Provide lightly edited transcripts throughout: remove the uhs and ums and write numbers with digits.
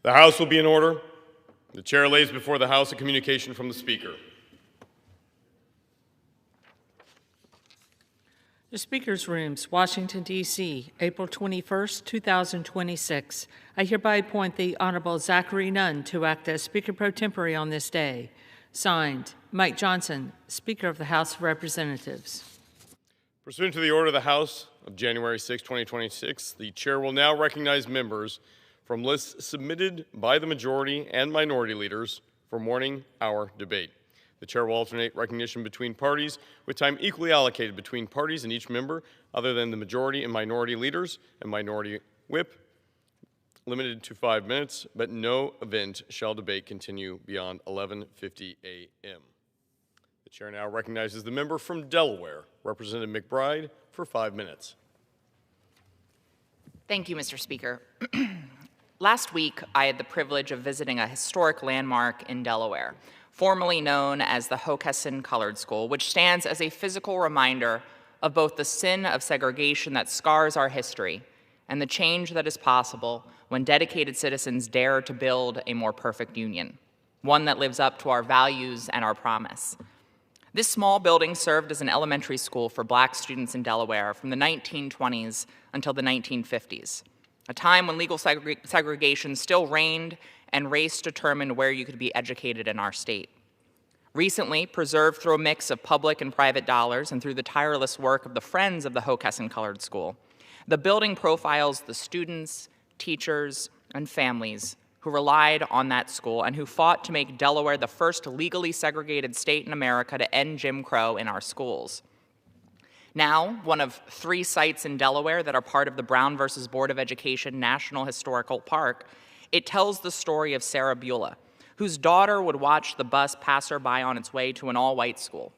The House will be in order. The Chair lays before the House a communication from the Speaker. The Speaker's Rooms, Washington, D.C., April 21st, 2026. I hereby appoint the Honorable Zachary Nunn to act as Speaker pro tempore on this day. Signed, Mike Johnson, Speaker of the House of Representatives. Pursuant to the order of the House of January 6, 2026, the Chair will now recognize members from lists submitted by the majority and minority leaders for morning hour debate. The Chair will alternate recognition between parties with time equally allocated between parties and each member other than the majority and minority leaders and minority whip, limited to 5 minutes, but no event shall debate continue beyond 11:50 a.m. The Chair now recognizes the member from Delaware, Representative McBride, for 5 minutes. Thank you, Mr. Speaker. Last week, I had the privilege of visiting a historic landmark in Delaware, formerly known as the Hockessin Colored School, which stands as a physical reminder of both the sin of segregation that scars our history and the change that is possible when dedicated citizens dare to build a more perfect union, one that lives up to our values and our promise. This small building served as an elementary school for Black students in Delaware from the 1920s until the 1950s, a time when legal segregation still reigned and race determined where you could be educated in our state. Recently, preserved through a mix of public and private dollars and through the tireless work of the Friends of the Hockessin Colored School, the building profiles the students, teachers, and families who relied on that school and who fought to make Delaware the first legally segregated state in America to end Jim Crow in our schools. Now, one of 3 sites in Delaware that are part of the Brown versus Board of Education National Historical Park, it tells the story of Sarah Beulah, whose daughter would watch the bus pass her by on its way to an all-white school,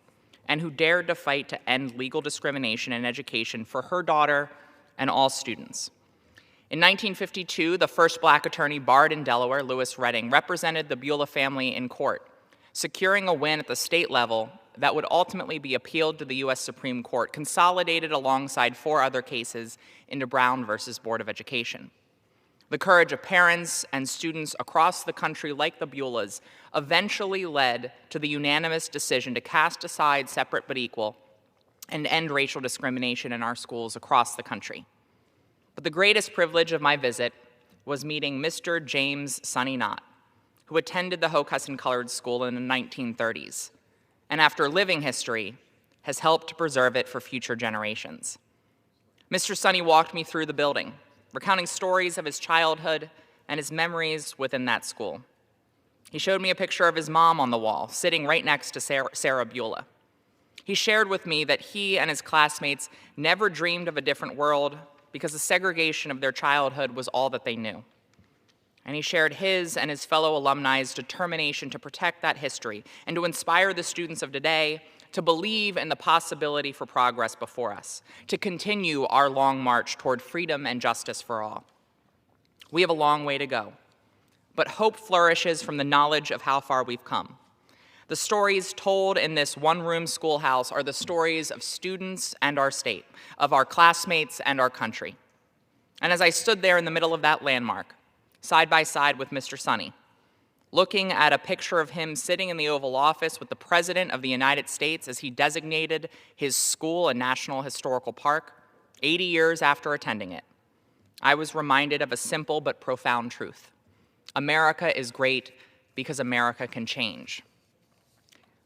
and who dared to fight to end legal discrimination in education for her daughter and all students. In 1952, the first Black attorney barred in Delaware, Lewis Redding, represented the Beulah family in court, securing a win at the state level that would ultimately be appealed to the U.S. Supreme Court, consolidated alongside 4 other cases into Brown versus Board of Education. The courage of parents and students across the country like the Beulahs eventually led to the unanimous decision to cast aside separate but equal and end racial discrimination in our schools across the country. But the greatest privilege of my visit was meeting Mr. James Sonny Knott, who attended the Hockessin Colored School in the 1930s, and after living history, has helped to preserve it for future generations. Mr. Sonny walked me through the building, recounting stories of his childhood and his memories within that school. He showed me a picture of his mom on the wall, sitting right next to Sarah Beulah. He shared with me that he and his classmates never dreamed of a different world because the segregation of their childhood was all that they knew. And he shared his and his fellow alumni's determination to protect that history and to inspire the students of today to believe in the possibility for progress before us, to continue our long march toward freedom and justice for all. We have a long way to go, but hope flourishes from the knowledge of how far we've come. The stories told in this one-room schoolhouse are the stories of students and our state, of our classmates and our country. And as I stood there in the middle of that landmark, side by side with Mr. Sonny, looking at a picture of him sitting in the Oval Office with the President of the United States as he designated his school a National Historical Park, 80 years after attending it, I was reminded of a simple but profound truth. America is great because America can change.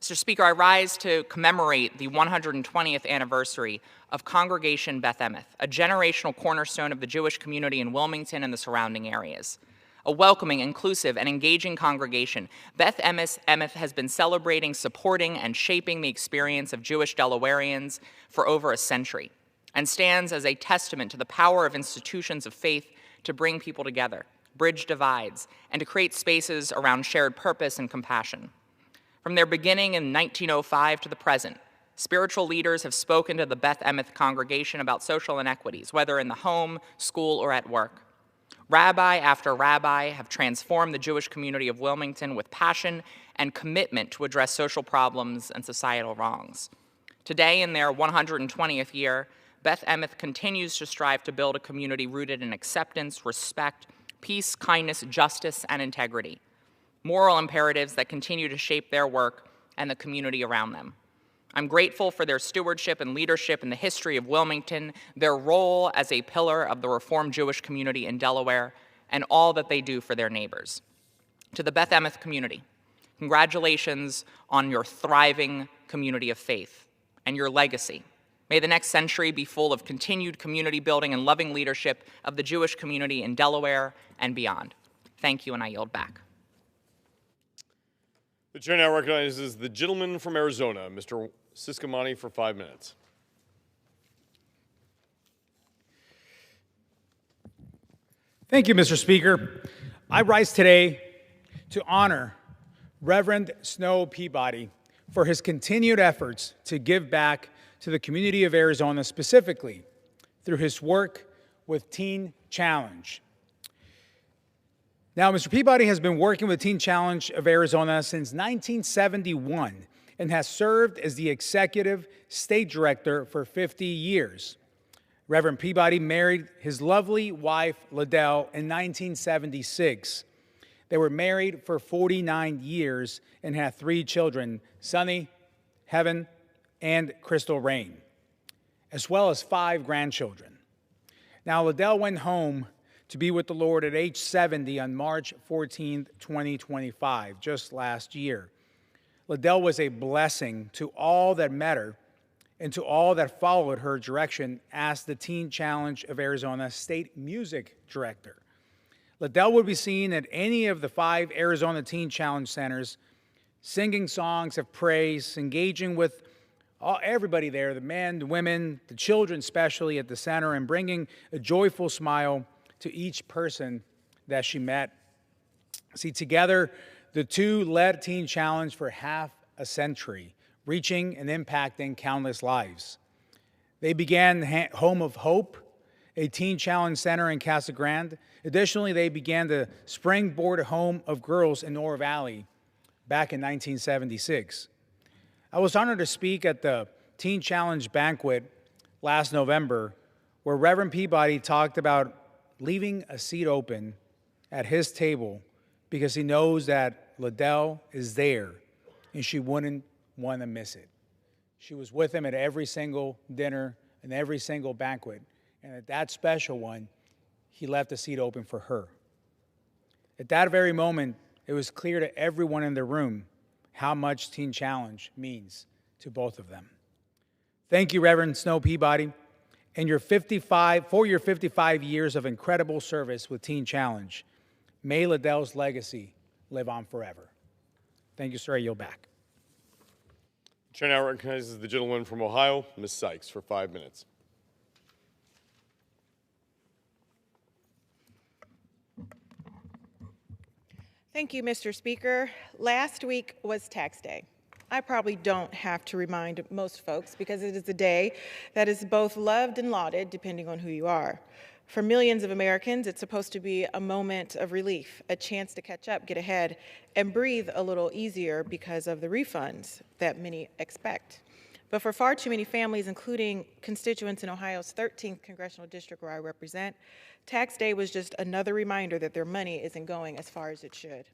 Mr. Speaker, I rise to commemorate the 120th anniversary of Congregation Beth Emeth, a generational cornerstone of the Jewish community in Wilmington and the surrounding areas. A welcoming, inclusive, and engaging congregation, Beth Emeth has been celebrating, supporting, and shaping the experience of Jewish Delawareans for over a century, and stands as a testament to the power of institutions of faith to bring people together, bridge divides, and to create spaces around shared purpose and compassion. From their beginning in 1905 to the present, spiritual leaders have spoken to the Beth Emeth congregation about social inequities, whether in the home, school, or at work. Rabbi after rabbi have transformed the Jewish community of Wilmington with passion and commitment to address social problems and societal wrongs. Today, in their 120th year, Beth Emeth continues to strive to build a community rooted in acceptance, respect, peace, kindness, justice, and integrity, moral imperatives that continue to shape their work and the community around them. I'm grateful for their stewardship and leadership in the history of Wilmington, their role as a pillar of the Reformed Jewish community in Delaware, and all that they do for their neighbors. To the Beth Emeth community, congratulations on your thriving community of faith and your legacy. May the next century be full of continued community building and loving leadership of the Jewish community in Delaware and beyond. Thank you, and I yield back. The chair now recognizes the gentleman from Arizona, Mr. Siscomani, for 5 minutes. Thank you, Mr. Speaker. I rise today to honor Reverend Snow Peabody for his continued efforts to give back to the community of Arizona, specifically through his work with Teen Challenge. Now, Mr. Peabody has been working with Teen Challenge of Arizona since 1971 and has served as the executive state director for 50 years. Reverend Peabody married his lovely wife, Liddell, in 1976. They were married for 49 years and had 3 children, Sunny, Heaven, and Crystal Rain, as well as 5 grandchildren. Now, Liddell went home to be with the Lord at age 70 on March 14, 2025, just last year. Liddell was a blessing to all that met her and to all that followed her direction as the Teen Challenge of Arizona State Music Director. Liddell would be seen at any of the 5 Arizona Teen Challenge centers, singing songs of praise, engaging with everybody there, the men, the women, the children especially at the center, and bringing a joyful smile to each person that she met. See, together, the two led Teen Challenge for half a century, reaching and impacting countless lives. They began Home of Hope, a Teen Challenge center in Casa Grande. Additionally, they began the Springboard Home of Girls in Oro Valley back in 1976. I was honored to speak at the Teen Challenge banquet last November, where Reverend Peabody talked about leaving a seat open at his table because he knows that Liddell is there and she wouldn't want to miss it. She was with him at every single dinner and every single banquet, and at that special one, he left a seat open for her. At that very moment, it was clear to everyone in the room how much Teen Challenge means to both of them. Thank you, Reverend Snow Peabody, and your 55 years of incredible service with Teen Challenge. May Liddell's legacy live on forever. Thank you, sir. I yield back. The chair now recognizes the gentleman from Ohio, Ms. Sykes, for 5 minutes. Thank you, Mr. Speaker. Last week was tax day. I probably don't have to remind most folks because it is a day that is both loved and lauded depending on who you are. For millions of Americans, it's supposed to be a moment of relief, a chance to catch up, get ahead, and breathe a little easier because of the refunds that many expect. But for far too many families, including constituents in Ohio's 13th Congressional District where I represent, tax day was just another reminder that their money isn't going as far as it should.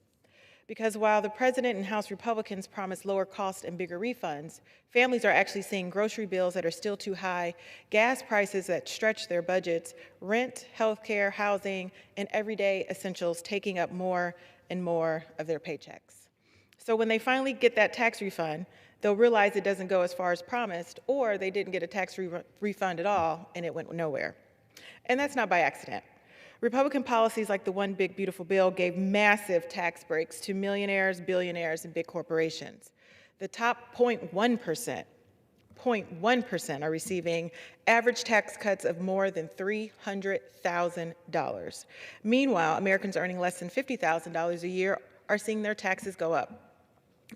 Because while the President and House Republicans promise lower costs and bigger refunds, families are actually seeing grocery bills that are still too high, gas prices that stretch their budgets, rent, healthcare, housing, and everyday essentials taking up more and more of their paychecks. So when they finally get that tax refund, they'll realize it doesn't go as far as promised, or they didn't get a tax refund at all and it went nowhere. And that's not by accident. Republican policies like the One Big Beautiful Bill gave massive tax breaks to millionaires, billionaires, and big corporations. The top 0.1% are receiving average tax cuts of more than $300,000. Meanwhile, Americans earning less than $50,000 a year are seeing their taxes go up.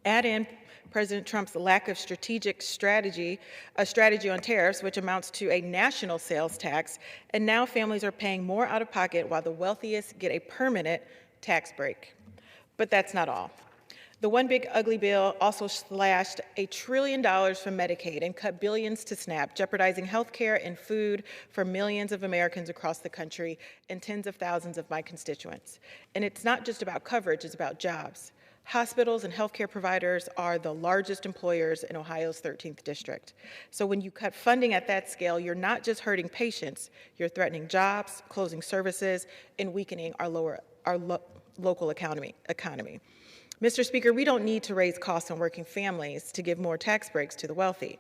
Add in President Trump's lack of strategy on tariffs, which amounts to a national sales tax, and now families are paying more out of pocket while the wealthiest get a permanent tax break. But that's not all. The One Big Ugly Bill also slashed $1 trillion from Medicaid and cut billions to SNAP, jeopardizing health care and food for millions of Americans across the country and tens of thousands of my constituents. And it's not just about coverage, it's about jobs. Hospitals and healthcare providers are the largest employers in Ohio's 13th district. So when you cut funding at that scale, you're not just hurting patients, you're threatening jobs, closing services, and weakening our local economy. Mr. Speaker, we don't need to raise costs on working families to give more tax breaks to the wealthy.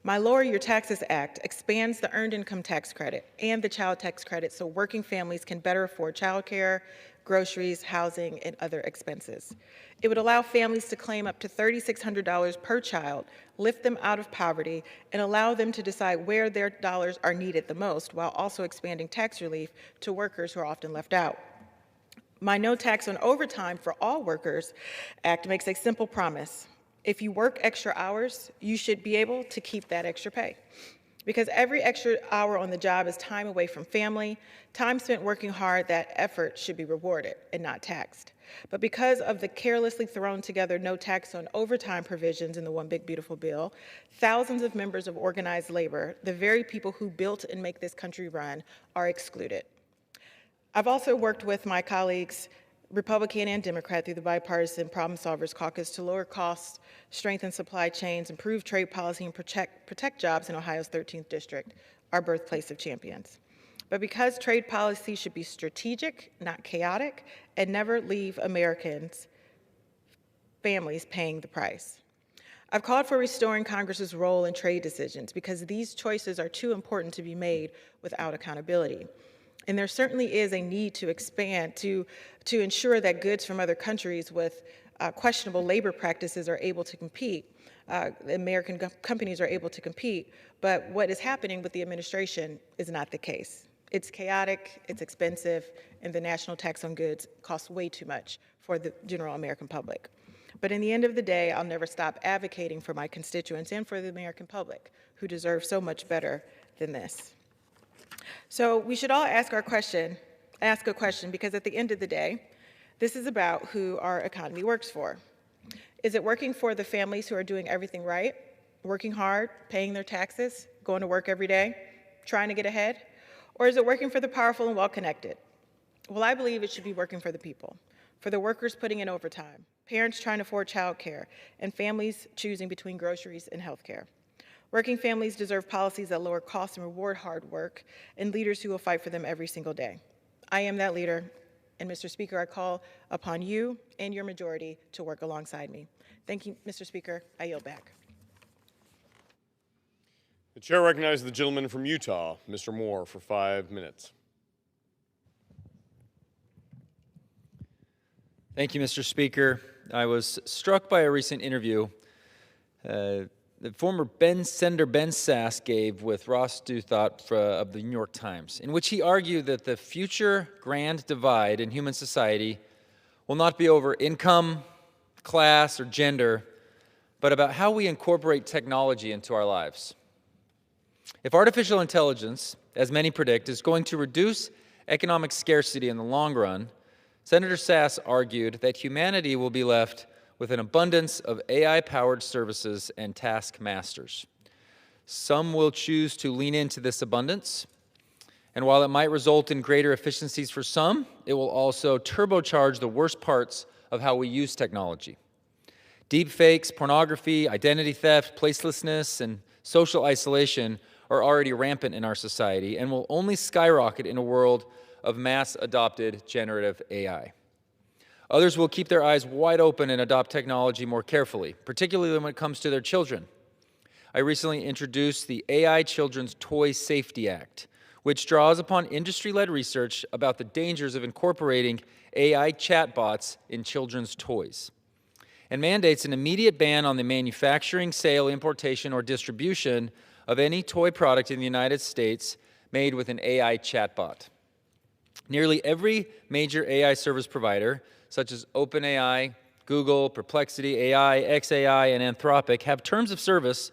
My Lower Your Taxes Act expands the Earned Income Tax Credit and the Child Tax Credit so working families can better afford child care, groceries, housing, and other expenses. It would allow families to claim up to $3,600 per child, lift them out of poverty, and allow them to decide where their dollars are needed the most, while also expanding tax relief to workers who are often left out. My No Tax on Overtime for All Workers Act makes a simple promise. If you work extra hours, you should be able to keep that extra pay. Because every extra hour on the job is time away from family, time spent working hard, that effort should be rewarded and not taxed. But because of the carelessly thrown together no tax on overtime provisions in the One Big Beautiful Bill, thousands of members of organized labor, the very people who built and make this country run, are excluded. I've also worked with my colleagues, Republican and Democrat, through the Bipartisan Problem Solvers Caucus to lower costs, strengthen supply chains, improve trade policy, and protect jobs in Ohio's 13th district, our birthplace of champions. But because trade policy should be strategic, not chaotic, and never leave Americans, families paying the price. I've called for restoring Congress's role in trade decisions because these choices are too important to be made without accountability. And there certainly is a need to expand to ensure that goods from other countries with questionable labor practices are able to compete. American companies are able to compete, but what is happening with the administration is not the case. It's chaotic, it's expensive, and the national tax on goods costs way too much for the general American public. But in the end of the day, I'll never stop advocating for my constituents and for the American public, who deserve so much better than this. So we should all ask a question, because at the end of the day, this is about who our economy works for. Is it working for the families who are doing everything right, working hard, paying their taxes, going to work every day, trying to get ahead? Or is it working for the powerful and well-connected? Well, I believe it should be working for the people, for the workers putting in overtime, parents trying to afford child care, and families choosing between groceries and health care. Working families deserve policies that lower costs and reward hard work, and leaders who will fight for them every single day. I am that leader, and Mr. Speaker, I call upon you and your majority to work alongside me. Thank you, Mr. Speaker. I yield back. The chair recognizes the gentleman from Utah, Mr. Moore, for 5 minutes. Thank you, Mr. Speaker. I was struck by a recent interview that former Senator Ben Sasse gave with Ross Douthat of the New York Times, in which he argued that the future grand divide in human society will not be over income, class, or gender, but about how we incorporate technology into our lives. If artificial intelligence, as many predict, is going to reduce economic scarcity in the long run, Senator Sasse argued that humanity will be left with an abundance of AI-powered services and taskmasters. Some will choose to lean into this abundance, and while it might result in greater efficiencies for some, it will also turbocharge the worst parts of how we use technology. Deepfakes, pornography, identity theft, placelessness, and social isolation are already rampant in our society and will only skyrocket in a world of mass-adopted generative AI. Others will keep their eyes wide open and adopt technology more carefully, particularly when it comes to their children. I recently introduced the AI Children's Toy Safety Act, which draws upon industry-led research about the dangers of incorporating AI chatbots in children's toys, and mandates an immediate ban on the manufacturing, sale, importation, or distribution of any toy product in the United States made with an AI chatbot. Nearly every major AI service provider, such as OpenAI, Google, Perplexity AI, xAI, and Anthropic, have terms of service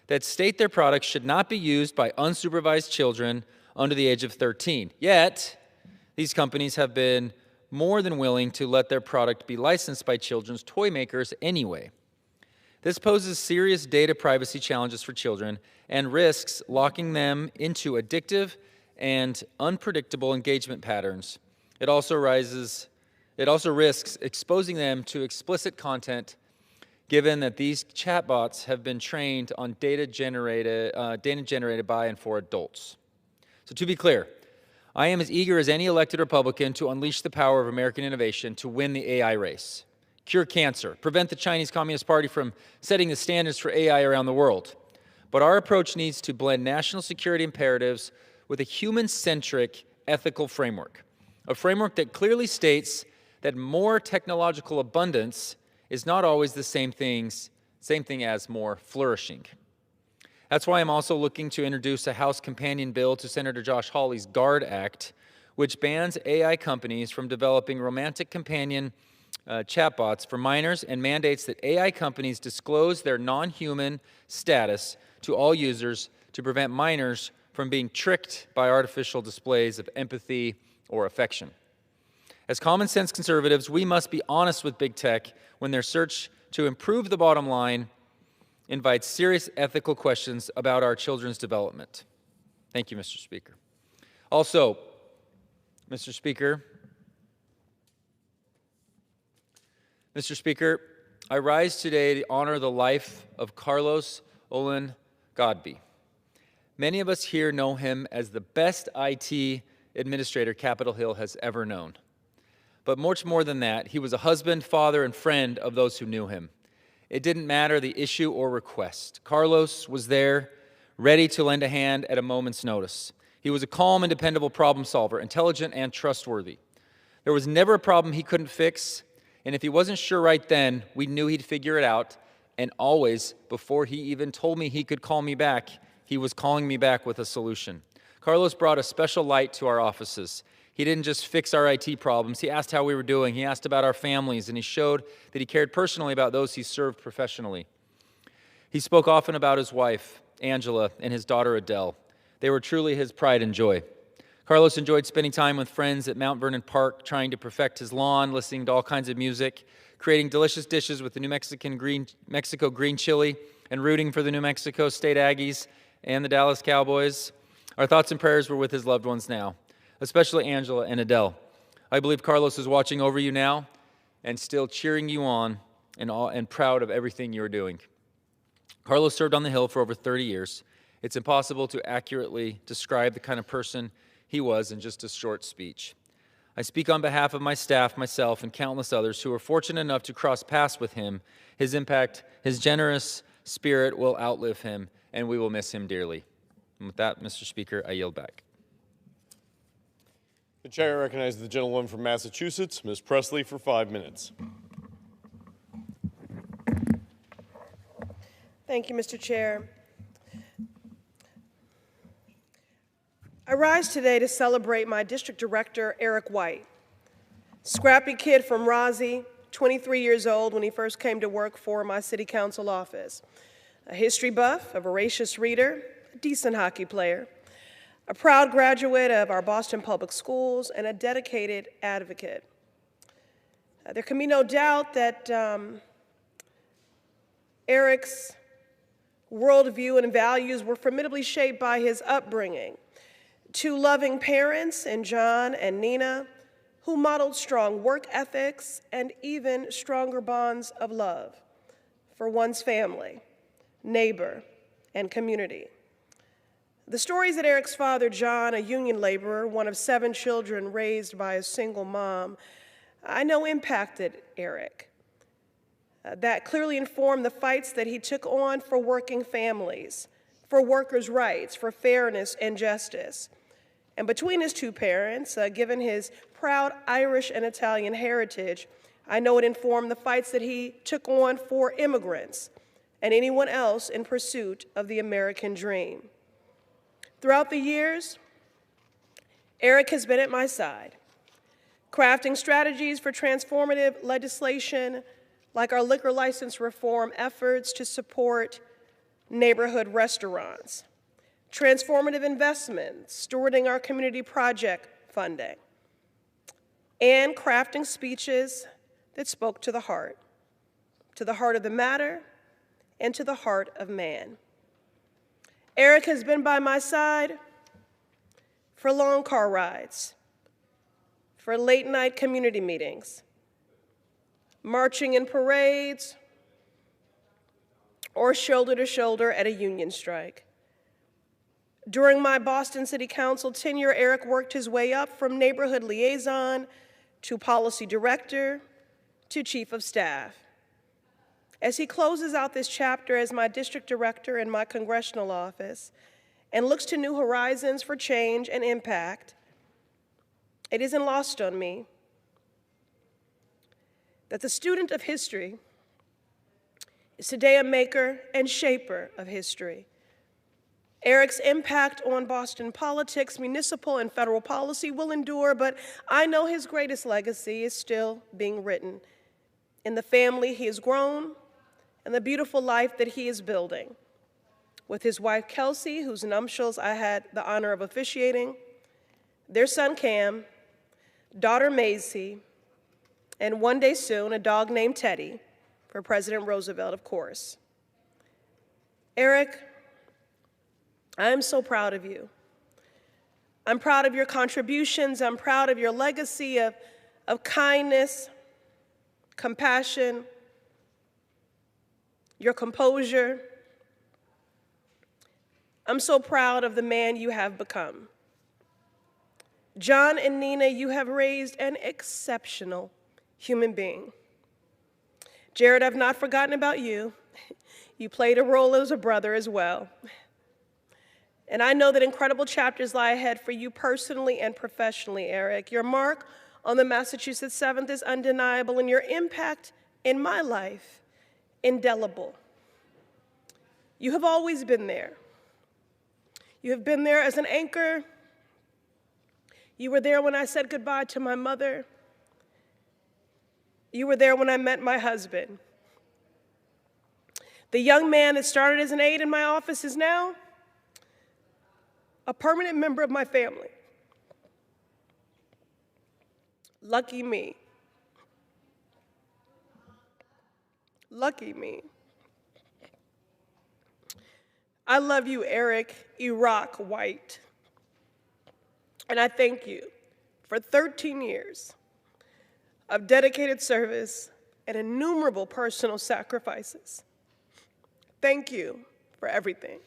that state their products should not be used by unsupervised children under the age of 13. Yet, these companies have been more than willing to let their product be licensed by children's toy makers anyway. This poses serious data privacy challenges for children and risks locking them into addictive and unpredictable engagement patterns. It also risks exposing them to explicit content, given that these chatbots have been trained on data generated by and for adults. So to be clear, I am as eager as any elected Republican to unleash the power of American innovation to win the AI race, cure cancer, prevent the Chinese Communist Party from setting the standards for AI around the world. But our approach needs to blend national security imperatives with a human-centric ethical framework, a framework that clearly states that more technological abundance is not always the same thing as more flourishing. That's why I'm also looking to introduce a House companion bill to Senator Josh Hawley's GUARD Act, which bans AI companies from developing romantic companion chatbots for minors and mandates that AI companies disclose their non-human status to all users to prevent minors from being tricked by artificial displays of empathy or affection. As common sense conservatives, we must be honest with big tech when their search to improve the bottom line invites serious ethical questions about our children's development. Thank you, Mr. Speaker. Also, Mr. Speaker, I rise today to honor the life of Carlos Olin Godby. Many of us here know him as the best IT administrator Capitol Hill has ever known. But much more than that, he was a husband, father, and friend of those who knew him. It didn't matter the issue or request. Carlos was there, ready to lend a hand at a moment's notice. He was a calm and dependable problem solver, intelligent and trustworthy. There was never a problem he couldn't fix, and if he wasn't sure right then, we knew he'd figure it out, and always, before he even told me he could call me back, he was calling me back with a solution. Carlos brought a special light to our offices. He didn't just fix our IT problems. He asked how we were doing. He asked about our families, and he showed that he cared personally about those he served professionally. He spoke often about his wife, Angela, and his daughter, Adele. They were truly his pride and joy. Carlos enjoyed spending time with friends at Mount Vernon Park, trying to perfect his lawn, listening to all kinds of music, creating delicious dishes with the New Mexico green chili, and rooting for the New Mexico State Aggies and the Dallas Cowboys. Our thoughts and prayers were with his loved ones now, especially Angela and Adele. I believe Carlos is watching over you now and still cheering you on and proud of everything you're doing. Carlos served on the Hill for over 30 years. It's impossible to accurately describe the kind of person he was in just a short speech. I speak on behalf of my staff, myself, and countless others who were fortunate enough to cross paths with him. His impact, his generous spirit will outlive him, and we will miss him dearly. And with that, Mr. Speaker, I yield back. The chair recognizes the gentlewoman from Massachusetts, Ms. Presley, for 5 minutes. Thank you, Mr. Chair. I rise today to celebrate my district director, Eric White. Scrappy kid from Rossie, 23 years old when he first came to work for my city council office. A history buff, a voracious reader, a decent hockey player, a proud graduate of our Boston Public Schools, and a dedicated advocate. There can be no doubt that Eric's worldview and values were formidably shaped by his upbringing. Two loving parents in John and Nina, who modeled strong work ethics and even stronger bonds of love for one's family, neighbor, and community. The stories that Eric's father, John, a union laborer, one of 7 children raised by a single mom, I know impacted Eric. That clearly informed the fights that he took on for working families, for workers' rights, for fairness and justice. And between his 2 parents, given his proud Irish and Italian heritage, I know it informed the fights that he took on for immigrants and anyone else in pursuit of the American dream. Throughout the years, Eric has been at my side, crafting strategies for transformative legislation like our liquor license reform efforts to support neighborhood restaurants, transformative investments, stewarding our community project funding, and crafting speeches that spoke to the heart of the matter, and to the heart of man. Eric has been by my side for long car rides, for late night community meetings, marching in parades, or shoulder to shoulder at a union strike. During my Boston City Council tenure, Eric worked his way up from neighborhood liaison to policy director to chief of staff. As he closes out this chapter as my district director in my congressional office and looks to new horizons for change and impact, it isn't lost on me that the student of history is today a maker and shaper of history. Eric's impact on Boston politics, municipal and federal policy will endure, but I know his greatest legacy is still being written in the family he has grown and the beautiful life that he is building with his wife, Kelsey, whose nuptials I had the honor of officiating, their son, Cam, daughter, Maisie, and one day soon, a dog named Teddy, for President Roosevelt, of course. Eric, I am so proud of you. I'm proud of your contributions. I'm proud of your legacy of kindness, compassion, your composure. I'm so proud of the man you have become. John and Nina, you have raised an exceptional human being. Jared, I've not forgotten about you. You played a role as a brother as well. And I know that incredible chapters lie ahead for you personally and professionally, Eric. Your mark on the Massachusetts 7th is undeniable, and your impact in my life, indelible. You have always been there. You have been there as an anchor. You were there when I said goodbye to my mother. You were there when I met my husband. The young man that started as an aide in my office is now a permanent member of my family. Lucky me. Lucky me. I love you, Eric Iraq White. And I thank you for 13 years of dedicated service and innumerable personal sacrifices. Thank you for everything.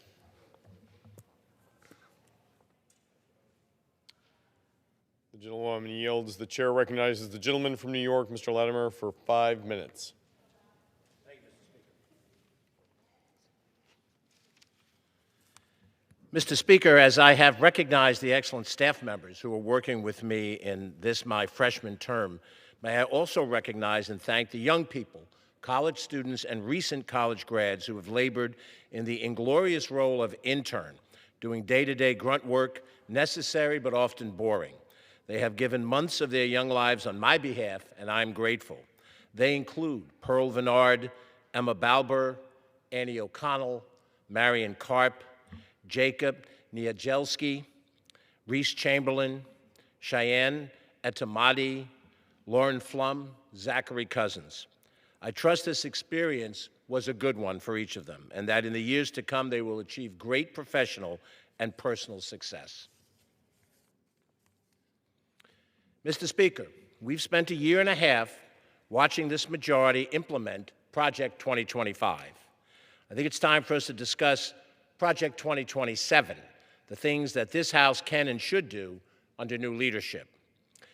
The gentlewoman yields. The chair recognizes the gentleman from New York, Mr. Latimer, for 5 minutes. Mr. Speaker, as I have recognized the excellent staff members who are working with me in this, my freshman term, may I also recognize and thank the young people, college students, and recent college grads who have labored in the inglorious role of intern, doing day-to-day grunt work, necessary but often boring. They have given months of their young lives on my behalf, and I'm grateful. They include Pearl Vennard, Emma Balber, Annie O'Connell, Marion Karp, Jacob Niedzielski, Reese Chamberlain, Cheyenne Etamadi, Lauren Flum, Zachary Cousins. I trust this experience was a good one for each of them, and that in the years to come they will achieve great professional and personal success. Mr. Speaker, we've spent a year and a half watching this majority implement Project 2025. I think it's time for us to discuss Project 2027, the things that this House can and should do under new leadership.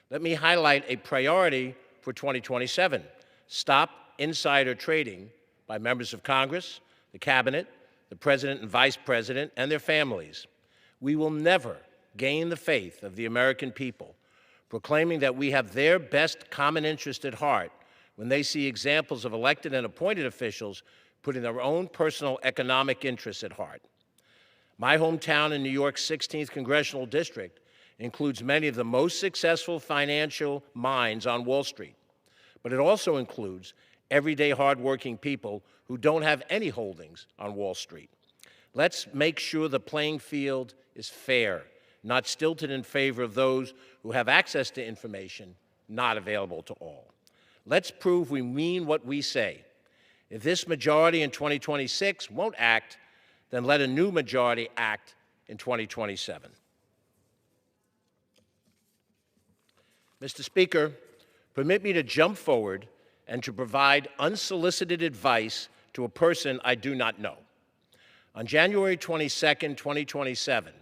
Let me highlight a priority for 2027. Stop insider trading by members of Congress, the Cabinet, the President and Vice President, and their families. We will never gain the faith of the American people, proclaiming that we have their best common interest at heart when they see examples of elected and appointed officials putting their own personal economic interests at heart. My hometown in New York's 16th Congressional District includes many of the most successful financial minds on Wall Street, but it also includes everyday hardworking people who don't have any holdings on Wall Street. Let's make sure the playing field is fair, not stilted in favor of those who have access to information not available to all. Let's prove we mean what we say. If this majority in 2026 won't act, then let a new majority act in 2027. Mr. Speaker, permit me to jump forward and to provide unsolicited advice to a person I do not know. On January 22nd, 2027,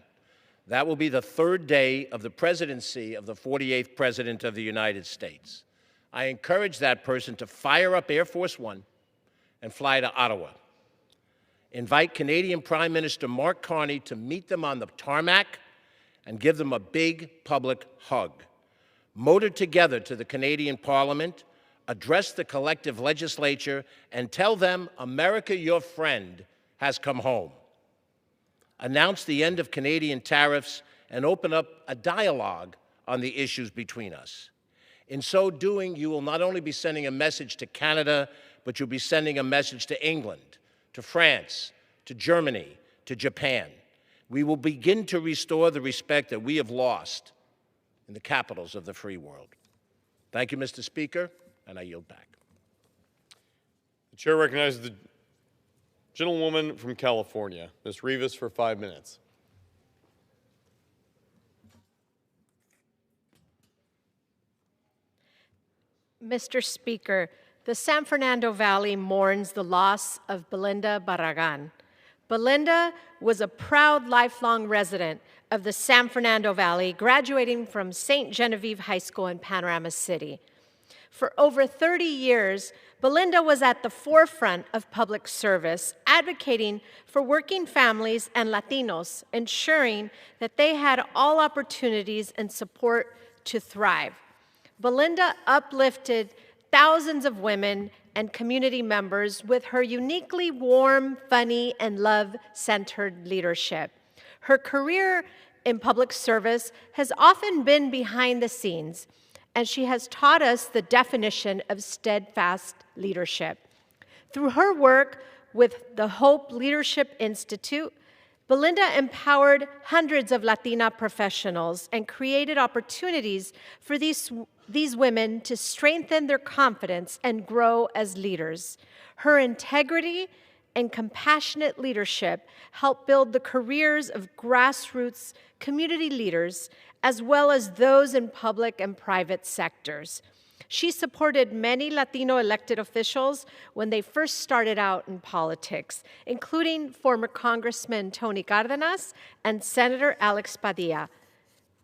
that will be the third day of the presidency of the 48th President of the United States. I encourage that person to fire up Air Force One and fly to Ottawa. Invite Canadian Prime Minister Mark Carney to meet them on the tarmac and give them a big public hug. Motor together to the Canadian Parliament, address the collective legislature, and tell them America, your friend, has come home. Announce the end of Canadian tariffs and open up a dialogue on the issues between us. In so doing, you will not only be sending a message to Canada, but you'll be sending a message to England, to France, to Germany, to Japan. We will begin to restore the respect that we have lost in the capitals of the free world. Thank you, Mr. Speaker, and I yield back. The chair recognizes the gentlewoman from California, Ms. Rivas, for 5 minutes. Mr. Speaker, the San Fernando Valley mourns the loss of Belinda Baragan. Belinda was a proud lifelong resident of the San Fernando Valley, graduating from St. Genevieve High School in Panorama City. For over 30 years, Belinda was at the forefront of public service, advocating for working families and Latinos, ensuring that they had all opportunities and support to thrive. Belinda uplifted thousands of women and community members with her uniquely warm, funny, and love-centered leadership. Her career in public service has often been behind the scenes, and she has taught us the definition of steadfast leadership. Through her work with the Hope Leadership Institute, Belinda empowered hundreds of Latina professionals and created opportunities for these women to strengthen their confidence and grow as leaders. Her integrity and compassionate leadership helped build the careers of grassroots community leaders, as well as those in public and private sectors. She supported many Latino elected officials when they first started out in politics, including former Congressman Tony Cárdenas and Senator Alex Padilla.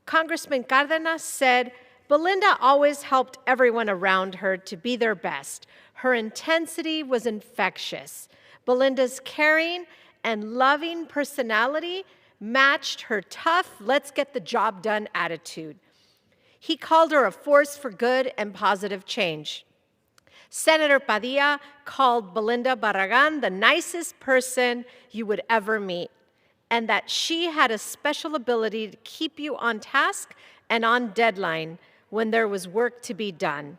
Congressman Cárdenas said, "Belinda always helped everyone around her to be their best. Her intensity was infectious. Belinda's caring and loving personality matched her tough, let's get the job done attitude." He called her a force for good and positive change. Senator Padilla called Belinda Baragan the nicest person you would ever meet, and that she had a special ability to keep you on task and on deadline when there was work to be done.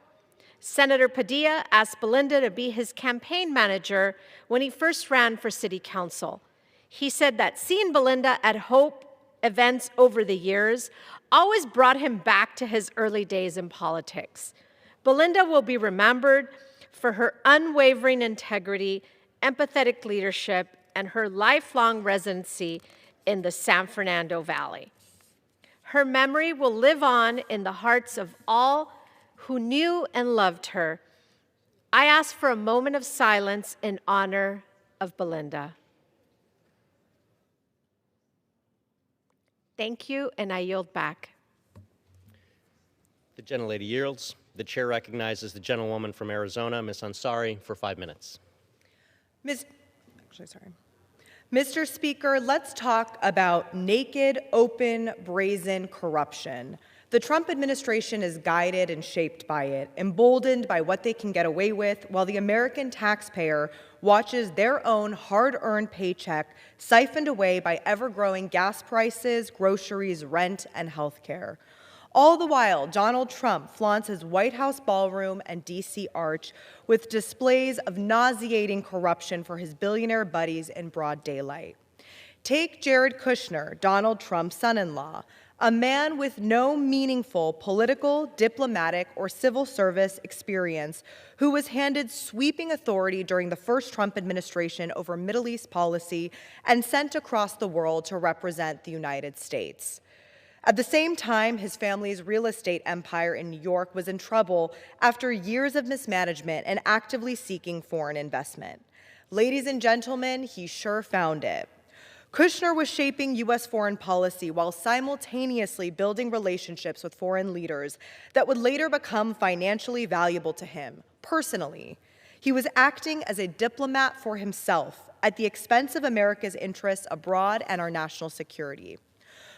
Senator Padilla asked Belinda to be his campaign manager when he first ran for city council. He said that seeing Belinda at Hope events over the years always brought him back to his early days in politics. Belinda will be remembered for her unwavering integrity, empathetic leadership, and her lifelong residency in the San Fernando Valley. Her memory will live on in the hearts of all who knew and loved her. I ask for a moment of silence in honor of Belinda. Thank you, and I yield back. The gentlelady yields. The chair recognizes the gentlewoman from Arizona, Ms. Ansari, for 5 minutes. Mr. Speaker, let's talk about naked, open, brazen corruption. The Trump administration is guided and shaped by it, emboldened by what they can get away with, while the American taxpayer watches their own hard-earned paycheck siphoned away by ever-growing gas prices, groceries, rent, and health care. All the while, Donald Trump flaunts his White House ballroom and D.C. arch with displays of nauseating corruption for his billionaire buddies in broad daylight. Take Jared Kushner, Donald Trump's son-in-law. A man with no meaningful political, diplomatic, or civil service experience who was handed sweeping authority during the first Trump administration over Middle East policy and sent across the world to represent the United States. At the same time, his family's real estate empire in New York was in trouble after years of mismanagement and actively seeking foreign investment. Ladies and gentlemen, he sure found it. Kushner was shaping U.S. foreign policy while simultaneously building relationships with foreign leaders that would later become financially valuable to him, personally. He was acting as a diplomat for himself at the expense of America's interests abroad and our national security.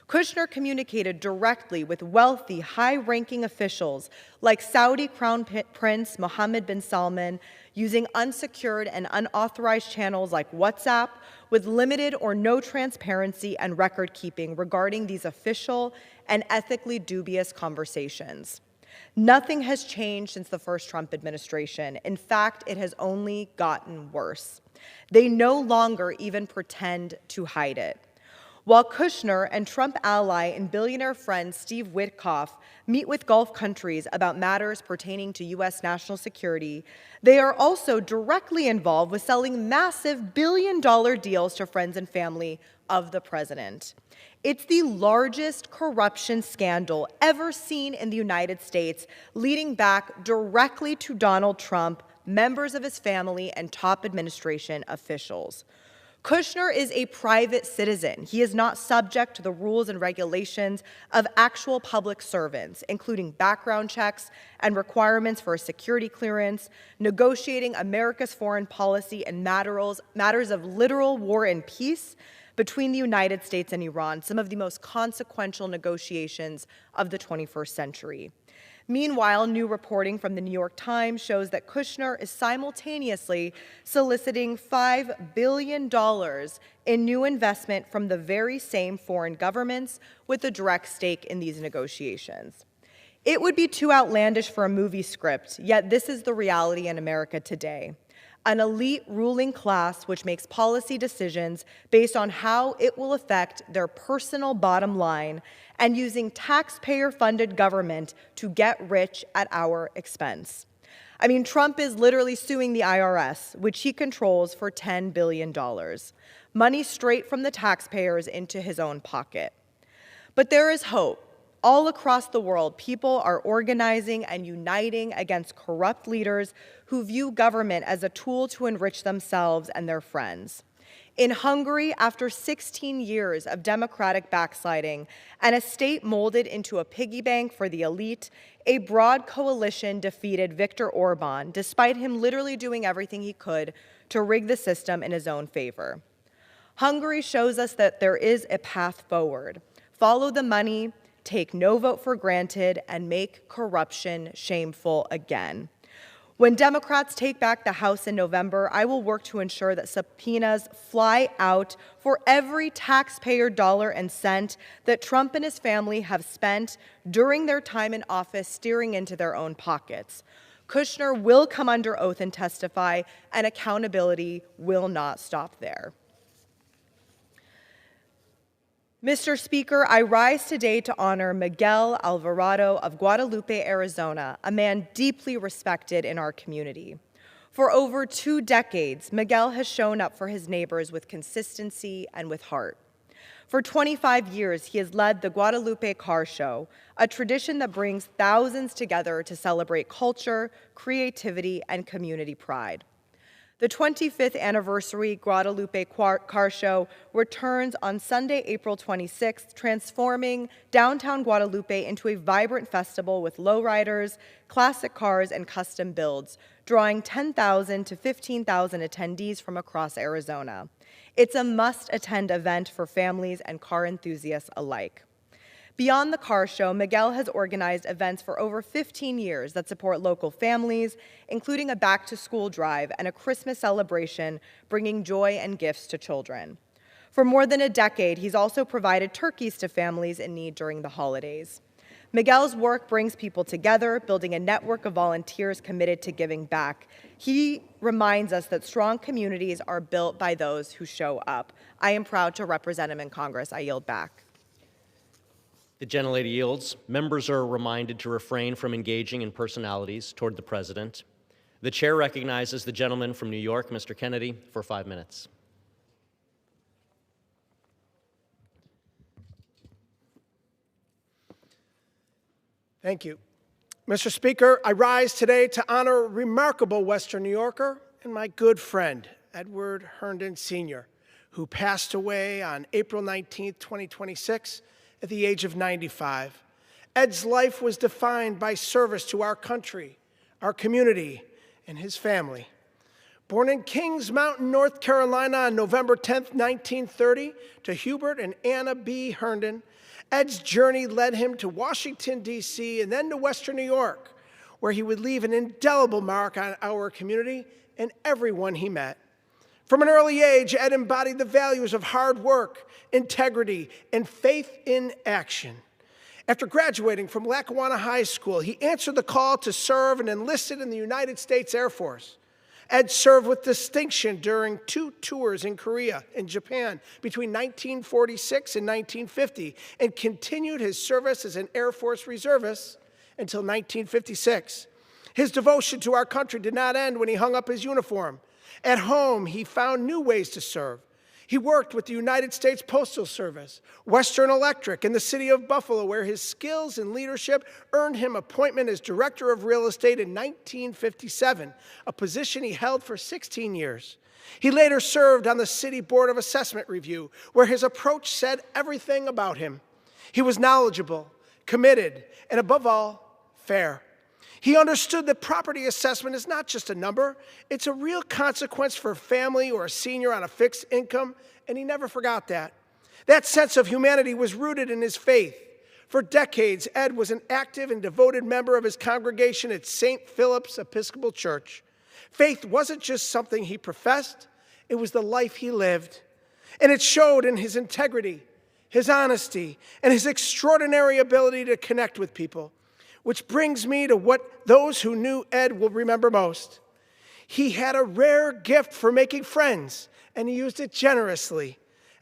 Kushner communicated directly with wealthy, high-ranking officials like Saudi Crown Prince Mohammed bin Salman, using unsecured and unauthorized channels like WhatsApp, with limited or no transparency and record-keeping regarding these official and ethically dubious conversations. Nothing has changed since the first Trump administration. In fact, it has only gotten worse. They no longer even pretend to hide it. While Kushner and Trump ally and billionaire friend Steve Witkoff meet with Gulf countries about matters pertaining to U.S. national security, they are also directly involved with selling massive billion-dollar deals to friends and family of the president. It's the largest corruption scandal ever seen in the United States, leading back directly to Donald Trump, members of his family, and top administration officials. Kushner is a private citizen. He is not subject to the rules and regulations of actual public servants, including background checks and requirements for a security clearance, negotiating America's foreign policy and matters of literal war and peace between the United States and Iran, some of the most consequential negotiations of the 21st century. Meanwhile, new reporting from the New York Times shows that Kushner is simultaneously soliciting $5 billion in new investment from the very same foreign governments with a direct stake in these negotiations. It would be too outlandish for a movie script, yet this is the reality in America today. An elite ruling class which makes policy decisions based on how it will affect their personal bottom line and using taxpayer-funded government to get rich at our expense. I mean, Trump is literally suing the IRS, which he controls, for $10 billion. Money straight from the taxpayers into his own pocket. But there is hope. All across the world, people are organizing and uniting against corrupt leaders who view government as a tool to enrich themselves and their friends. In Hungary, after 16 years of democratic backsliding and a state molded into a piggy bank for the elite, a broad coalition defeated Viktor Orban, despite him literally doing everything he could to rig the system in his own favor. Hungary shows us that there is a path forward. Follow the money, take no vote for granted, and make corruption shameful again. When Democrats take back the House in November, I will work to ensure that subpoenas fly out for every taxpayer dollar and cent that Trump and his family have spent during their time in office steering into their own pockets. Kushner will come under oath and testify, and accountability will not stop there. Mr. Speaker, I rise today to honor Miguel Alvarado of Guadalupe, Arizona, a man deeply respected in our community. For over 2 decades, Miguel has shown up for his neighbors with consistency and with heart. For 25 years, he has led the Guadalupe Car Show, a tradition that brings thousands together to celebrate culture, creativity, and community pride. The 25th anniversary Guadalupe Car Show returns on Sunday, April 26th, transforming downtown Guadalupe into a vibrant festival with lowriders, classic cars, and custom builds, drawing 10,000 to 15,000 attendees from across Arizona. It's a must-attend event for families and car enthusiasts alike. Beyond the car show, Miguel has organized events for over 15 years that support local families, including a back-to-school drive and a Christmas celebration, bringing joy and gifts to children. For more than a decade, he's also provided turkeys to families in need during the holidays. Miguel's work brings people together, building a network of volunteers committed to giving back. He reminds us that strong communities are built by those who show up. I am proud to represent him in Congress. I yield back. The gentlelady yields. Members are reminded to refrain from engaging in personalities toward the president. The chair recognizes the gentleman from New York, Mr. Kennedy, for 5 minutes. Thank you. Mr. Speaker, I rise today to honor a remarkable Western New Yorker and my good friend, Edward Hearnden, Sr., who passed away on April 19, 2026, at the age of 95. Ed's life was defined by service to our country, our community, and his family. Born in Kings Mountain, North Carolina on November 10, 1930, to Hubert and Anna B. Hearnden, Ed's journey led him to Washington, D.C., and then to Western New York, where he would leave an indelible mark on our community and everyone he met. From an early age, Ed embodied the values of hard work, integrity, and faith in action. After graduating from Lackawanna High School, he answered the call to serve and enlisted in the United States Air Force. Ed served with distinction during 2 tours in Korea and Japan between 1946 and 1950 and continued his service as an Air Force reservist until 1956. His devotion to our country did not end when he hung up his uniform. At home, he found new ways to serve. He worked with the United States Postal Service, Western Electric, and the city of Buffalo, where his skills and leadership earned him appointment as Director of Real Estate in 1957, a position he held for 16 years. He later served on the City Board of Assessment Review, where his approach said everything about him. He was knowledgeable, committed, and above all, fair. He understood that property assessment is not just a number, it's a real consequence for a family or a senior on a fixed income, and he never forgot that. That sense of humanity was rooted in his faith. For decades, Ed was an active and devoted member of his congregation at St. Philip's Episcopal Church. Faith wasn't just something he professed, it was the life he lived. And it showed in his integrity, his honesty, and his extraordinary ability to connect with people. Which brings me to what those who knew Ed will remember most. He had a rare gift for making friends, and he used it generously.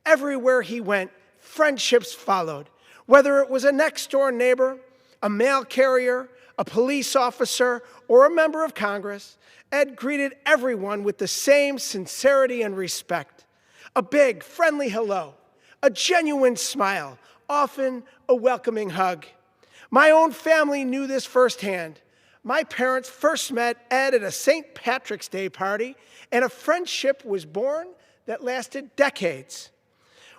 Everywhere he went, friendships followed. Whether it was a next-door neighbor, a mail carrier, a police officer, or a member of Congress, Ed greeted everyone with the same sincerity and respect. A big, friendly hello, a genuine smile, often a welcoming hug. My own family knew this firsthand. My parents first met Ed at a St. Patrick's Day party, and a friendship was born that lasted decades.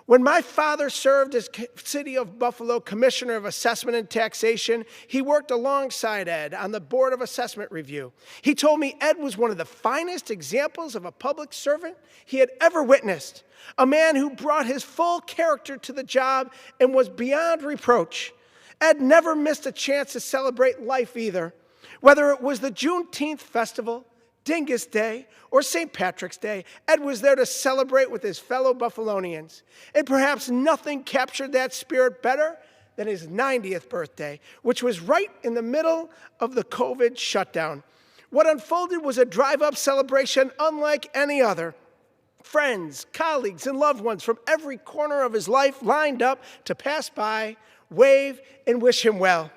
When my father served as City of Buffalo Commissioner of Assessment and Taxation, he worked alongside Ed on the Board of Assessment Review. He told me Ed was one of the finest examples of a public servant he had ever witnessed, a man who brought his full character to the job and was beyond reproach. Ed never missed a chance to celebrate life either. Whether it was the Juneteenth festival, Dingus Day, or St. Patrick's Day, Ed was there to celebrate with his fellow Buffalonians. And perhaps nothing captured that spirit better than his 90th birthday, which was right in the middle of the COVID shutdown. What unfolded was a drive-up celebration unlike any other. Friends, colleagues, and loved ones from every corner of his life lined up to pass by, wave, and wish him well.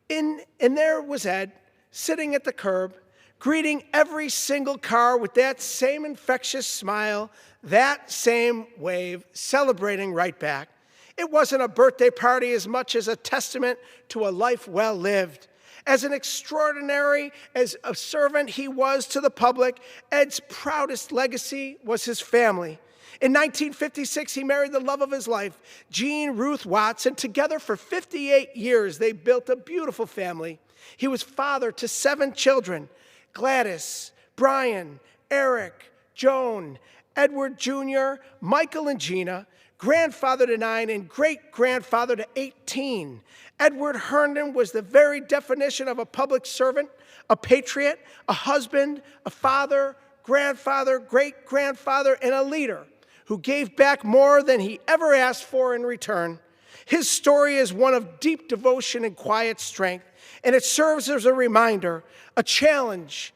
And there was Ed, sitting at the curb, greeting every single car with that same infectious smile, that same wave, celebrating right back. It wasn't a birthday party as much as a testament to a life well lived. As an extraordinary as a servant he was to the public, Ed's proudest legacy was his family. In 1956, he married the love of his life, Jean Ruth Watts, and together for 58 years, they built a beautiful family. He was father to 7 children, Gladys, Brian, Eric, Joan, Edward Jr., Michael and Gina, grandfather to 9, and great-grandfather to 18. Edward Hearnden was the very definition of a public servant, a patriot, a husband, a father, grandfather, great-grandfather, and a leader who gave back more than he ever asked for in return. His story is one of deep devotion and quiet strength, and it serves as a reminder, a challenge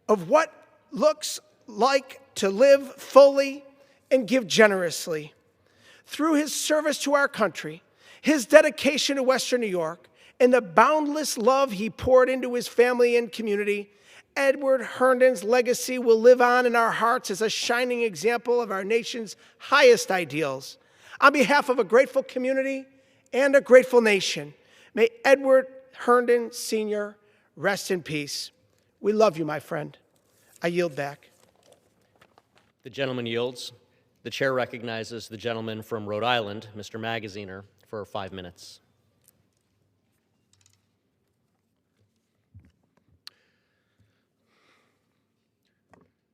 of what looks like to live fully and give generously. Through his service to our country, His dedication to Western New York and the boundless love he poured into his family and community, Edward Hearnden's legacy will live on in our hearts as a shining example of our nation's highest ideals. On behalf of a grateful community and a grateful nation, may Edward Hearnden Sr. rest in peace. We love you, my friend. I yield back. The gentleman yields. The chair recognizes the gentleman from Rhode Island, Mr. Magaziner, for 5 minutes.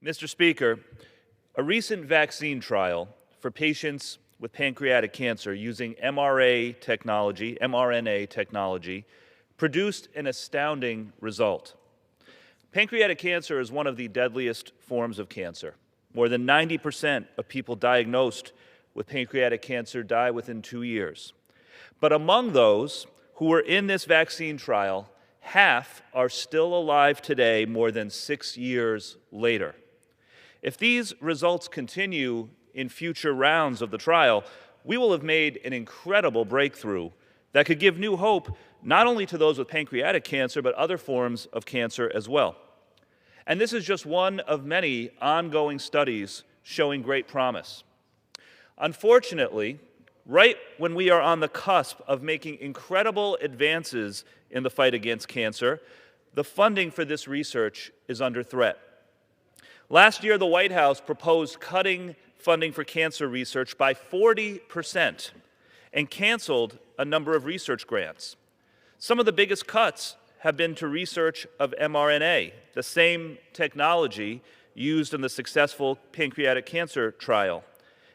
Mr. Speaker, a recent vaccine trial for patients with pancreatic cancer using mRNA technology, produced an astounding result. Pancreatic cancer is one of the deadliest forms of cancer. More than 90% of people diagnosed with pancreatic cancer die within 2 years. But among those who were in this vaccine trial, half are still alive today more than 6 years later. If these results continue in future rounds of the trial, we will have made an incredible breakthrough that could give new hope not only to those with pancreatic cancer, but other forms of cancer as well. And this is just one of many ongoing studies showing great promise. Unfortunately, right when we are on the cusp of making incredible advances in the fight against cancer, the funding for this research is under threat. Last year, the White House proposed cutting funding for cancer research by 40% and canceled a number of research grants. Some of the biggest cuts have been to research of mRNA, the same technology used in the successful pancreatic cancer trial.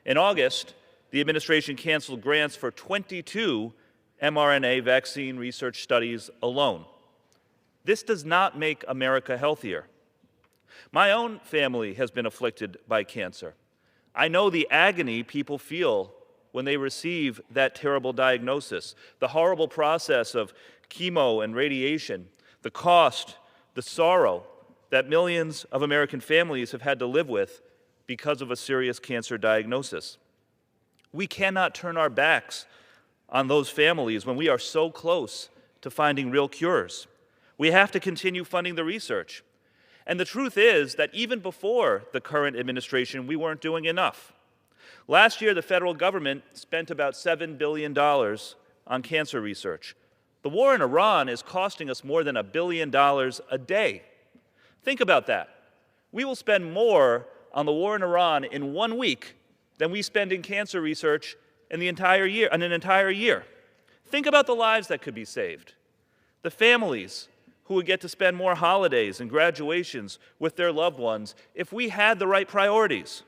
In August, the administration canceled grants for 22 mRNA vaccine research studies alone. This does not make America healthier. My own family has been afflicted by cancer. I know the agony people feel when they receive that terrible diagnosis, the horrible process of chemo and radiation, the cost, the sorrow that millions of American families have had to live with because of a serious cancer diagnosis. We cannot turn our backs on those families when we are so close to finding real cures. We have to continue funding the research. And the truth is that even before the current administration, we weren't doing enough. Last year, the federal government spent about $7 billion on cancer research. The war in Iran is costing us more than $1 billion a day. Think about that. We will spend more on the war in Iran in 1 week than we spend in cancer research in an entire year. Think about the lives that could be saved. The families who would get to spend more holidays and graduations with their loved ones if we had the right priorities.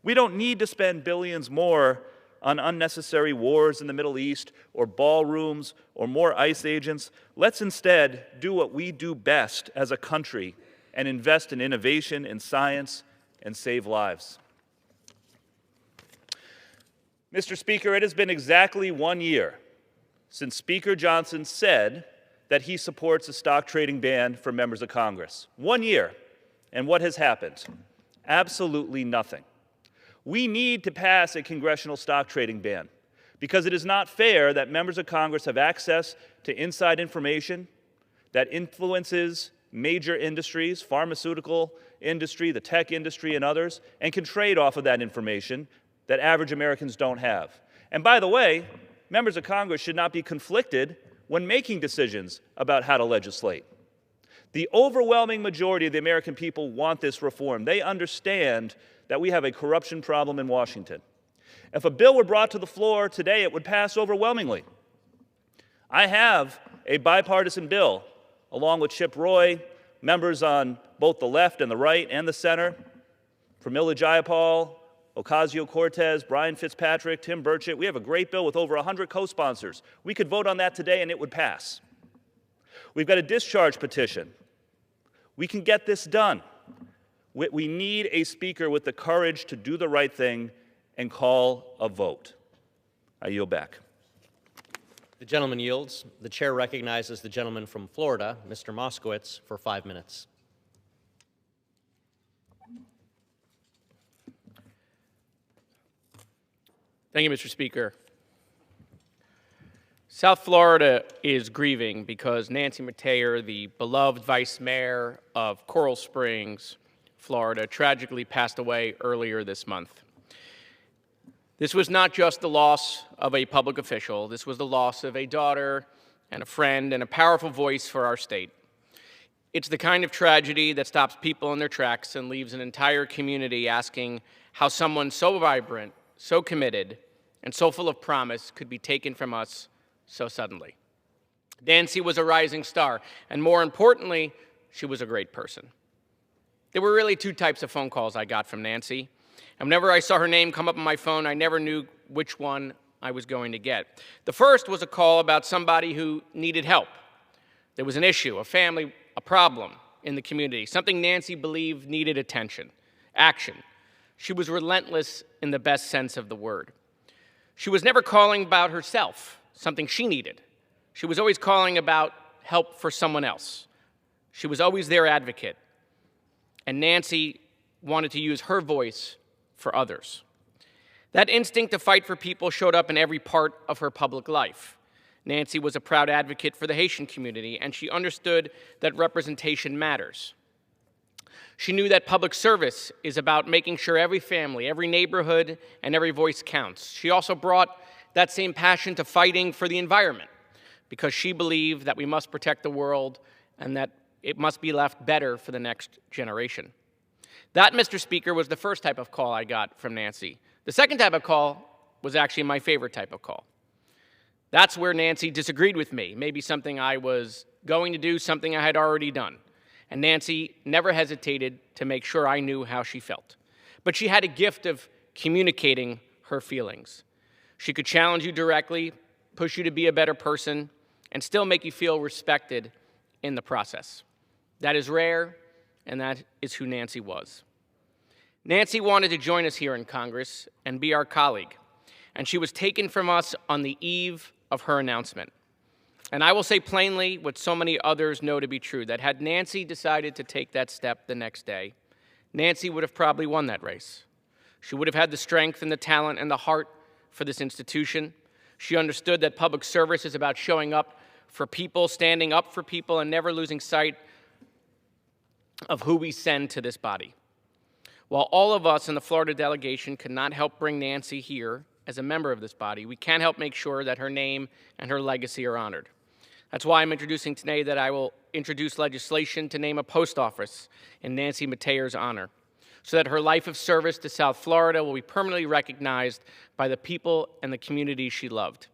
We don't need to spend billions more on unnecessary wars in the Middle East or ballrooms or more ICE agents. Let's instead do what we do best as a country and invest in innovation and science and save lives. Mr. Speaker, it has been exactly 1 year since Speaker Johnson said that he supports a stock trading ban for members of Congress. 1 year. And what has happened? Absolutely nothing. We need to pass a congressional stock trading ban because it is not fair that members of Congress have access to inside information that influences major industries, pharmaceutical industry, the tech industry, and others, and can trade off of that information that average Americans don't have. And by the way, members of Congress should not be conflicted when making decisions about how to legislate. The overwhelming majority of the American people want this reform. They understand that we have a corruption problem in Washington. If a bill were brought to the floor today, it would pass overwhelmingly. I have a bipartisan bill, along with Chip Roy, members on both the left and the right and the center, Pramila Jayapal, Ocasio-Cortez, Brian Fitzpatrick, Tim Burchett. We have a great bill with over 100 co-sponsors. We could vote on that today and it would pass. We've got a discharge petition. We can get this done. We need a speaker with the courage to do the right thing and call a vote. I yield back. The gentleman yields. The chair recognizes the gentleman from Florida, Mr. Moskowitz, for 5 minutes. Thank you, Mr. Speaker. South Florida is grieving because Nancy Mateer, the beloved vice mayor of Coral Springs, Florida, tragically passed away earlier this month. This was not just the loss of a public official. This was the loss of a daughter and a friend and a powerful voice for our state. It's the kind of tragedy that stops people in their tracks and leaves an entire community asking how someone so vibrant, so committed, and so full of promise could be taken from us so suddenly. Nancy was a rising star, and more importantly, she was a great person. There were really two types of phone calls I got from Nancy, and whenever I saw her name come up on my phone, I never knew which one I was going to get. The first was a call about somebody who needed help. There was an issue, a family, a problem in the community, something Nancy believed needed attention, action. She was relentless in the best sense of the word. She was never calling about herself, something she needed. She was always calling about help for someone else. She was always their advocate. And Nancy wanted to use her voice for others. That instinct to fight for people showed up in every part of her public life. Nancy was a proud advocate for the Haitian community, and she understood that representation matters. She knew that public service is about making sure every family, every neighborhood, and every voice counts. She also brought that same passion to fighting for the environment because she believed that we must protect the world and that it must be left better for the next generation. That, Mr. Speaker, was the first type of call I got from Nancy. The second type of call was actually my favorite type of call. That's where Nancy disagreed with me, maybe something I was going to do, something I had already done. And Nancy never hesitated to make sure I knew how she felt. But she had a gift of communicating her feelings. She could challenge you directly, push you to be a better person, and still make you feel respected in the process. That is rare, and that is who Nancy was. Nancy wanted to join us here in Congress and be our colleague, and she was taken from us on the eve of her announcement. And I will say plainly what so many others know to be true, that had Nancy decided to take that step the next day, Nancy would have probably won that race. She would have had the strength and the talent and the heart for this institution. She understood that public service is about showing up for people, standing up for people, and never losing sight of who we send to this body. While all of us in the Florida delegation could not help bring Nancy here as a member of this body, we can help make sure that her name and her legacy are honored. That's why I'm introducing today that I will introduce legislation to name a post office in Nancy Mateer's honor, so that her life of service to South Florida will be permanently recognized by the people and the communities she loved.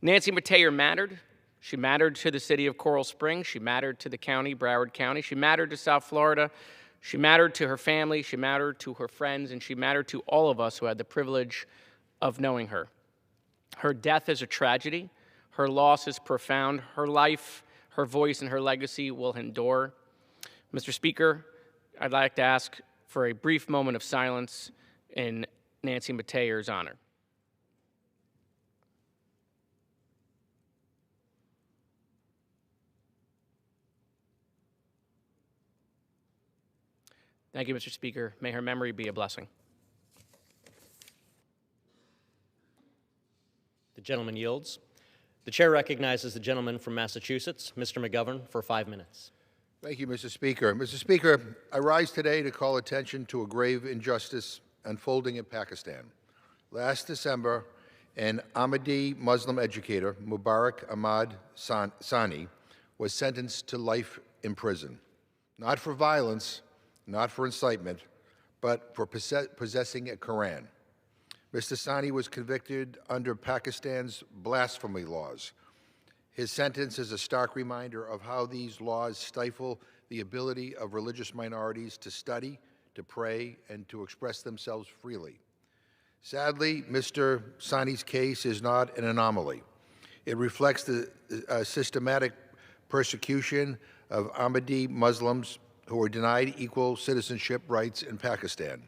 Nancy Mateer mattered. She mattered to the city of Coral Springs. She mattered to the county, Broward County. She mattered to South Florida. She mattered to her family. She mattered to her friends. And she mattered to all of us who had the privilege of knowing her. Her death is a tragedy. Her loss is profound. Her life, her voice, and her legacy will endure. Mr. Speaker, I'd like to ask for a brief moment of silence in Nancy Mateer's honor. Thank you, Mr. Speaker. May her memory be a blessing. The gentleman yields. The chair recognizes the gentleman from Massachusetts, Mr. McGovern, for 5 minutes. Thank you, Mr. Speaker. Mr. Speaker, I rise today to call attention to a grave injustice unfolding in Pakistan. Last December, an Ahmadi Muslim educator, Mubarak Ahmad Sani, was sentenced to life in prison, not for violence, not for incitement, but for possessing a Quran. Mr. Sani was convicted under Pakistan's blasphemy laws. His sentence is a stark reminder of how these laws stifle the ability of religious minorities to study, to pray, and to express themselves freely. Sadly, Mr. Sani's case is not an anomaly. It reflects the systematic persecution of Ahmadi Muslims who are denied equal citizenship rights in Pakistan.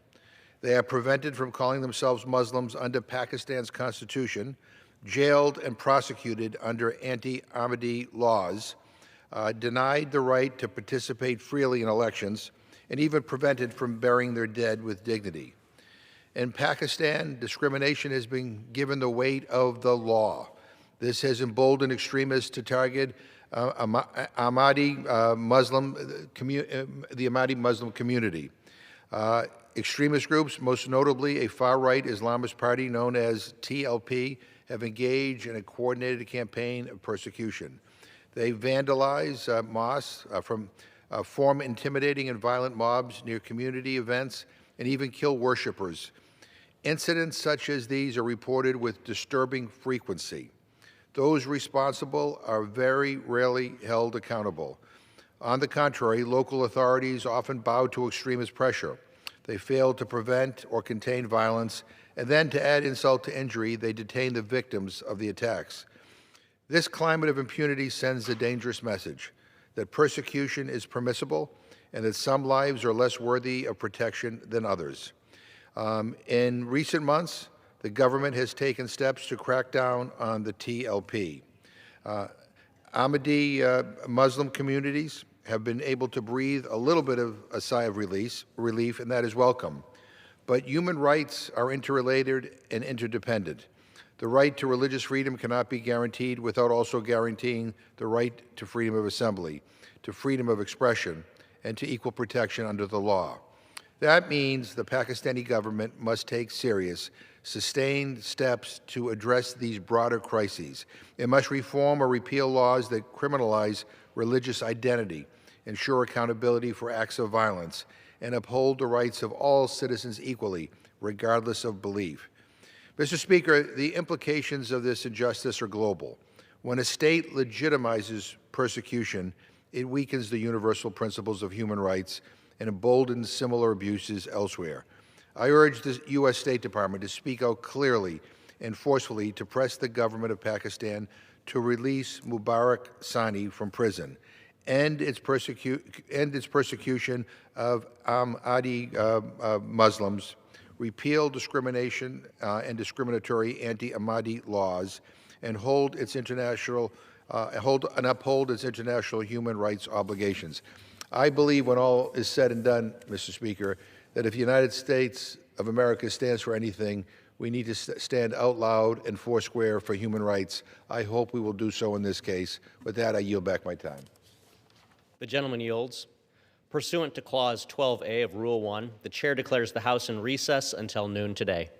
They are prevented from calling themselves Muslims under Pakistan's constitution, jailed and prosecuted under anti-Ahmadi laws, denied the right to participate freely in elections, and even prevented from burying their dead with dignity. In Pakistan, discrimination has been given the weight of the law. This has emboldened extremists to target Ahmadi Muslim, the Ahmadi Muslim community. Extremist groups, most notably a far-right Islamist party known as TLP, have engaged in a coordinated campaign of persecution. They vandalize mosques, form intimidating and violent mobs near community events, and even kill worshipers. Incidents such as these are reported with disturbing frequency. Those responsible are very rarely held accountable. On the contrary, local authorities often bow to extremist pressure. They fail to prevent or contain violence, and then to add insult to injury, they detain the victims of the attacks. This climate of impunity sends a dangerous message that persecution is permissible and that some lives are less worthy of protection than others. In recent months, the government has taken steps to crack down on the TLP. Ahmadi Muslim communities have been able to breathe a little bit of a sigh of relief, and that is welcome. But human rights are interrelated and interdependent. The right to religious freedom cannot be guaranteed without also guaranteeing the right to freedom of assembly, to freedom of expression, and to equal protection under the law. That means the Pakistani government must take serious, sustained steps to address these broader crises. It must reform or repeal laws that criminalize religious identity, ensure accountability for acts of violence, and uphold the rights of all citizens equally, regardless of belief. Mr. Speaker, the implications of this injustice are global. When a state legitimizes persecution, it weakens the universal principles of human rights and emboldens similar abuses elsewhere. I urge the U.S. State Department to speak out clearly and forcefully to press the government of Pakistan to release Mubarak Sani from prison, end its persecution of Ahmadi Muslims, repeal discrimination and discriminatory anti-Ahmadi laws, and uphold its international human rights obligations. I believe when all is said and done, Mr. Speaker, that if the United States of America stands for anything, we need to stand out loud and foursquare for human rights. I hope we will do so in this case. With that, I yield back my time. The gentleman yields. Pursuant to Clause 12A of Rule 1, the Chair declares the House in recess until noon today.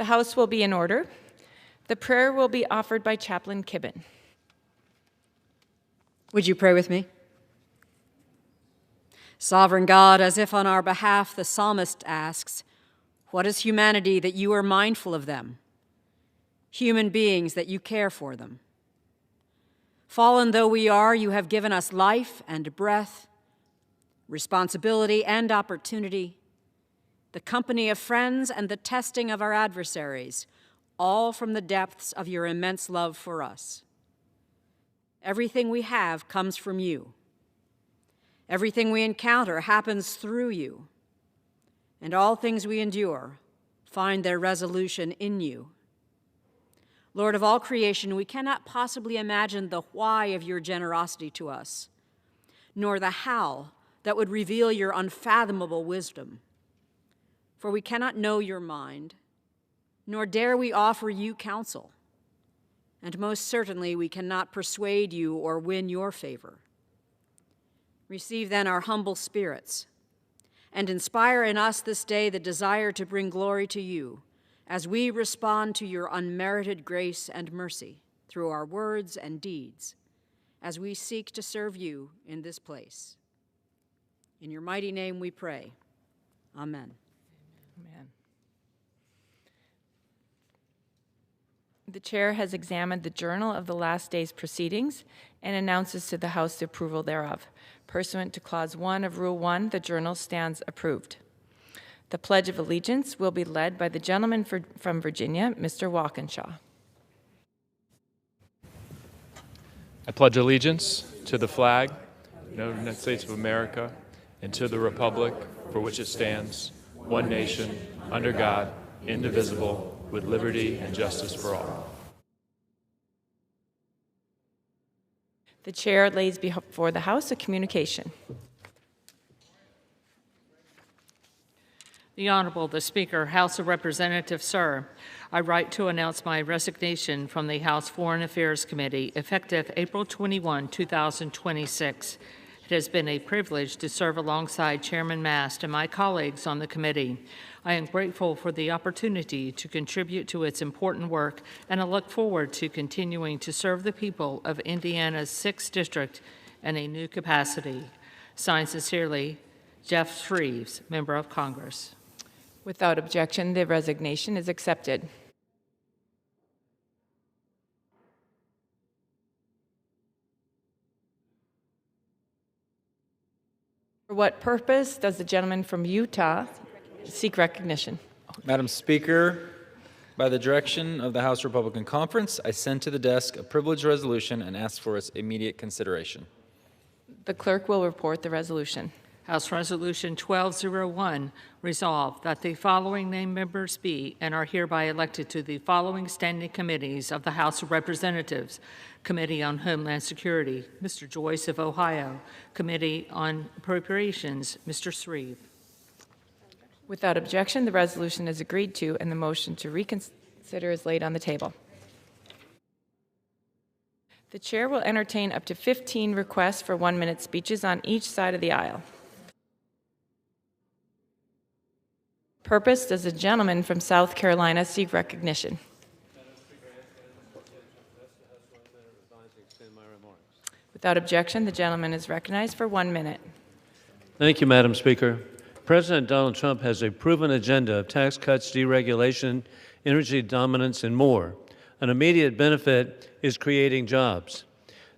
The House will be in order. The prayer will be offered by Chaplain Kibben. Would you pray with me? Sovereign God, as if on our behalf the psalmist asks, what is humanity that you are mindful of them? Human beings that you care for them. Fallen though we are, you have given us life and breath, responsibility and opportunity, the company of friends and the testing of our adversaries, all from the depths of your immense love for us. Everything we have comes from you. Everything we encounter happens through you. And all things we endure find their resolution in you. Lord of all creation, we cannot possibly imagine the why of your generosity to us, nor the how that would reveal your unfathomable wisdom. For we cannot know your mind, nor dare we offer you counsel. And most certainly we cannot persuade you or win your favor. Receive then our humble spirits, and inspire in us this day the desire to bring glory to you as we respond to your unmerited grace and mercy through our words and deeds, as we seek to serve you in this place. In your mighty name we pray. Amen. Amen. The chair has examined the journal of the last day's proceedings and announces to the House the approval thereof. Pursuant to Clause 1 of Rule 1, the journal stands approved. The Pledge of Allegiance will be led by the gentleman from Virginia, Mr. Walkinshaw. I pledge allegiance to the flag of the United States of America and to the republic for which it stands, one nation, under God, indivisible, with liberty and justice for all. The chair lays before the House a communication. The Honorable, the Speaker, House of Representatives, sir, I write to announce my resignation from the House Foreign Affairs Committee effective April 21, 2026. It has been a privilege to serve alongside Chairman Mast and my colleagues on the committee. I am grateful for the opportunity to contribute to its important work, and I look forward to continuing to serve the people of Indiana's 6th District in a new capacity. Signed sincerely, Jeff Shreves, Member of Congress. Without objection, the resignation is accepted. For what purpose does the gentleman from Utah seek recognition? Madam Speaker, by the direction of the House Republican Conference, I send to the desk a privileged resolution and ask for its immediate consideration. The clerk will report the resolution. House Resolution 1201, resolved that the following named members be and are hereby elected to the following standing committees of the House of Representatives: Committee on Homeland Security, Mr. Joyce of Ohio; Committee on Appropriations, Mr. Shreve. Without objection, the resolution is agreed to and the motion to reconsider is laid on the table. The chair will entertain up to 15 requests for 1-minute speeches on each side of the aisle. Purpose does the gentleman from South Carolina seek recognition? Without objection, the gentleman is recognized for 1 minute. Thank you, Madam Speaker. President Donald Trump has a proven agenda of tax cuts, deregulation, energy dominance, and more. An immediate benefit is creating jobs.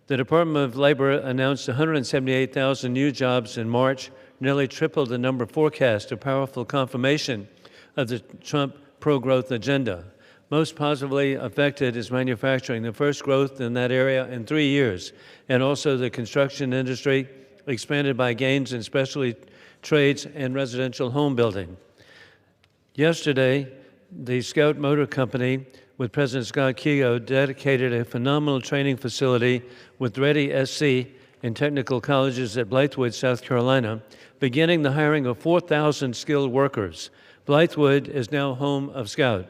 The Department of Labor announced 178,000 new jobs in March, nearly triple the number forecast, a powerful confirmation of the Trump pro-growth agenda. Most positively affected is manufacturing, the first growth in that area in 3 years, and also the construction industry, expanded by gains in specialty trades and residential home building. Yesterday, the Scout Motor Company with President Scott Keogh dedicated a phenomenal training facility with Ready SC and technical colleges at Blythewood, South Carolina, beginning the hiring of 4,000 skilled workers. Blythewood is now home of Scout.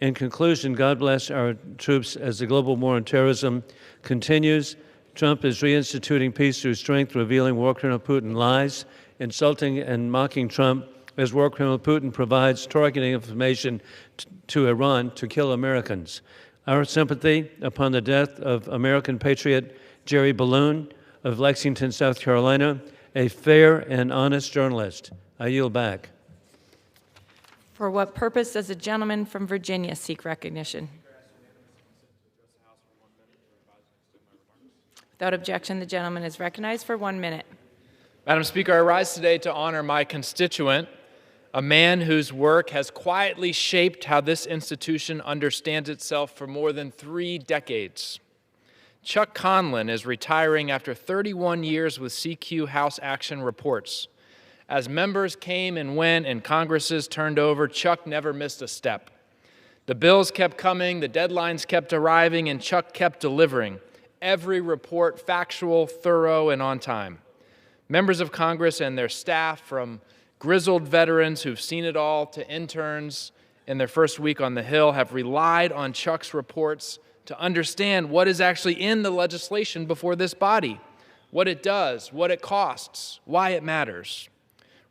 In conclusion, God bless our troops as the global war on terrorism continues. Trump is reinstituting peace through strength, revealing war criminal Putin lies, insulting and mocking Trump as war criminal Putin provides targeting information to Iran to kill Americans. Our sympathy upon the death of American patriot Jerry Balloon of Lexington, South Carolina, a fair and honest journalist. I yield back. For what purpose does the gentleman from Virginia seek recognition? Without objection, the gentleman is recognized for 1 minute. Madam Speaker, I rise today to honor my constituent, a man whose work has quietly shaped how this institution understands itself for more than 3 decades. Chuck Conlon is retiring after 31 years with CQ House Action Reports. As members came and went and Congresses turned over, Chuck never missed a step. The bills kept coming, the deadlines kept arriving, and Chuck kept delivering. Every report factual, thorough, and on time. Members of Congress and their staff, from grizzled veterans who've seen it all to interns in their first week on the Hill, have relied on Chuck's reports to understand what is actually in the legislation before this body, what it does, what it costs, why it matters.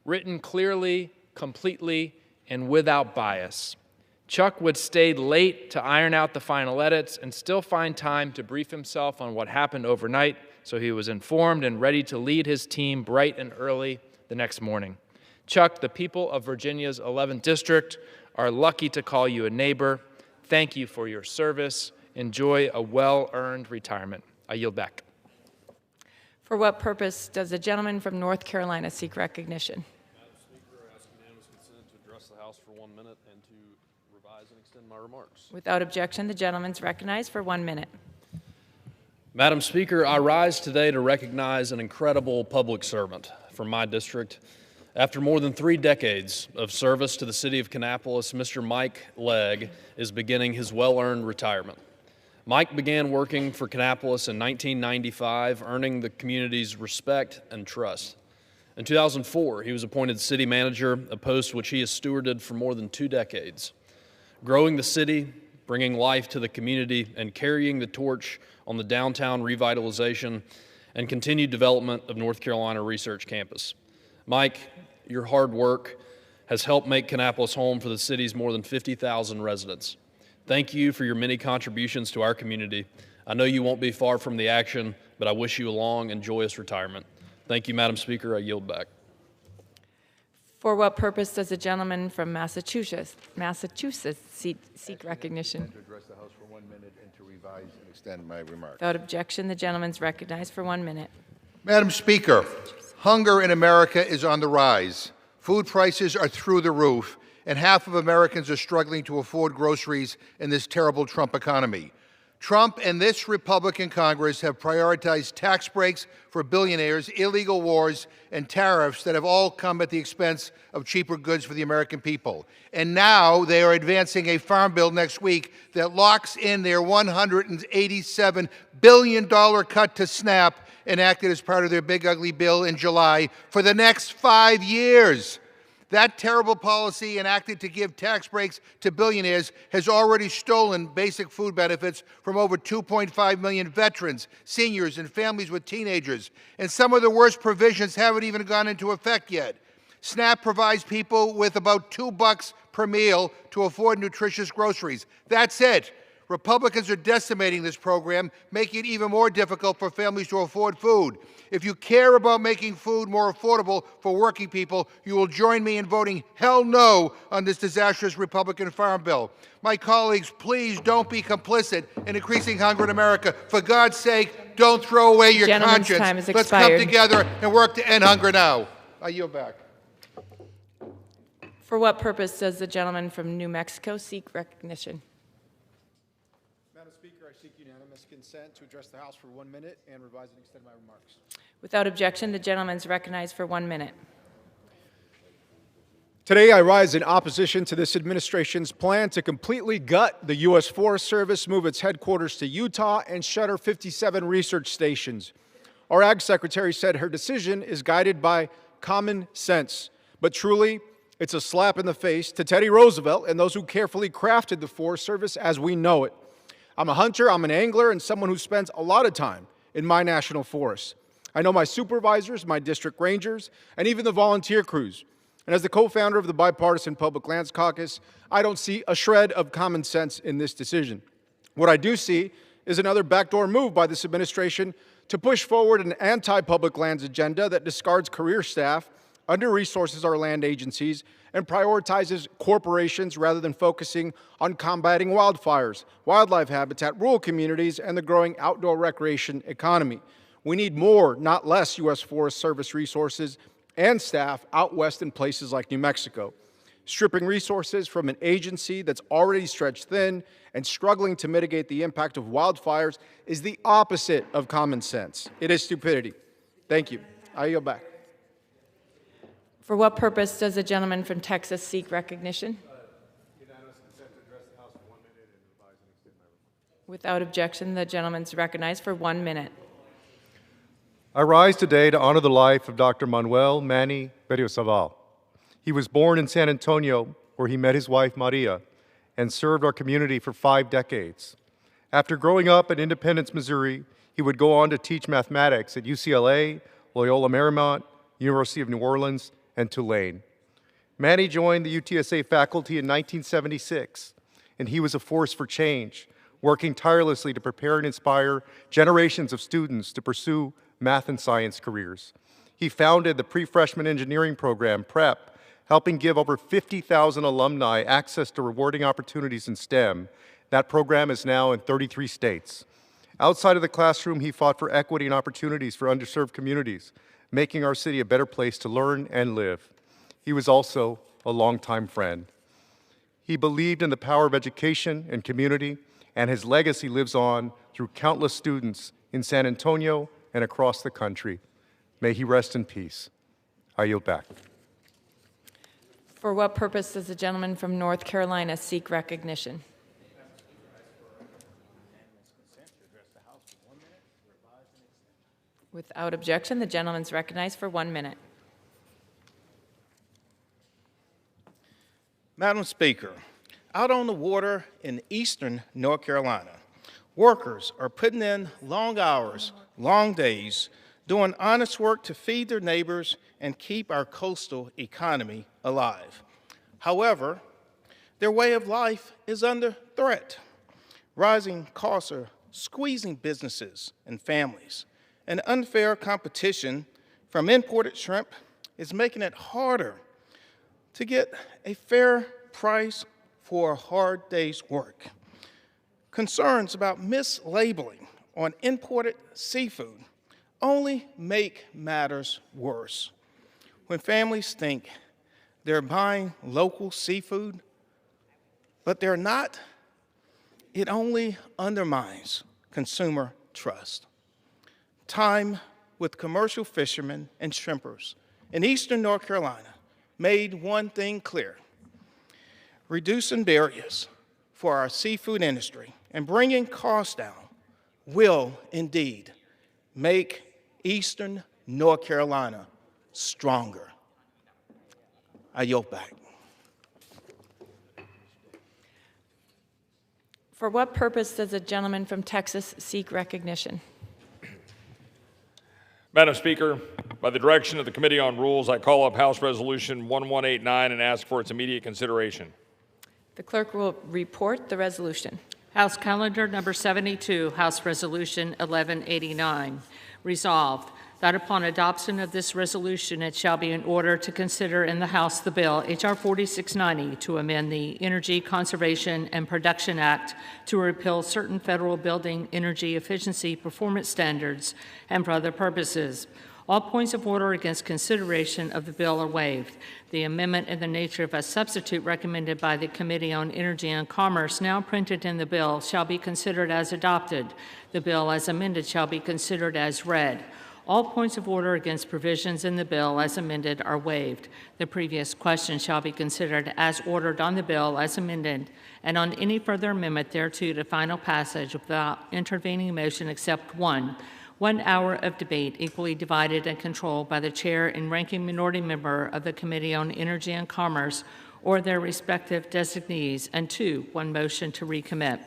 Written clearly, completely, and without bias. Chuck would stay late to iron out the final edits and still find time to brief himself on what happened overnight, so he was informed and ready to lead his team bright and early the next morning. Chuck, the people of Virginia's 11th District are lucky to call you a neighbor. Thank you for your service. Enjoy a well-earned retirement. I yield back. For what purpose does the gentleman from North Carolina seek recognition? Madam Speaker, I ask unanimous consent to address the House for 1 minute and to revise and extend my remarks. Without objection, the gentleman's recognized for 1 minute. Madam Speaker, I rise today to recognize an incredible public servant from my district. After more than 3 decades of service to the city of Kannapolis, Mr. Mike Legg is beginning his well-earned retirement. Mike began working for Kannapolis in 1995, earning the community's respect and trust. In 2004, he was appointed city manager, a post which he has stewarded for more than 2 decades. Growing the city, bringing life to the community, and carrying the torch on the downtown revitalization and continued development of North Carolina Research Campus. Mike, your hard work has helped make Kannapolis home for the city's more than 50,000 residents. Thank you for your many contributions to our community. I know you won't be far from the action, but I wish you a long and joyous retirement. Thank you, Madam Speaker. I yield back. For what purpose does the gentleman from Massachusetts seek recognition? To address the House for 1 minute and to revise and extend my remarks. Without objection, the gentleman's recognized for 1 minute. Madam Speaker, hunger in America is on the rise. Food prices are through the roof, and half of Americans are struggling to afford groceries in this terrible Trump economy. Trump and this Republican Congress have prioritized tax breaks for billionaires, illegal wars, and tariffs that have all come at the expense of cheaper goods for the American people. And now they are advancing a farm bill next week that locks in their $187 billion cut to SNAP, enacted as part of their big ugly bill in July, for the next 5 years. That terrible policy, enacted to give tax breaks to billionaires, has already stolen basic food benefits from over 2.5 million veterans, seniors, and families with teenagers. And some of the worst provisions haven't even gone into effect yet. SNAP provides people with about $2 per meal to afford nutritious groceries. That's it. Republicans are decimating this program, making it even more difficult for families to afford food. If you care about making food more affordable for working people, you will join me in voting hell no on this disastrous Republican farm bill. My colleagues, please don't be complicit in increasing hunger in America. For God's sake, don't throw away your conscience. Time has Let's expired. come together and work to end hunger now. I yield back. For what purpose does the gentleman from New Mexico seek recognition? Madam Speaker, I seek unanimous consent to address the House for 1 minute and revise and extend my remarks. Without objection, the gentleman's recognized for 1 minute. Today, I rise in opposition to this administration's plan to completely gut the U.S. Forest Service, move its headquarters to Utah, and shutter 57 research stations. Our Ag Secretary said her decision is guided by common sense, but truly, it's a slap in the face to Teddy Roosevelt and those who carefully crafted the Forest Service as we know it. I'm a hunter, I'm an angler, and someone who spends a lot of time in my national forests. I know my supervisors, my district rangers, and even the volunteer crews. And as the co-founder of the Bipartisan Public Lands Caucus, I don't see a shred of common sense in this decision. What I do see is another backdoor move by this administration to push forward an anti-public lands agenda that discards career staff, under-resources our land agencies, and prioritizes corporations rather than focusing on combating wildfires, wildlife habitat, rural communities, and the growing outdoor recreation economy. We need more, not less, U.S. Forest Service resources and staff out west in places like New Mexico. Stripping resources from an agency that's already stretched thin and struggling to mitigate the impact of wildfires is the opposite of common sense. It is stupidity. Thank you. I yield back. For what purpose does the gentleman from Texas seek recognition? Unanimous consent to address the House for 1 minute and revise and extend my remarks. Without objection, the gentleman's recognized for 1 minute. I rise today to honor the life of Dr. Manuel Manny Berriozábal. He was born in San Antonio, where he met his wife, Maria, and served our community for 5 decades. After growing up in Independence, Missouri, he would go on to teach mathematics at UCLA, Loyola Marymount, University of New Orleans, and Tulane. Manny joined the UTSA faculty in 1976, and he was a force for change, working tirelessly to prepare and inspire generations of students to pursue math and science careers. He founded the pre-freshman engineering program, PrEP, helping give over 50,000 alumni access to rewarding opportunities in STEM. That program is now in 33 states. Outside of the classroom, he fought for equity and opportunities for underserved communities, making our city a better place to learn and live. He was also a longtime friend. He believed in the power of education and community, and his legacy lives on through countless students in San Antonio and across the country. May he rest in peace. I yield back. For what purpose does the gentleman from North Carolina seek recognition? Without objection, the gentleman's recognized for 1 minute. Madam Speaker, out on the water in eastern North Carolina, workers are putting in long hours, long days, doing honest work to feed their neighbors and keep our coastal economy alive. However, their way of life is under threat. Rising costs are squeezing businesses and families, and unfair competition from imported shrimp is making it harder to get a fair price for a hard day's work. Concerns about mislabeling on imported seafood only make matters worse. When families think they're buying local seafood, but they're not, it only undermines consumer trust. Time with commercial fishermen and shrimpers in eastern North Carolina made one thing clear: reducing barriers for our seafood industry and bringing costs down will indeed make eastern North Carolina stronger. I yield back. For what purpose does the gentleman from Texas seek recognition? Madam Speaker, by the direction of the Committee on Rules, I call up House Resolution 1189 and ask for its immediate consideration. The clerk will report the resolution. House Calendar Number 72, House Resolution 1189. Resolved that upon adoption of this resolution, it shall be in order to consider in the House the bill H.R. 4690 to amend the Energy Conservation and Production Act to repeal certain federal building energy efficiency performance standards and for other purposes. All points of order against consideration of the bill are waived. The amendment in the nature of a substitute recommended by the Committee on Energy and Commerce, now printed in the bill, shall be considered as adopted. The bill as amended shall be considered as read. All points of order against provisions in the bill as amended are waived. The previous question shall be considered as ordered on the bill as amended, and on any further amendment thereto to final passage without intervening motion except one. 1 hour of debate equally divided and controlled by the chair and ranking minority member of the Committee on Energy and Commerce or their respective designees, and 2, 1 motion to recommit.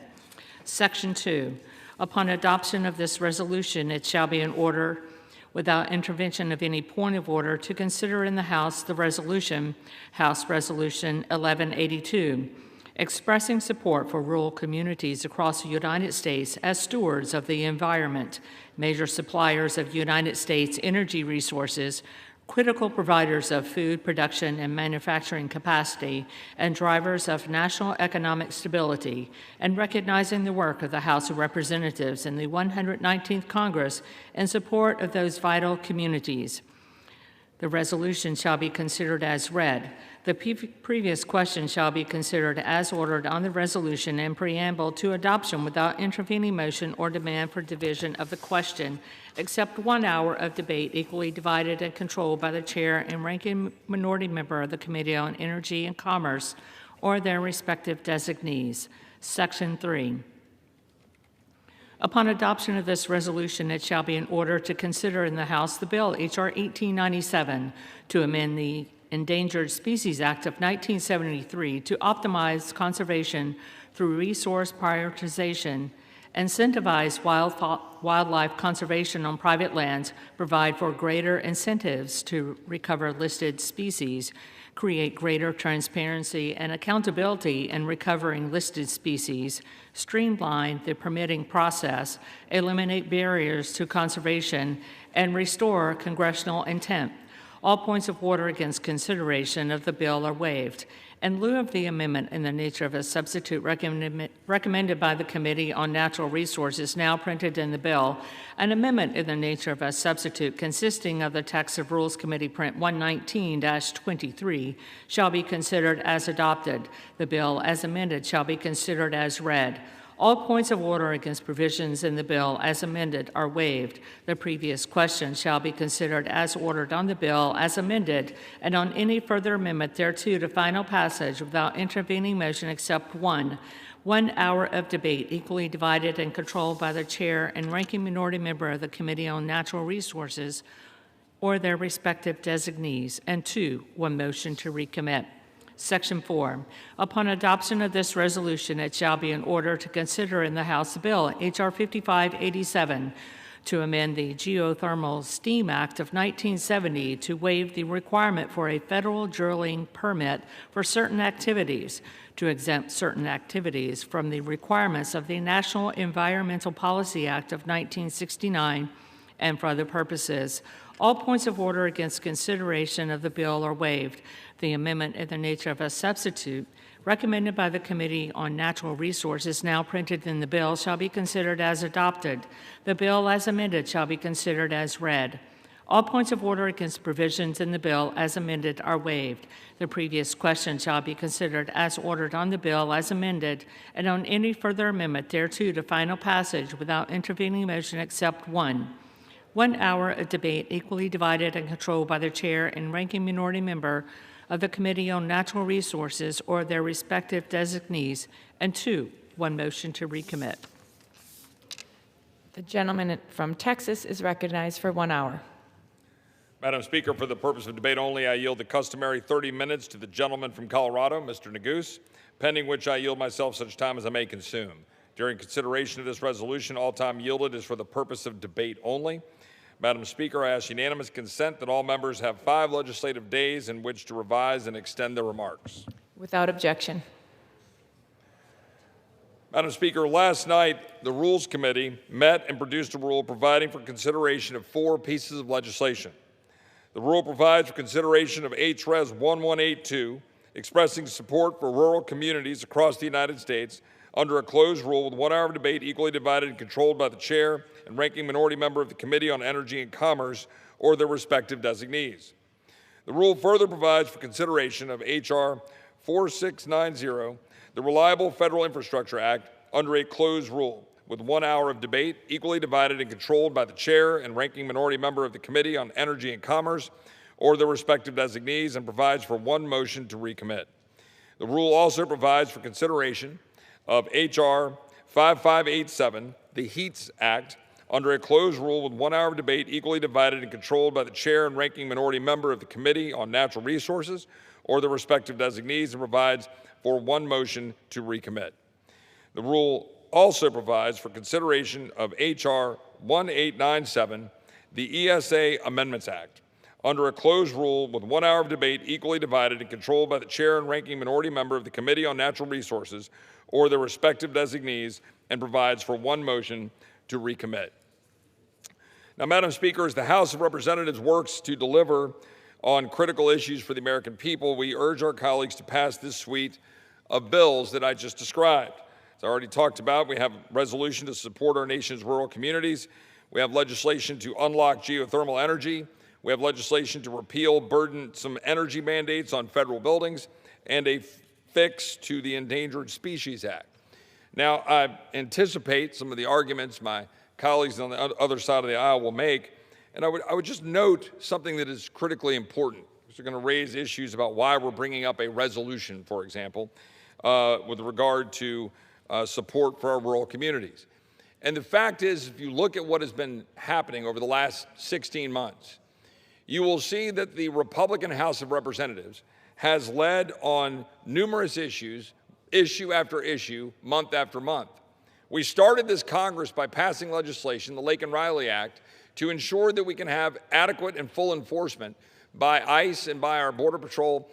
Section 2. Upon adoption of this resolution, it shall be in order without intervention of any point of order, to consider in the House the resolution, House Resolution 1182, expressing support for rural communities across the United States as stewards of the environment, major suppliers of United States energy resources, critical providers of food production and manufacturing capacity, and drivers of national economic stability, and recognizing the work of the House of Representatives in the 119th Congress in support of those vital communities. The resolution shall be considered as read. The previous question shall be considered as ordered on the resolution and preamble to adoption without intervening motion or demand for division of the question, except 1 hour of debate equally divided and controlled by the chair and ranking minority member of the Committee on Energy and Commerce or their respective designees. Section 3. Upon adoption of this resolution, it shall be in order to consider in the House the bill H.R. 1897 to amend the Endangered Species Act of 1973 to optimize conservation through resource prioritization, incentivize wildlife conservation on private lands, provide for greater incentives to recover listed species, create greater transparency and accountability in recovering listed species, streamline the permitting process, eliminate barriers to conservation, and restore congressional intent. All points of order against consideration of the bill are waived. In lieu of the amendment in the nature of a substitute recommended by the Committee on Natural Resources now printed in the bill, an amendment in the nature of a substitute consisting of the text of Rules Committee Print 119-23 shall be considered as adopted. The bill as amended shall be considered as read. All points of order against provisions in the bill as amended are waived. The previous question shall be considered as ordered on the bill as amended and on any further amendment thereto to final passage without intervening motion except 1 hour of debate equally divided and controlled by the chair and ranking minority member of the Committee on Natural Resources or their respective designees, and 2, 1 motion to recommit. Section 4. Upon adoption of this resolution, it shall be in order to consider in the House the bill H.R. 5587 to amend the Geothermal Steam Act of 1970 to waive the requirement for a federal drilling permit for certain activities, to exempt certain activities from the requirements of the National Environmental Policy Act of 1969, and for other purposes. All points of order against consideration of the bill are waived. The amendment in the nature of a substitute recommended by the Committee on Natural Resources now printed in the bill shall be considered as adopted. The bill as amended shall be considered as read. All points of order against provisions in the bill as amended are waived. The previous question shall be considered as ordered on the bill as amended and on any further amendment thereto to final passage without intervening motion except 1 hour of debate equally divided and controlled by the chair and ranking minority member of the Committee on Natural Resources or their respective designees, and 2, 1 motion to recommit. The gentleman from Texas is recognized for 1 hour. Madam Speaker, for the purpose of debate only, I yield the customary 30 minutes to the gentleman from Colorado, Mr. Neguse, pending which I yield myself such time as I may consume. During consideration of this resolution, all time yielded is for the purpose of debate only. Madam Speaker, I ask unanimous consent that all members have 5 legislative days in which to revise and extend their remarks. Without objection. Madam Speaker, last night the Rules Committee met and produced a rule providing for consideration of 4 pieces of legislation. The rule provides for consideration of H.Res. 1182, expressing support for rural communities across the United States under a closed rule with 1 hour of debate equally divided and controlled by the chair and ranking minority member of the Committee on Energy and Commerce or their respective designees. The rule further provides for consideration of H.R. 4690, the Reliable Federal Infrastructure Act, under a closed rule with 1 hour of debate equally divided and controlled by the chair and ranking minority member of the Committee on Energy and Commerce or their respective designees, and provides for 1 motion to recommit. The rule also provides for consideration of H.R. 5587, the HEATS Act, under a closed rule with 1 hour of debate equally divided and controlled by the chair and ranking minority member of the Committee on Natural Resources or their respective designees, and provides for 1 motion to recommit. The rule also provides for consideration of H.R. 1897, the ESA Amendments Act, under a closed rule with 1 hour of debate equally divided and controlled by the chair and ranking minority member of the Committee on Natural Resources or their respective designees, and provides for one motion to recommit. Now, Madam Speaker, as the House of Representatives works to deliver on critical issues for the American people, we urge our colleagues to pass this suite of bills that I just described. As I already talked about, we have a resolution to support our nation's rural communities. We have legislation to unlock geothermal energy. We have legislation to repeal burdensome energy mandates on federal buildings, and a fix to the Endangered Species Act. Now, I anticipate some of the arguments my colleagues on the other side of the aisle will make, and I would just note something that is critically important, because they're going to raise issues about why we're bringing up a resolution, for example, with regard to support for our rural communities. And the fact is, if you look at what has been happening over the last 16 months, you will see that the Republican House of Representatives has led on numerous issues, issue after issue, month after month. We started this Congress by passing legislation, the Lake and Riley Act, to ensure that we can have adequate and full enforcement by ICE and by our Border Patrol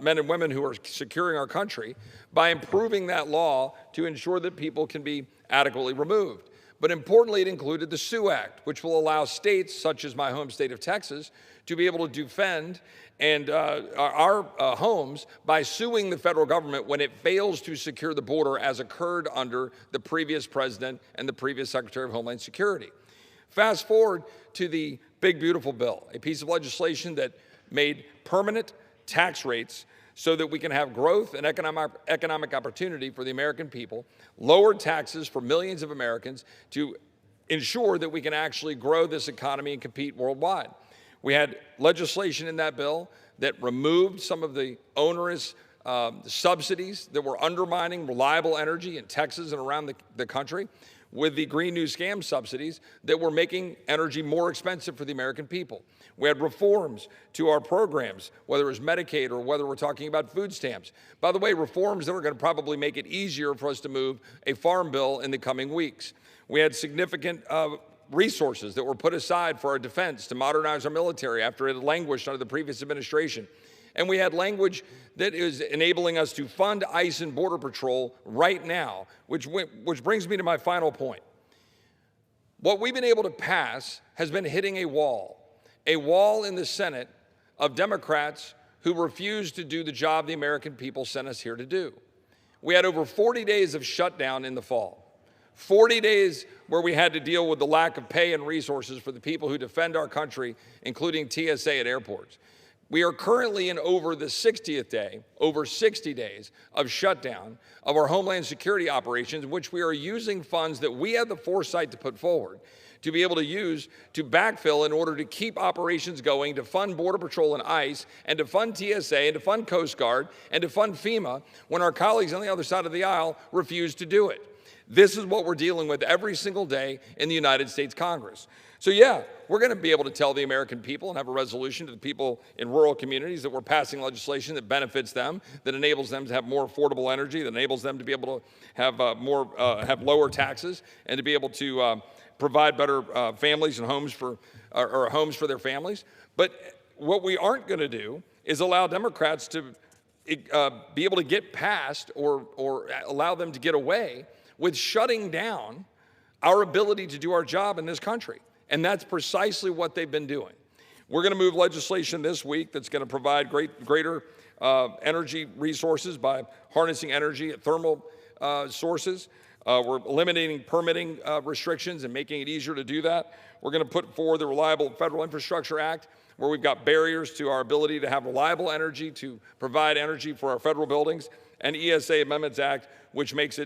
men and women who are securing our country, by improving that law to ensure that people can be adequately removed. But importantly, it included the SUE Act, which will allow states, such as my home state of Texas, to be able to defend our homes by suing the federal government when it fails to secure the border, as occurred under the previous president and the previous Secretary of Homeland Security. Fast forward to the Big Beautiful Bill, a piece of legislation that made permanent tax rates so that we can have growth and economic opportunity for the American people, lowered taxes for millions of Americans to ensure that we can actually grow this economy and compete worldwide. We had legislation in that bill that removed some of the onerous subsidies that were undermining reliable energy in Texas and around the country, with the Green New Scam subsidies that were making energy more expensive for the American people. We had reforms to our programs, whether it was Medicaid or whether we're talking about food stamps. By the way, reforms that are going to probably make it easier for us to move a farm bill in the coming weeks. We had significant resources that were put aside for our defense to modernize our military after it had languished under the previous administration. And we had language that is enabling us to fund ICE and Border Patrol right now, which brings me to my final point. What we've been able to pass has been hitting a wall in the Senate of Democrats who refuse to do the job the American people sent us here to do. We had over 40 days of shutdown in the fall. 40 days where we had to deal with the lack of pay and resources for the people who defend our country, including TSA at airports. We are currently in over the 60th day, over 60 days of shutdown of our Homeland Security operations, in which we are using funds that we had the foresight to put forward to be able to use to backfill in order to keep operations going, to fund Border Patrol and ICE, and to fund TSA, and to fund Coast Guard, and to fund FEMA, when our colleagues on the other side of the aisle refuse to do it. This is what we're dealing with every single day in the United States Congress. So yeah, we're going to be able to tell the American people and have a resolution to the people in rural communities that we're passing legislation that benefits them, that enables them to have more affordable energy, that enables them to be able to have have lower taxes, and to be able to provide better families and homes for their families. But what we aren't going to do is allow Democrats to be able to get past or allow them to get away with shutting down our ability to do our job in this country. And that's precisely what they've been doing. We're going to move legislation this week that's going to provide greater energy resources by harnessing energy at thermal sources. We're eliminating permitting restrictions and making it easier to do that. We're going to put forward the Reliable Federal Infrastructure Act, where we've got barriers to our ability to have reliable energy, to provide energy for our federal buildings, and ESA Amendments Act, which makes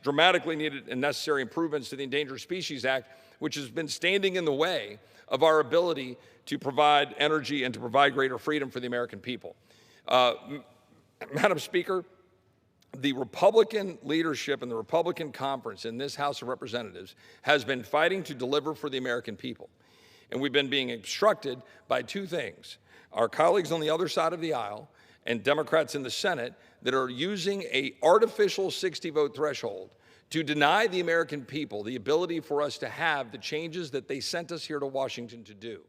dramatically needed and necessary improvements to the Endangered Species Act, which has been standing in the way of our ability to provide energy and to provide greater freedom for the American people. Madam Speaker, the Republican leadership and the Republican conference in this House of Representatives has been fighting to deliver for the American people. And we've been being obstructed by two things: our colleagues on the other side of the aisle and Democrats in the Senate that are using an artificial 60-vote threshold to deny the American people the ability for us to have the changes that they sent us here to Washington to do.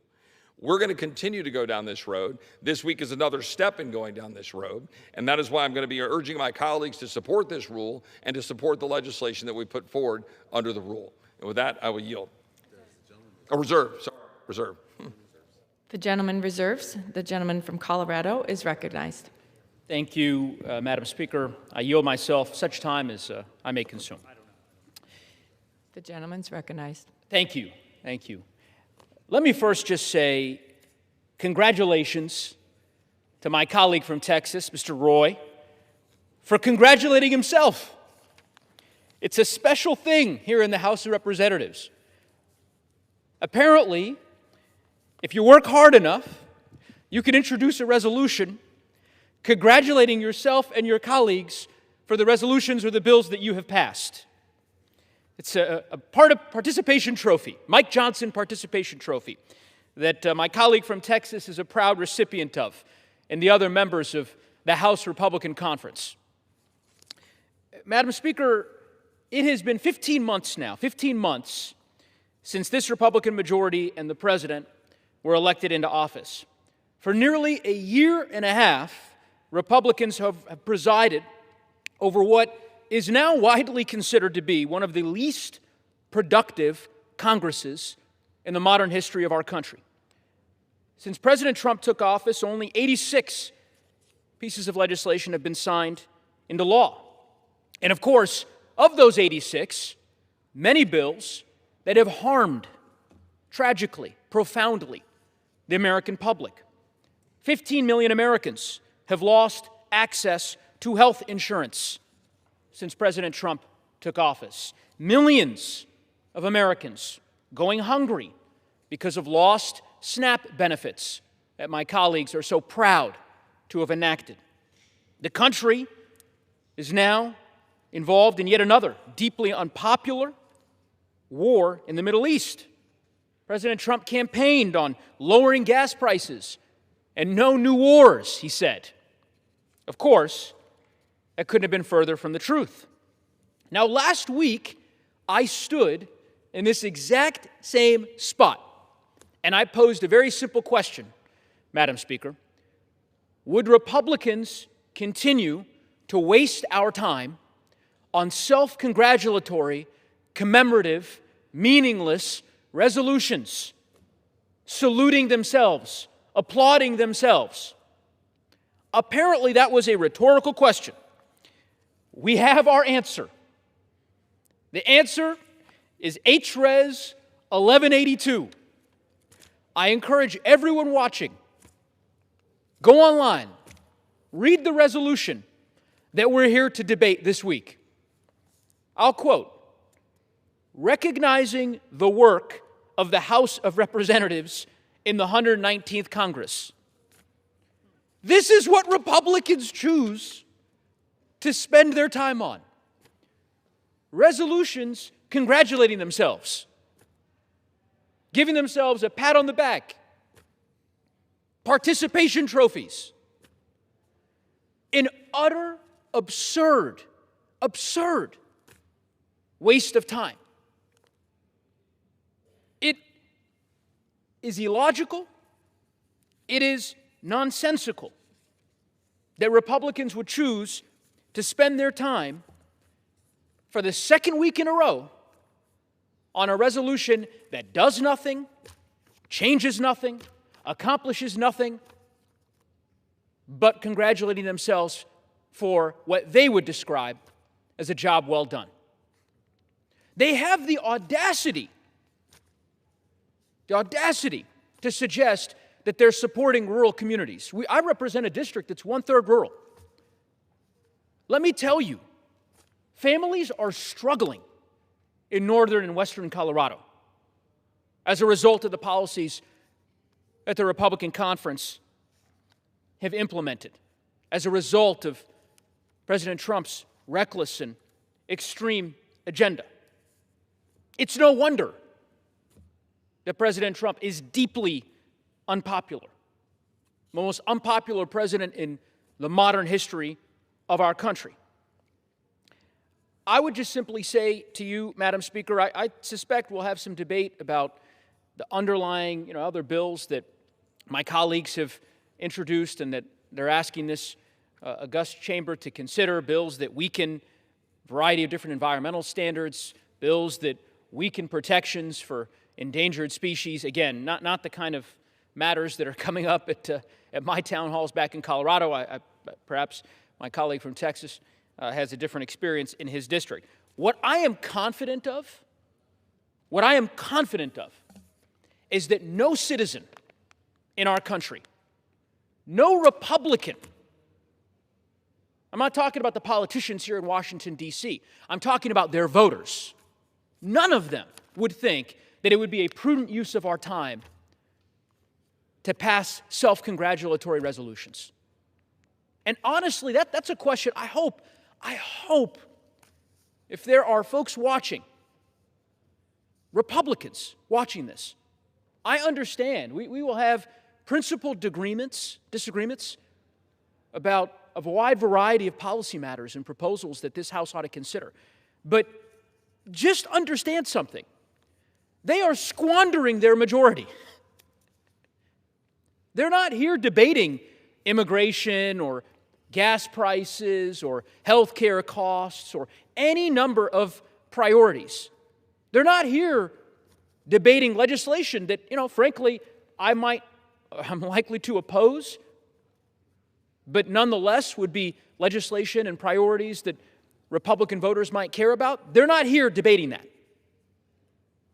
We're going to continue to go down this road. This week is another step in going down this road, and that is why I'm going to be urging my colleagues to support this rule and to support the legislation that we put forward under the rule. And with that, I will yield. Reserve. The gentleman reserves. The gentleman from Colorado is recognized. Thank you, Madam Speaker. I yield myself such time as I may consume. The gentleman's recognized. Thank you. Thank you. Let me first just say congratulations to my colleague from Texas, Mr. Roy, for congratulating himself. It's a special thing here in the House of Representatives. Apparently, if you work hard enough, you can introduce a resolution congratulating yourself and your colleagues for the resolutions or the bills that you have passed. It's a participation trophy, Mike Johnson participation trophy, that my colleague from Texas is a proud recipient of, and the other members of the House Republican Conference. Madam Speaker, it has been 15 months now, 15 months, since this Republican majority and the President were elected into office. For nearly a year and a half, Republicans have presided over what is now widely considered to be one of the least productive Congresses in the modern history of our country. Since President Trump took office, only 86 pieces of legislation have been signed into law. And of course, of those 86, many bills that have harmed, tragically, profoundly, the American public. 15 million Americans have lost access to health insurance since President Trump took office. Millions of Americans going hungry because of lost SNAP benefits that my colleagues are so proud to have enacted. The country is now involved in yet another deeply unpopular war in the Middle East. President Trump campaigned on lowering gas prices and no new wars, he said. Of course, that couldn't have been further from the truth. Now, last week, I stood in this exact same spot, and I posed a very simple question, Madam Speaker. Would Republicans continue to waste our time on self-congratulatory, commemorative, meaningless resolutions, saluting themselves, applauding themselves? Apparently, that was a rhetorical question. We have our answer. The answer is HRES 1182. I encourage everyone watching, go online, read the resolution that we're here to debate this week. I'll quote, recognizing the work of the House of Representatives in the 119th Congress. This is what Republicans choose to spend their time on. Resolutions congratulating themselves, giving themselves a pat on the back, participation trophies. An utter, absurd waste of time. It is illogical. It is nonsensical that Republicans would choose to spend their time for the second week in a row on a resolution that does nothing, changes nothing, accomplishes nothing, but congratulating themselves for what they would describe as a job well done. They have the audacity to suggest that they're supporting rural communities. I represent a district that's 1/3 rural. Let me tell you, families are struggling in northern and western Colorado as a result of the policies that the Republican Conference have implemented, as a result of President Trump's reckless and extreme agenda. It's no wonder that President Trump is deeply unpopular, the most unpopular president in the modern history of our country. I would just simply say to you, Madam Speaker, I suspect we'll have some debate about the underlying, other bills that my colleagues have introduced and that they're asking this august chamber to consider, bills that weaken a variety of different environmental standards, bills that weaken protections for endangered species. Again, not the kind of matters that are coming up at my town halls back in Colorado. Perhaps my colleague from Texas has a different experience in his district. What I am confident of is that no citizen in our country, no Republican, I'm not talking about the politicians here in Washington, D.C., I'm talking about their voters. None of them would think that it would be a prudent use of our time to pass self-congratulatory resolutions. And honestly, that's a question I hope, if there are folks watching, Republicans watching this, I understand. We will have principled disagreements about a wide variety of policy matters and proposals that this House ought to consider. But just understand something. They are squandering their majority. They're not here debating immigration or gas prices or health care costs or any number of priorities. They're not here debating legislation that, frankly, I'm likely to oppose, but nonetheless would be legislation and priorities that Republican voters might care about. They're not here debating that.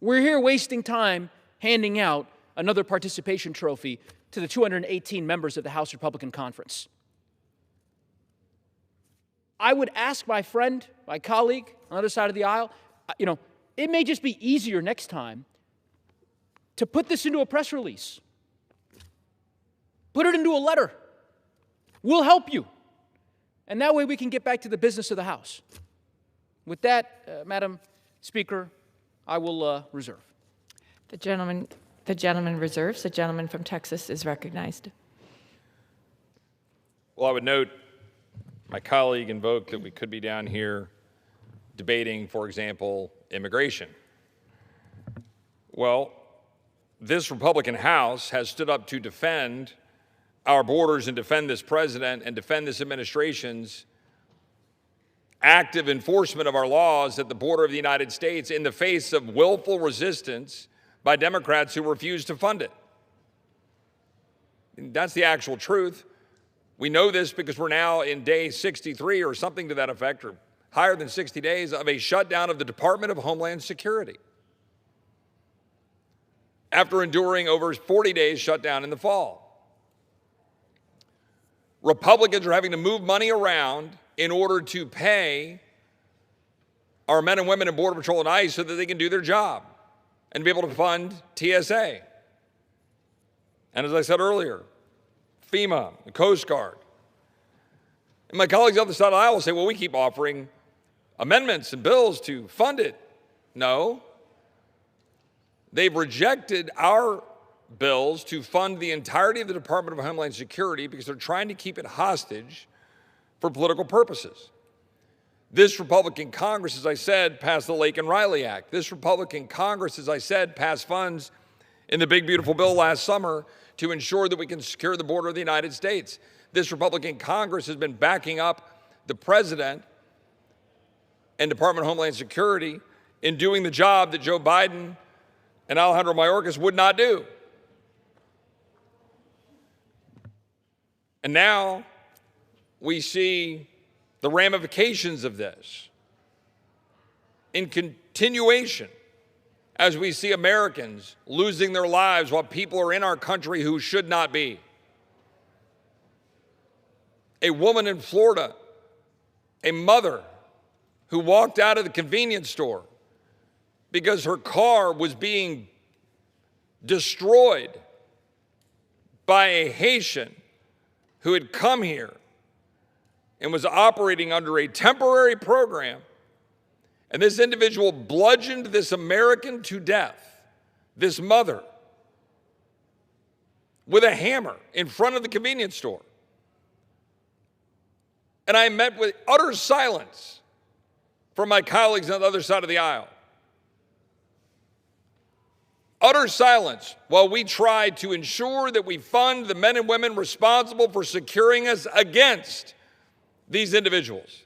We're here wasting time handing out another participation trophy to the 218 members of the House Republican Conference. I would ask my friend, my colleague on the other side of the aisle, it may just be easier next time to put this into a press release. Put it into a letter. We'll help you. And that way we can get back to the business of the House. With that, Madam Speaker, I will reserve. The gentleman reserves. The gentleman from Texas is recognized. Well, I would note my colleague invoked that we could be down here debating, for example, immigration. Well, this Republican House has stood up to defend our borders and defend this president and defend this administration's active enforcement of our laws at the border of the United States in the face of willful resistance by Democrats who refuse to fund it. That's the actual truth. We know this because we're now in day 63 or something to that effect, or higher than 60 days, of a shutdown of the Department of Homeland Security, after enduring over 40 days shutdown in the fall. Republicans are having to move money around in order to pay our men and women in Border Patrol and ICE so that they can do their job and be able to fund TSA. And as I said earlier, FEMA, the Coast Guard. And my colleagues on the side of the aisle will say, well, we keep offering amendments and bills to fund it. No. They've rejected our bills to fund the entirety of the Department of Homeland Security because they're trying to keep it hostage for political purposes. This Republican Congress, as I said, passed the Lake and Riley Act. This Republican Congress, as I said, passed funds in the big, beautiful bill last summer to ensure that we can secure the border of the United States. This Republican Congress has been backing up the president and Department of Homeland Security in doing the job that Joe Biden and Alejandro Mayorkas would not do. And now we see the ramifications of this in continuation as we see Americans losing their lives while people are in our country who should not be. A woman in Florida, a mother who walked out of the convenience store because her car was being destroyed by a Haitian who had come here and was operating under a temporary program. And this individual bludgeoned this American to death, this mother, with a hammer in front of the convenience store. And I met with utter silence from my colleagues on the other side of the aisle. Utter silence while we try to ensure that we fund the men and women responsible for securing us against these individuals.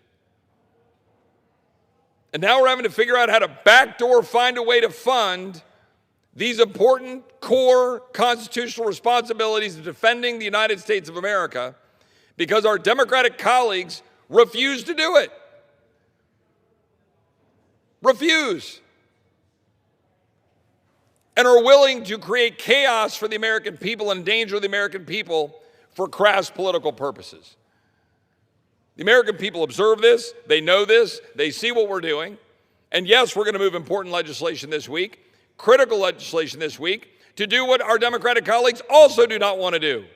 And now we're having to figure out how to backdoor find a way to fund these important core constitutional responsibilities of defending the United States of America because our Democratic colleagues refuse to do it. Refuse. And are willing to create chaos for the American people and endanger the American people for crass political purposes. The American people observe this, they know this, they see what we're doing. And yes, we're going to move important legislation this week, critical legislation this week, to do what our Democratic colleagues also do not want to do.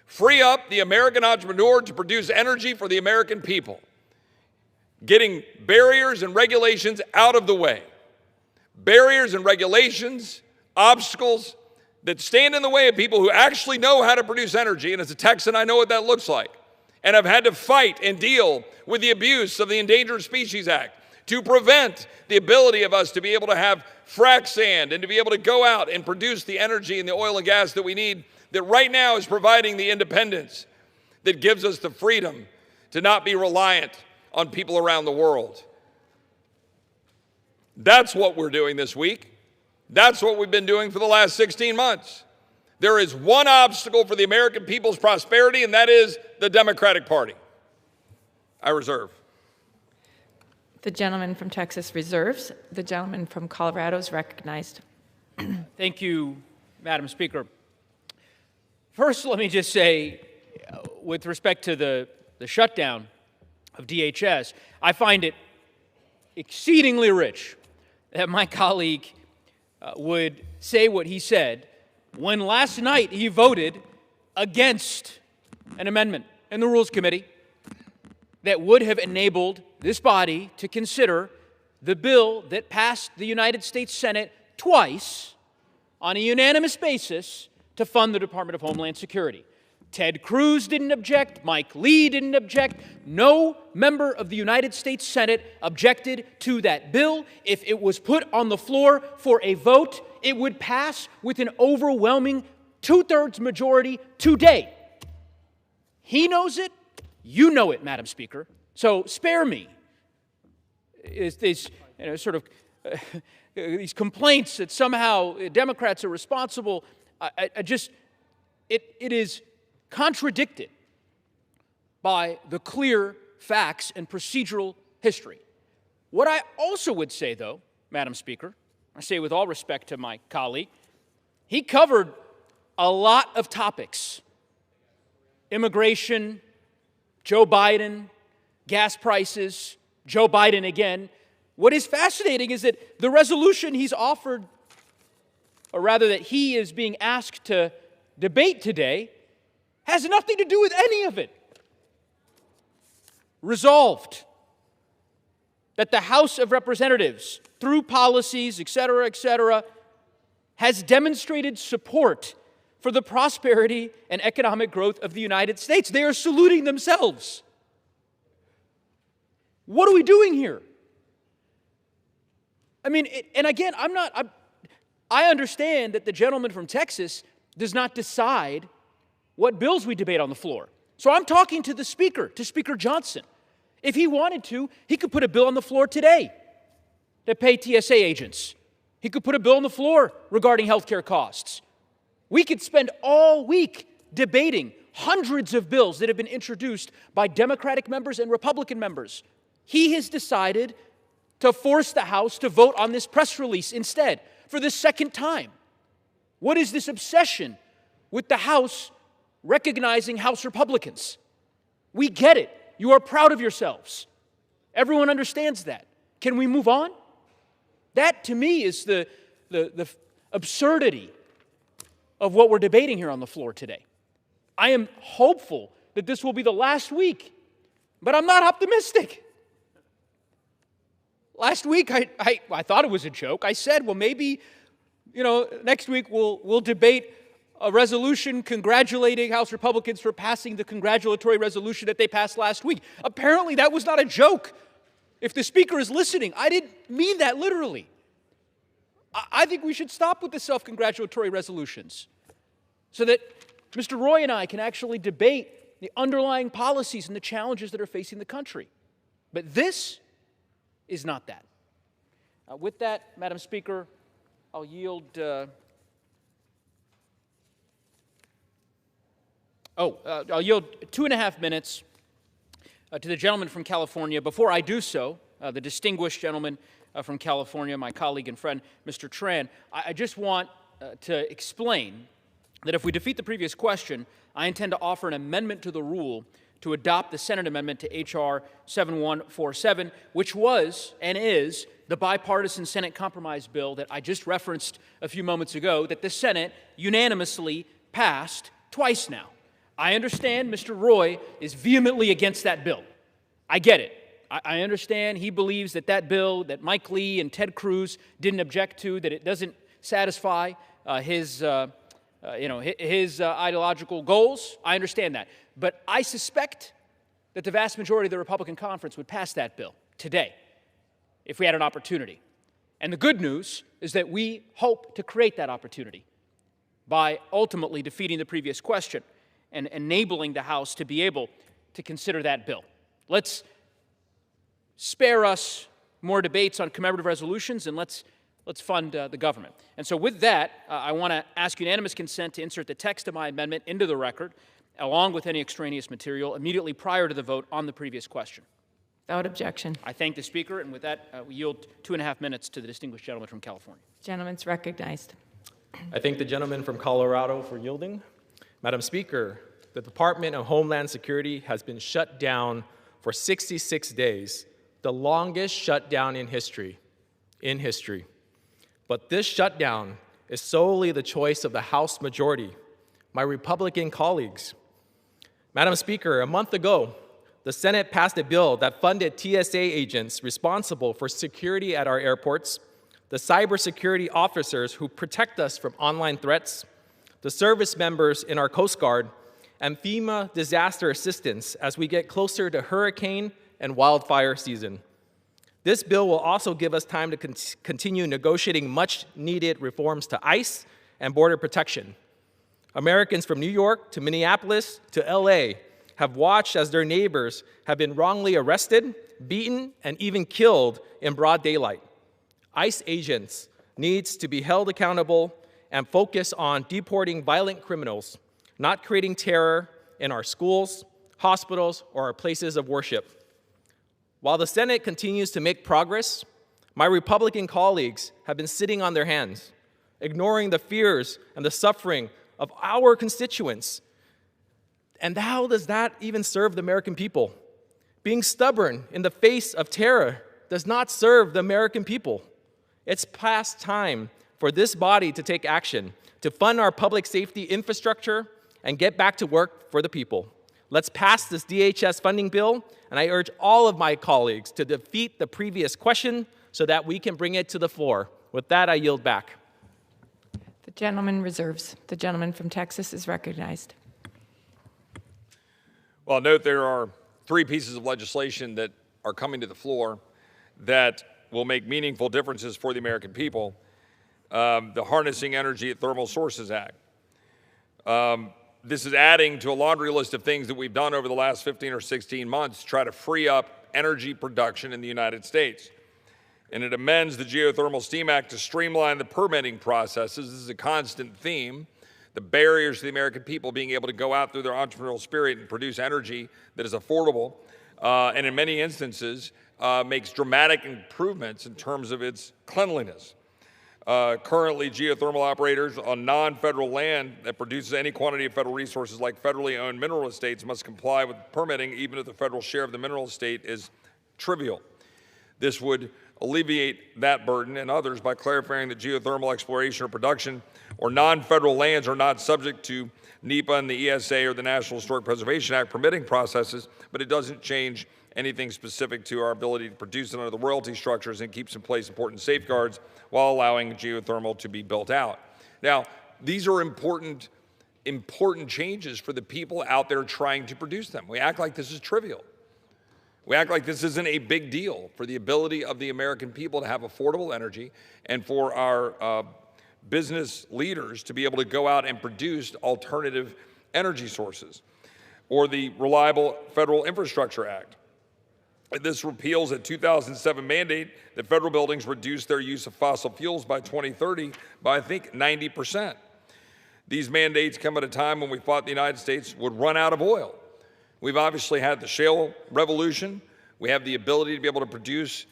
Free up the American entrepreneur to produce energy for the American people. Getting barriers and regulations out of the way. Barriers and regulations, obstacles that stand in the way of people who actually know how to produce energy. And as a Texan, I know what that looks like. And I've had to fight and deal with the abuse of the Endangered Species Act to prevent the ability of us to be able to have frac sand and to be able to go out and produce the energy and the oil and gas that we need, that right now is providing the independence that gives us the freedom to not be reliant on people around the world. That's what we're doing this week. That's what we've been doing for the last 16 months. There is one obstacle for the American people's prosperity, and that is the Democratic Party. I reserve. The gentleman from Texas reserves. The gentleman from Colorado is recognized. Thank you, Madam Speaker. First, let me just say, with respect to the shutdown of DHS, I find it exceedingly rich that my colleague would say what he said when last night he voted against an amendment in the Rules Committee that would have enabled this body to consider the bill that passed the United States Senate twice on a unanimous basis to fund the Department of Homeland Security. Ted Cruz didn't object. Mike Lee didn't object. No member of the United States Senate objected to that bill. If it was put on the floor for a vote, it would pass with an overwhelming two-thirds majority today. He knows it. You know it, Madam Speaker. So spare me these these complaints that somehow Democrats are responsible. It is contradicted by the clear facts and procedural history. What I also would say, though, Madam Speaker, I say with all respect to my colleague, he covered a lot of topics. Immigration, Joe Biden, gas prices, Joe Biden again. What is fascinating is that the resolution he's offered, or rather that he is being asked to debate today, has nothing to do with any of it. Resolved that the House of Representatives, through policies, et cetera, has demonstrated support for the prosperity and economic growth of the United States. They are saluting themselves. What are we doing here? I mean, and again, I understand that the gentleman from Texas does not decide what bills we debate on the floor. So I'm talking to the Speaker, to Speaker Johnson. If he wanted to, he could put a bill on the floor today to pay TSA agents. He could put a bill on the floor regarding health care costs. We could spend all week debating hundreds of bills that have been introduced by Democratic members and Republican members. He has decided to force the House to vote on this press release instead, for the second time. What is this obsession with the House recognizing House Republicans? We get it. You are proud of yourselves. Everyone understands that. Can we move on? That, to me, is the absurdity of what we're debating here on the floor today. I am hopeful that this will be the last week, but I'm not optimistic. Last week, I thought it was a joke. I said, well, maybe, next week we'll debate a resolution congratulating House Republicans for passing the congratulatory resolution that they passed last week. Apparently, that was not a joke If the Speaker is listening, I didn't mean that literally. I think we should stop with the self-congratulatory resolutions so that Mr. Roy and I can actually debate the underlying policies and the challenges that are facing the country. But this is not that. With that, Madam Speaker, I'll yield... I'll yield 2.5 minutes to the gentleman from California. Before I do so, the distinguished gentleman from California, my colleague and friend, Mr. Tran, I just want to explain that if we defeat the previous question, I intend to offer an amendment to the rule to adopt the Senate amendment to H.R. 7147, which was and is the bipartisan Senate compromise bill that I just referenced a few moments ago that the Senate unanimously passed twice now. I understand Mr. Roy is vehemently against that bill. I get it. I understand he believes that that bill that Mike Lee and Ted Cruz didn't object to, that it doesn't satisfy his ideological goals. I understand that. But I suspect that the vast majority of the Republican conference would pass that bill today if we had an opportunity. And the good news is that we hope to create that opportunity by ultimately defeating the previous question and enabling the House to be able to consider that bill. Let's spare us more debates on commemorative resolutions, and let's fund the government. And so with that, I want to ask unanimous consent to insert the text of my amendment into the record, along with any extraneous material, immediately prior to the vote on the previous question. Without objection. I thank the Speaker, and with that, we yield 2.5 minutes to the distinguished gentleman from California. Gentleman's recognized. I thank the gentleman from Colorado for yielding. Madam Speaker, the Department of Homeland Security has been shut down for 66 days, the longest shutdown in history. But this shutdown is solely the choice of the House majority, my Republican colleagues. Madam Speaker, a month ago, the Senate passed a bill that funded TSA agents responsible for security at our airports, the cybersecurity officers who protect us from online threats, the service members in our Coast Guard, and FEMA disaster assistance as we get closer to hurricane and wildfire season. This bill will also give us time to continue negotiating much-needed reforms to ICE and border protection. Americans from New York to Minneapolis to LA have watched as their neighbors have been wrongly arrested, beaten, and even killed in broad daylight. ICE agents needs to be held accountable and focus on deporting violent criminals, not creating terror in our schools, hospitals, or our places of worship. While the Senate continues to make progress, my Republican colleagues have been sitting on their hands, ignoring the fears and the suffering of our constituents. And how does that even serve the American people? Being stubborn in the face of terror does not serve the American people. It's past time for this body to take action, to fund our public safety infrastructure, and get back to work for the people. Let's pass this DHS funding bill, and I urge all of my colleagues to defeat the previous question so that we can bring it to the floor. With that, I yield back. The gentleman reserves. The gentleman from Texas is recognized. Well, note there are 3 pieces of legislation that are coming to the floor that will make meaningful differences for the American people. The Harnessing Energy at Thermal Sources Act. This is adding to a laundry list of things that we've done over the last 15 or 16 months to try to free up energy production in the United States. And it amends the Geothermal Steam Act to streamline the permitting processes. This is a constant theme. The barriers to the American people being able to go out through their entrepreneurial spirit and produce energy that is affordable, and in many instances makes dramatic improvements in terms of its cleanliness. Currently, geothermal operators on non-federal land that produces any quantity of federal resources like federally owned mineral estates must comply with permitting even if the federal share of the mineral estate is trivial. This would alleviate that burden and others by clarifying that geothermal exploration or production or non-federal lands are not subject to NEPA and the ESA or the National Historic Preservation Act permitting processes, but it doesn't change anything specific to our ability to produce it under the royalty structures and keeps in place important safeguards while allowing geothermal to be built out. Now, these are important changes for the people out there trying to produce them. We act like this is trivial. We act like this isn't a big deal for the ability of the American people to have affordable energy and for our business leaders to be able to go out and produce alternative energy sources, or the Reliable Federal Infrastructure Act. This repeals a 2007 mandate that federal buildings reduce their use of fossil fuels by 2030 by, I think, 90%. These mandates come at a time when we thought the United States would run out of oil. We've obviously had the shale revolution. We have the ability to be able to produce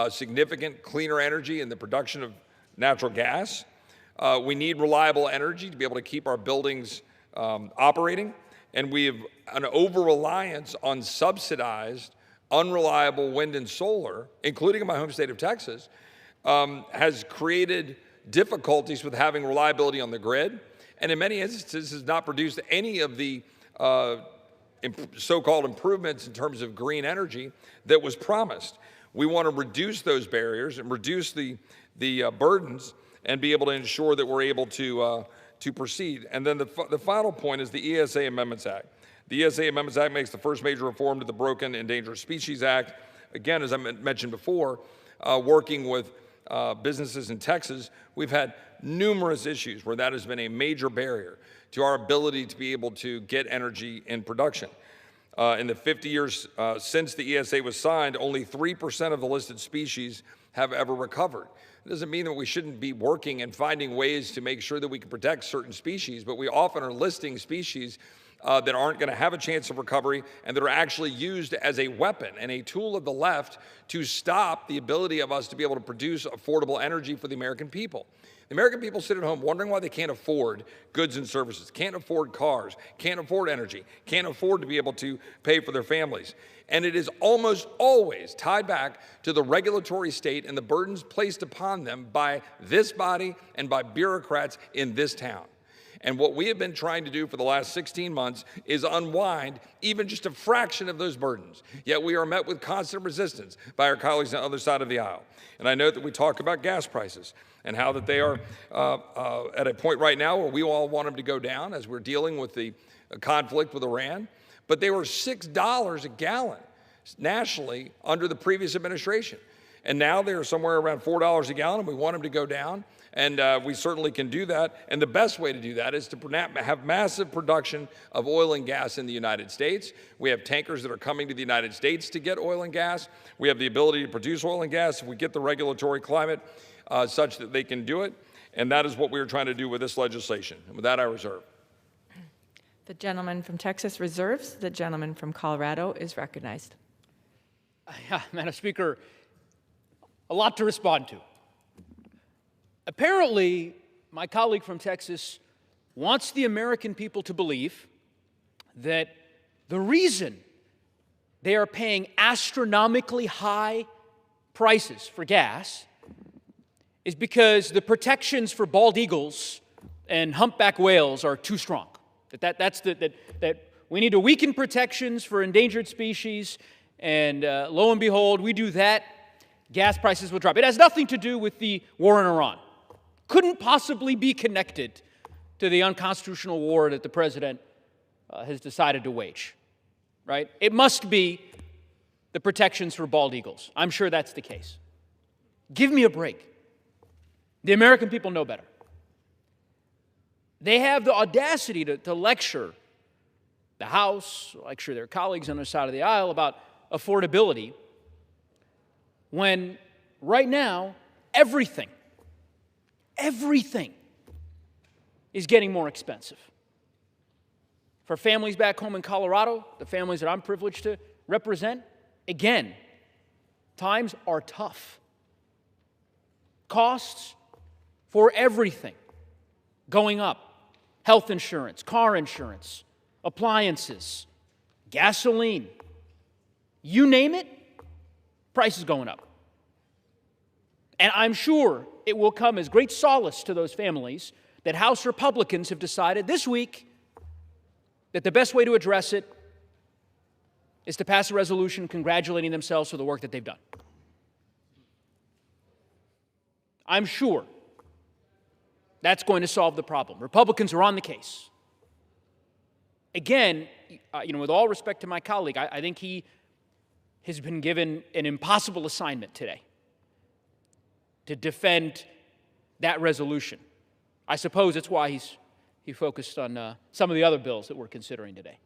significant cleaner energy in the production of natural gas. We need reliable energy to be able to keep our buildings operating. And we have an over-reliance on subsidized, unreliable wind and solar, including in my home state of Texas, has created difficulties with having reliability on the grid, and in many instances has not produced any of the so-called improvements in terms of green energy that was promised. We want to reduce those barriers and reduce the burdens and be able to ensure that we're able to proceed. And then the final point is the ESA Amendments Act. The ESA Amendments Act makes the first major reform to the Broken Endangered Species Act. Again, as I mentioned before, working with businesses in Texas, we've had numerous issues where that has been a major barrier to our ability to be able to get energy in production. In the 50 years since the ESA was signed, only 3% of the listed species have ever recovered. It doesn't mean that we shouldn't be working and finding ways to make sure that we can protect certain species, but we often are listing species that aren't going to have a chance of recovery and that are actually used as a weapon and a tool of the left to stop the ability of us to be able to produce affordable energy for the American people. The American people sit at home wondering why they can't afford goods and services, can't afford cars, can't afford energy, can't afford to be able to pay for their families. And it is almost always tied back to the regulatory state and the burdens placed upon them by this body and by bureaucrats in this town. And what we have been trying to do for the last 16 months is unwind even just a fraction of those burdens. Yet we are met with constant resistance by our colleagues on the other side of the aisle. And I know that we talk about gas prices and how that they are at a point right now where we all want them to go down as we're dealing with the conflict with Iran. But they were $6 a gallon nationally under the previous administration. And now they're somewhere around $4 a gallon, and we want them to go down. And we certainly can do that. And the best way to do that is to have massive production of oil and gas in the United States. We have tankers that are coming to the United States to get oil and gas. We have the ability to produce oil and gas if we get the regulatory climate such that they can do it. And that is what we are trying to do with this legislation. And with that, I reserve. The gentleman from Texas reserves. The gentleman from Colorado is recognized. Madam Speaker, a lot to respond to. Apparently, my colleague from Texas wants the American people to believe that the reason they are paying astronomically high prices for gas is because the protections for bald eagles and humpback whales are too strong. That we need to weaken protections for endangered species, and lo and behold, we do that, gas prices will drop. It has nothing to do with the war in Iran. Couldn't possibly be connected to the unconstitutional war that the president has decided to wage, right? It must be the protections for bald eagles. I'm sure that's the case. Give me a break. The American people know better. They have the audacity to lecture the House, lecture their colleagues on the side of the aisle about affordability, when right now everything is getting more expensive. For families back home in Colorado, the families that I'm privileged to represent, again, times are tough. Costs for everything going up. Health insurance, car insurance, appliances, gasoline, you name it, price is going up. And I'm sure it will come as great solace to those families that House Republicans have decided this week that the best way to address it is to pass a resolution congratulating themselves for the work that they've done. I'm sure that's going to solve the problem. Republicans are on the case. Again, with all respect to my colleague, I think he has been given an impossible assignment today to defend that resolution. I suppose that's why he focused on some of the other bills that we're considering today.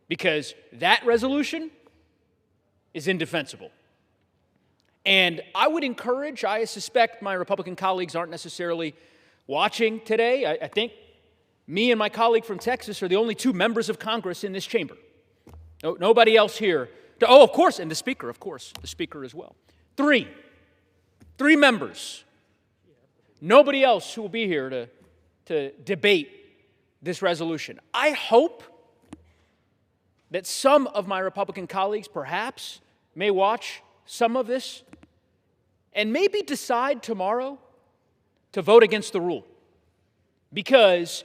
Because that resolution is indefensible. And I would encourage, I suspect my Republican colleagues aren't necessarily watching today. I think me and my colleague from Texas are the only two members of Congress in this chamber. Nobody else here. Oh, of course, and the Speaker, of course, the Speaker as well. Three members. Nobody else who will be here to debate this resolution. I hope that some of my Republican colleagues perhaps may watch some of this and maybe decide tomorrow to vote against the rule. Because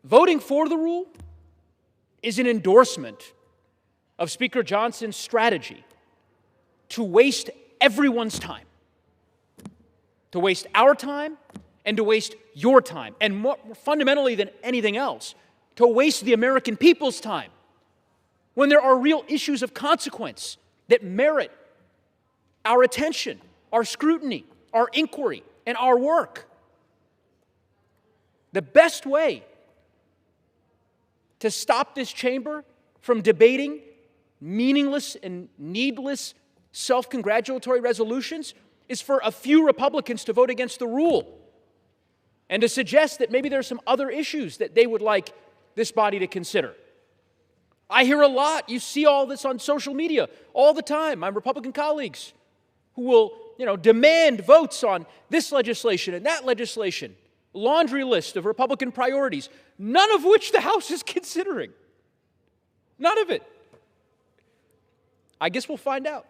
voting for the rule is an endorsement of Speaker Johnson's strategy to waste everyone's time, to waste our time and to waste your time, and more fundamentally than anything else, to waste the American people's time when there are real issues of consequence that merit our attention, our scrutiny, our inquiry, and our work. The best way to stop this chamber from debating meaningless and needless self-congratulatory resolutions is for a few Republicans to vote against the rule and to suggest that maybe there are some other issues that they would like this body to consider. I hear a lot. You see all this on social media all the time. My Republican colleagues who will, demand votes on this legislation and that legislation, laundry list of Republican priorities, none of which the House is considering. None of it. I guess we'll find out.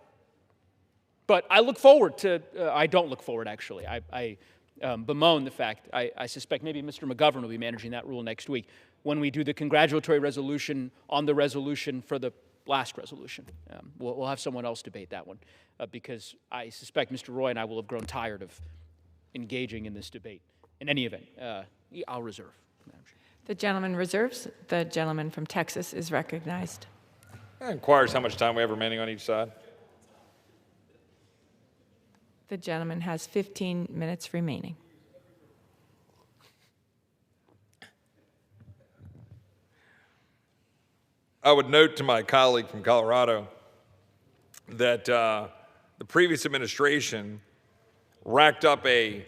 But I look forward to, I don't look forward, actually. I bemoan the fact, I suspect maybe Mr. McGovern will be managing that rule next week when we do the congratulatory resolution on the resolution for the last resolution. We'll have someone else debate that one because I suspect Mr. Roy and I will have grown tired of engaging in this debate. In any event, I'll reserve. The gentleman reserves. The gentleman from Texas is recognized. That inquires how much time we have remaining on each side. The gentleman has 15 minutes remaining. I would note to my colleague from Colorado that the previous administration racked up a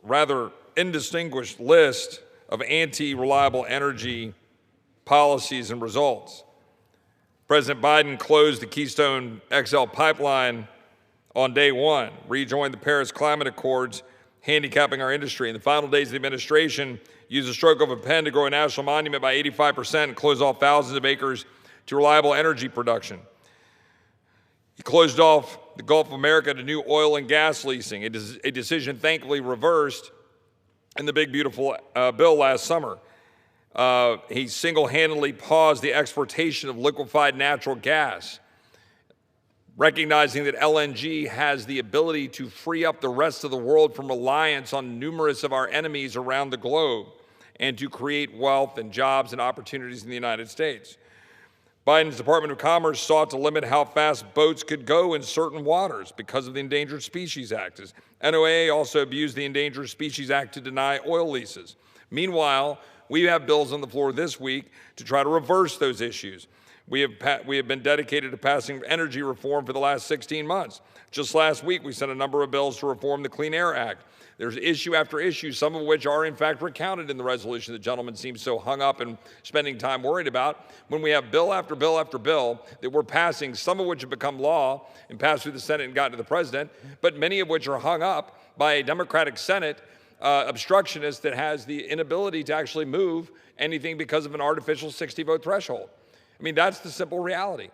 rather indistinguished list of anti-reliable energy policies and results. President Biden closed the Keystone XL pipeline on day one, rejoined the Paris Climate Accords, handicapping our industry. In the final days of the administration, used a stroke of a pen to grow a national monument by 85% and close off thousands of acres to reliable energy production. He closed off the Gulf of America to new oil and gas leasing, a decision thankfully reversed in the big, beautiful bill last summer. He single-handedly paused the exportation of liquefied natural gas, recognizing that LNG has the ability to free up the rest of the world from reliance on numerous of our enemies around the globe and to create wealth and jobs and opportunities in the United States. Biden's Department of Commerce sought to limit how fast boats could go in certain waters because of the Endangered Species Act. NOAA also abused the Endangered Species Act to deny oil leases. Meanwhile, we have bills on the floor this week to try to reverse those issues. We have been dedicated to passing energy reform for the last 16 months. Just last week, we sent a number of bills to reform the Clean Air Act. There's issue after issue, some of which are in fact recounted in the resolution the gentleman seems so hung up and spending time worried about. When we have bill after bill after bill that we're passing, some of which have become law and passed through the Senate and gotten to the president, but many of which are hung up by a Democratic Senate obstructionist that has the inability to actually move anything because of an artificial 60-vote threshold. I mean, that's the simple reality.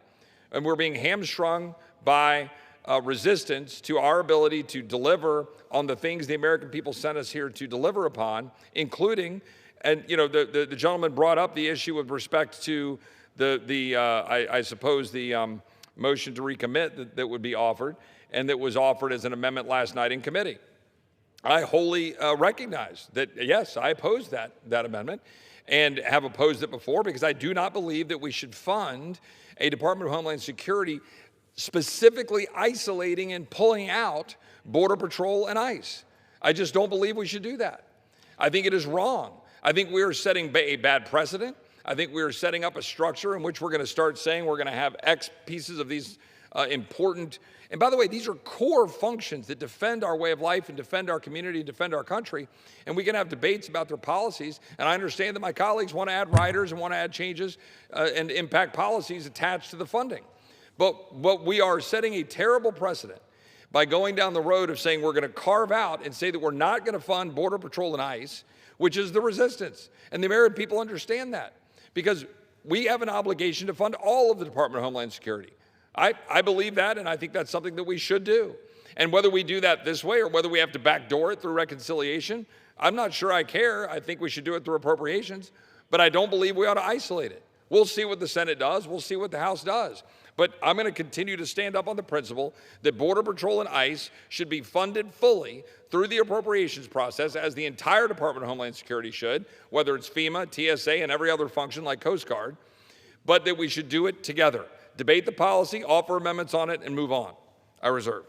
And we're being hamstrung by resistance to our ability to deliver on the things the American people sent us here to deliver upon, including, and the gentleman brought up the issue with respect to I suppose the motion to recommit that would be offered, and that was offered as an amendment last night in committee. I wholly recognize that, yes, I oppose that amendment. and have opposed it before, because I do not believe that we should fund a Department of Homeland Security specifically isolating and pulling out Border Patrol and ICE. I just don't believe we should do that. I think it is wrong. I think we are setting a bad precedent. I think we are setting up a structure in which we're going to start saying we're going to have X pieces of these important, and by the way, these are core functions that defend our way of life and defend our community and defend our country, and we can have debates about their policies, and I understand that my colleagues want to add riders and want to add changes and impact policies attached to the funding. But we are setting a terrible precedent by going down the road of saying we're going to carve out and say that we're not going to fund Border Patrol and ICE, which is the resistance. And the American people understand that, because we have an obligation to fund all of the Department of Homeland Security. I believe that, and I think that's something that we should do. And whether we do that this way or whether we have to backdoor it through reconciliation, I'm not sure I care. I think we should do it through appropriations, but I don't believe we ought to isolate it. We'll see what the Senate does. We'll see what the House does. But I'm going to continue to stand up on the principle that Border Patrol and ICE should be funded fully through the appropriations process, as the entire Department of Homeland Security should, whether it's FEMA, TSA, and every other function like Coast Guard, but that we should do it together. Debate the policy, offer amendments on it, and move on. I reserve.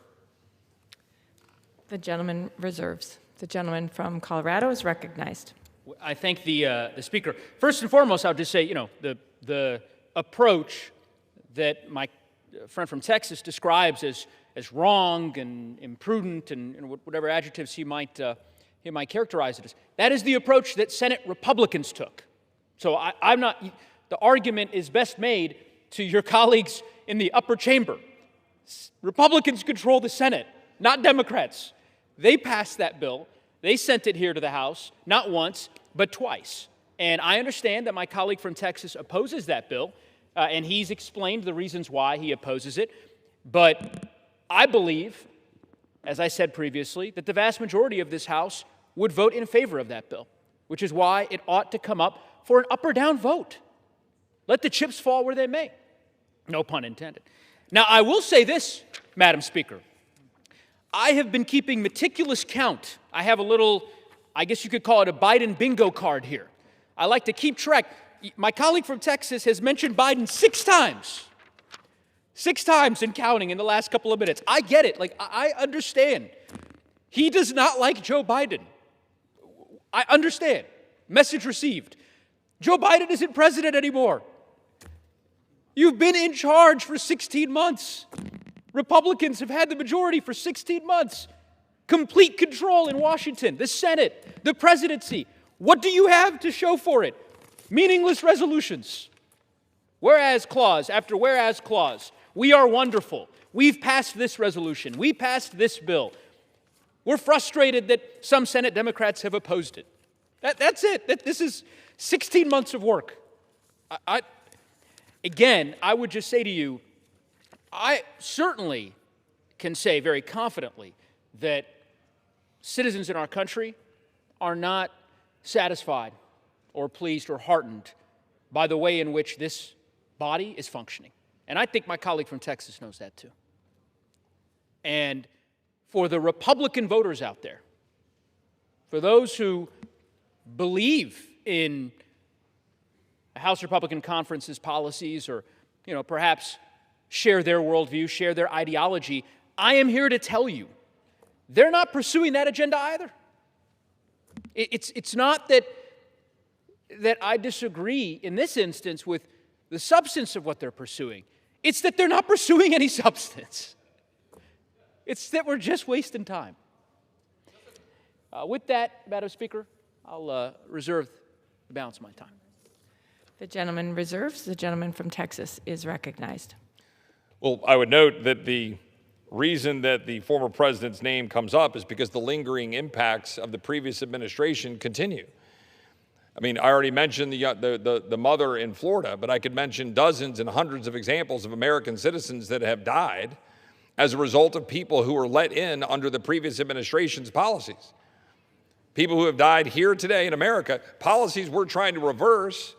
The gentleman reserves. The gentleman from Colorado is recognized. I thank the Speaker. First and foremost, I'll just say, the approach that my friend from Texas describes as wrong and imprudent and whatever adjectives he might characterize it as, that is the approach that Senate Republicans took. So I'm not, the argument is best made to your colleagues in the upper chamber. Republicans control the Senate, not Democrats. They passed that bill. They sent it here to the House, not once, but twice. And I understand that my colleague from Texas opposes that bill, and he's explained the reasons why he opposes it. But I believe, as I said previously, that the vast majority of this House would vote in favor of that bill, which is why it ought to come up for an up or down vote. Let the chips fall where they may. No pun intended. Now, I will say this, Madam Speaker. I have been keeping meticulous count. I have a little, I guess you could call it a Biden bingo card here. I like to keep track. My colleague from Texas has mentioned Biden 6 times. 6 times and counting in the last couple of minutes. I get it. I understand. He does not like Joe Biden. I understand. Message received. Joe Biden isn't president anymore. You've been in charge for 16 months. Republicans have had the majority for 16 months. Complete control in Washington, the Senate, the presidency. What do you have to show for it? Meaningless resolutions. Whereas clause after whereas clause. We are wonderful. We've passed this resolution. We passed this bill. We're frustrated that some Senate Democrats have opposed it. That's it. This is 16 months of work. Again, I would just say to you, I certainly can say very confidently that citizens in our country are not satisfied or pleased or heartened by the way in which this body is functioning. And I think my colleague from Texas knows that too. And for the Republican voters out there, for those who believe in House Republican Conference's policies or, perhaps share their worldview, share their ideology, I am here to tell you, they're not pursuing that agenda either. It's not that I disagree in this instance with the substance of what they're pursuing. It's that they're not pursuing any substance. It's that we're just wasting time. With that, Madam Speaker, I'll reserve the balance of my time. The gentleman reserves. The gentleman from Texas is recognized. Well, I would note that the reason that the former president's name comes up is because the lingering impacts of the previous administration continue. I mean, I already mentioned the mother in Florida, but I could mention dozens and hundreds of examples of American citizens that have died as a result of people who were let in under the previous administration's policies. People who have died here today in America, policies we're trying to reverse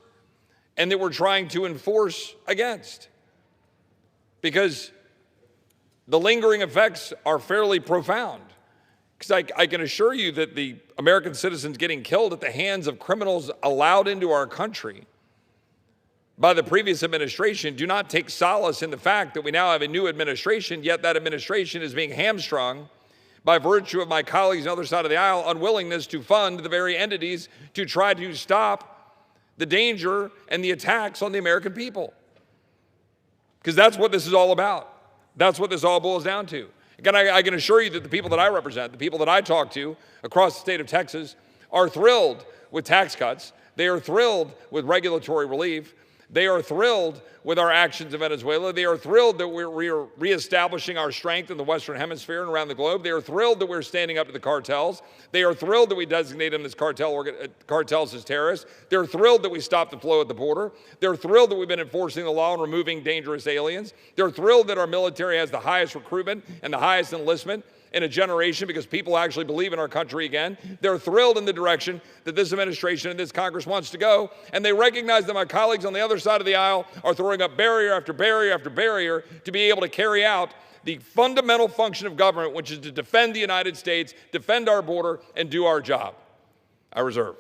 and that we're trying to enforce against. Because the lingering effects are fairly profound. Because I can assure you that the American citizens getting killed at the hands of criminals allowed into our country by the previous administration do not take solace in the fact that we now have a new administration, yet that administration is being hamstrung by virtue of my colleagues on the other side of the aisle unwillingness to fund the very entities to try to stop the danger and the attacks on the American people. Because that's what this is all about. That's what this all boils down to. Again, I can assure you that the people that I represent, the people that I talk to across the state of Texas, are thrilled with tax cuts. They are thrilled with regulatory relief. They are thrilled with our actions in Venezuela. They are thrilled that we're reestablishing our strength in the Western Hemisphere and around the globe. They are thrilled that we're standing up to the cartels. They are thrilled that we designate them as cartels as terrorists. They're thrilled that we stopped the flow at the border. They're thrilled that we've been enforcing the law and removing dangerous aliens. They're thrilled that our military has the highest recruitment and the highest enlistment in a generation because people actually believe in our country again. They're thrilled in the direction that this administration and this Congress wants to go, and they recognize that my colleagues on the other side of the aisle are throwing up barrier after barrier after barrier to be able to carry out the fundamental function of government, which is to defend the United States, defend our border, and do our job. I reserve.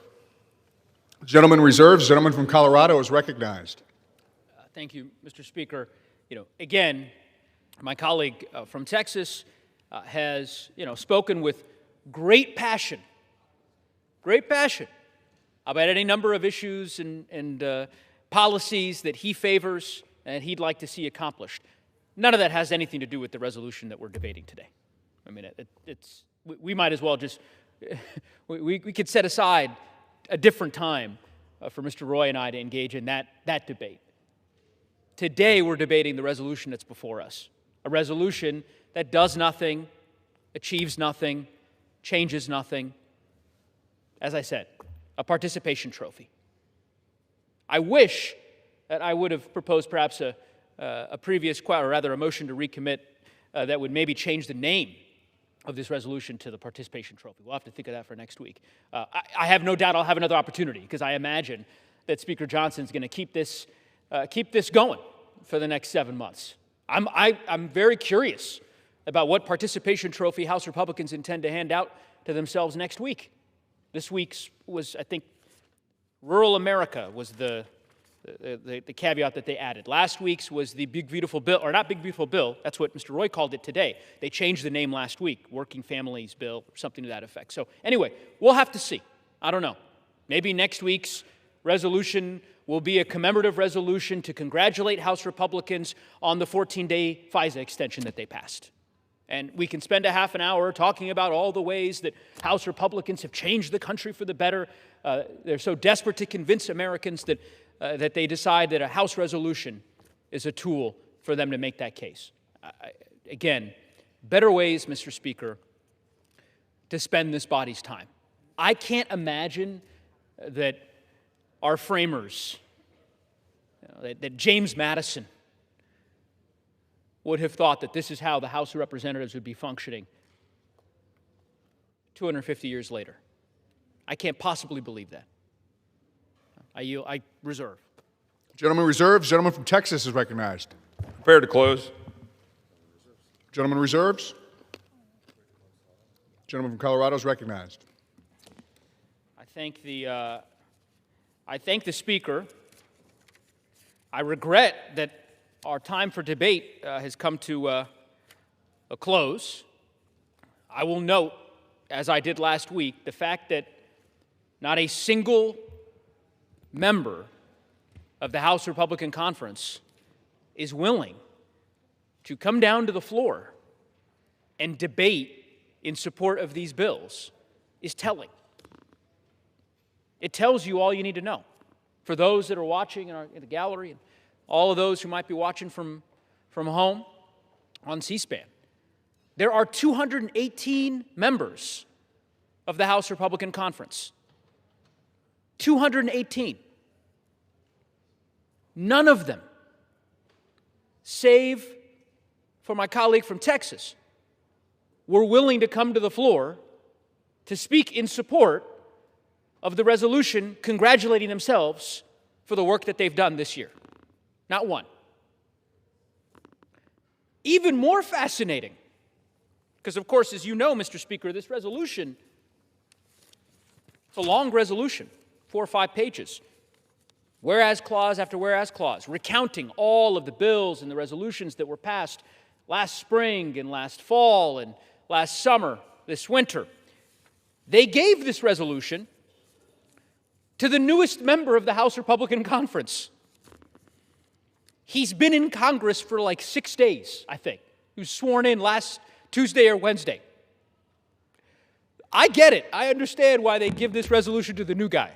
Gentleman reserves. Gentleman from Colorado is recognized. Thank you, Mr. Speaker. Again, my colleague from Texas has, spoken with great passion about any number of issues and policies that he favors and he'd like to see accomplished. None of that has anything to do with the resolution that we're debating today. I mean, we might as well just, we could set aside a different time for Mr. Roy and I to engage in that debate. Today, we're debating the resolution that's before us, a resolution that does nothing, achieves nothing, changes nothing. As I said, a participation trophy. I wish that I would have proposed perhaps a previous, or rather a motion to recommit that would maybe change the name of this resolution to the participation trophy. We'll have to think of that for next week. I have no doubt I'll have another opportunity because I imagine that Speaker Johnson's going to keep this going for the next 7 months. I'm very curious about what participation trophy House Republicans intend to hand out to themselves next week. This week's was, I think, rural America was the caveat that they added. Last week's was the Big Beautiful Bill, or not Big Beautiful Bill, that's what Mr. Roy called it today. They changed the name last week, Working Families Bill, or something to that effect. So anyway, we'll have to see. I don't know. Maybe next week's resolution will be a commemorative resolution to congratulate House Republicans on the 14-day FISA extension that they passed. And we can spend a half an hour talking about all the ways that House Republicans have changed the country for the better. They're so desperate to convince Americans that they decide that a House resolution is a tool for them to make that case. Again, better ways, Mr. Speaker, to spend this body's time. I can't imagine that our framers, that James Madison would have thought that this is how the House of Representatives would be functioning 250 years later. I can't possibly believe that. I reserve. Gentleman reserves. Gentleman from Texas is recognized. Prepared to close. Gentleman reserves. Gentleman from Colorado is recognized. I thank the Speaker. I regret that our time for debate has come to a close. I will note, as I did last week, the fact that not a single member of the House Republican Conference is willing to come down to the floor and debate in support of these bills is telling. It tells you all you need to know. For those that are watching in the gallery and all of those who might be watching from home on C-SPAN, there are 218 members of the House Republican Conference. 218. None of them, save for my colleague from Texas, were willing to come to the floor to speak in support of the resolution congratulating themselves for the work that they've done this year. Not one. Even more fascinating Because, of course, as you know, Mr. Speaker, this resolution, it's a long resolution, 4 or 5 pages. Whereas clause after whereas clause, recounting all of the bills and the resolutions that were passed last spring and last fall and last summer, this winter. They gave this resolution to the newest member of the House Republican Conference. He's been in Congress for like 6 days, I think. He was sworn in last Tuesday or Wednesday. I get it. I understand why they give this resolution to the new guy.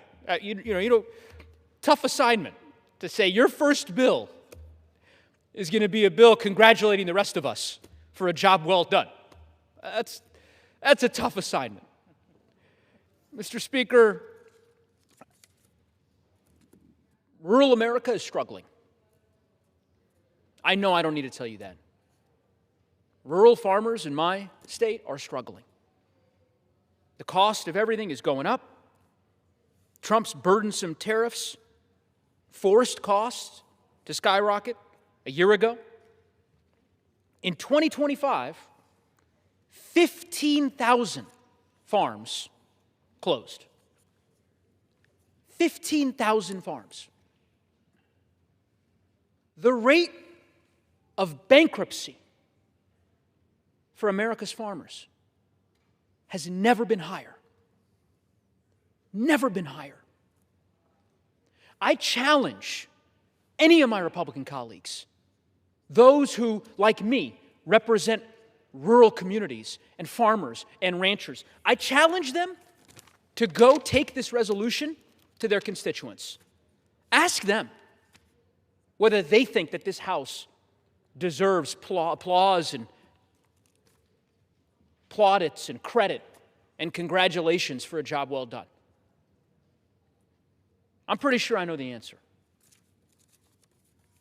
Tough assignment to say your first bill is going to be a bill congratulating the rest of us for a job well done. That's a tough assignment. Mr. Speaker, rural America is struggling. I know I don't need to tell you that. Rural farmers in my state are struggling. The cost of everything is going up. Trump's burdensome tariffs forced costs to skyrocket a year ago. In 2025, 15,000 farms closed. 15,000 farms. The rate of bankruptcy for America's farmers has never been higher. Never been higher. I challenge any of my Republican colleagues, those who, like me, represent rural communities and farmers and ranchers, I challenge them to go take this resolution to their constituents. Ask them whether they think that this House deserves applause and plaudits and credit and congratulations for a job well done. I'm pretty sure I know the answer.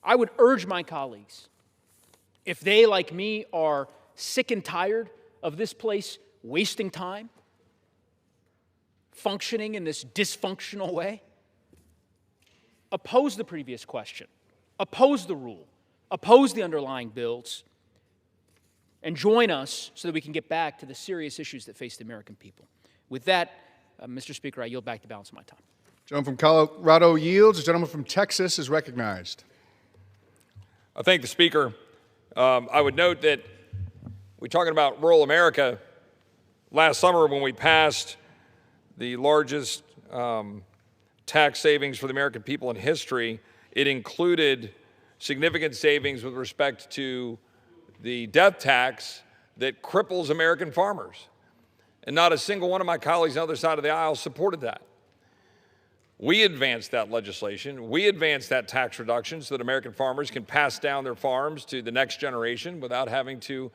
I would urge my colleagues, if they, like me, are sick and tired of this place wasting time, functioning in this dysfunctional way, oppose the previous question, oppose the rule, oppose the underlying bills, and join us so that we can get back to the serious issues that face the American people. With that, Mr. Speaker, I yield back the balance of my time. Gentleman from Colorado yields. The gentleman from Texas is recognized. I thank the Speaker. I would note that we're talking about rural America. Last summer when we passed the largest tax savings for the American people in history, it included significant savings with respect to the death tax that cripples American farmers. And not a single one of my colleagues on the other side of the aisle supported that. We advanced that legislation. We advanced that tax reduction so that American farmers can pass down their farms to the next generation without having to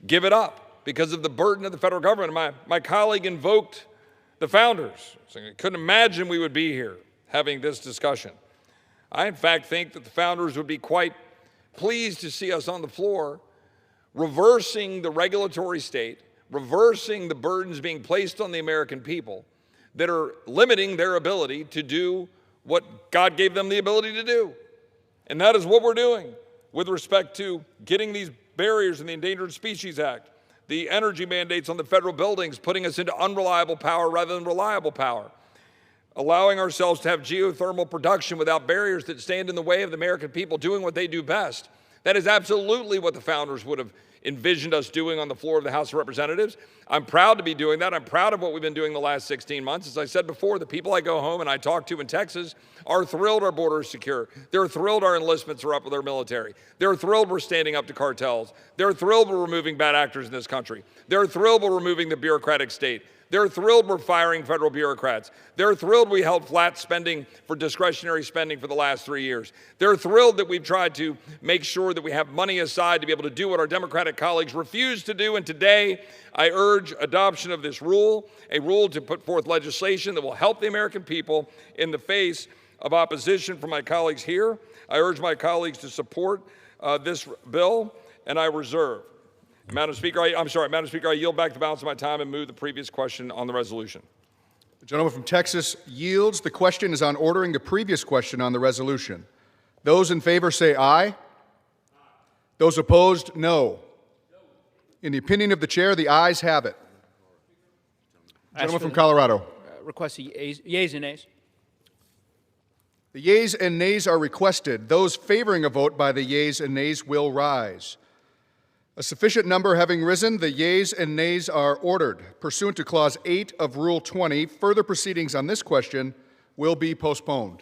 give it up because of the burden of the federal government. My colleague invoked the founders, saying, I couldn't imagine we would be here having this discussion. I, in fact, think that the founders would be quite pleased to see us on the floor reversing the regulatory state, reversing the burdens being placed on the American people that are limiting their ability to do what God gave them the ability to do. And that is what we're doing with respect to getting these barriers in the Endangered Species Act, the energy mandates on the federal buildings, putting us into unreliable power rather than reliable power, allowing ourselves to have geothermal production without barriers that stand in the way of the American people doing what they do best. That is absolutely what the founders would have envisioned us doing on the floor of the House of Representatives. I'm proud to be doing that. I'm proud of what we've been doing the last 16 months. As I said before, the people I go home and I talk to in Texas are thrilled our border is secure. They're thrilled our enlistments are up with our military. They're thrilled we're standing up to cartels. They're thrilled we're removing bad actors in this country. They're thrilled we're removing the bureaucratic state. They're thrilled we're firing federal bureaucrats. They're thrilled we held flat spending for discretionary spending for the last 3 years. They're thrilled that we've tried to make sure that we have money aside to be able to do what our Democratic colleagues refuse to do. And today, I urge adoption of this rule, a rule to put forth legislation that will help the American people in the face of opposition from my colleagues here. I urge my colleagues to support this bill, and I reserve. Madam Speaker, I yield back the balance of my time and move the previous question on the resolution. The gentleman from Texas yields. The question is on ordering the previous question on the resolution. Those in favor say aye. Those opposed, no. In the opinion of the chair, the ayes have it. Gentleman from Colorado. Request the yeas and nays. The yeas and nays are requested. Those favoring a vote by the yeas and nays will rise. A sufficient number having risen, the yeas and nays are ordered. Pursuant to Clause 8 of Rule 20, further proceedings on this question will be postponed.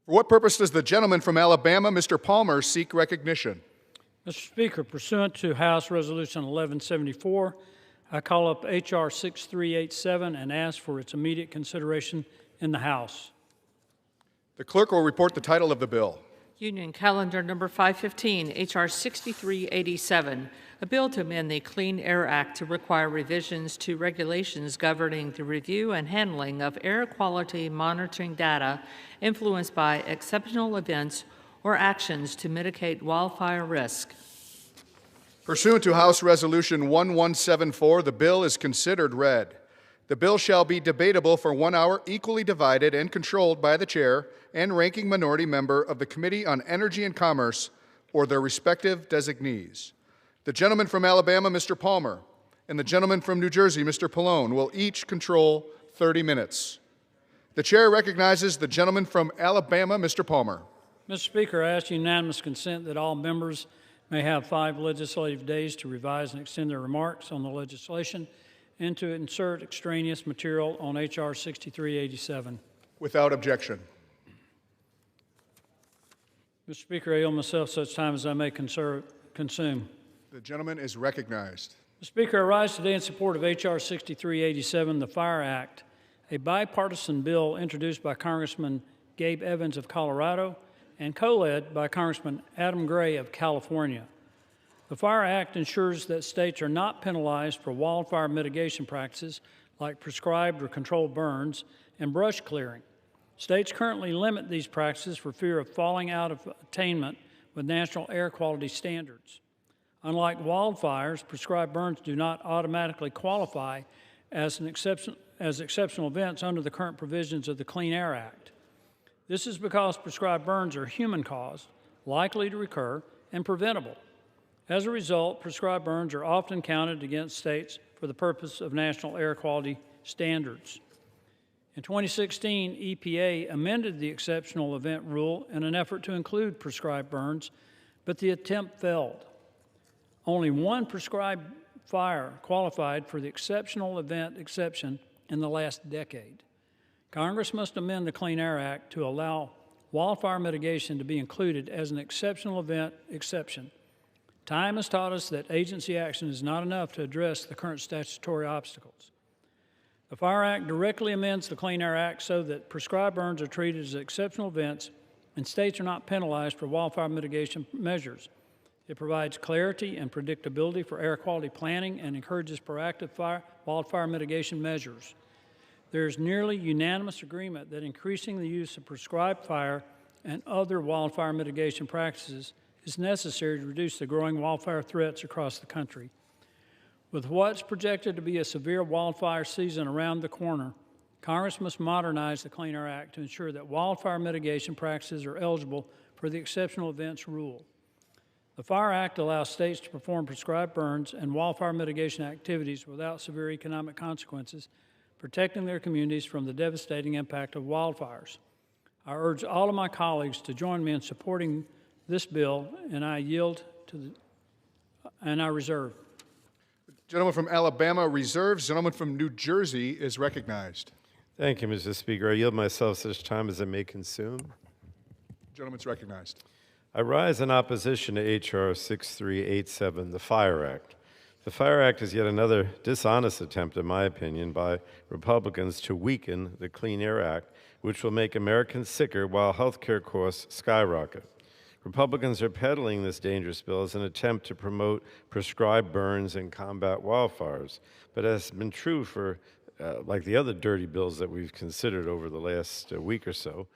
For what purpose does the gentleman from Alabama, Mr. Palmer, seek recognition? Mr. Speaker, pursuant to House Resolution 1174, I call up H.R. 6387 and ask for its immediate consideration in the House. The clerk will report the title of the bill. Union Calendar Number 515, H.R. 6387, a bill to amend the Clean Air Act to require revisions to regulations governing the review and handling of air quality monitoring data influenced by exceptional events or actions to mitigate wildfire risk. Pursuant to House Resolution 1174, the bill is considered read. The bill shall be debatable for 1 hour, equally divided and controlled by the chair and ranking minority member of the Committee on Energy and Commerce or their respective designees. The gentleman from Alabama, Mr. Palmer, and the gentleman from New Jersey, Mr. Pallone, will each control 30 minutes. The chair recognizes the gentleman from Alabama, Mr. Palmer. Mr. Speaker, I ask unanimous consent that all members may have 5 legislative days to revise and extend their remarks on the legislation and to insert extraneous material on H.R. 6387. Without objection. Mr. Speaker, I yield myself such time as I may consume. The gentleman is recognized. Mr. Speaker, I rise today in support of H.R. 6387, the Fire Act, a bipartisan bill introduced by Congressman Gabe Evans of Colorado and co-led by Congressman Adam Gray of California. The Fire Act ensures that states are not penalized for wildfire mitigation practices like prescribed or controlled burns and brush clearing. States currently limit these practices for fear of falling out of attainment with national air quality standards. Unlike wildfires, prescribed burns do not automatically qualify as exceptional events under the current provisions of the Clean Air Act. This is because prescribed burns are human-caused, likely to recur, and preventable. As a result, prescribed burns are often counted against states for the purpose of national air quality standards. In 2016, EPA amended the exceptional event rule in an effort to include prescribed burns, but the attempt failed. Only one prescribed fire qualified for the exceptional event exception in the last decade. Congress must amend the Clean Air Act to allow wildfire mitigation to be included as an exceptional event exception. Time has taught us that agency action is not enough to address the current statutory obstacles. The Fire Act directly amends the Clean Air Act so that prescribed burns are treated as exceptional events and states are not penalized for wildfire mitigation measures. It provides clarity and predictability for air quality planning and encourages proactive wildfire mitigation measures. There is nearly unanimous agreement that increasing the use of prescribed fire and other wildfire mitigation practices is necessary to reduce the growing wildfire threats across the country. With what's projected to be a severe wildfire season around the corner, Congress must modernize the Clean Air Act to ensure that wildfire mitigation practices are eligible for the exceptional events rule. The Fire Act allows states to perform prescribed burns and wildfire mitigation activities without severe economic consequences, protecting their communities from the devastating impact of wildfires. I urge all of my colleagues to join me in supporting this bill, and I reserve. Gentleman from Alabama reserves. Gentleman from New Jersey is recognized. Thank you, Mr. Speaker. I yield myself such time as I may consume. Gentleman's recognized. I rise in opposition to H.R. 6387, the Fire Act. The Fire Act is yet another dishonest attempt, in my opinion, by Republicans to weaken the Clean Air Act, which will make Americans sicker while health care costs skyrocket. Republicans are peddling this dangerous bill as an attempt to promote prescribed burns and combat wildfires, but as has been true for, like the other dirty bills that we've considered over the last week or so,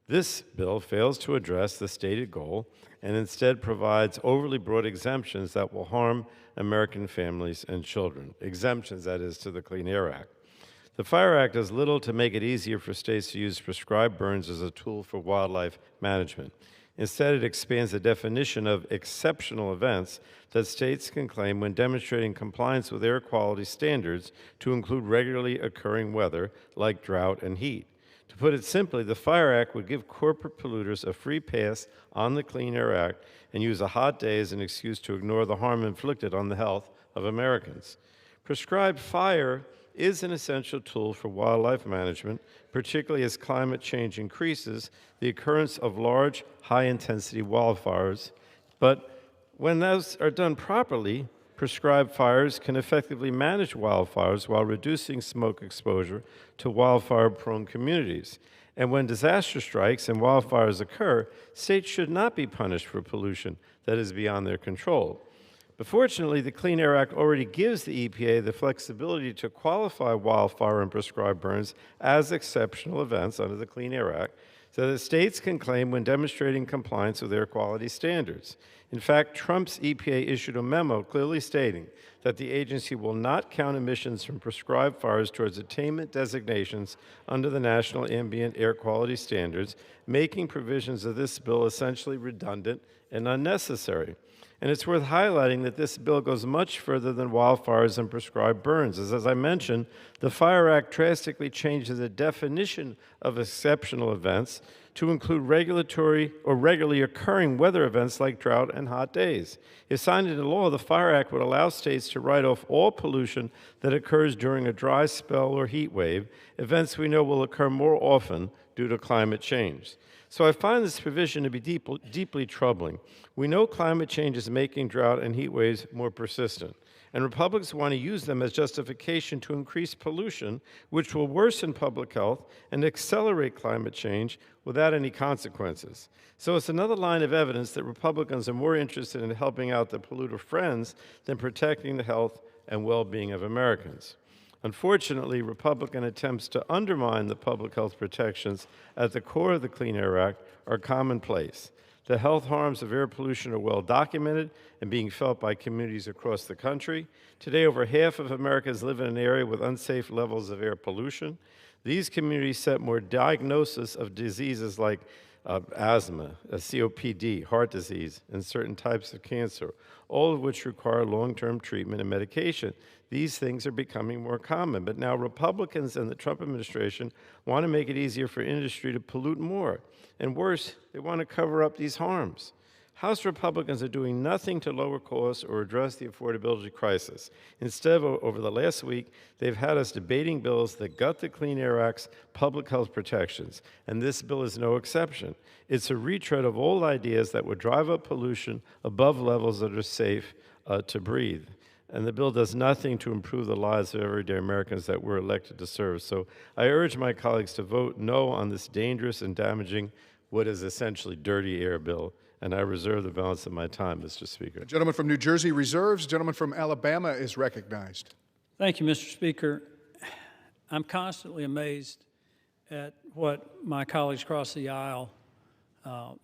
this bill fails to address the stated goal and instead provides overly broad exemptions that will harm American families and children. Exemptions, that is, to the Clean Air Act. The Fire Act does little to make it easier for states to use prescribed burns as a tool for wildlife management. Instead, it expands the definition of exceptional events that states can claim when demonstrating compliance with air quality standards to include regularly occurring weather like drought and heat. To put it simply, the Fire Act would give corporate polluters a free pass on the Clean Air Act and use a hot day as an excuse to ignore the harm inflicted on the health of Americans. Prescribed fire is an essential tool for wildlife management, particularly as climate change increases the occurrence of large, high-intensity wildfires. But when those are done properly, prescribed fires can effectively manage wildfires while reducing smoke exposure to wildfire-prone communities. And when disaster strikes and wildfires occur, states should not be punished for pollution that is beyond their control. But fortunately, the Clean Air Act already gives the EPA the flexibility to qualify wildfire and prescribed burns as exceptional events under the Clean Air Act, so that states can claim when demonstrating compliance with air quality standards. In fact, Trump's EPA issued a memo clearly stating that the agency will not count emissions from prescribed fires towards attainment designations under the National Ambient Air Quality Standards, making provisions of this bill essentially redundant and unnecessary. And it's worth highlighting that this bill goes much further than wildfires and prescribed burns. As I mentioned, the Fire Act drastically changes the definition of exceptional events to include regulatory or regularly occurring weather events like drought and hot days. If signed into law, the Fire Act would allow states to write off all pollution that occurs during a dry spell or heat wave, events we know will occur more often due to climate change. So I find this provision to be deeply troubling. We know climate change is making drought and heat waves more persistent, and Republicans want to use them as justification to increase pollution, which will worsen public health and accelerate climate change without any consequences. So it's another line of evidence that Republicans are more interested in helping out their polluter friends than protecting the health and well-being of Americans. Unfortunately, Republican attempts to undermine the public health protections at the core of the Clean Air Act are commonplace. The health harms of air pollution are well documented and being felt by communities across the country. Today, over half of Americans live in an area with unsafe levels of air pollution. These communities set more diagnosis of diseases like asthma, COPD, heart disease, and certain types of cancer, all of which require long-term treatment and medication. These things are becoming more common, but now Republicans and the Trump administration want to make it easier for industry to pollute more. And worse, they want to cover up these harms. House Republicans are doing nothing to lower costs or address the affordability crisis. Instead, over the last week, they've had us debating bills that gut the Clean Air Act's public health protections, and this bill is no exception. It's a retread of old ideas that would drive up pollution above levels that are safe to breathe. And the bill does nothing to improve the lives of everyday Americans that we're elected to serve. So I urge my colleagues to vote no on this dangerous and damaging, what is essentially dirty air bill. And I reserve the balance of my time, Mr. Speaker. The gentleman from New Jersey reserves. The gentleman from Alabama is recognized. Thank you, Mr. Speaker. I'm constantly amazed at what my colleagues across the aisle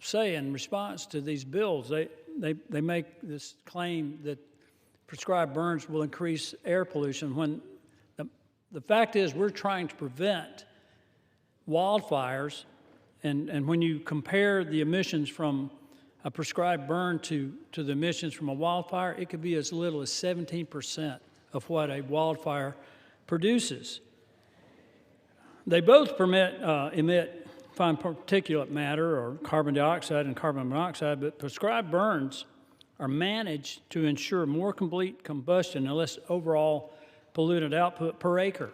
say in response to these bills. They make this claim that prescribed burns will increase air pollution when the fact is we're trying to prevent wildfires, and when you compare the emissions from a prescribed burn to the emissions from a wildfire, it could be as little as 17% of what a wildfire produces. They both emit fine particulate matter or carbon dioxide and carbon monoxide, but prescribed burns are managed to ensure more complete combustion and less overall pollutant output per acre,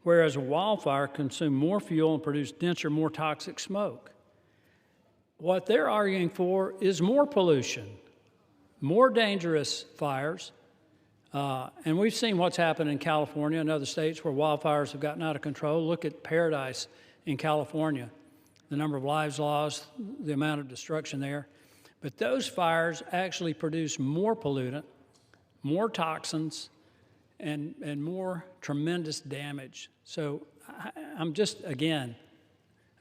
whereas a wildfire consumes more fuel and produces denser, more toxic smoke. What they're arguing for is more pollution, more dangerous fires, and we've seen what's happened in California and other states where wildfires have gotten out of control. Look at Paradise in California, the number of lives lost, the amount of destruction there. But those fires actually produce more pollutant, more toxins, and more tremendous damage. So I'm just, again,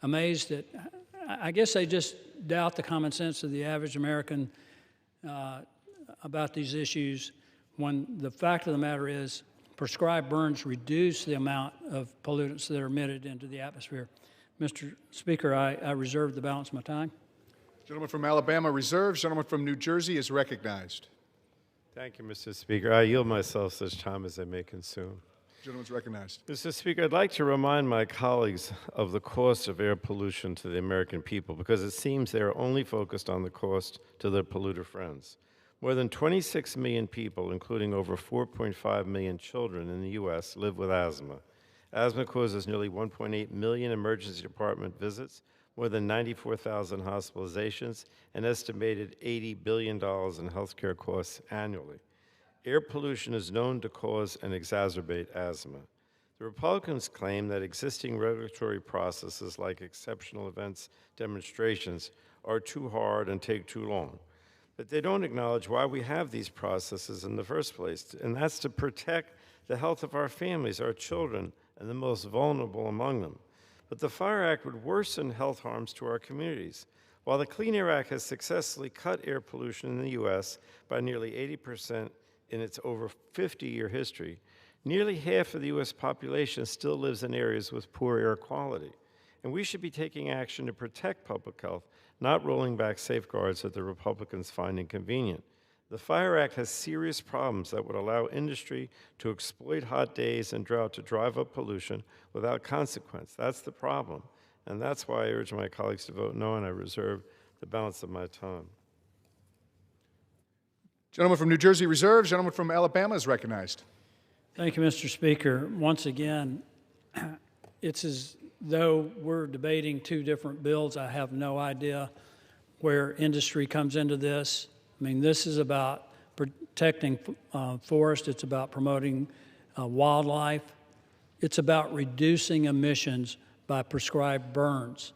amazed at, I guess they just doubt the common sense of the average American about these issues, when the fact of the matter is prescribed burns reduce the amount of pollutants that are emitted into the atmosphere. Mr. Speaker, I reserve the balance of my time. Gentleman from Alabama reserves. Gentleman from New Jersey is recognized. Thank you, Mr. Speaker. I yield myself such time as I may consume. Gentleman's recognized. Mr. Speaker, I'd like to remind my colleagues of the cost of air pollution to the American people, because it seems they are only focused on the cost to their polluter friends. More than 26 million people, including over 4.5 million children in the U.S., live with asthma. Asthma causes nearly 1.8 million emergency department visits, more than 94,000 hospitalizations, an estimated $80 billion in healthcare costs annually. Air pollution is known to cause and exacerbate asthma. The Republicans claim that existing regulatory processes like exceptional events demonstrations are too hard and take too long. But they don't acknowledge why we have these processes in the first place, and that's to protect the health of our families, our children, and the most vulnerable among them. But the Fire Act would worsen health harms to our communities. While the Clean Air Act has successfully cut air pollution in the U.S. by nearly 80% in its over 50-year history, nearly half of the U.S. population still lives in areas with poor air quality. And we should be taking action to protect public health, not rolling back safeguards that the Republicans find inconvenient. The Fire Act has serious problems that would allow industry to exploit hot days and drought to drive up pollution without consequence. That's the problem. And that's why I urge my colleagues to vote no, and I reserve the balance of my time. Gentleman from New Jersey reserves. Gentleman from Alabama is recognized. Thank you, Mr. Speaker. Once again, it's as though we're debating two different bills. I have no idea where industry comes into this. I mean, this is about protecting forest. It's about promoting wildlife. It's about reducing emissions by prescribed burns.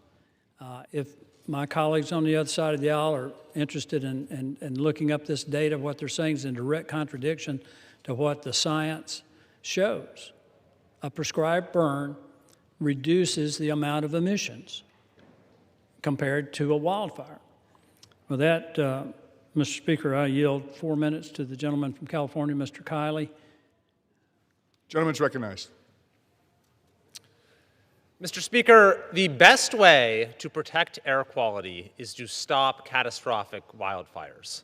If my colleagues on the other side of the aisle are interested in looking up this data, what they're saying is in direct contradiction to what the science shows. A prescribed burn reduces the amount of emissions compared to a wildfire. With that, Mr. Speaker, I yield 4 minutes to the gentleman from California, Mr. Kiley. Gentleman's recognized. Mr. Speaker, the best way to protect air quality is to stop catastrophic wildfires.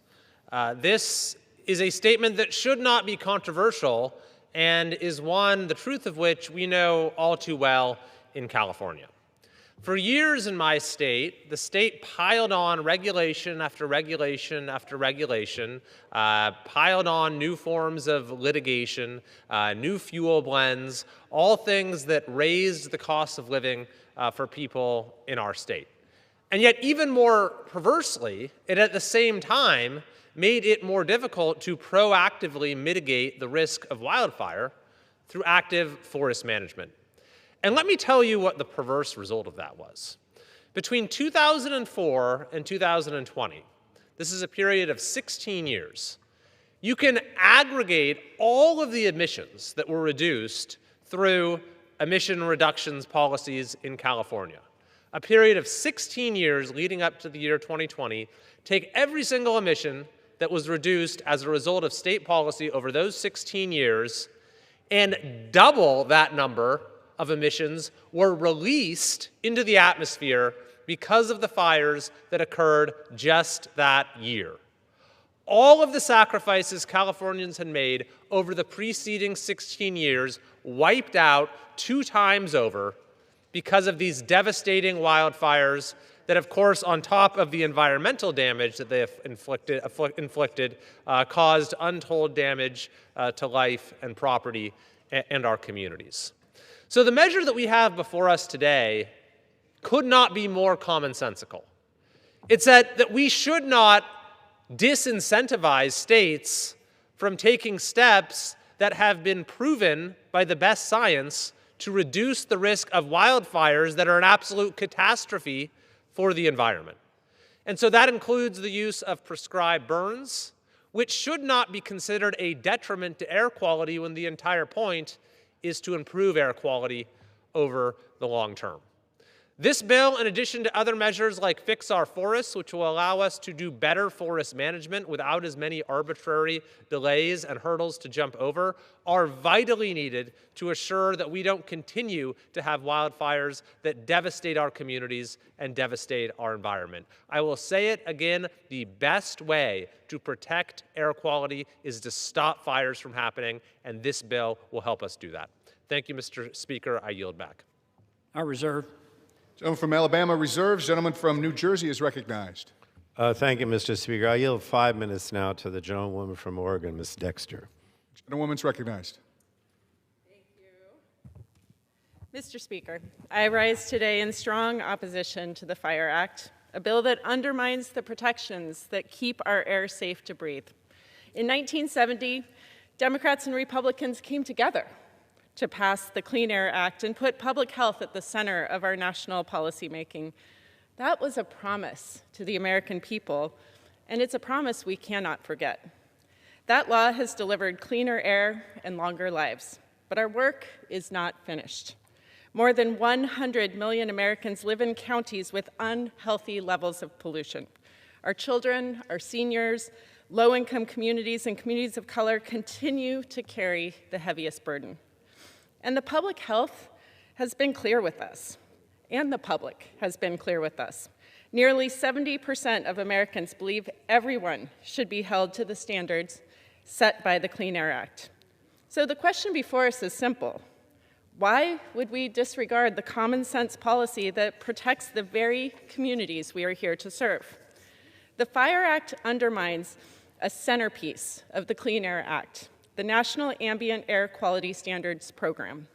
This is a statement that should not be controversial and is one, the truth of which we know all too well in California. For years in my state, the state piled on regulation after regulation after regulation, piled on new forms of litigation, new fuel blends, all things that raised the cost of living for people in our state. And yet, even more perversely, it at the same time made it more difficult to proactively mitigate the risk of wildfire through active forest management. And let me tell you what the perverse result of that was. Between 2004 and 2020, this is a period of 16 years, you can aggregate all of the emissions that were reduced through emission reductions policies in California. A period of 16 years leading up to the year 2020, take every single emission that was reduced as a result of state policy over those 16 years, and double that number of emissions were released into the atmosphere because of the fires that occurred just that year. All of the sacrifices Californians had made over the preceding 16 years wiped out 2 times over because of these devastating wildfires that, of course, on top of the environmental damage that they have inflicted, caused untold damage to life and property and our communities. So the measure that we have before us today could not be more commonsensical. It's that we should not disincentivize states from taking steps that have been proven by the best science to reduce the risk of wildfires that are an absolute catastrophe for the environment. And so that includes the use of prescribed burns, which should not be considered a detriment to air quality when the entire point is to improve air quality over the long term. This bill, in addition to other measures like Fix Our Forests, which will allow us to do better forest management without as many arbitrary delays and hurdles to jump over, are vitally needed to assure that we don't continue to have wildfires that devastate our communities and devastate our environment. I will say it again, the best way to protect air quality is to stop fires from happening, and this bill will help us do that. Thank you, Mr. Speaker. I yield back. I reserve. Gentleman from Alabama reserves. Gentleman from New Jersey is recognized. Thank you, Mr. Speaker. I yield 5 minutes now to the gentlewoman from Oregon, Ms. Dexter. Gentlewoman's recognized. Mr. Speaker, I rise today in strong opposition to the Fire Act, a bill that undermines the protections that keep our air safe to breathe. In 1970, Democrats and Republicans came together to pass the Clean Air Act and put public health at the center of our national policymaking. That was a promise to the American people, and it's a promise we cannot forget. That law has delivered cleaner air and longer lives, but our work is not finished. More than 100 million Americans live in counties with unhealthy levels of pollution. Our children, our seniors, low-income communities, and communities of color continue to carry the heaviest burden. And the public health has been clear with us, and the public has been clear with us. Nearly 70% of Americans believe everyone should be held to the standards set by the Clean Air Act. So the question before us is simple. Why would we disregard the common sense policy that protects the very communities we are here to serve? The Fire Act undermines a centerpiece of the Clean Air Act, the National Ambient Air Quality Standards Program.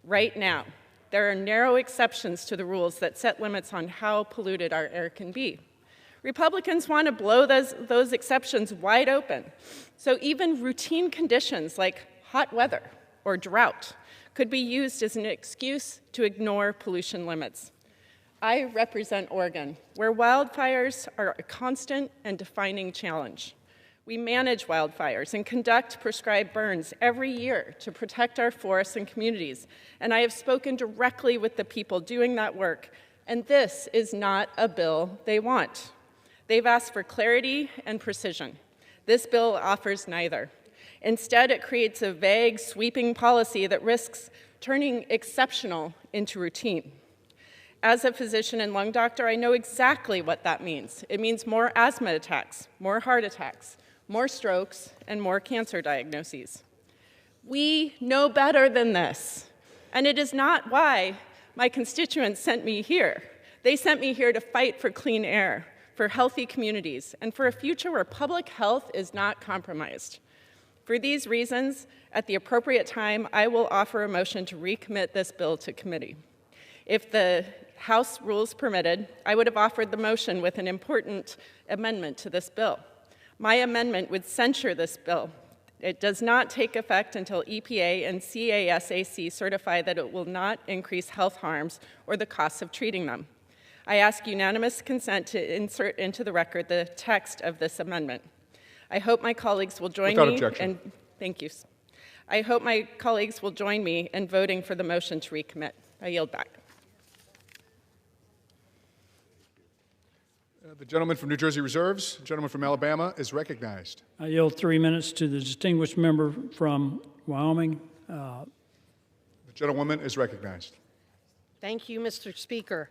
Right now, there are narrow exceptions to the rules that set limits on how polluted our air can be. Republicans want to blow those exceptions wide open, so even routine conditions like hot weather or drought could be used as an excuse to ignore pollution limits. I represent Oregon, where wildfires are a constant and defining challenge. We manage wildfires and conduct prescribed burns every year to protect our forests and communities, and I have spoken directly with the people doing that work, and this is not a bill they want. They've asked for clarity and precision. This bill offers neither. Instead, it creates a vague, sweeping policy that risks turning exceptional into routine. As a physician and lung doctor, I know exactly what that means. It means more asthma attacks, more heart attacks, more strokes, and more cancer diagnoses. We know better than this, and it is not why my constituents sent me here. They sent me here to fight for clean air, for healthy communities, and for a future where public health is not compromised. For these reasons, at the appropriate time, I will offer a motion to recommit this bill to committee. If the House rules permitted, I would have offered the motion with an important amendment to this bill. My amendment would censure this bill. It does not take effect until EPA and CASAC certify that it will not increase health harms or the costs of treating them. I ask unanimous consent to insert into the record the text of this amendment. I hope my colleagues will join Without me objection. thank you. I hope my colleagues will join me in voting for the motion to recommit. I yield back. The gentleman from New Jersey reserves. The gentleman from Alabama is recognized. I yield 3 minutes to the distinguished member from Wyoming. The gentlewoman is recognized. Thank you, Mr. Speaker.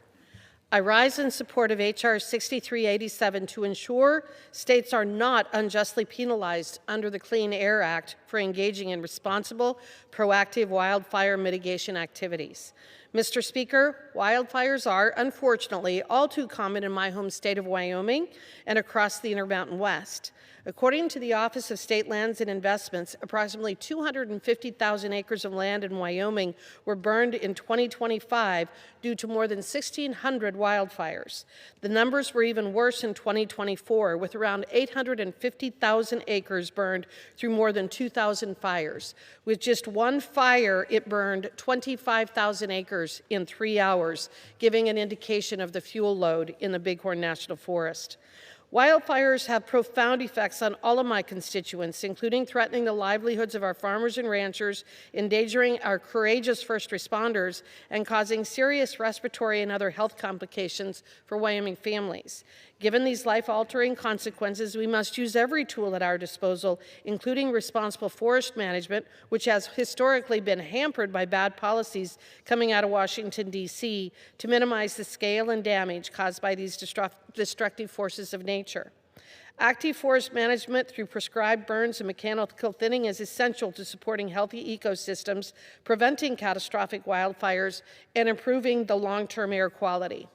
I rise in support of H.R. 6387 to ensure states are not unjustly penalized under the Clean Air Act for engaging in responsible, proactive wildfire mitigation activities. Mr. Speaker, wildfires are, unfortunately, all too common in my home state of Wyoming and across the Intermountain West. According to the Office of State Lands and Investments, approximately 250,000 acres of land in Wyoming were burned in 2025 due to more than 1,600 wildfires. The numbers were even worse in 2024, with around 850,000 acres burned through more than 2,000 fires. With just one fire, it burned 25,000 acres in 3 hours, giving an indication of the fuel load in the Bighorn National Forest. Wildfires have profound effects on all of my constituents, including threatening the livelihoods of our farmers and ranchers, endangering our courageous first responders, and causing serious respiratory and other health complications for Wyoming families. Given these life-altering consequences, we must use every tool at our disposal, including responsible forest management, which has historically been hampered by bad policies coming out of Washington, D.C., to minimize the scale and damage caused by these destructive forces of nature. Active forest management through prescribed burns and mechanical thinning is essential to supporting healthy ecosystems, preventing catastrophic wildfires, and improving the long-term air quality.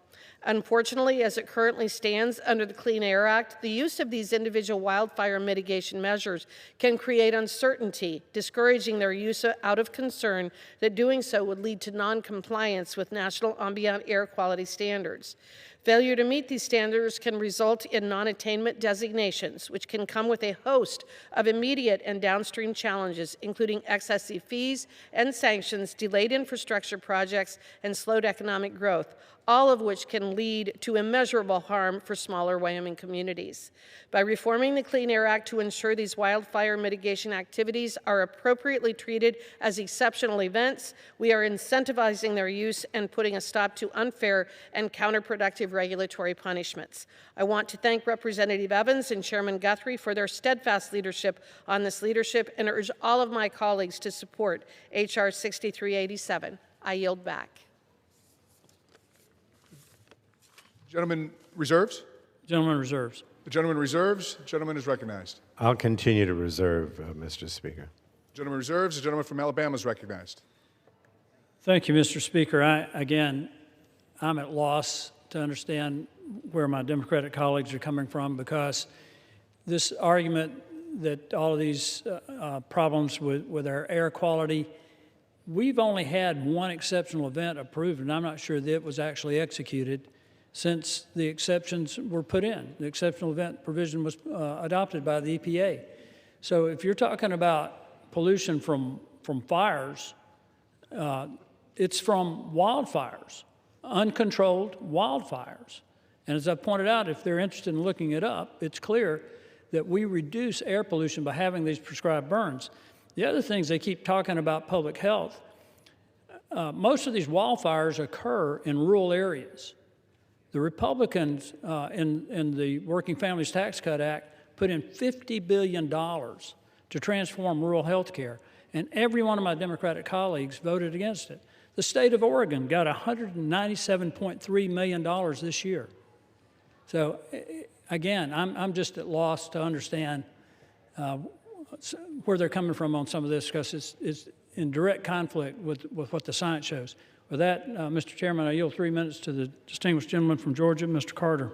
Unfortunately, as it currently stands under the Clean Air Act, the use of these individual wildfire mitigation measures can create uncertainty, discouraging their use out of concern that doing so would lead to non-compliance with national ambient air quality standards. Failure to meet these standards can result in non-attainment designations, which can come with a host of immediate and downstream challenges, including excessive fees and sanctions, delayed infrastructure projects, and slowed economic growth, all of which can lead to immeasurable harm for smaller Wyoming communities. By reforming the Clean Air Act to ensure these wildfire mitigation activities are appropriately treated as exceptional events, we are incentivizing their use and putting a stop to unfair and counterproductive regulatory punishments. I want to thank Representative Evans and Chairman Guthrie for their steadfast leadership on this leadership and urge all of my colleagues to support H.R. 6387. I yield back. Gentleman reserves? Gentleman reserves. The gentleman reserves. The gentleman is recognized. I'll continue to reserve, Mr. Speaker. Gentleman reserves. The gentleman from Alabama is recognized. Thank you, Mr. Speaker. I'm at loss to understand where my Democratic colleagues are coming from, because this argument that all of these problems with our air quality, we've only had one exceptional event approved, and I'm not sure that it was actually executed since the exceptions were put in. The exceptional event provision was adopted by the EPA. So if you're talking about pollution from fires, it's from wildfires, uncontrolled wildfires. And as I pointed out, if they're interested in looking it up, it's clear that we reduce air pollution by having these prescribed burns. The other things they keep talking about public health, most of these wildfires occur in rural areas. The Republicans in the Working Families Tax Cut Act put in $50 billion to transform rural health care, and every one of my Democratic colleagues voted against it. The state of Oregon got $197.3 million this year. So again, I'm just at loss to understand where they're coming from on some of this, because it's in direct conflict with what the science shows. With that, Mr. Chairman, I yield 3 minutes to the distinguished gentleman from Georgia, Mr. Carter.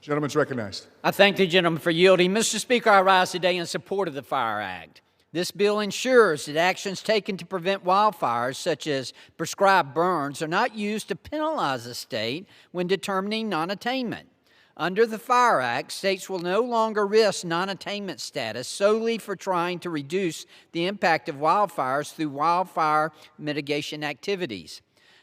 Gentleman's recognized. I thank the gentleman for yielding. Mr. Speaker, I rise today in support of the Fire Act. This bill ensures that actions taken to prevent wildfires, such as prescribed burns, are not used to penalize a state when determining non-attainment. Under the Fire Act, states will no longer risk non-attainment status solely for trying to reduce the impact of wildfires through wildfire mitigation activities.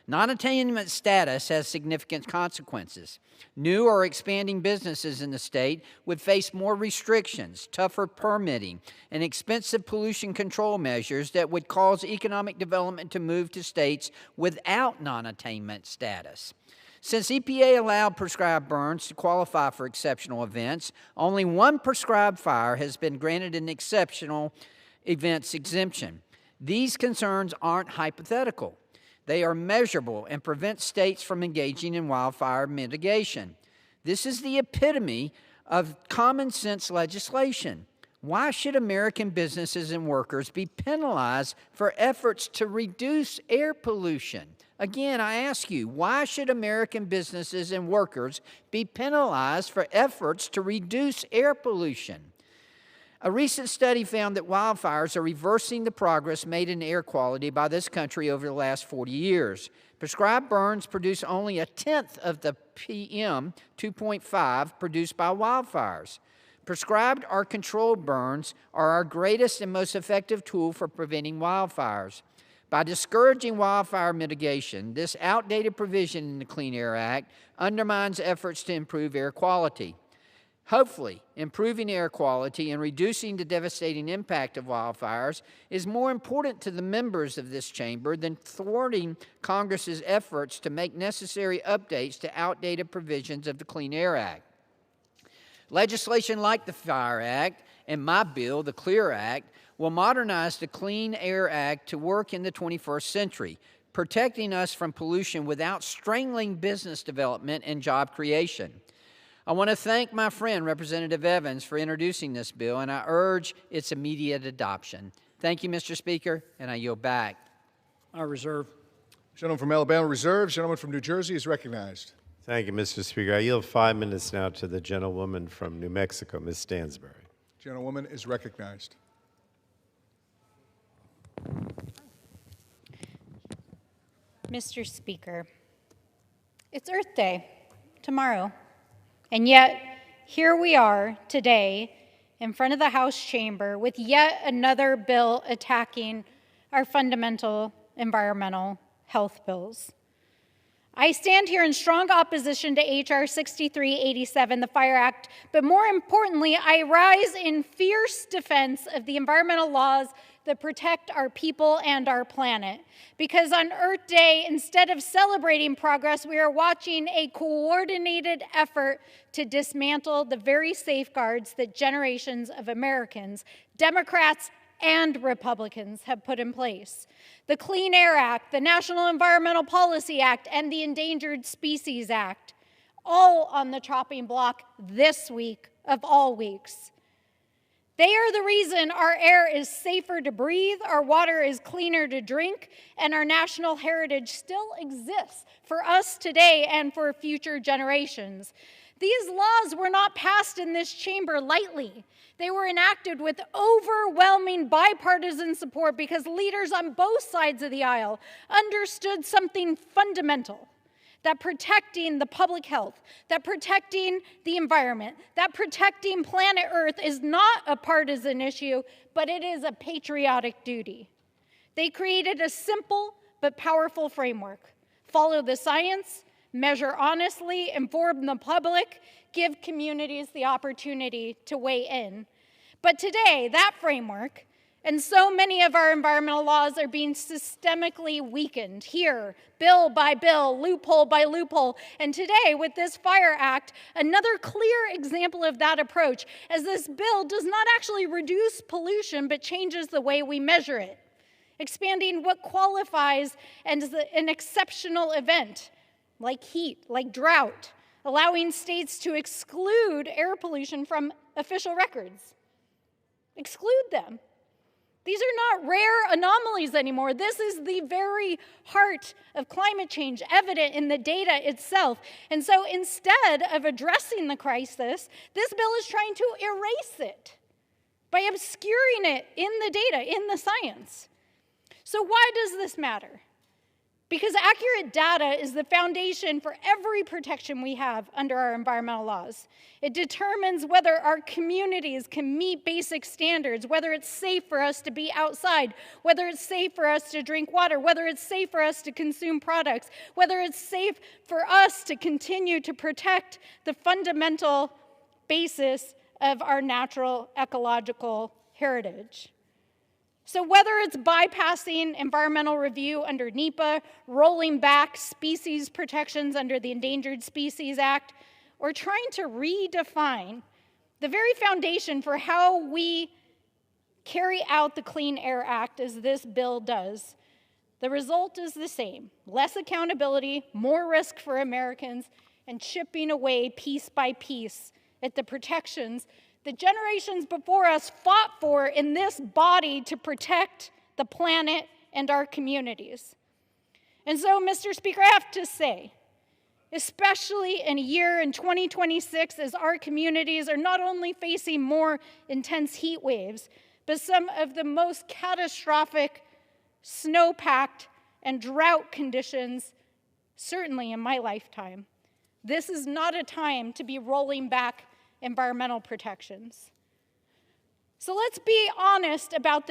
Non-attainment status has significant consequences. New or expanding businesses in the state would face more restrictions, tougher permitting, and expensive pollution control measures that would cause economic development to move to states without non-attainment status. Since EPA allowed prescribed burns to qualify for exceptional events, only one prescribed fire has been granted an exceptional events exemption. These concerns aren't hypothetical. They are measurable and prevent states from engaging in wildfire mitigation. This is the epitome of common sense legislation. Why should American businesses and workers be penalized for efforts to reduce air pollution? Again, I ask you, why should American businesses and workers be penalized for efforts to reduce air pollution? A recent study found that wildfires are reversing the progress made in air quality by this country over the last 40 years. Prescribed burns produce only a tenth of the PM 2.5 produced by wildfires. Prescribed or controlled burns are our greatest and most effective tool for preventing wildfires. By discouraging wildfire mitigation, this outdated provision in the Clean Air Act undermines efforts to improve air quality. Hopefully, improving air quality and reducing the devastating impact of wildfires is more important to the members of this chamber than thwarting Congress's efforts to make necessary updates to outdated provisions of the Clean Air Act. Legislation like the Fire Act and my bill, the Clear Act, will modernize the Clean Air Act to work in the 21st century, protecting us from pollution without strangling business development and job creation. I want to thank my friend, Representative Evans, for introducing this bill, and I urge its immediate adoption. Thank you, Mr. Speaker, and I yield back. I reserve. Gentleman from Alabama reserves. Gentleman from New Jersey is recognized. Thank you, Mr. Speaker. I yield 5 minutes now to the gentlewoman from New Mexico, Ms. Stansbury. Gentlewoman is recognized. Mr. Speaker, it's Earth Day tomorrow, and yet here we are today in front of the House chamber with yet another bill attacking our fundamental environmental health bills. I stand here in strong opposition to H.R. 6387, the Fire Act, but more importantly, I rise in fierce defense of the environmental laws that protect our people and our planet. Because on Earth Day, instead of celebrating progress, we are watching a coordinated effort to dismantle the very safeguards that generations of Americans, Democrats and Republicans, have put in place. The Clean Air Act, the National Environmental Policy Act, and the Endangered Species Act. all on the chopping block this week of all weeks. They are the reason our air is safer to breathe, our water is cleaner to drink, and our national heritage still exists for us today and for future generations. These laws were not passed in this chamber lightly. They were enacted with overwhelming bipartisan support because leaders on both sides of the aisle understood something fundamental: that protecting the public health, that protecting the environment, that protecting planet Earth is not a partisan issue, but it is a patriotic duty. They created a simple but powerful framework: follow the science, measure honestly, inform the public, give communities the opportunity to weigh in. But today, that framework and so many of our environmental laws are being systemically weakened here, bill by bill, loophole by loophole. And today, with this Fire Act, another clear example of that approach, as this bill does not actually reduce pollution, but changes the way we measure it, expanding what qualifies as an exceptional event, like heat, like drought, allowing states to exclude air pollution from official records. Exclude them. These are not rare anomalies anymore. This is the very heart of climate change, evident in the data itself. And so instead of addressing the crisis, this bill is trying to erase it by obscuring it in the data, in the science. So why does this matter? Because accurate data is the foundation for every protection we have under our environmental laws. It determines whether our communities can meet basic standards, whether it's safe for us to be outside, whether it's safe for us to drink water, whether it's safe for us to consume products, whether it's safe for us to continue to protect the fundamental basis of our natural ecological heritage. So whether it's bypassing environmental review under NEPA, rolling back species protections under the Endangered Species Act, or trying to redefine the very foundation for how we carry out the Clean Air Act as this bill does, the result is the same: less accountability, more risk for Americans, and chipping away piece by piece at the protections the generations before us fought for in this body to protect the planet and our communities. And so, Mr. Speaker, I have to say, especially in a year in 2026, as our communities are not only facing more intense heat waves, but some of the most catastrophic snowpacked and drought conditions, certainly in my lifetime, this is not a time to be rolling back environmental protections. So let's be honest about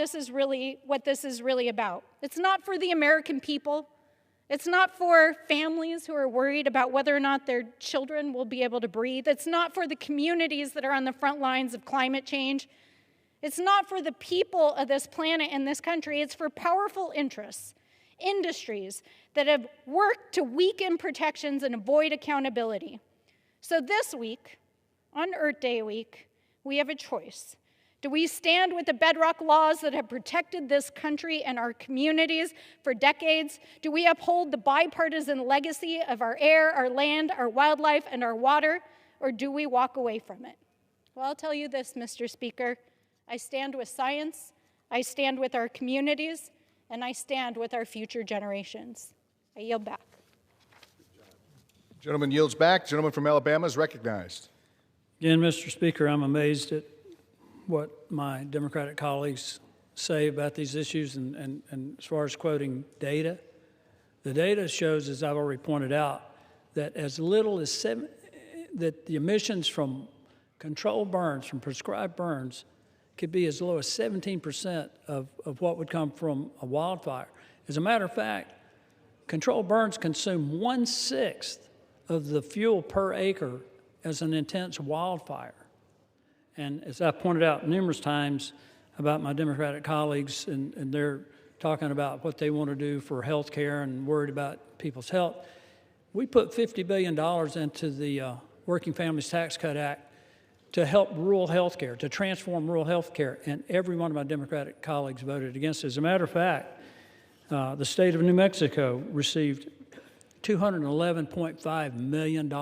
what this is really about. It's not for the American people. It's not for families who are worried about whether or not their children will be able to breathe. It's not for the communities that are on the front lines of climate change. It's not for the people of this planet and this country. It's for powerful interests, industries that have worked to weaken protections and avoid accountability. So this week, on Earth Day week, we have a choice. Do we stand with the bedrock laws that have protected this country and our communities for decades? Do we uphold the bipartisan legacy of our air, our land, our wildlife, and our water? Or do we walk away from it? Well, I'll tell you this, Mr. Speaker. I stand with science, I stand with our communities, and I stand with our future generations. I yield back. Gentleman yields back. Gentleman from Alabama is recognized. Again, Mr. Speaker, I'm amazed at what my Democratic colleagues say about these issues, and as far as quoting data, the data shows, as I've already pointed out, that as little as that the emissions from controlled burns, from prescribed burns, could be as low as 17% of what would come from a wildfire. As a matter of fact, controlled burns consume 1/6 of the fuel per acre as an intense wildfire. And as I pointed out numerous times about my Democratic colleagues, and they're talking about what they want to do for health care and worried about people's health, we put $50 billion into the Working Families Tax Cut Act to help rural health care, to transform rural health care, and every one of my Democratic colleagues voted against it. As a matter of fact, the state of New Mexico received $211.5 million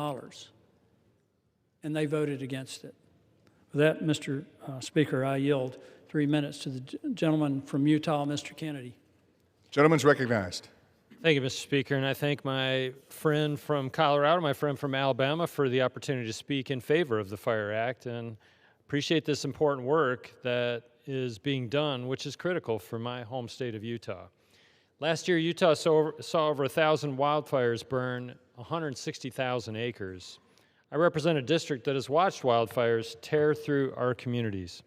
and they voted against it. With that, Mr. Speaker, I yield 3 minutes to the gentleman from Utah, Mr. Kennedy. Gentleman's recognized. Thank you, Mr. Speaker, and I thank my friend from Colorado, my friend from Alabama, for the opportunity to speak in favor of the Fire Act, and appreciate this important work that is being done, which is critical for my home state of Utah. Last year, Utah saw over 1,000 wildfires burn 160,000 acres. I represent a district that has watched wildfires tear through our communities.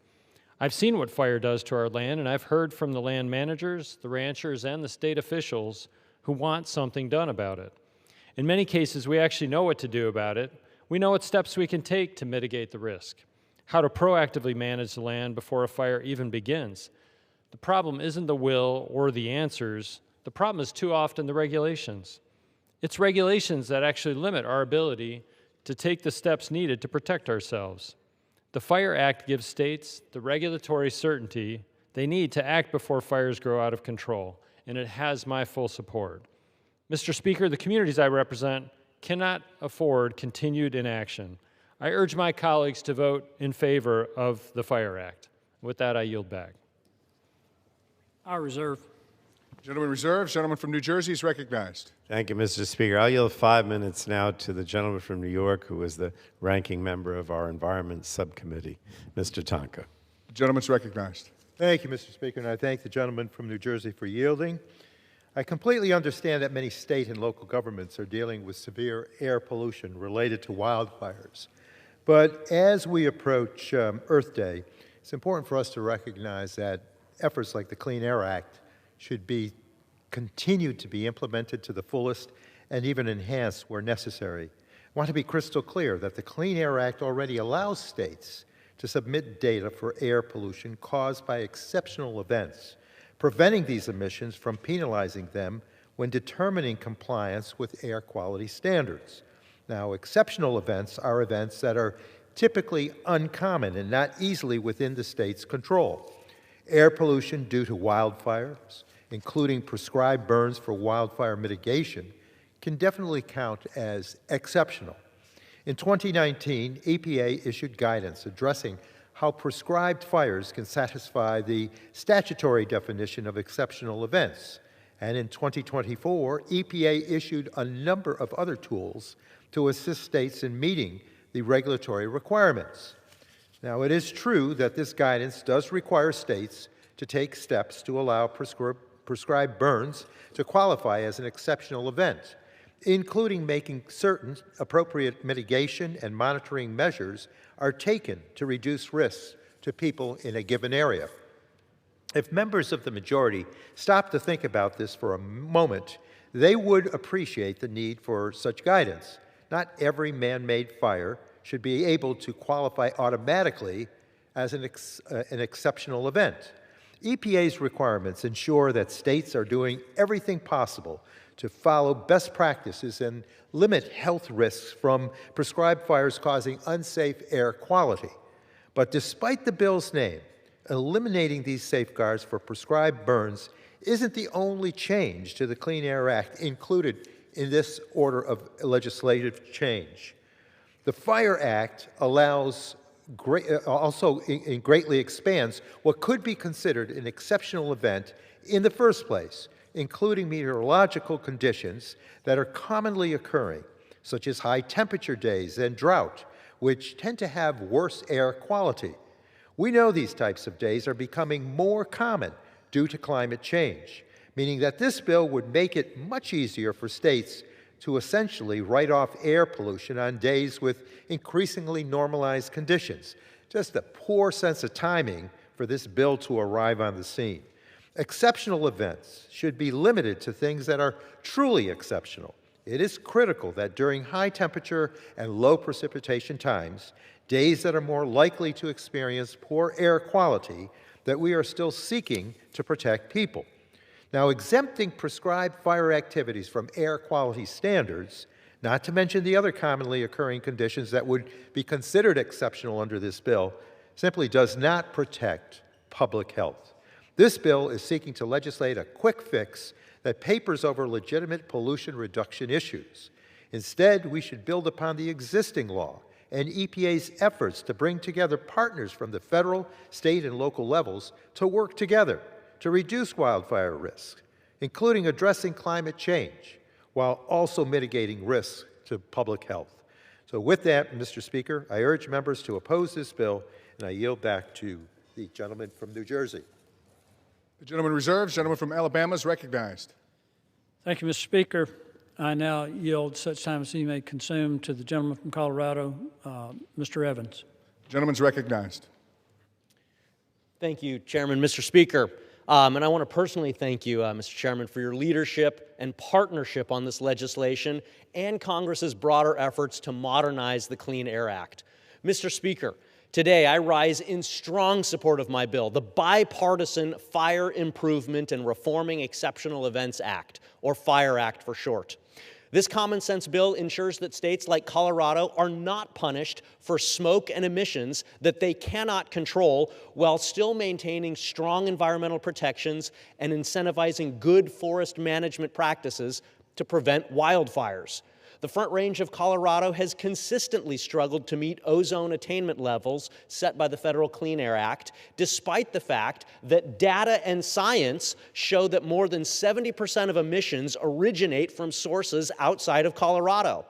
I've seen what fire does to our land, and I've heard from the land managers, the ranchers, and the state officials who want something done about it. In many cases, we actually know what to do about it. We know what steps we can take to mitigate the risk, how to proactively manage the land before a fire even begins. The problem isn't the will or the answers. The problem is too often the regulations. It's regulations that actually limit our ability to take the steps needed to protect ourselves. The Fire Act gives states the regulatory certainty they need to act before fires grow out of control, and it has my full support. Mr. Speaker, the communities I represent cannot afford continued inaction. I urge my colleagues to vote in favor of the Fire Act. With that, I yield back. I reserve. Gentleman reserves. Gentleman from New Jersey is recognized. Thank you, Mr. Speaker. I'll yield 5 minutes now to the gentleman from New York, who is the ranking member of our Environment Subcommittee, Mr. Tonka. The gentleman's recognized. Thank you, Mr. Speaker, and I thank the gentleman from New Jersey for yielding. I completely understand that many state and local governments are dealing with severe air pollution related to wildfires. But as we approach Earth Day, it's important for us to recognize that efforts like the Clean Air Act should be continued to be implemented to the fullest and even enhanced where necessary. I want to be crystal clear that the Clean Air Act already allows states to submit data for air pollution caused by exceptional events, preventing these emissions from penalizing them when determining compliance with air quality standards. Now, exceptional events are events that are typically uncommon and not easily within the state's control. Air pollution due to wildfires, including prescribed burns for wildfire mitigation, can definitely count as exceptional. In 2019, EPA issued guidance addressing how prescribed fires can satisfy the statutory definition of exceptional events. And in 2024, EPA issued a number of other tools to assist states in meeting the regulatory requirements. Now, it is true that this guidance does require states to take steps to allow prescribed burns to qualify as an exceptional event, including making certain appropriate mitigation and monitoring measures are taken to reduce risks to people in a given area. If members of the majority stop to think about this for a moment, they would appreciate the need for such guidance. Not every man-made fire should be able to qualify automatically as an exceptional event. EPA's requirements ensure that states are doing everything possible to follow best practices and limit health risks from prescribed fires causing unsafe air quality. But despite the bill's name, eliminating these safeguards for prescribed burns isn't the only change to the Clean Air Act included in this order of legislative change. The Fire Act allows greatly expands what could be considered an exceptional event in the first place, including meteorological conditions that are commonly occurring, such as high temperature days and drought, which tend to have worse air quality. We know these types of days are becoming more common due to climate change, meaning that this bill would make it much easier for states to essentially write off air pollution on days with increasingly normalized conditions. Just a poor sense of timing for this bill to arrive on the scene. Exceptional events should be limited to things that are truly exceptional. It is critical that during high temperature and low precipitation times, days that are more likely to experience poor air quality, that we are still seeking to protect people. Now, exempting prescribed fire activities from air quality standards, not to mention the other commonly occurring conditions that would be considered exceptional under this bill, simply does not protect public health. This bill is seeking to legislate a quick fix that papers over legitimate pollution reduction issues. Instead, we should build upon the existing law and EPA's efforts to bring together partners from the federal, state, and local levels to work together to reduce wildfire risk, including addressing climate change, while also mitigating risks to public health. So with that, Mr. Speaker, I urge members to oppose this bill, and I yield back to the gentleman from New Jersey. The gentleman reserves. Gentleman from Alabama is recognized. Thank you, Mr. Speaker. I now yield such time as he may consume to the gentleman from Colorado, Mr. Evans. The gentleman's recognized. Thank you, Chairman. Mr. Speaker, and I want to personally thank you, Mr. Chairman, for your leadership and partnership on this legislation and Congress's broader efforts to modernize the Clean Air Act. Mr. Speaker, today I rise in strong support of my bill, the Bipartisan Fire Improvement and Reforming Exceptional Events Act, or FIRE Act for short. This common sense bill ensures that states like Colorado are not punished for smoke and emissions that they cannot control while still maintaining strong environmental protections and incentivizing good forest management practices to prevent wildfires. The Front Range of Colorado has consistently struggled to meet ozone attainment levels set by the Federal Clean Air Act, despite the fact that data and science show that more than 70% of emissions originate from sources outside of Colorado.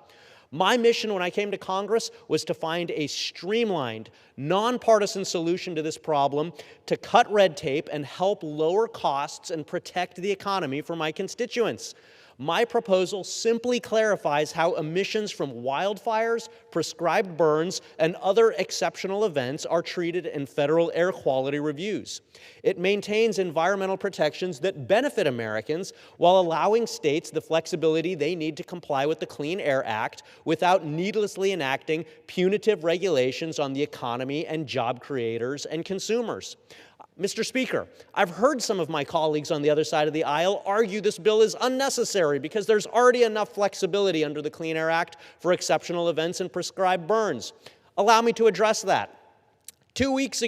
My mission when I came to Congress was to find a streamlined, nonpartisan solution to this problem to cut red tape and help lower costs and protect the economy for my constituents. My proposal simply clarifies how emissions from wildfires, prescribed burns, and other exceptional events are treated in federal air quality reviews. It maintains environmental protections that benefit Americans while allowing states the flexibility they need to comply with the Clean Air Act without needlessly enacting punitive regulations on the economy and job creators and consumers. Mr. Speaker, I've heard some of my colleagues on the other side of the aisle argue this bill is unnecessary because there's already enough flexibility under the Clean Air Act for exceptional events and prescribed burns. Allow me to address that. 2 years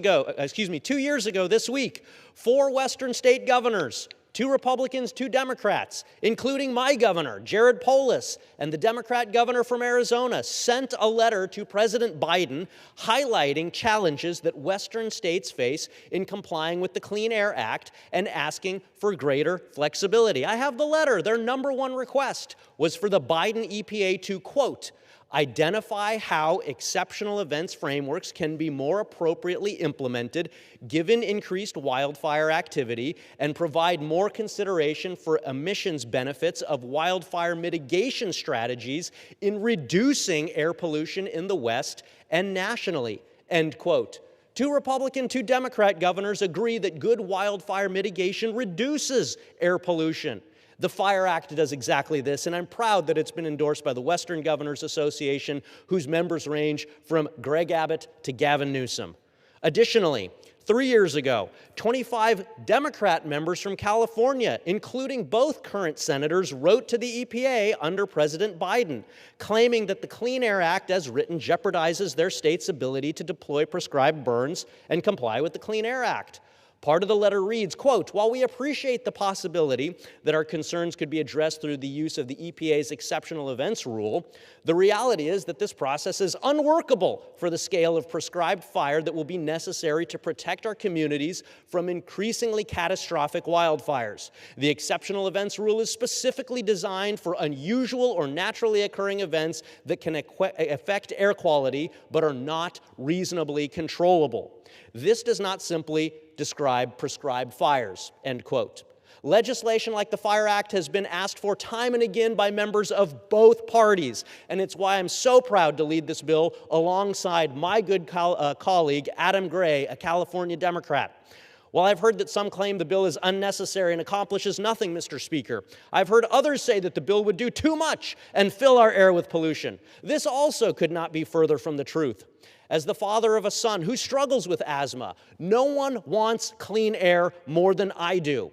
ago this week, 4 Western state governors, 2 Republicans, 2 Democrats, including my governor, Jared Polis, and the Democrat governor from Arizona, sent a letter to President Biden highlighting challenges that Western states face in complying with the Clean Air Act and asking for greater flexibility. I have the letter. Their #1 request was for the Biden EPA to, quote, identify how exceptional events frameworks can be more appropriately implemented given increased wildfire activity and provide more consideration for emissions benefits of wildfire mitigation strategies in reducing air pollution in the West and nationally, end quote. 2 Republican, 2 Democrat governors agree that good wildfire mitigation reduces air pollution. The FIRE Act does exactly this, and I'm proud that it's been endorsed by the Western Governors Association, whose members range from Greg Abbott to Gavin Newsom. Additionally, 3 years ago, 25 Democrat members from California, including both current senators, wrote to the EPA under President Biden, claiming that the Clean Air Act as written jeopardizes their state's ability to deploy prescribed burns and comply with the Clean Air Act. Part of the letter reads, quote, while we appreciate the possibility that our concerns could be addressed through the use of the EPA's exceptional events rule, the reality is that this process is unworkable for the scale of prescribed fire that will be necessary to protect our communities from increasingly catastrophic wildfires. The exceptional events rule is specifically designed for unusual or naturally occurring events that can affect air quality but are not reasonably controllable. This does not simply describe prescribed fires, end quote. Legislation like the FIRE Act has been asked for time and again by members of both parties, and it's why I'm so proud to lead this bill alongside my good colleague, Adam Gray, a California Democrat. While I've heard that some claim the bill is unnecessary and accomplishes nothing, Mr. Speaker, I've heard others say that the bill would do too much and fill our air with pollution. This also could not be further from the truth. As the father of a son who struggles with asthma, no one wants clean air more than I do.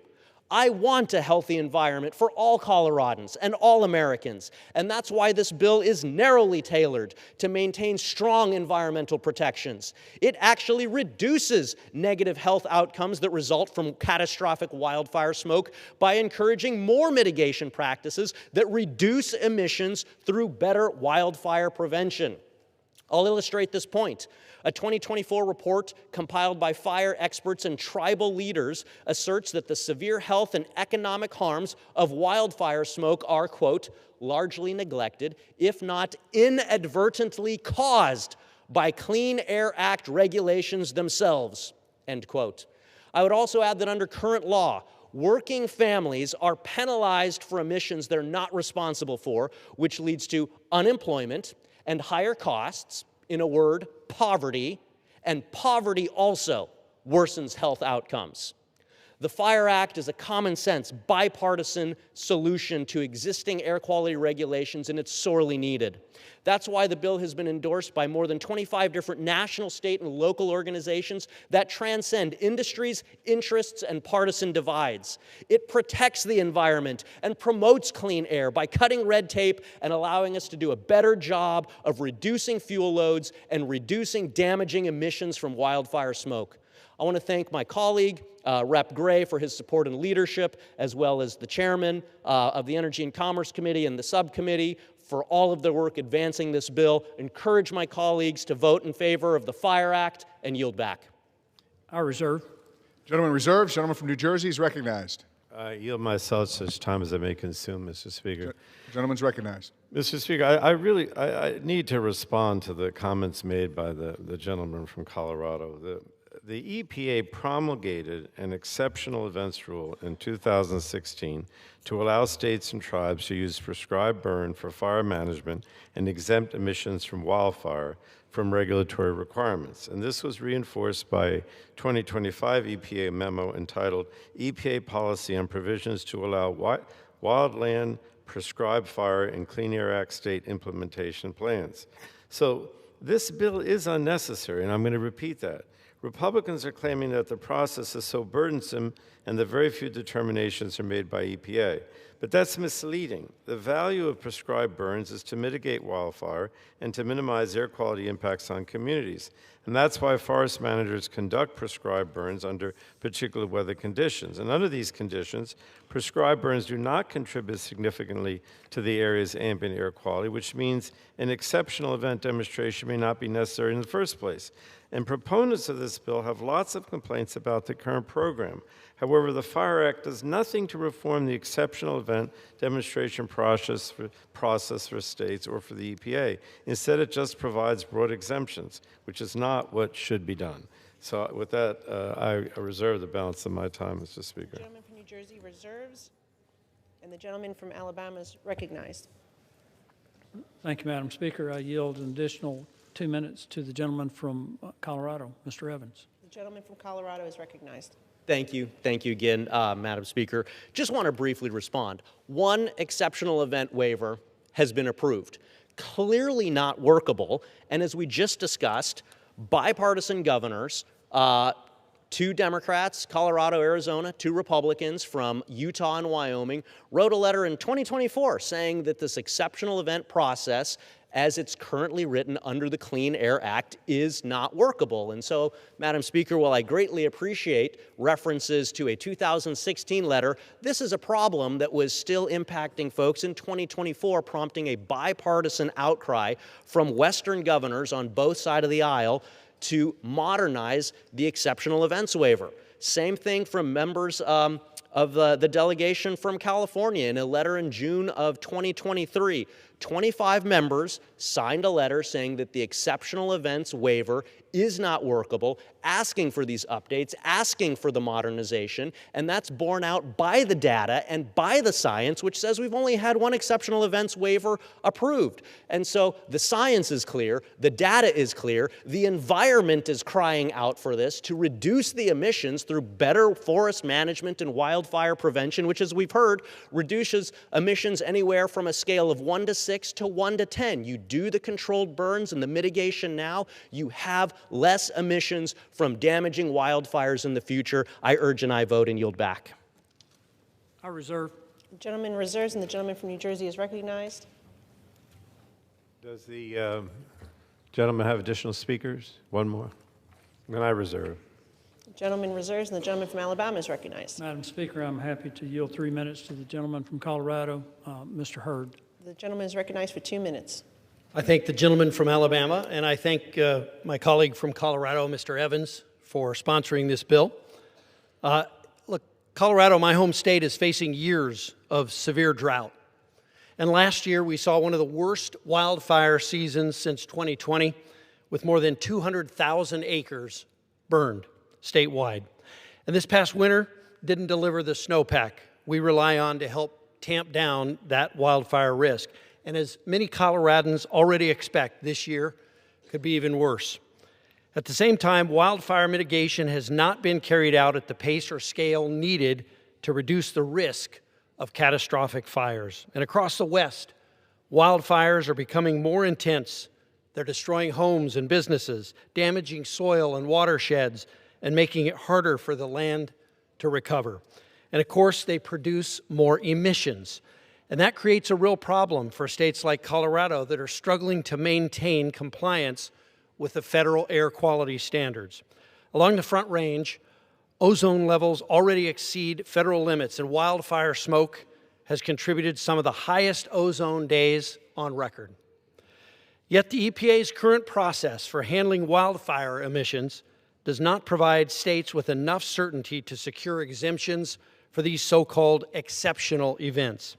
I want a healthy environment for all Coloradans and all Americans, and that's why this bill is narrowly tailored to maintain strong environmental protections. It actually reduces negative health outcomes that result from catastrophic wildfire smoke by encouraging more mitigation practices that reduce emissions through better wildfire prevention. I'll illustrate this point. A 2024 report compiled by fire experts and tribal leaders asserts that the severe health and economic harms of wildfire smoke are, quote, largely neglected, if not inadvertently caused by Clean Air Act regulations themselves, end quote. I would also add that under current law, working families are penalized for emissions they're not responsible for, which leads to unemployment and higher costs, in a word, poverty, and poverty also worsens health outcomes. The Fire Act is a common sense, bipartisan solution to existing air quality regulations, and it's sorely needed. That's why the bill has been endorsed by more than 25 different national, state, and local organizations that transcend industries, interests, and partisan divides. It protects the environment and promotes clean air by cutting red tape and allowing us to do a better job of reducing fuel loads and reducing damaging emissions from wildfire smoke. I want to thank my colleague, Rep. Gray, for his support and leadership, as well as the chairman of the Energy and Commerce Committee and the subcommittee for all of their work advancing this bill. Encourage my colleagues to vote in favor of the Fire Act and yield back. I reserve. Gentleman reserves. Gentleman from New Jersey is recognized. I yield myself such time as I may consume, Mr. Speaker. Gentleman's recognized. Mr. Speaker, I need to respond to the comments made by the gentleman from Colorado. The EPA promulgated an exceptional events rule in 2016 to allow states and tribes to use prescribed burn for fire management and exempt emissions from wildfire from regulatory requirements. And this was reinforced by a 2025 EPA memo entitled EPA Policy on Provisions to Allow Wildland Prescribed Fire and Clean Air Act State Implementation Plans. So this bill is unnecessary, and I'm going to repeat that. Republicans are claiming that the process is so burdensome and that very few determinations are made by EPA. But that's misleading. The value of prescribed burns is to mitigate wildfire and to minimize air quality impacts on communities. And that's why forest managers conduct prescribed burns under particular weather conditions. And under these conditions, prescribed burns do not contribute significantly to the area's ambient air quality, which means an exceptional event demonstration may not be necessary in the first place. And proponents of this bill have lots of complaints about the current program. However, the Fire Act does nothing to reform the exceptional event demonstration process for states or for the EPA. Instead, it just provides broad exemptions, which is not what should be done. So with that, I reserve the balance of my time, Mr. Speaker. The gentleman from New Jersey reserves, and the gentleman from Alabama is recognized. Thank you, Madam Speaker. I yield an additional 2 minutes to the gentleman from Colorado, Mr. Evans. The gentleman from Colorado is recognized. Thank you. Thank you again, Madam Speaker. Just want to briefly respond. One exceptional event waiver has been approved. Clearly not workable, and as we just discussed, bipartisan governors, 2 Democrats, Colorado, Arizona, 2 Republicans from Utah and Wyoming, wrote a letter in 2024 saying that this exceptional event process, as it's currently written under the Clean Air Act, is not workable. And so, Madam Speaker, while I greatly appreciate references to a 2016 letter, this is a problem that was still impacting folks in 2024, prompting a bipartisan outcry from Western governors on both sides of the aisle to modernize the exceptional events waiver. Same thing from members of the delegation from California in a letter in June of 2023. 25 members signed a letter saying that the exceptional events waiver is not workable, asking for these updates, asking for the modernization, and that's borne out by the data and by the science, which says we've only had 1 exceptional events waiver approved. And so the science is clear, the data is clear, the environment is crying out for this to reduce the emissions through better forest management and wildfire prevention, which, as we've heard, reduces emissions anywhere from a scale of 1 to 6 to 1 to 10. You do the controlled burns and the mitigation now, you have less emissions from damaging wildfires in the future. I urge and I vote and yield back. I reserve. The gentleman reserves, and the gentleman from New Jersey is recognized. Does the gentleman have additional speakers? One more. Then I reserve. The gentleman reserves, and the gentleman from Alabama is recognized. Madam Speaker, I'm happy to yield 3 minutes to the gentleman from Colorado, Mr. Hearnden. The gentleman is recognized for 2 minutes. I thank the gentleman from Alabama, and I thank my colleague from Colorado, Mr. Evans, for sponsoring this bill. Look, Colorado, my home state, is facing years of severe drought. And last year, we saw one of the worst wildfire seasons since 2020, with more than 200,000 acres burned statewide. And this past winter didn't deliver the snowpack we rely on to help tamp down that wildfire risk. And as many Coloradans already expect, this year could be even worse. At the same time, wildfire mitigation has not been carried out at the pace or scale needed to reduce the risk of catastrophic fires. And across the West, wildfires are becoming more intense. They're destroying homes and businesses, damaging soil and watersheds, and making it harder for the land to recover. And of course, they produce more emissions. And that creates a real problem for states like Colorado that are struggling to maintain compliance with the federal air quality standards. Along the Front Range, ozone levels already exceed federal limits, and wildfire smoke has contributed some of the highest ozone days on record. Yet the EPA's current process for handling wildfire emissions does not provide states with enough certainty to secure exemptions for these so-called exceptional events.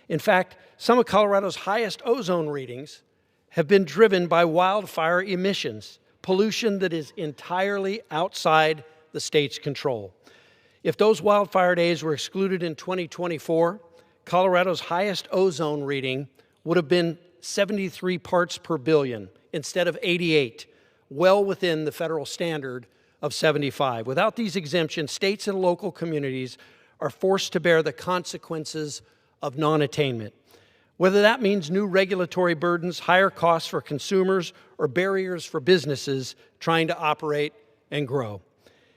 In fact, some of Colorado's highest ozone readings have been driven by wildfire emissions, pollution that is entirely outside the state's control. If those wildfire days were excluded in 2024, Colorado's highest ozone reading would have been 73 parts per billion instead of 88, well within the federal standard of 75. Without these exemptions, states and local communities are forced to bear the consequences of non-attainment. Whether that means new regulatory burdens, higher costs for consumers, or barriers for businesses trying to operate and grow.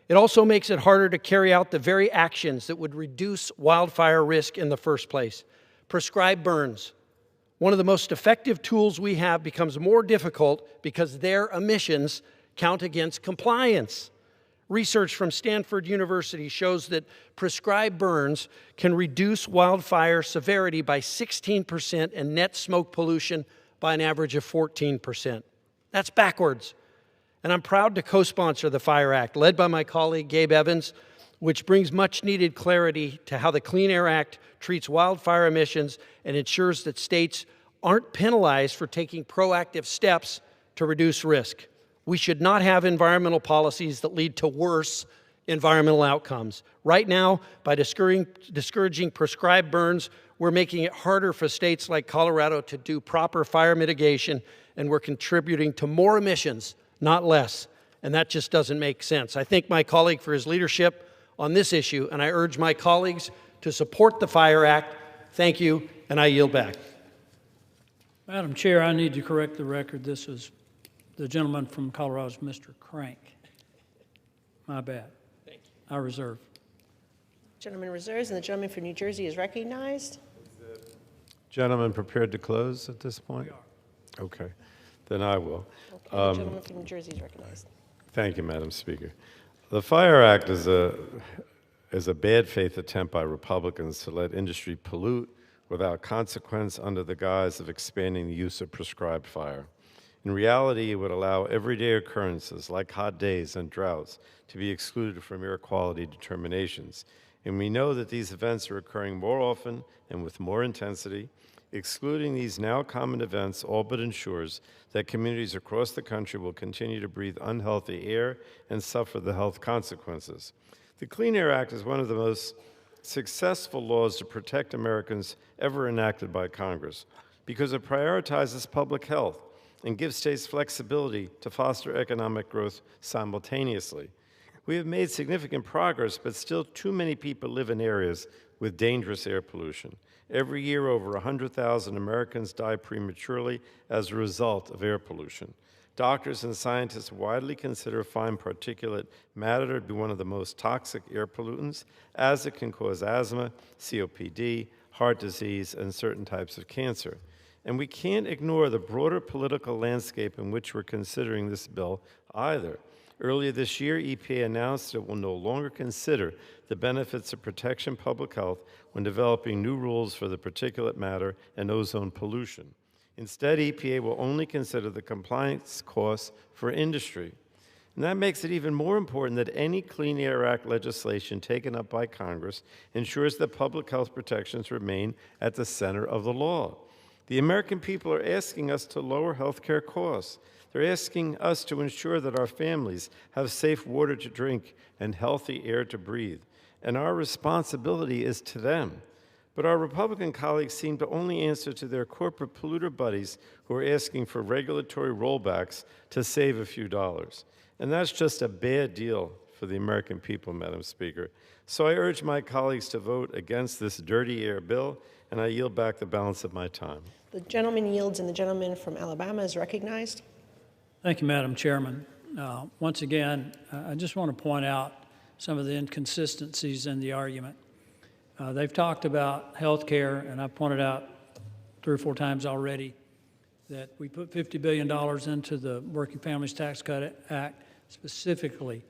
It also makes it harder to carry out the very actions that would reduce wildfire risk in the first place. Prescribed burns, one of the most effective tools we have, becomes more difficult because their emissions count against compliance. Research from Stanford University shows that prescribed burns can reduce wildfire severity by 16% and net smoke pollution by an average of 14%. That's backwards. And I'm proud to co-sponsor the Fire Act, led by my colleague Gabe Evans, which brings much-needed clarity to how the Clean Air Act treats wildfire emissions and ensures that states aren't penalized for taking proactive steps to reduce risk. We should not have environmental policies that lead to worse environmental outcomes. Right now, by discouraging prescribed burns, we're making it harder for states like Colorado to do proper fire mitigation, and we're contributing to more emissions, not less. And that just doesn't make sense. I thank my colleague for his leadership on this issue, and I urge my colleagues to support the Fire Act. Thank you, and I yield back. Madam Chair, I need to correct the record. This is the gentleman from Colorado's Mr. Crank. My bad. Thank you. I reserve. Gentleman reserves, and the gentleman from New Jersey is recognized. Gentleman prepared to close at this point? Okay, then I will. Okay, the gentleman from New Jersey is recognized. Thank you, Madam Speaker. The Fire Act is a bad faith attempt by Republicans to let industry pollute without consequence under the guise of expanding the use of prescribed fire. In reality, it would allow everyday occurrences like hot days and droughts to be excluded from air quality determinations. And we know that these events are occurring more often and with more intensity. Excluding these now common events all but ensures that communities across the country will continue to breathe unhealthy air and suffer the health consequences. The Clean Air Act is one of the most successful laws to protect Americans ever enacted by Congress because it prioritizes public health and gives states flexibility to foster economic growth simultaneously. We have made significant progress, but still too many people live in areas with dangerous air pollution. Every year, over 100,000 Americans die prematurely as a result of air pollution. Doctors and scientists widely consider fine particulate matter to be one of the most toxic air pollutants, as it can cause asthma, COPD, heart disease, and certain types of cancer. And we can't ignore the broader political landscape in which we're considering this bill either. Earlier this year, EPA announced it will no longer consider the benefits of protection public health when developing new rules for the particulate matter and ozone pollution. Instead, EPA will only consider the compliance costs for industry. And that makes it even more important that any Clean Air Act legislation taken up by Congress ensures that public health protections remain at the center of the law. The American people are asking us to lower health care costs. They're asking us to ensure that our families have safe water to drink and healthy air to breathe. And our responsibility is to them. But our Republican colleagues seem to only answer to their corporate polluter buddies who are asking for regulatory rollbacks to save a few dollars. And that's just a bad deal for the American people, Madam Speaker. So I urge my colleagues to vote against this dirty air bill, and I yield back the balance of my time. The gentleman yields, and the gentleman from Alabama is recognized. Thank you, Madam Chairman. Once again, I just want to point out some of the inconsistencies in the argument. They've talked about health care, and I've pointed out 3 or 4 times already that we put $50 billion into the Working Families Tax Cut Act specifically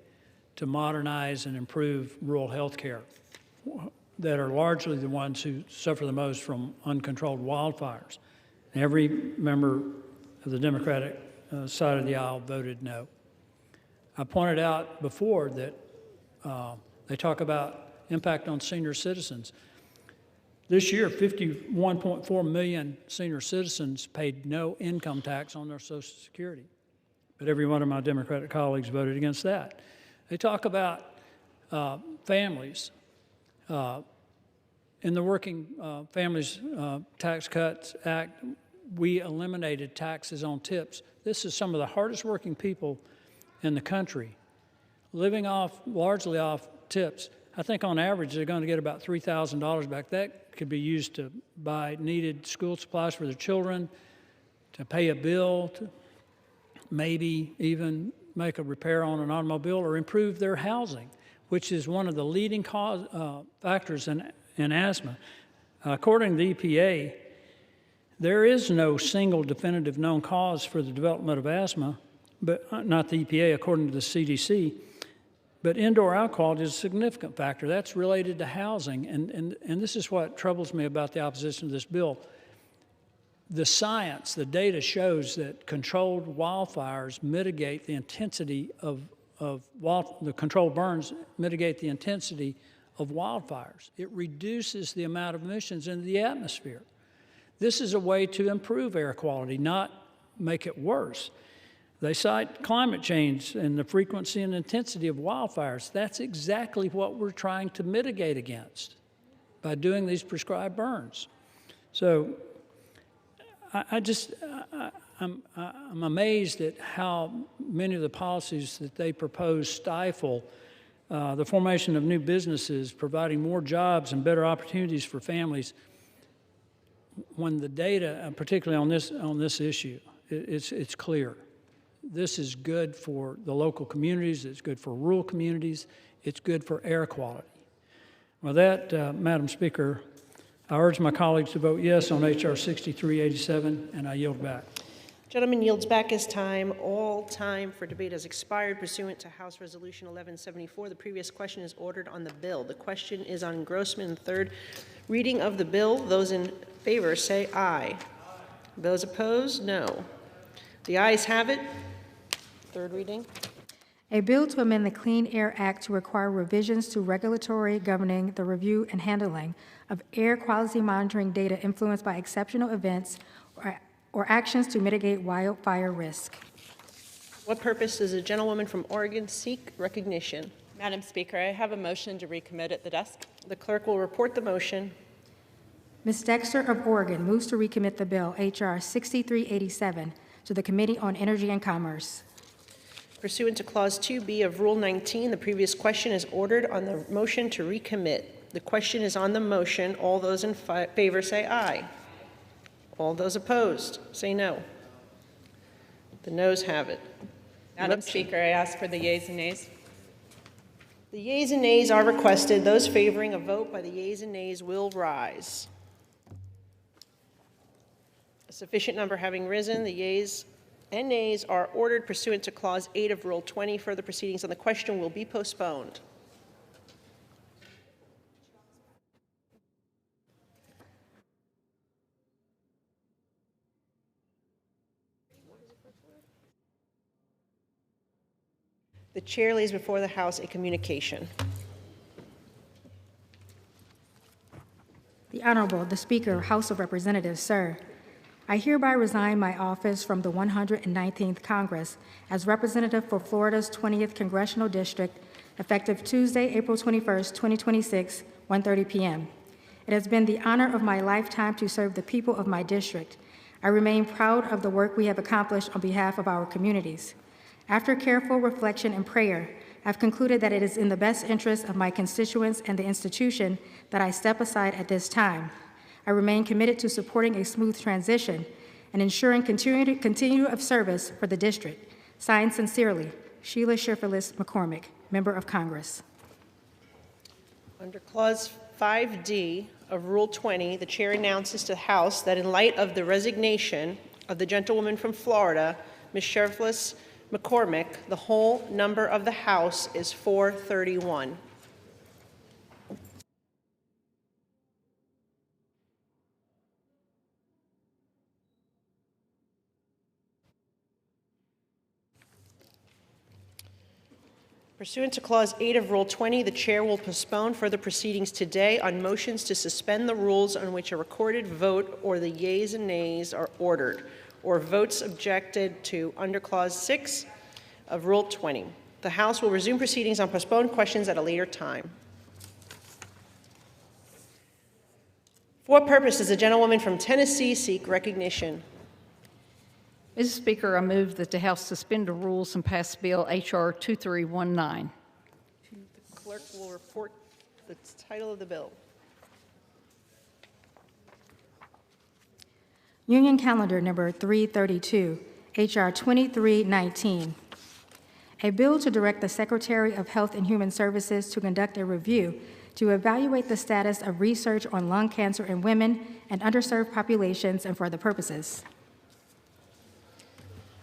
to modernize and improve rural health care that are largely the ones who suffer the most from uncontrolled wildfires. And every member of the Democratic side of the aisle voted no. I pointed out before that they talk about impact on senior citizens. This year, 51.4 million senior citizens paid no income tax on their Social Security. But every one of my Democratic colleagues voted against that. They talk about families. In the Working Families Tax Cuts Act, we eliminated taxes on tips. This is some of the hardest working people in the country, living largely off tips. I think on average they're going to get about $3,000 back. That could be used to buy needed school supplies for their children, to pay a bill, to maybe even make a repair on an automobile or improve their housing, which is one of the leading factors in asthma. According to the EPA, there is no single definitive known cause for the development of asthma, but not the EPA, according to the CDC. But indoor air quality is a significant factor. That's related to housing, and this is what troubles me about the opposition to this bill. The science, the data shows that controlled wildfires mitigate the intensity the controlled burns mitigate the intensity of wildfires. It reduces the amount of emissions into the atmosphere. This is a way to improve air quality, not make it worse. They cite climate change and the frequency and intensity of wildfires. That's exactly what we're trying to mitigate against by doing these prescribed burns. So I'm amazed at how many of the policies that they propose stifle the formation of new businesses, providing more jobs and better opportunities for families, when the data, particularly on this issue, it's clear. This is good for the local communities, it's good for rural communities, it's good for air quality. With that, Madam Speaker, I urge my colleagues to vote yes on H.R. 6387, and I yield back. Gentleman yields back his time. All time for debate has expired pursuant to House Resolution 1174. The previous question is ordered on the bill. The question is on engrossment and third reading of the bill. Those in favor say aye. Those opposed, no. The ayes have it. Third reading. A bill to amend the Clean Air Act to require revisions to regulatory governing the review and handling of air quality monitoring data influenced by exceptional events or actions to mitigate wildfire risk. What purpose does the gentlewoman from Oregon seek recognition? Madam Speaker, I have a motion to recommit at the desk. The clerk will report the motion. Ms. Dexter of Oregon moves to recommit the bill, H.R. 6387, to the Committee on Energy and Commerce. Pursuant to Clause 2B of Rule 19, the previous question is ordered on the motion to recommit. The question is on the motion. All those in favor say aye. All those opposed say no. The noes have it. Madam Speaker, I ask for the yeas and nays. The yeas and nays are requested. Those favoring a vote by the yeas and nays will rise. A sufficient number having risen, the yeas and nays are ordered pursuant to Clause 8 of Rule 20. Further proceedings on the question will be postponed. The chair lays before the House a communication. The Honorable, the Speaker, House of Representatives, sir. I hereby resign my office from the 119th Congress as representative for Florida's 20th Congressional District, effective Tuesday, April 21st, 2026, 1:30 p.m. It has been the honor of my lifetime to serve the people of my district. I remain proud of the work we have accomplished on behalf of our communities. After careful reflection and prayer, I've concluded that it is in the best interest of my constituents and the institution that I step aside at this time. I remain committed to supporting a smooth transition and ensuring continuity of service for the district. Signed sincerely, Sheila Shifferlis McCormick, Member of Congress. Under Clause 5D of Rule 20, the chair announces to the House that in light of the resignation of the gentlewoman from Florida, Ms. Shifferlis McCormick, the whole number of the House is 431. Pursuant to Clause 8 of Rule 20, the chair will postpone further proceedings today on motions to suspend the rules on which a recorded vote or the yeas and nays are ordered, or votes objected to under Clause 6 of Rule 20. The House will resume proceedings on postponed questions at a later time. For what purpose does the gentlewoman from Tennessee seek recognition? Mr. Speaker, I move that the House suspend the rules and pass Bill H.R. 2319. The clerk will report the title of the bill. Union Calendar Number 332, H.R. 2319. A bill to direct the Secretary of Health and Human Services to conduct a review to evaluate the status of research on lung cancer in women and underserved populations and for other purposes.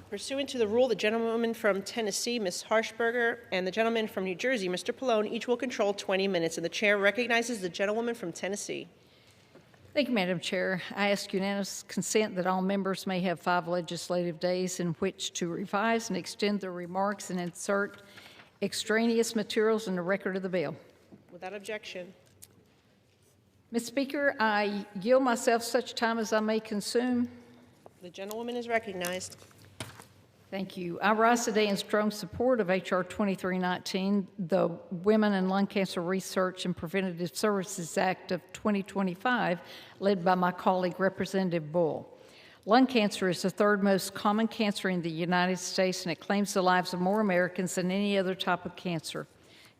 Pursuant to the rule, the gentlewoman from Tennessee, Ms. Harshberger, and the gentleman from New Jersey, Mr. Pallone, each will control 20 minutes, and the chair recognizes the gentlewoman from Tennessee. Thank you, Madam Chair. I ask unanimous consent that all members may have 5 legislative days in which to revise and extend their remarks and insert extraneous materials in the record of the bill. Without objection. Ms. Speaker, I yield myself such time as I may consume. The gentlewoman is recognized. Thank you. I rise today in strong support of H.R. 2319, the Women and Lung Cancer Research and Preventative Services Act of 2025, led by my colleague, Representative Bull. Lung cancer is the 3rd most common cancer in the United States, and it claims the lives of more Americans than any other type of cancer.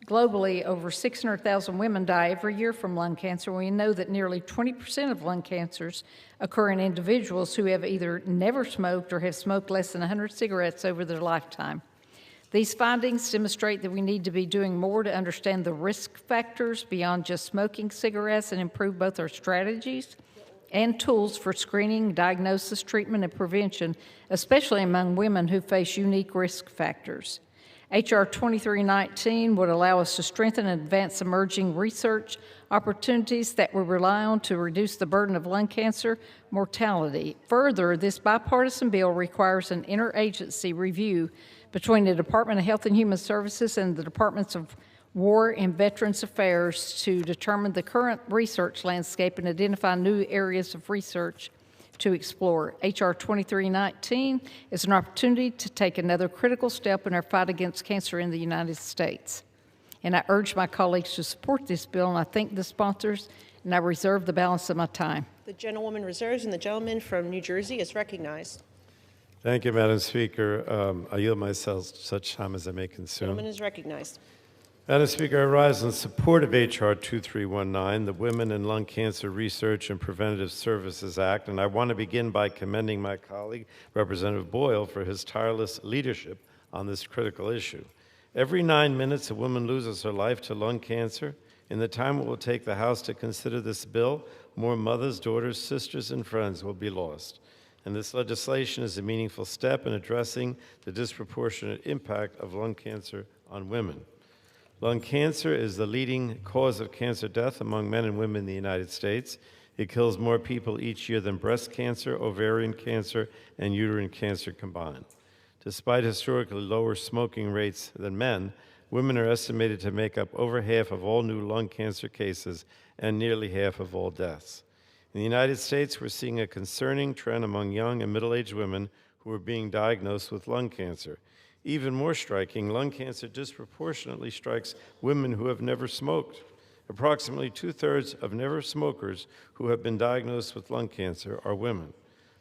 Globally, over 600,000 women die every year from lung cancer. We know that nearly 20% of lung cancers occur in individuals who have either never smoked or have smoked less than 100 cigarettes over their lifetime. These findings demonstrate that we need to be doing more to understand the risk factors beyond just smoking cigarettes and improve both our strategies and tools for screening, diagnosis, treatment, and prevention, especially among women who face unique risk factors. H.R. 2319 would allow us to strengthen and advance emerging research opportunities that we rely on to reduce the burden of lung cancer mortality. Further, this bipartisan bill requires an interagency review between the Department of Health and Human Services and the Departments of War and Veterans Affairs to determine the current research landscape and identify new areas of research to explore. H.R. 2319 is an opportunity to take another critical step in our fight against cancer in the United States. And I urge my colleagues to support this bill, and I thank the sponsors, and I reserve the balance of my time. The gentlewoman reserves, and the gentleman from New Jersey is recognized. Thank you, Madam Speaker. I yield myself such time as I may consume. The gentleman is recognized. Madam Speaker, I rise in support of H.R. 2319, the Women and Lung Cancer Research and Preventative Services Act, and I want to begin by commending my colleague, Representative Boyle, for his tireless leadership on this critical issue. Every 9 minutes, a woman loses her life to lung cancer. In the time it will take the House to consider this bill, more mothers, daughters, sisters, and friends will be lost. And this legislation is a meaningful step in addressing the disproportionate impact of lung cancer on women. Lung cancer is the leading cause of cancer death among men and women in the United States. It kills more people each year than breast cancer, ovarian cancer, and uterine cancer combined. Despite historically lower smoking rates than men, women are estimated to make up over half of all new lung cancer cases and nearly half of all deaths. In the United States, we're seeing a concerning trend among young and middle-aged women who are being diagnosed with lung cancer. Even more striking, lung cancer disproportionately strikes women who have never smoked. Approximately 2/3 of never smokers who have been diagnosed with lung cancer are women.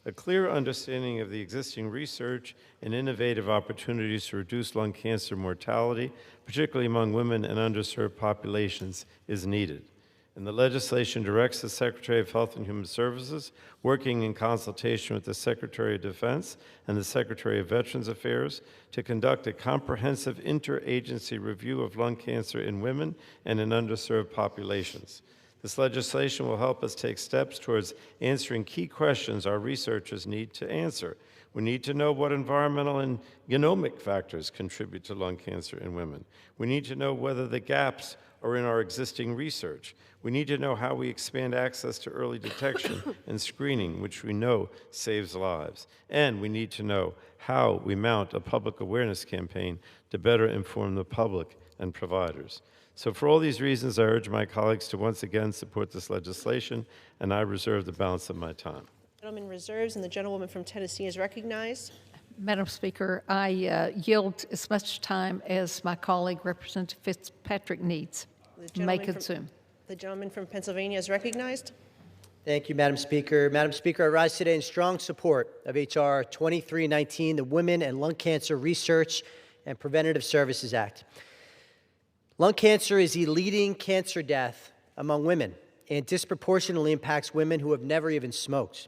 A clear understanding of the existing research and innovative opportunities to reduce lung cancer mortality, particularly among women and underserved populations, is needed. And the legislation directs the Secretary of Health and Human Services, working in consultation with the Secretary of Defense and the Secretary of Veterans Affairs, to conduct a comprehensive interagency review of lung cancer in women and in underserved populations. This legislation will help us take steps towards answering key questions our researchers need to answer. We need to know what environmental and genomic factors contribute to lung cancer in women. We need to know whether the gaps are in our existing research. We need to know how we expand access to early detection and screening, which we know saves lives. And we need to know how we mount a public awareness campaign to better inform the public and providers. So for all these reasons, I urge my colleagues to once again support this legislation, and I reserve the balance of my time. The gentleman reserves, and the gentlewoman from Tennessee is recognized. Madam Speaker, I yield as much time as my colleague, Representative Fitzpatrick, needs. May consume. The gentleman from Pennsylvania is recognized. Thank you, Madam Speaker. Madam Speaker, I rise today in strong support of H.R. 2319, the Women and Lung Cancer Research and Preventative Services Act. Lung cancer is the leading cancer death among women and disproportionately impacts women who have never even smoked.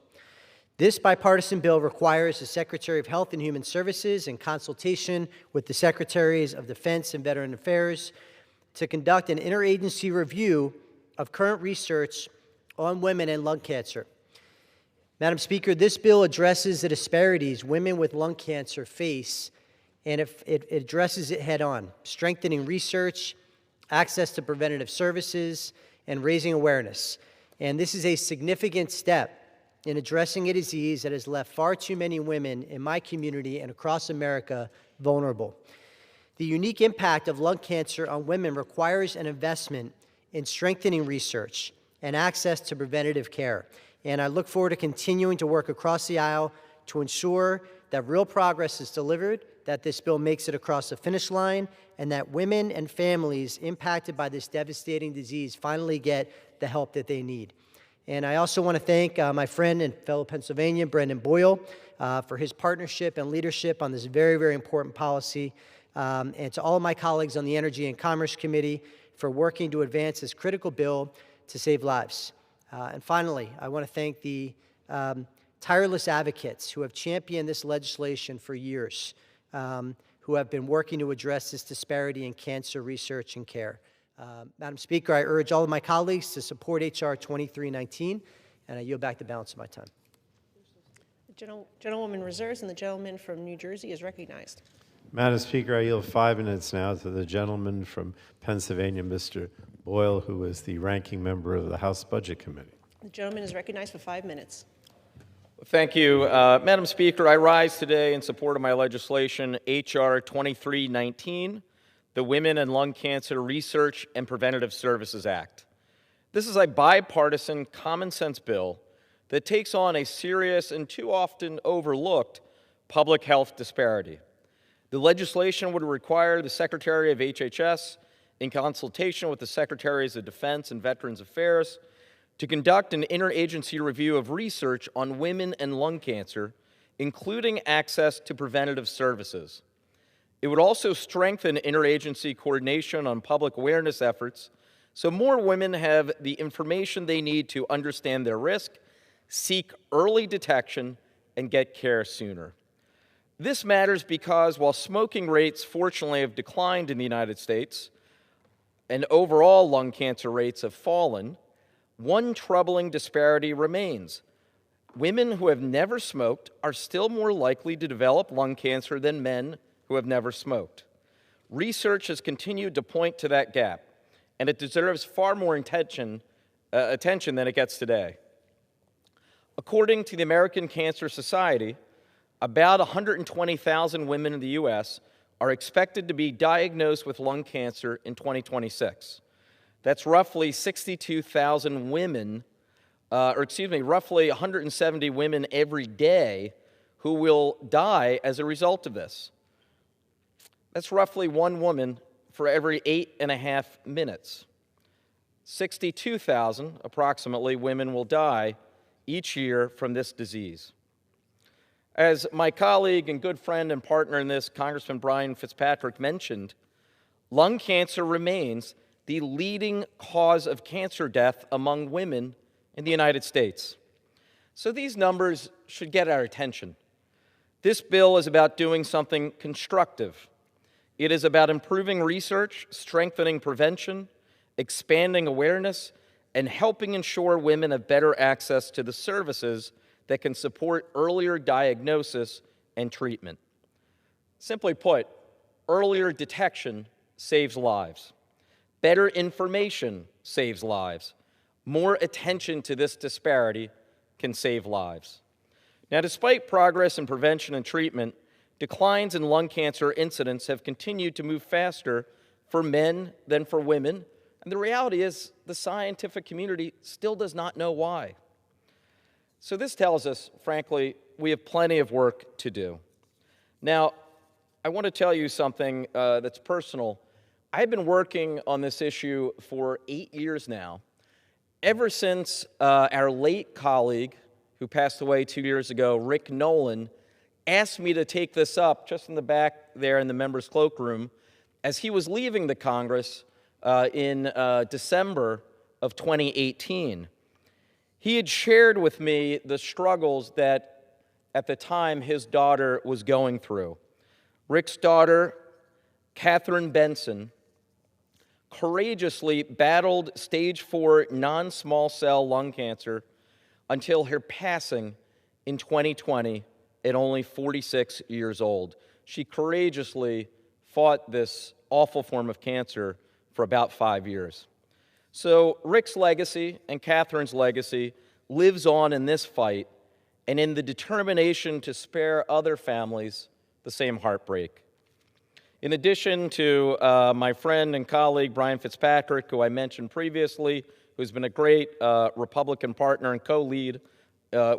This bipartisan bill requires the Secretary of Health and Human Services, in consultation with the Secretaries of Defense and Veteran Affairs, to conduct an interagency review of current research on women and lung cancer. Madam Speaker, this bill addresses the disparities women with lung cancer face, and it addresses it head on, strengthening research, access to preventative services, and raising awareness. And this is a significant step in addressing a disease that has left far too many women in my community and across America vulnerable. The unique impact of lung cancer on women requires an investment in strengthening research and access to preventative care. And I look forward to continuing to work across the aisle to ensure that real progress is delivered, that this bill makes it across the finish line, and that women and families impacted by this devastating disease finally get the help that they need. And I also want to thank my friend and fellow Pennsylvanian, Brendan Boyle, for his partnership and leadership on this very, very important policy. And to all of my colleagues on the Energy and Commerce Committee for working to advance this critical bill to save lives. And finally, I want to thank the tireless advocates who have championed this legislation for years, who have been working to address this disparity in cancer research and care. Madam Speaker, I urge all of my colleagues to support H.R. 2319, and I yield back the balance of my time. The gentlewoman reserves, and the gentleman from New Jersey is recognized. Madam Speaker, I yield 5 minutes now to the gentleman from Pennsylvania, Mr. Boyle, who is the ranking member of the House Budget Committee. The gentleman is recognized for 5 minutes. Thank you. Madam Speaker, I rise today in support of my legislation, H.R. 2319, the Women and Lung Cancer Research and Preventative Services Act. This is a bipartisan, common-sense bill that takes on a serious and too often overlooked public health disparity. The legislation would require the Secretary of HHS, in consultation with the Secretaries of Defense and Veterans Affairs, to conduct an interagency review of research on women and lung cancer, including access to preventative services. It would also strengthen interagency coordination on public awareness efforts so more women have the information they need to understand their risk, seek early detection, and get care sooner. This matters because while smoking rates fortunately have declined in the United States and overall lung cancer rates have fallen, one troubling disparity remains. Women who have never smoked are still more likely to develop lung cancer than men who have never smoked. Research has continued to point to that gap, and it deserves far more attention than it gets today. According to the American Cancer Society, about 120,000 women in the U.S. are expected to be diagnosed with lung cancer in 2026. That's roughly 62,000 women, roughly 170 women every day who will die as a result of this. That's roughly one woman for every 8.5 minutes. 62,000, approximately, women will die each year from this disease. As my colleague and good friend and partner in this, Congressman Brian Fitzpatrick, mentioned, lung cancer remains the leading cause of cancer death among women in the United States. So these numbers should get our attention. This bill is about doing something constructive. It is about improving research, strengthening prevention, expanding awareness, and helping ensure women have better access to the services that can support earlier diagnosis and treatment. Simply put, earlier detection saves lives. Better information saves lives. More attention to this disparity can save lives. Now, despite progress in prevention and treatment, declines in lung cancer incidence have continued to move faster for men than for women, and the reality is the scientific community still does not know why. So this tells us, frankly, we have plenty of work to do. Now, I want to tell you something that's personal. I've been working on this issue for 8 years now, ever since our late colleague, who passed away 2 years ago, Rick Nolan, asked me to take this up just in the back there in the members' cloakroom as he was leaving the Congress in December of 2018. He had shared with me the struggles that, at the time, his daughter was going through. Rick's daughter, Catherine Benson, courageously battled stage 4 non-small cell lung cancer until her passing in 2020 at only 46 years old. She courageously fought this awful form of cancer for about 5 years. So Rick's legacy and Catherine's legacy lives on in this fight and in the determination to spare other families the same heartbreak. In addition to my friend and colleague Brian Fitzpatrick, who I mentioned previously, who's been a great Republican partner and co-lead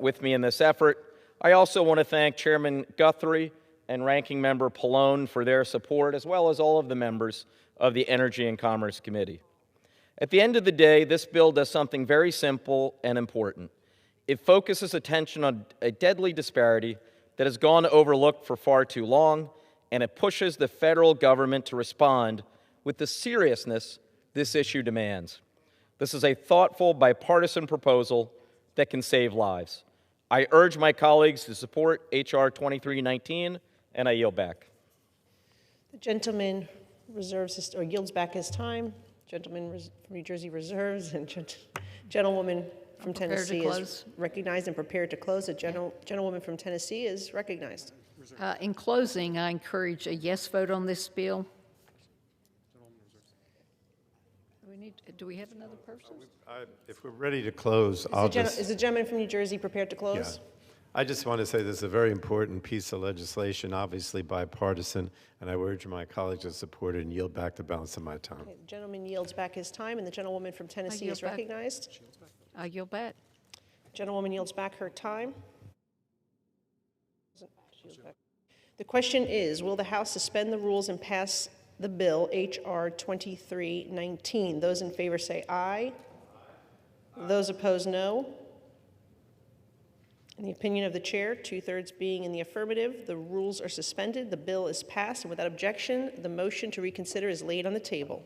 with me in this effort, I also want to thank Chairman Guthrie and Ranking Member Pallone for their support, as well as all of the members of the Energy and Commerce Committee. At the end of the day, this bill does something very simple and important. It focuses attention on a deadly disparity that has gone overlooked for far too long, and it pushes the federal government to respond with the seriousness this issue demands. This is a thoughtful, bipartisan proposal that can save lives. I urge my colleagues to support H.R. 2319, and I yield back. The gentleman reserves or yields back his time. Gentleman from New Jersey reserves, and gentlewoman from Tennessee is recognized and prepared to close. The gentlewoman from Tennessee is recognized. In closing, I encourage a yes vote on this bill. Do we have another person? If we're ready to close, Is the gentleman from New Jersey prepared to close? Yeah. I just want to say this is a very important piece of legislation, obviously bipartisan, and I urge my colleagues to support it and yield back the balance of my time. Okay, the gentleman yields back his time, and the gentlewoman from Tennessee is recognized. I yield back. Gentlewoman yields back her time. The question is, will the House suspend the rules and pass the bill H.R. 2319? Those in favor say aye. Those opposed, no. In the opinion of the chair, 2/3 being in the affirmative, the rules are suspended, the bill is passed, and without objection, the motion to reconsider is laid on the table.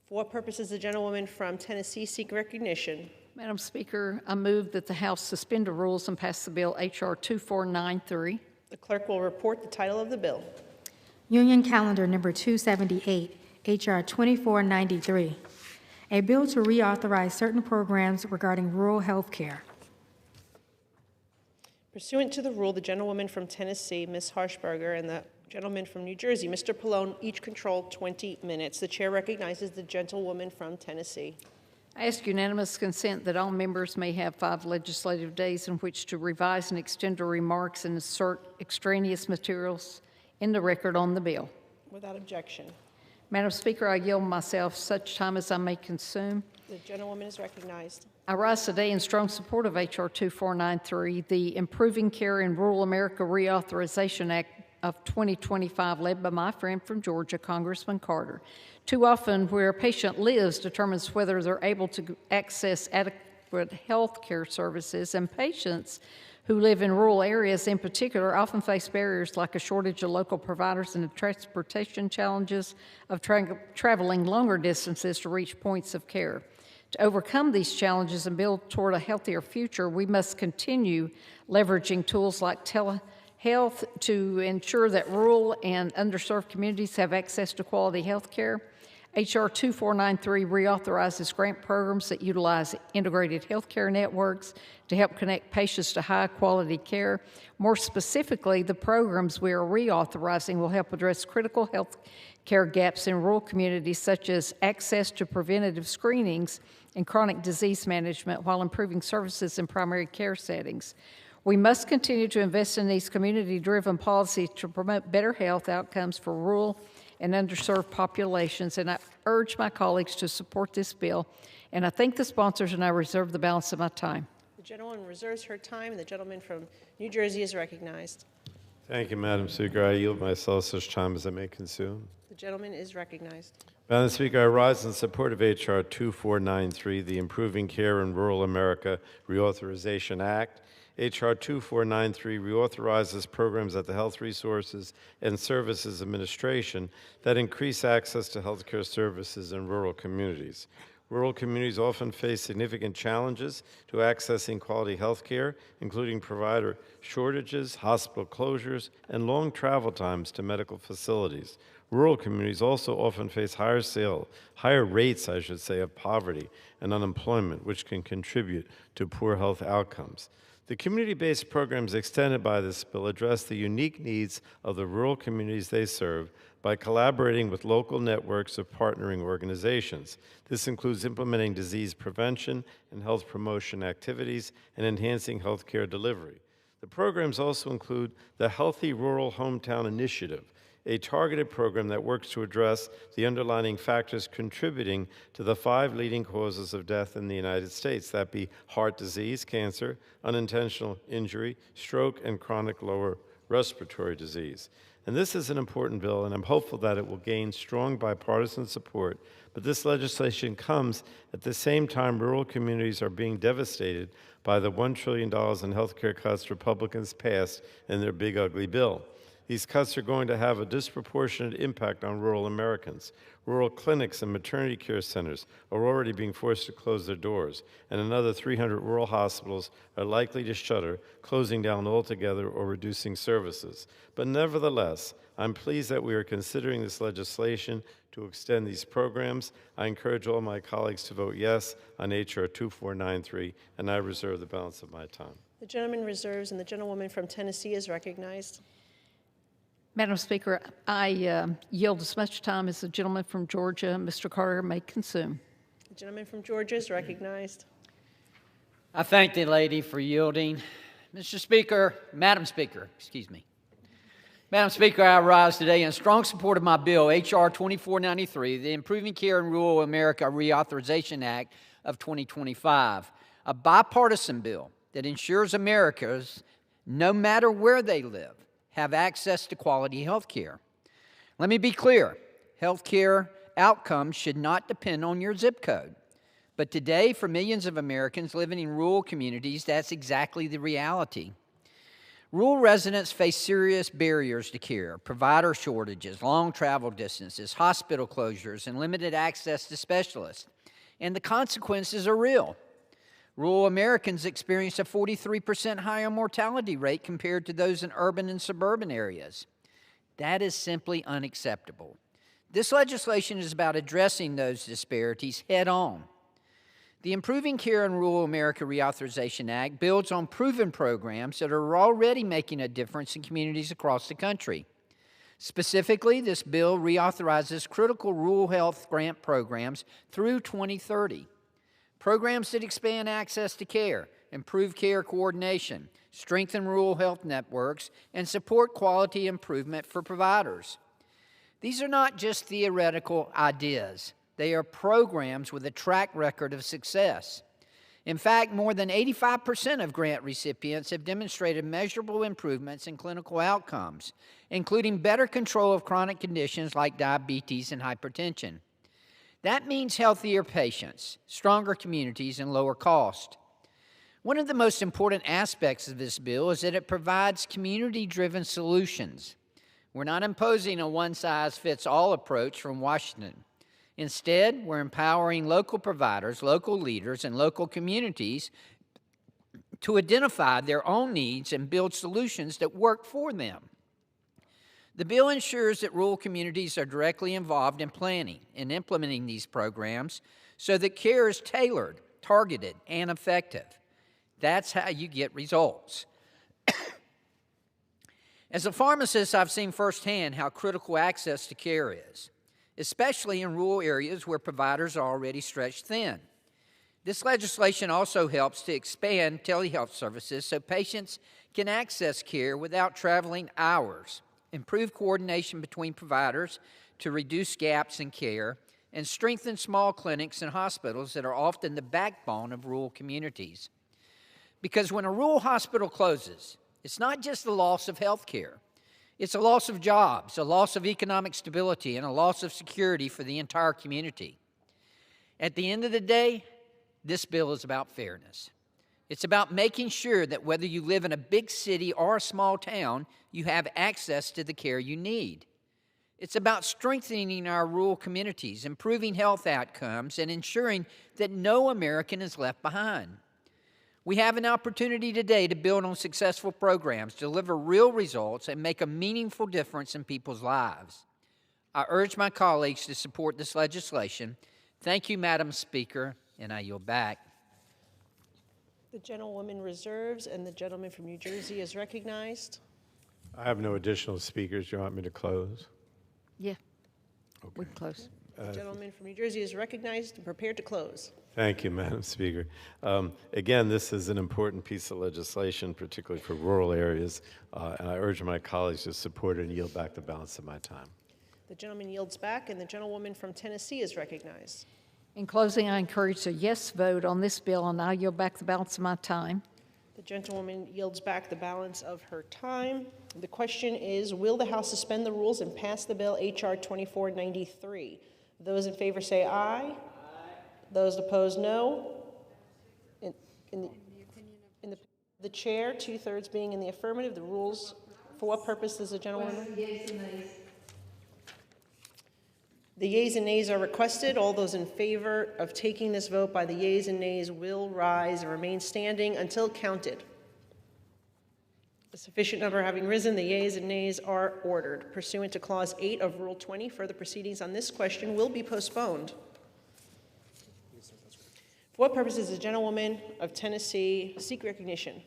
For what purposes the gentlewoman from Tennessee seek recognition? Madam Speaker, I move that the House suspend the rules and pass the bill H.R. 2493. The clerk will report the title of the bill. Union Calendar Number 278, H.R. 2493. A bill to reauthorize certain programs regarding rural health care. Pursuant to the rule, the gentlewoman from Tennessee, Ms. Harshberger, and the gentleman from New Jersey, Mr. Pallone, each control 20 minutes. The chair recognizes the gentlewoman from Tennessee. I ask unanimous consent that all members may have 5 legislative days in which to revise and extend their remarks and insert extraneous materials in the record on the bill. Without objection. Madam Speaker, I yield myself such time as I may consume. The gentlewoman is recognized. I rise today in strong support of H.R. 2493, the Improving Care in Rural America Reauthorization Act of 2025, led by my friend from Georgia, Congressman Carter. Too often, where a patient lives determines whether they're able to access adequate health care services, and patients who live in rural areas in particular often face barriers like a shortage of local providers and the transportation challenges of traveling longer distances to reach points of care. To overcome these challenges and build toward a healthier future, we must continue leveraging tools like telehealth to ensure that rural and underserved communities have access to quality health care. H.R. 2493 reauthorizes grant programs that utilize integrated healthcare networks to help connect patients to high-quality care. More specifically, the programs we are reauthorizing will help address critical health care gaps in rural communities, such as access to preventative screenings and chronic disease management, while improving services in primary care settings. We must continue to invest in these community-driven policies to promote better health outcomes for rural and underserved populations, and I urge my colleagues to support this bill. And I thank the sponsors, and I reserve the balance of my time. The gentlewoman reserves her time, and the gentleman from New Jersey is recognized. Thank you, Madam Speaker. I yield myself such time as I may consume. The gentleman is recognized. Madam Speaker, I rise in support of H.R. 2493, the Improving Care in Rural America Reauthorization Act. H.R. 2493 reauthorizes programs at the Health Resources and Services Administration that increase access to health care services in rural communities. Rural communities often face significant challenges to accessing quality health care, including provider shortages, hospital closures, and long travel times to medical facilities. Rural communities also often face higher rates, of poverty and unemployment, which can contribute to poor health outcomes. The community-based programs extended by this bill address the unique needs of the rural communities they serve by collaborating with local networks of partnering organizations. This includes implementing disease prevention and health promotion activities and enhancing health care delivery. The programs also include the Healthy Rural Hometown Initiative, a targeted program that works to address the underlying factors contributing to the 5 leading causes of death in the United States, that be heart disease, cancer, unintentional injury, stroke, and chronic lower respiratory disease. And this is an important bill, and I'm hopeful that it will gain strong bipartisan support. But this legislation comes at the same time rural communities are being devastated by the $1 trillion in health care cuts Republicans passed in their big ugly bill. These cuts are going to have a disproportionate impact on rural Americans. Rural clinics and maternity care centers are already being forced to close their doors, and another 300 rural hospitals are likely to shutter, closing down altogether or reducing services. But nevertheless, I'm pleased that we are considering this legislation to extend these programs. I encourage all my colleagues to vote yes on H.R. 2493, and I reserve the balance of my time. The gentleman reserves, and the gentlewoman from Tennessee is recognized. Madam Speaker, I yield as much time as the gentleman from Georgia, Mr. Carter, may consume. The gentleman from Georgia is recognized. I thank the lady for yielding. Mr. Speaker, Madam Speaker, excuse me. Madam Speaker, I rise today in strong support of my bill, H.R. 2493, the Improving Care in Rural America Reauthorization Act of 2025, a bipartisan bill that ensures Americans, no matter where they live, have access to quality health care. Let me be clear, health care outcomes should not depend on your zip code. But today, for millions of Americans living in rural communities, that's exactly the reality. Rural residents face serious barriers to care, provider shortages, long travel distances, hospital closures, and limited access to specialists. And the consequences are real. Rural Americans experience a 43% higher mortality rate compared to those in urban and suburban areas. That is simply unacceptable. This legislation is about addressing those disparities head on. The Improving Care in Rural America Reauthorization Act builds on proven programs that are already making a difference in communities across the country. Specifically, this bill reauthorizes critical rural health grant programs through 2030. programs that expand access to care, improve care coordination, strengthen rural health networks, and support quality improvement for providers. These are not just theoretical ideas. They are programs with a track record of success. In fact, more than 85% of grant recipients have demonstrated measurable improvements in clinical outcomes, including better control of chronic conditions like diabetes and hypertension. That means healthier patients, stronger communities, and lower cost. One of the most important aspects of this bill is that it provides community-driven solutions. We're not imposing a one-size-fits-all approach from Washington. Instead, we're empowering local providers, local leaders, and local communities to identify their own needs and build solutions that work for them. The bill ensures that rural communities are directly involved in planning and implementing these programs so that care is tailored, targeted, and effective. That's how you get results. As a pharmacist, I've seen firsthand how critical access to care is, especially in rural areas where providers are already stretched thin. This legislation also helps to expand telehealth services so patients can access care without traveling hours, improve coordination between providers to reduce gaps in care, and strengthen small clinics and hospitals that are often the backbone of rural communities. Because when a rural hospital closes, it's not just the loss of health care. It's a loss of jobs, a loss of economic stability, and a loss of security for the entire community. At the end of the day, this bill is about fairness. It's about making sure that whether you live in a big city or a small town, you have access to the care you need. It's about strengthening our rural communities, improving health outcomes, and ensuring that no American is left behind. We have an opportunity today to build on successful programs, deliver real results, and make a meaningful difference in people's lives. I urge my colleagues to support this legislation. Thank you, Madam Speaker, and I yield back. The gentlewoman reserves, and the gentleman from New Jersey is recognized. I have no additional speakers. Do you want me to close? Yeah, okay. we can close. The gentleman from New Jersey is recognized and prepared to close. Thank you, Madam Speaker. Again, this is an important piece of legislation, particularly for rural areas, and I urge my colleagues to support it and yield back the balance of my time. The gentleman yields back, and the gentlewoman from Tennessee is recognized. In closing, I encourage a yes vote on this bill, and I yield back the balance of my time. The gentlewoman yields back the balance of her time. The question is, will the House suspend the rules and pass the bill H.R. 2493? Those in favor say aye. Aye. Those opposed, no. In the chair, 2/3 being in the affirmative, the rules, for what purpose does the gentlewoman? The yeas and nays are requested. All those in favor of taking this vote by the yeas and nays will rise and remain standing until counted. A sufficient number having risen, the yeas and nays are ordered. Pursuant to Clause 8 of Rule 20, further proceedings on this question will be postponed. For what purpose does the gentlewoman of Tennessee seek recognition?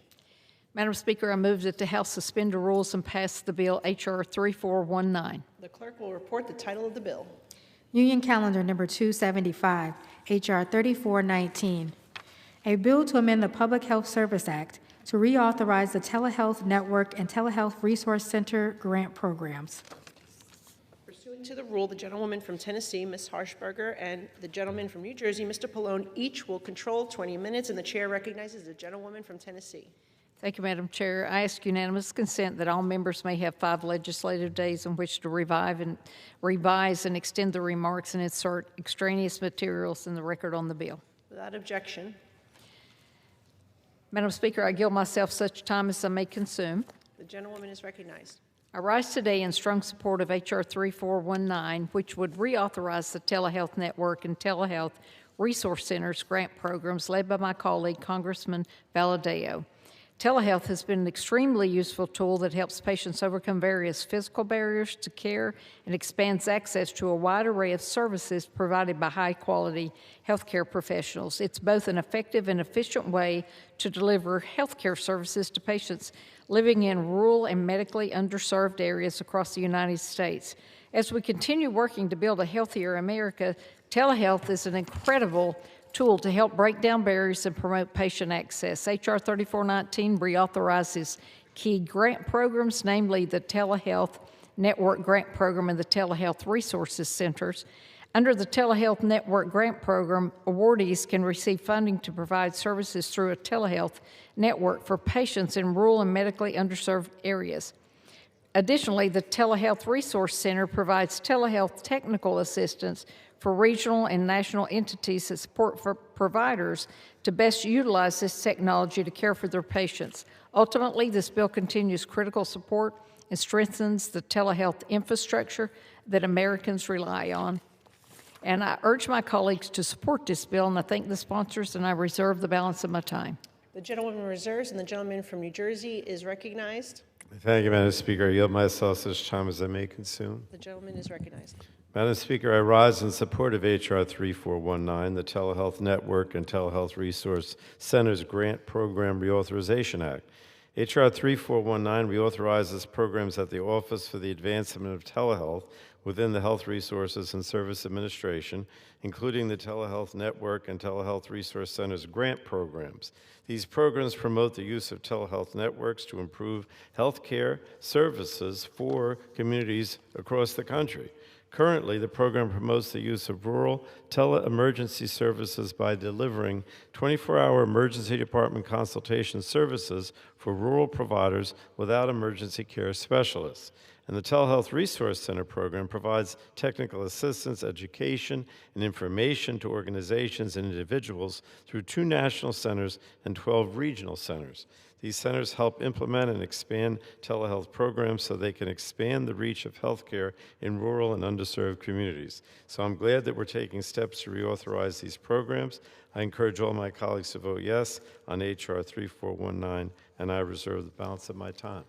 Madam Speaker, I move that the House suspend the rules and pass the bill H.R. 3419. The clerk will report the title of the bill. Union Calendar Number 275, H.R. 3419. A bill to amend the Public Health Service Act to reauthorize the Telehealth Network and Telehealth Resource Center grant programs. Pursuant to the rule, the gentlewoman from Tennessee, Ms. Harshberger, and the gentleman from New Jersey, Mr. Pallone, each will control 20 minutes, and the chair recognizes the gentlewoman from Tennessee. Thank you, Madam Chair. I ask unanimous consent that all members may have 5 legislative days in which to revise and extend the remarks and insert extraneous materials in the record on the bill. Without objection. Madam Speaker, I yield myself such time as I may consume. The gentlewoman is recognized. I rise today in strong support of H.R. 3419, which would reauthorize the Telehealth Network and Telehealth Resource Centers grant programs led by my colleague, Congressman Valadao. Telehealth has been an extremely useful tool that helps patients overcome various physical barriers to care and expands access to a wide array of services provided by high-quality healthcare professionals. It's both an effective and efficient way to deliver healthcare services to patients living in rural and medically underserved areas across the United States. As we continue working to build a healthier America, telehealth is an incredible tool to help break down barriers and promote patient access. H.R. 3419 reauthorizes key grant programs, namely the Telehealth Network Grant Program and the Telehealth Resources Centers. Under the Telehealth Network Grant Program, awardees can receive funding to provide services through a telehealth network for patients in rural and medically underserved areas. Additionally, the Telehealth Resource Center provides telehealth technical assistance for regional and national entities that support for providers to best utilize this technology to care for their patients. Ultimately, this bill continues critical support and strengthens the telehealth infrastructure that Americans rely on. And I urge my colleagues to support this bill, and I thank the sponsors, and I reserve the balance of my time. The gentlewoman reserves, and the gentleman from New Jersey is recognized. Thank you, Madam Speaker. I yield myself such time as I may consume. The gentleman is recognized. Madam Speaker, I rise in support of H.R. 3419, the Telehealth Network and Telehealth Resource Centers Grant Program Reauthorization Act. H.R. 3419 reauthorizes programs at the Office for the Advancement of Telehealth within the Health Resources and Service Administration, including the Telehealth Network and Telehealth Resource Centers grant programs. These programs promote the use of telehealth networks to improve health care services for communities across the country. Currently, the program promotes the use of rural tele-emergency services by delivering 24-hour emergency department consultation services for rural providers without emergency care specialists. And the Telehealth Resource Center program provides technical assistance, education, and information to organizations and individuals through 2 national centers and 12 regional centers. These centers help implement and expand telehealth programs so they can expand the reach of healthcare in rural and underserved communities. So I'm glad that we're taking steps to reauthorize these programs. I encourage all my colleagues to vote yes on H.R. 3419, and I reserve the balance of my time.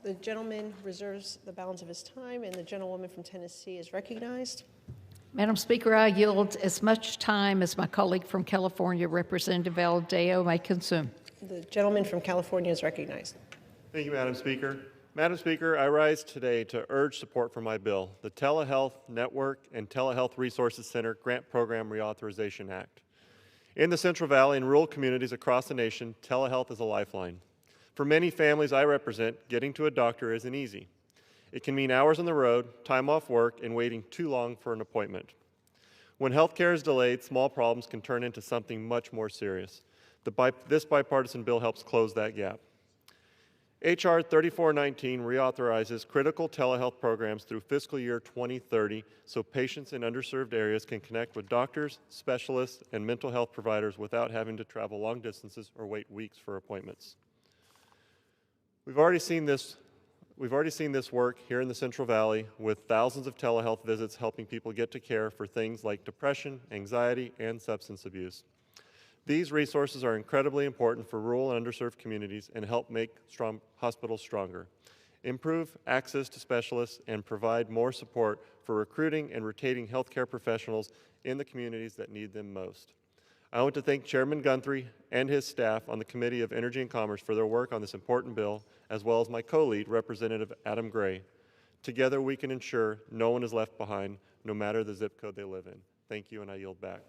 The gentleman reserves the balance of his time, and the gentlewoman from Tennessee is recognized. Madam Speaker, I yield as much time as my colleague from California, Representative Alvarado, may consume. The gentleman from California is recognized. Thank you, Madam Speaker. Madam Speaker, I rise today to urge support for my bill, the Telehealth Network and Telehealth Resources Center Grant Program Reauthorization Act. In the Central Valley and rural communities across the nation, telehealth is a lifeline. For many families I represent, getting to a doctor isn't easy. It can mean hours on the road, time off work, and waiting too long for an appointment. When health care is delayed, small problems can turn into something much more serious. This bipartisan bill helps close that gap. H.R. 3419 reauthorizes critical telehealth programs through fiscal year 2030 so patients in underserved areas can connect with doctors, specialists, and mental health providers without having to travel long distances or wait weeks for appointments. We've already seen this work here in the Central Valley with thousands of telehealth visits helping people get to care for things like depression, anxiety, and substance abuse. These resources are incredibly important for rural and underserved communities and help make hospitals stronger, improve access to specialists, and provide more support for recruiting and retaining healthcare professionals in the communities that need them most. I want to thank Chairman Guthrie and his staff on the Committee of Energy and Commerce for their work on this important bill, as well as my co-lead, Representative Adam Gray. Together we can ensure no one is left behind, no matter the zip code they live in. Thank you, and I yield back.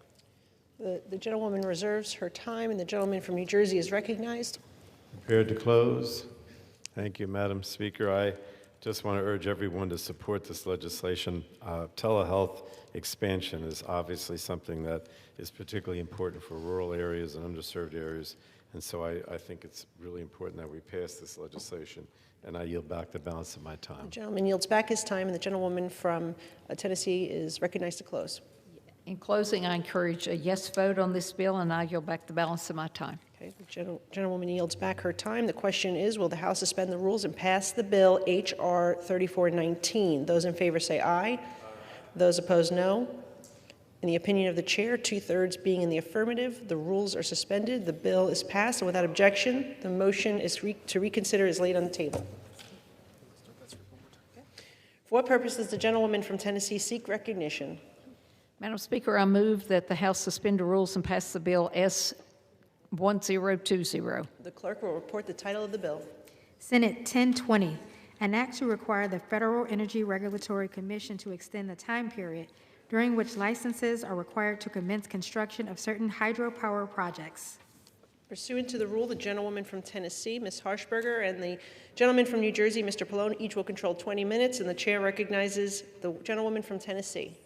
The gentlewoman reserves her time, and the gentleman from New Jersey is recognized. Prepared to close. Thank you, Madam Speaker. I just want to urge everyone to support this legislation. Telehealth expansion is obviously something that is particularly important for rural areas and underserved areas, and so I think it's really important that we pass this legislation, and I yield back the balance of my time. The gentleman yields back his time, and the gentlewoman from Tennessee is recognized to close. In closing, I encourage a yes vote on this bill, and I yield back the balance of my time. Okay, the gentlewoman yields back her time. The question is, will the House suspend the rules and pass the bill H.R. 3419? Those in favor say aye. Those opposed, no. In the opinion of the chair, 2/3 being in the affirmative, the rules are suspended. The bill is passed, and without objection, the motion to reconsider is laid on the table. For what purpose does the gentlewoman from Tennessee seek recognition? Madam Speaker, I move that the House suspend the rules and pass the bill S1020. The clerk will report the title of the bill. Senate 1020, an act to require the Federal Energy Regulatory Commission to extend the time period during which licenses are required to commence construction of certain hydropower projects. Pursuant to the rule, the gentlewoman from Tennessee, Ms. Harshberger, and the gentleman from New Jersey, Mr. Pallone, each will control 20 minutes, and the chair recognizes the gentlewoman from Tennessee.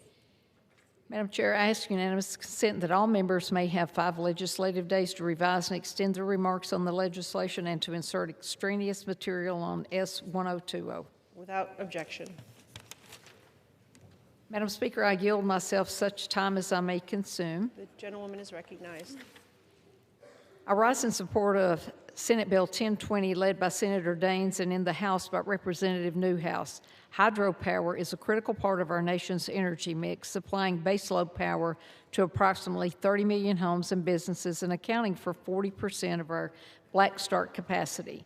Madam Chair, I ask unanimous consent that all members may have 5 legislative days to revise and extend their remarks on the legislation and to insert extraneous material on S1020. Without objection. Madam Speaker, I yield myself such time as I may consume. The gentlewoman is recognized. I rise in support of Senate Bill 1020, led by Senator Daines, and in the House by Representative Newhouse. Hydropower is a critical part of our nation's energy mix, supplying baseload power to approximately 30 million homes and businesses and accounting for 40% of our black start capacity.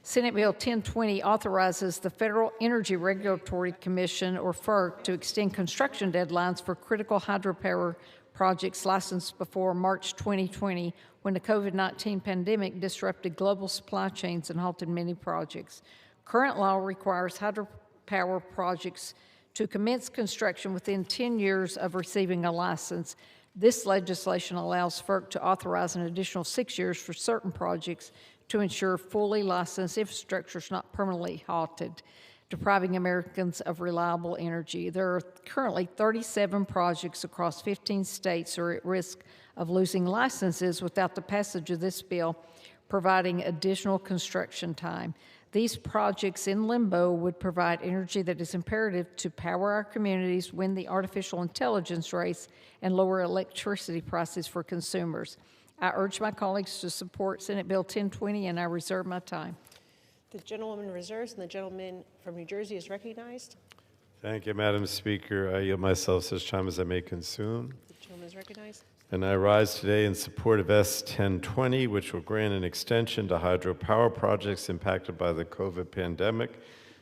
Senate Bill 1020 authorizes the Federal Energy Regulatory Commission, or FERC, to extend construction deadlines for critical hydropower projects licensed before March 2020, when the COVID-19 pandemic disrupted global supply chains and halted many projects. Current law requires hydropower projects to commence construction within 10 years of receiving a license. This legislation allows FERC to authorize an additional 6 years for certain projects to ensure fully licensed infrastructure is not permanently halted, depriving Americans of reliable energy. There are currently 37 projects across 15 states that are at risk of losing licenses without the passage of this bill, providing additional construction time. These projects in limbo would provide energy that is imperative to power our communities, win the artificial intelligence race, and lower electricity prices for consumers. I urge my colleagues to support Senate Bill 1020, and I reserve my time. The gentlewoman reserves, and the gentleman from New Jersey is recognized. Thank you, Madam Speaker. I yield myself such time as I may consume. The gentleman is recognized. And I rise today in support of S 1020, which will grant an extension to hydropower projects impacted by the COVID pandemic.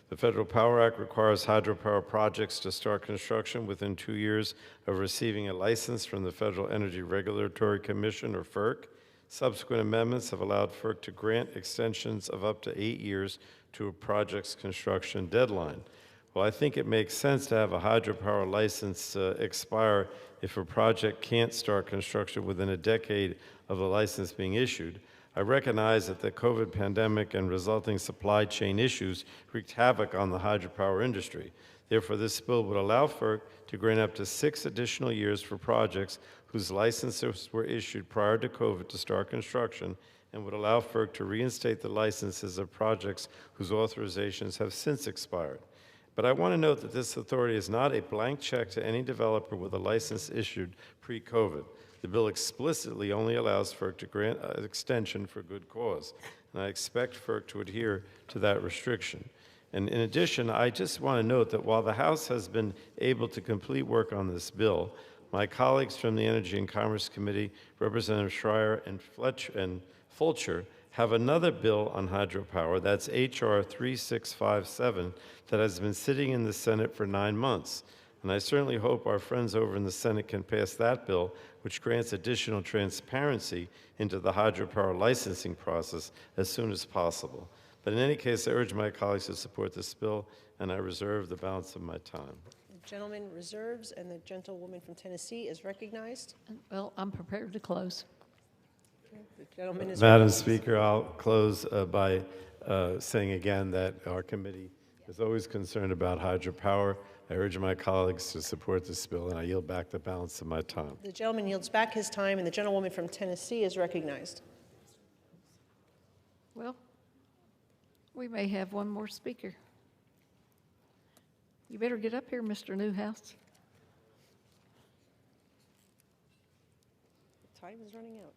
The Federal Power Act requires hydropower projects to start construction within 2 years of receiving a license from the Federal Energy Regulatory Commission, or FERC. Subsequent amendments have allowed FERC to grant extensions of up to 8 years to a project's construction deadline. Well, I think it makes sense to have a hydropower license expire if a project can't start construction within a decade of the license being issued. I recognize that the COVID pandemic and resulting supply chain issues wreaked havoc on the hydropower industry. Therefore, this bill would allow FERC to grant up to 6 additional years for projects whose licenses were issued prior to COVID to start construction, and would allow FERC to reinstate the licenses of projects whose authorizations have since expired. But I want to note that this authority is not a blank check to any developer with a license issued pre-COVID. The bill explicitly only allows FERC to grant an extension for good cause, and I expect FERC to adhere to that restriction. And in addition, I just want to note that while the House has been able to complete work on this bill, my colleagues from the Energy and Commerce Committee, Representative Schreier and Fulcher, have another bill on hydropower, that's H.R. 3657, that has been sitting in the Senate for 9 months. And I certainly hope our friends over in the Senate can pass that bill, which grants additional transparency into the hydropower licensing process as soon as possible. But in any case, I urge my colleagues to support this bill, and I reserve the balance of my time. The gentleman reserves, and the gentlewoman from Tennessee is recognized. Well, I'm prepared to close. The gentleman is Madam recognized. Speaker, I'll close by saying again that our committee is always concerned about hydropower. I urge my colleagues to support this bill, and I yield back the balance of my time. The gentleman yields back his time, and the gentlewoman from Tennessee is recognized. Well, we may have one more speaker. You better get up here, Mr. Newhouse. Time is running out.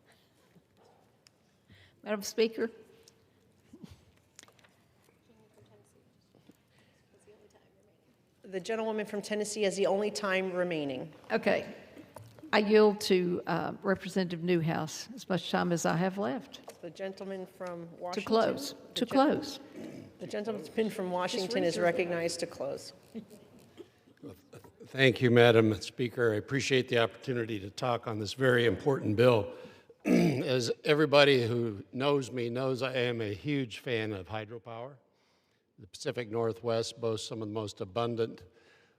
Madam Speaker. The gentlewoman from Tennessee has the only time remaining. Okay. I yield to Representative Newhouse as much time as I have left. The gentleman from Washington. To close. To close. The gentleman from Washington is recognized to close. Thank you, Madam Speaker. I appreciate the opportunity to talk on this very important bill. As everybody who knows me knows, I am a huge fan of hydropower. The Pacific Northwest boasts some of the most abundant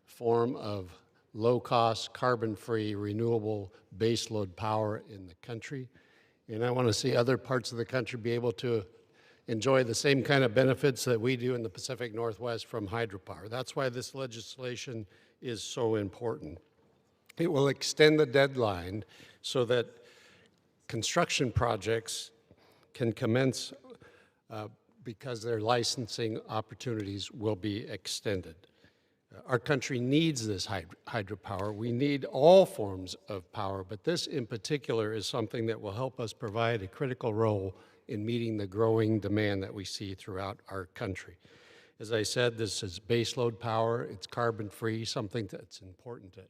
form of low-cost, carbon-free, renewable baseload power in the country. And I want to see other parts of the country be able to enjoy the same kind of benefits that we do in the Pacific Northwest from hydropower. That's why this legislation is so important. It will extend the deadline so that construction projects can commence because their licensing opportunities will be extended. Our country needs this hydropower. We need all forms of power, but this in particular is something that will help us provide a critical role in meeting the growing demand that we see throughout our country. As I said, this is baseload power. It's carbon-free, something that's important to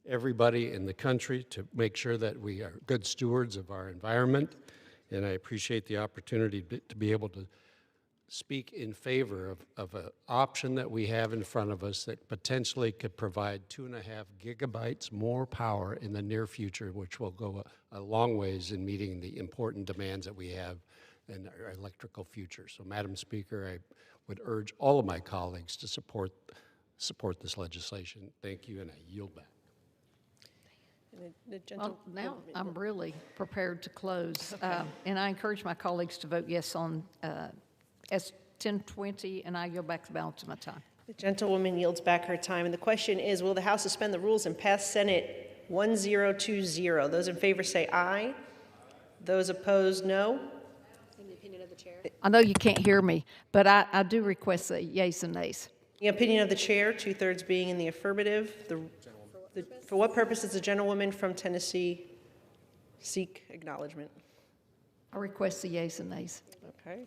everybody in the country to make sure that we are good stewards of our environment. And I appreciate the opportunity to be able to speak in favor of an option that we have in front of us that potentially could provide 2.5 gigabytes more power in the near future, which will go a long ways in meeting the important demands that we have in our electrical future. So, Madam Speaker, I would urge all of my colleagues to support this legislation. Thank you, and I yield back. Well, now I'm really prepared to close, and I encourage my colleagues to vote yes on S1020, and I yield back the balance of my time. The gentlewoman yields back her time, and the question is, will the House suspend the rules and pass Senate 1020? Those in favor say aye. Those opposed, no. In the opinion of the chair. I know you can't hear me, but I do request a yeas and nays. The opinion of the chair, 2/3 being in the affirmative. For what purpose does the gentlewoman from Tennessee seek acknowledgement? I request the yeas and nays. Okay.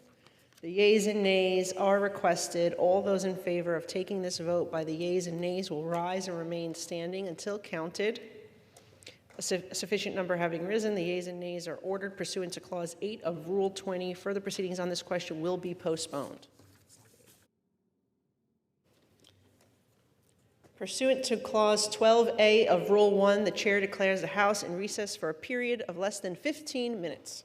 The yeas and nays are requested. All those in favor of taking this vote by the yeas and nays will rise and remain standing until counted. A sufficient number having risen, the yeas and nays are ordered pursuant to Clause 8 of Rule 20. Further proceedings on this question will be postponed. Pursuant to Clause 12A of Rule 1, the Chair declares the House in recess for a period of less than 15 minutes.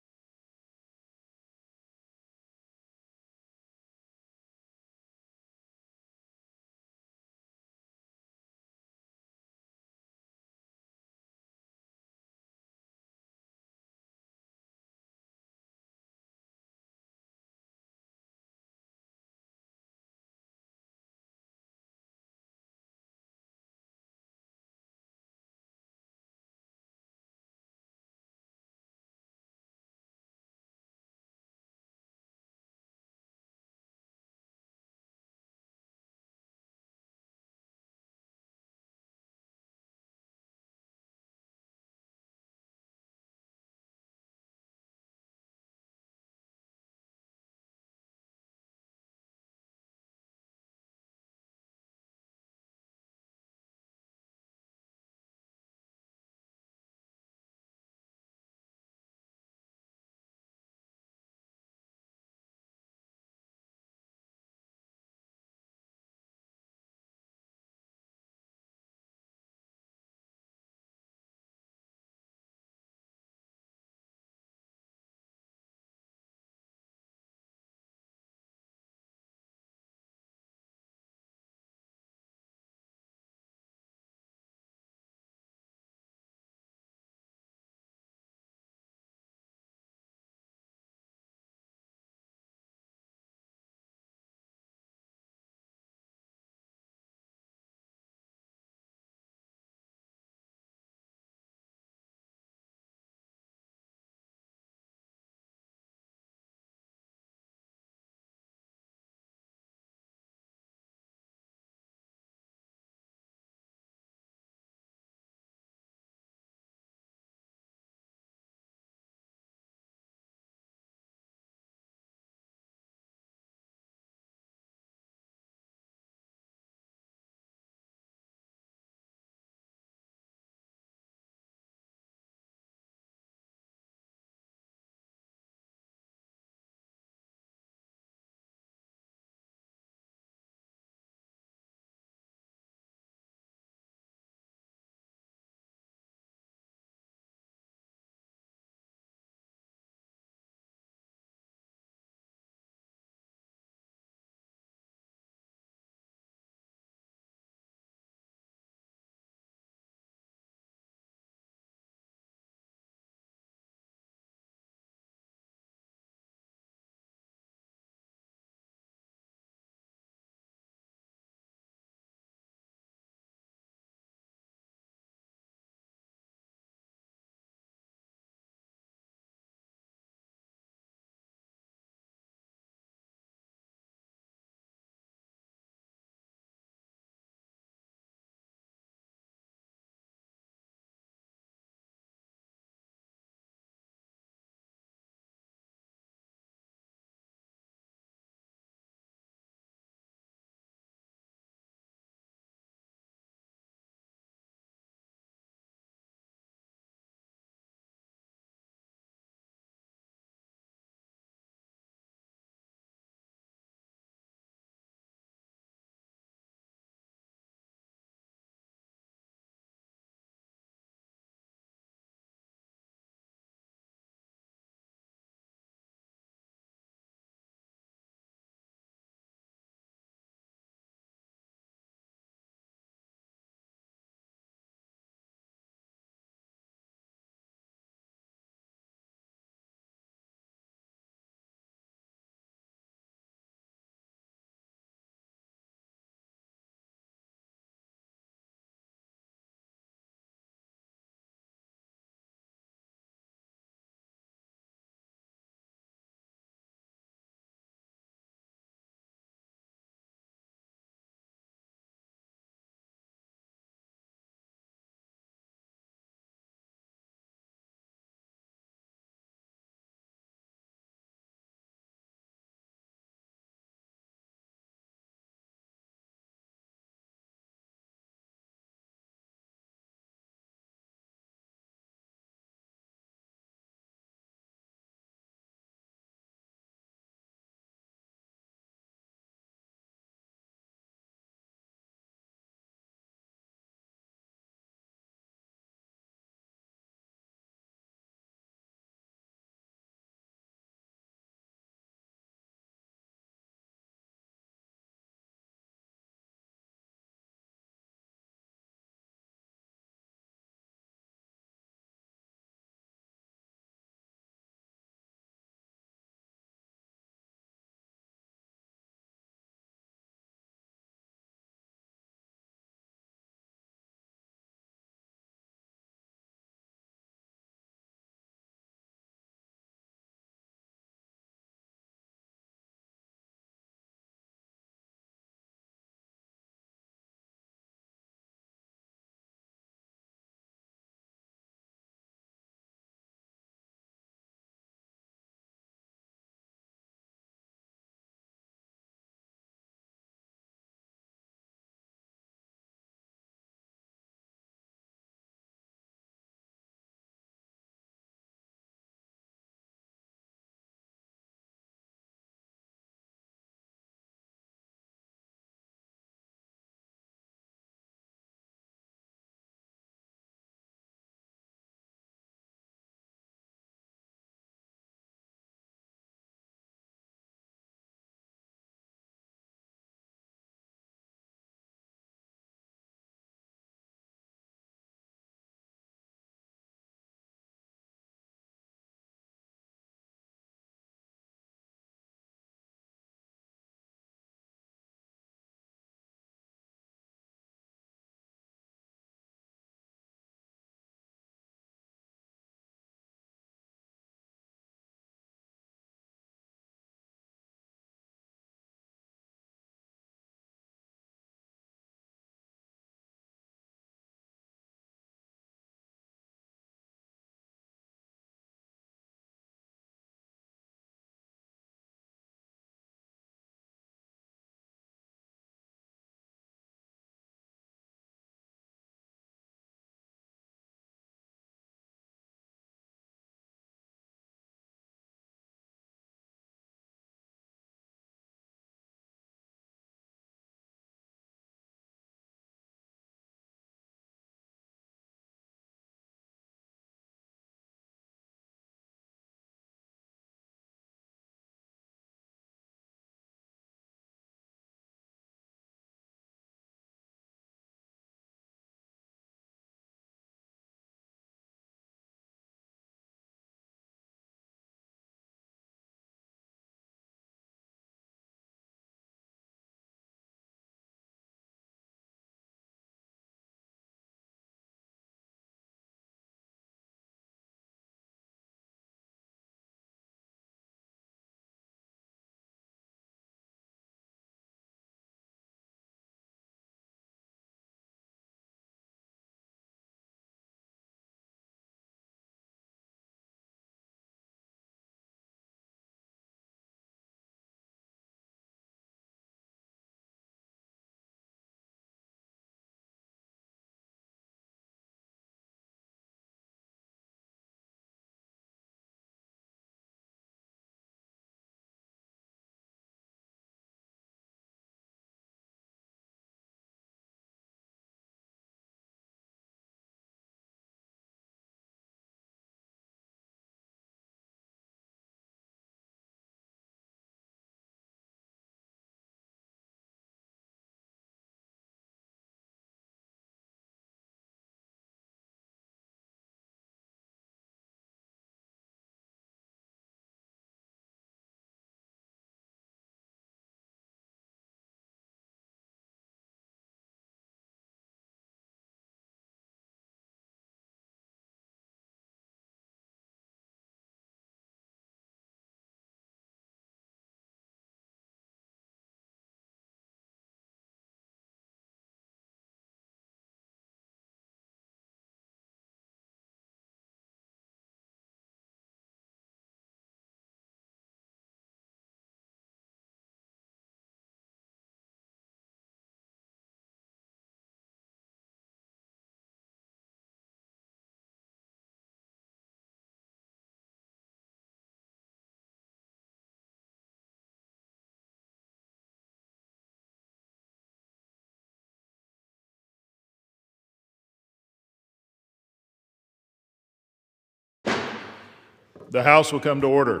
The House will come to order.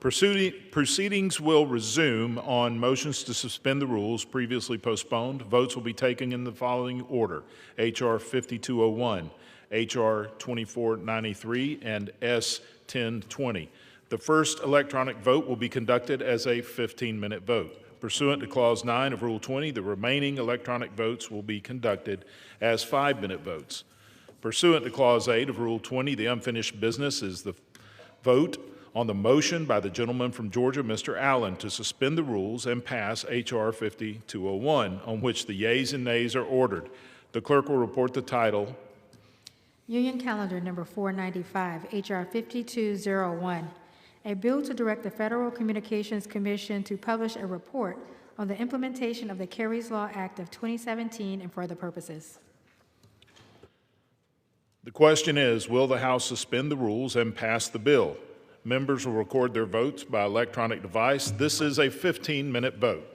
Proceedings will resume on motions to suspend the rules previously postponed. Votes will be taken in the following order: H.R. 5201, H.R. 2493, and S. 1020. The first electronic vote will be conducted as a 15-minute vote. Pursuant to Clause 9 of Rule 20, the remaining electronic votes will be conducted as 5-minute votes. Pursuant to Clause 8 of Rule 20, the unfinished business is the vote on the motion by the gentleman from Georgia, Mr. Allen, to suspend the rules and pass H.R. 5201, on which the yeas and nays are ordered. The clerk will report the title. Union Calendar Number 495, H.R. 5201, a bill to direct the Federal Communications Commission to publish a report on the implementation of the Carries Law Act of 2017 and for other purposes. The question is, will the House suspend the rules and pass the bill? Members will record their votes by electronic device. This is a 15-minute vote.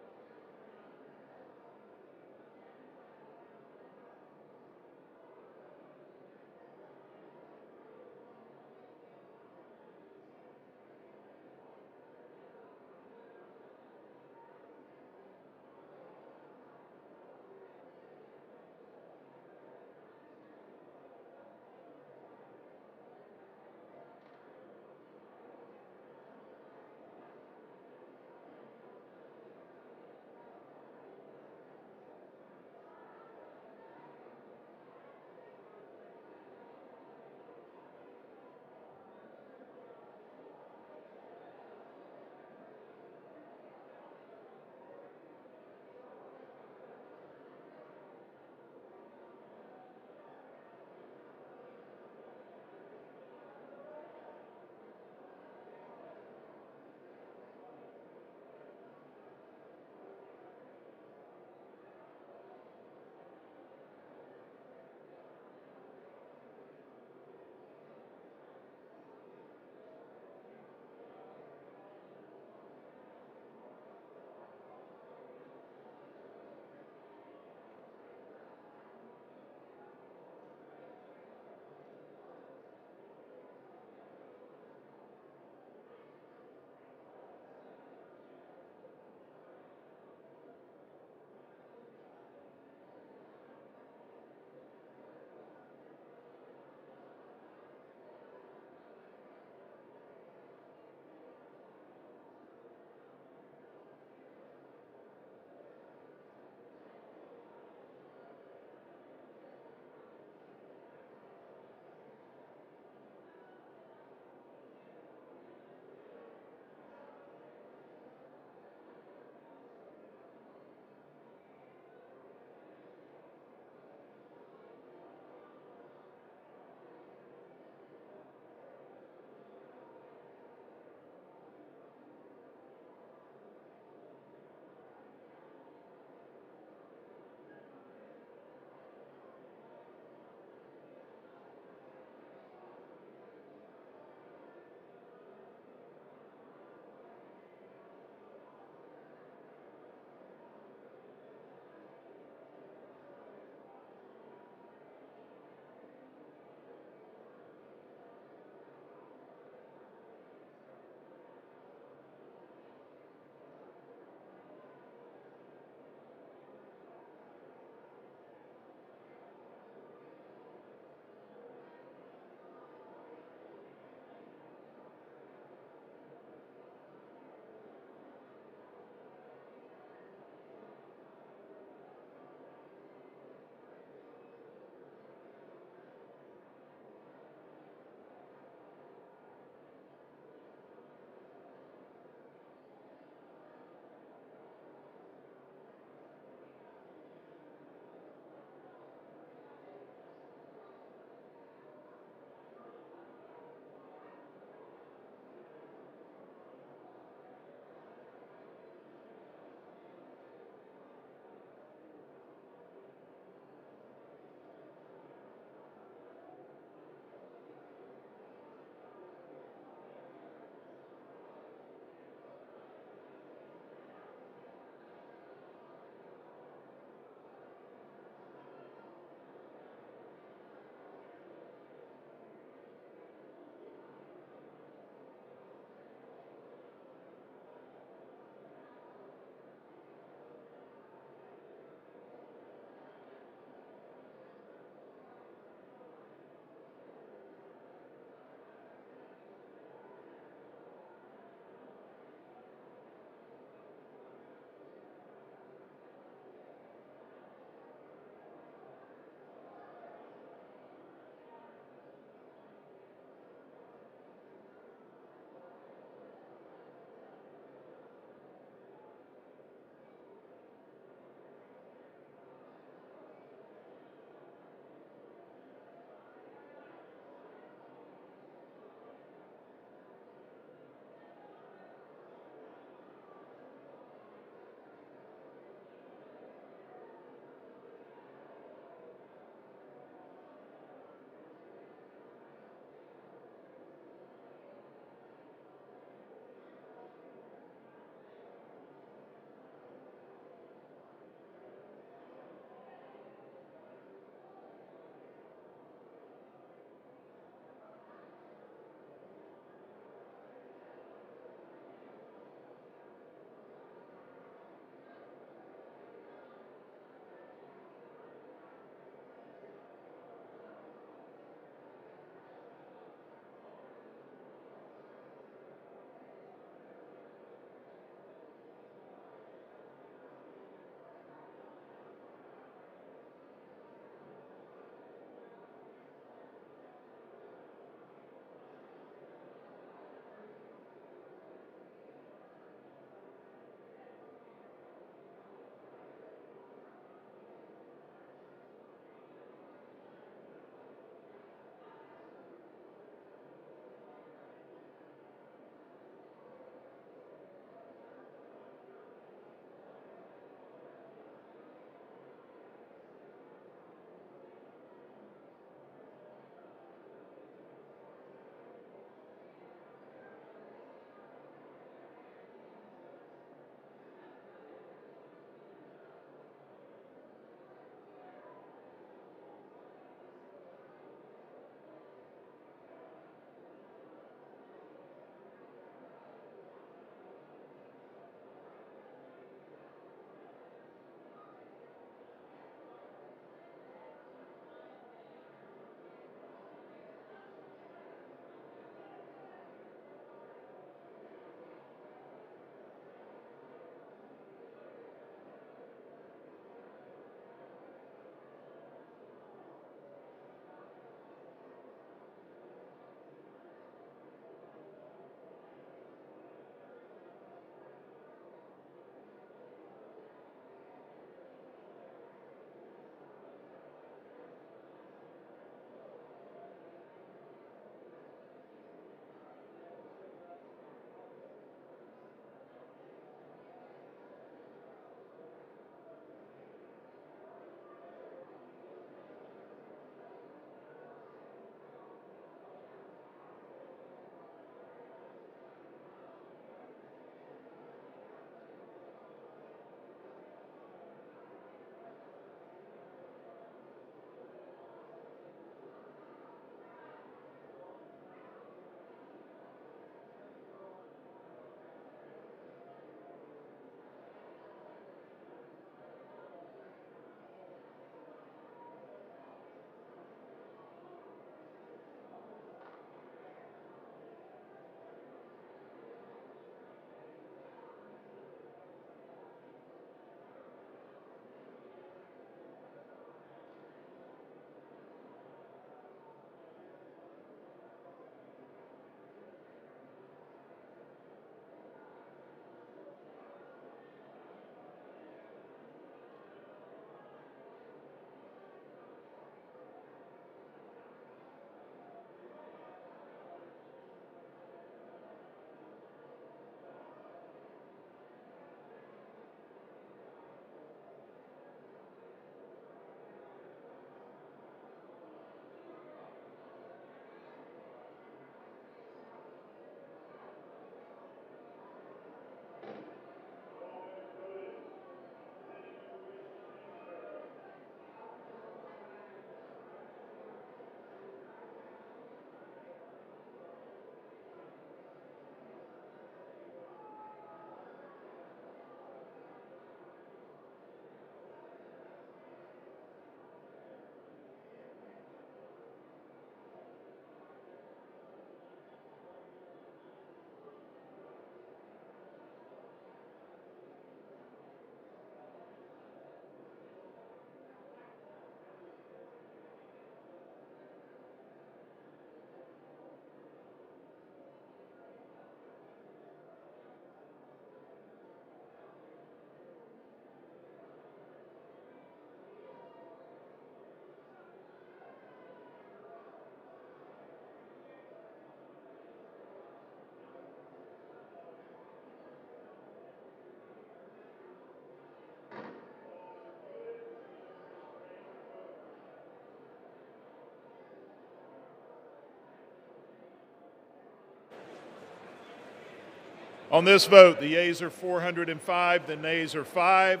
On this vote, the yeas are 405, the nays are 5.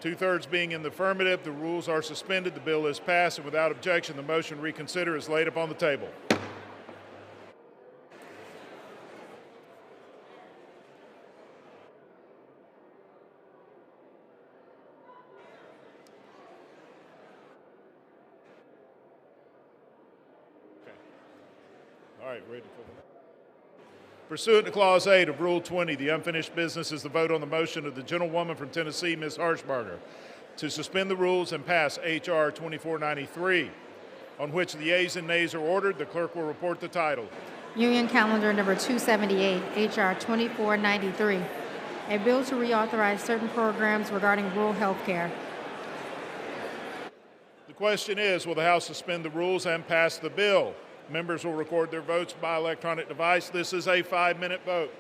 Two-thirds being in the affirmative, the rules are suspended, the bill is passed, and without objection, the motion reconsider is laid upon the table. All right, ready for the... Pursuant to Clause 8 of Rule 20, the unfinished business is the vote on the motion of the gentlewoman from Tennessee, Ms. Harshbarger, to suspend the rules and pass H.R. 2493, on which the yeas and nays are ordered. The clerk will report the title. Union Calendar Number 278, H.R. 2493, a bill to reauthorize certain programs regarding rural health care. The question is, will the House suspend the rules and pass the bill? Members will record their votes by electronic device. This is a 5-minute vote.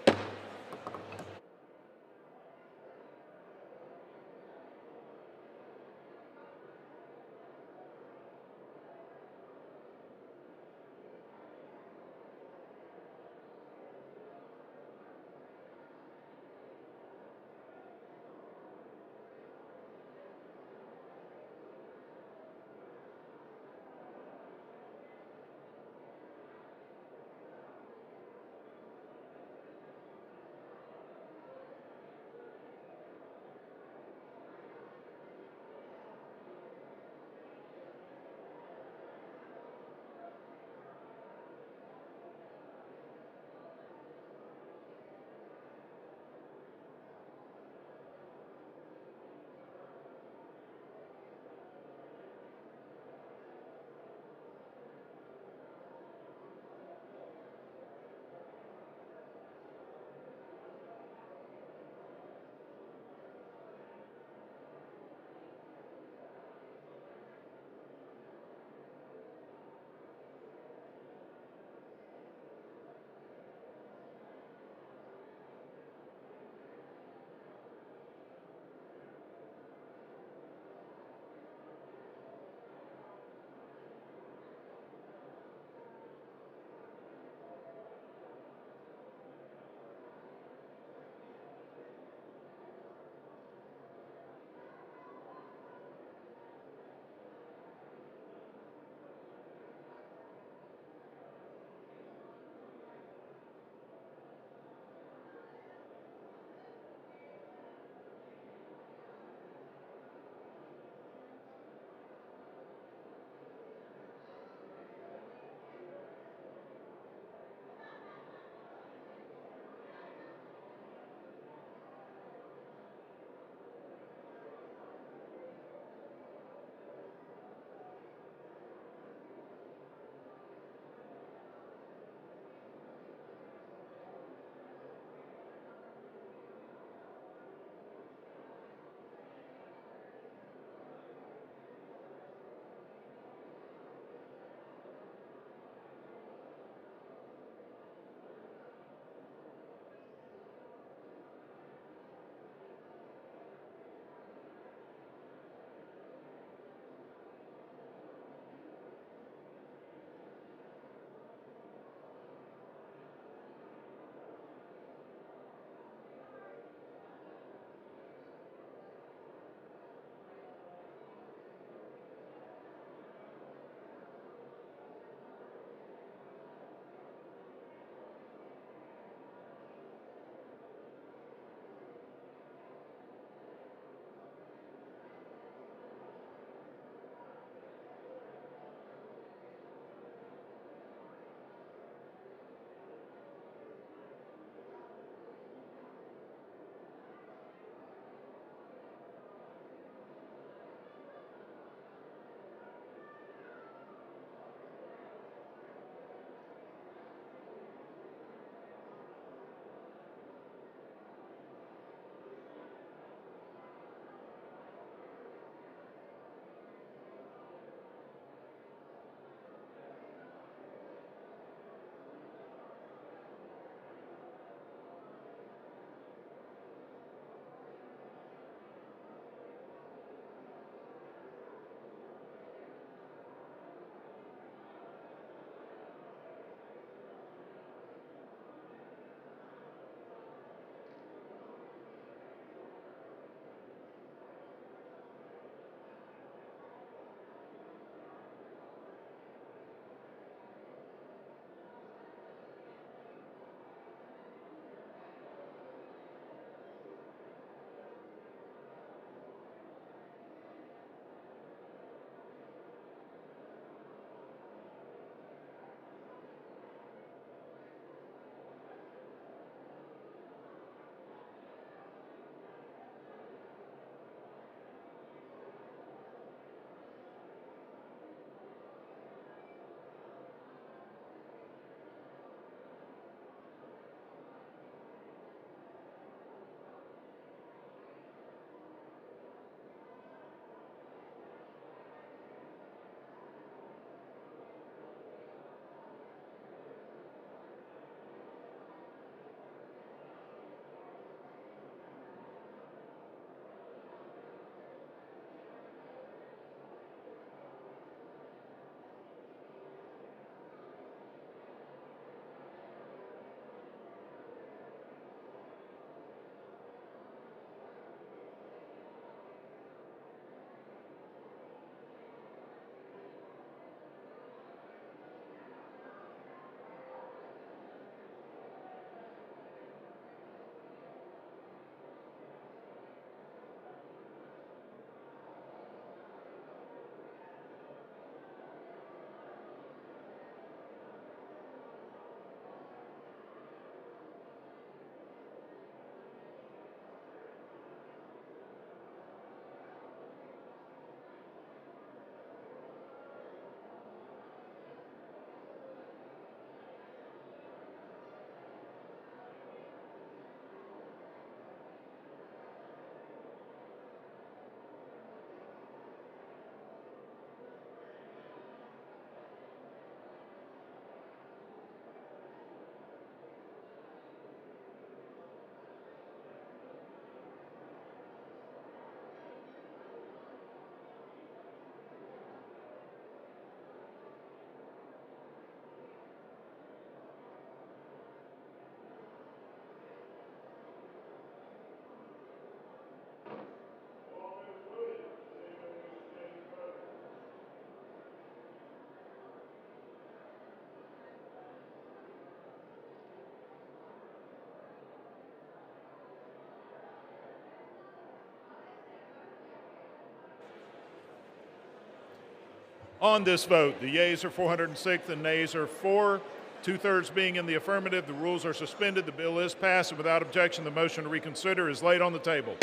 On this vote, the yeas are 406 and nays are 4. Two-thirds being in the affirmative, the rules are suspended. The bill is passed, and without objection, the motion to reconsider is laid on the table.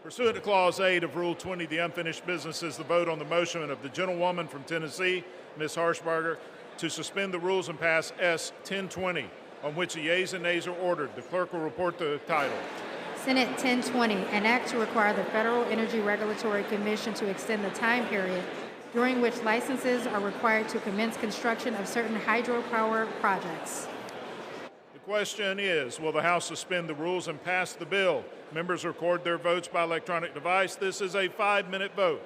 Pursuant to Clause 8 of Rule 20, the unfinished business is the vote on the motion of the gentlewoman from Tennessee, Ms. Harshbarger, to suspend the rules and pass S 1020, on which the yeas and nays are ordered. The clerk will report the title. Senate 1020, an act to require the Federal Energy Regulatory Commission to extend the time period during which licenses are required to commence construction of certain hydropower projects. The question is, will the House suspend the rules and pass the bill? Members record their votes by electronic device. This is a 5-minute vote.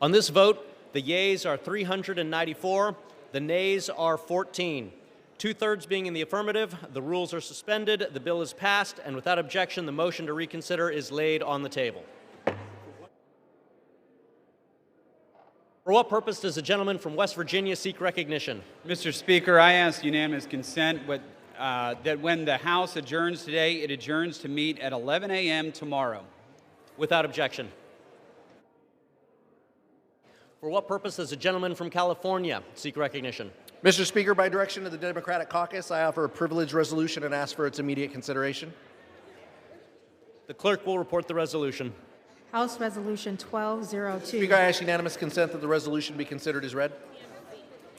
On this vote, the yeas are 394, the nays are 14. 2/3 being in the affirmative, the rules are suspended, the bill is passed, and without objection, the motion to reconsider is laid on the table. For what purpose does the gentleman from West Virginia seek recognition? Mr. Speaker, I ask unanimous consent that when the House adjourns today, it adjourns to meet at 11 a.m. tomorrow. Without objection. For what purpose does the gentleman from California seek recognition? Mr. Speaker, by direction of the Democratic Caucus, I offer a privileged resolution and ask for its immediate consideration. The clerk will report the resolution. House Resolution 1202. Speaker, I ask unanimous consent that the resolution be considered as read.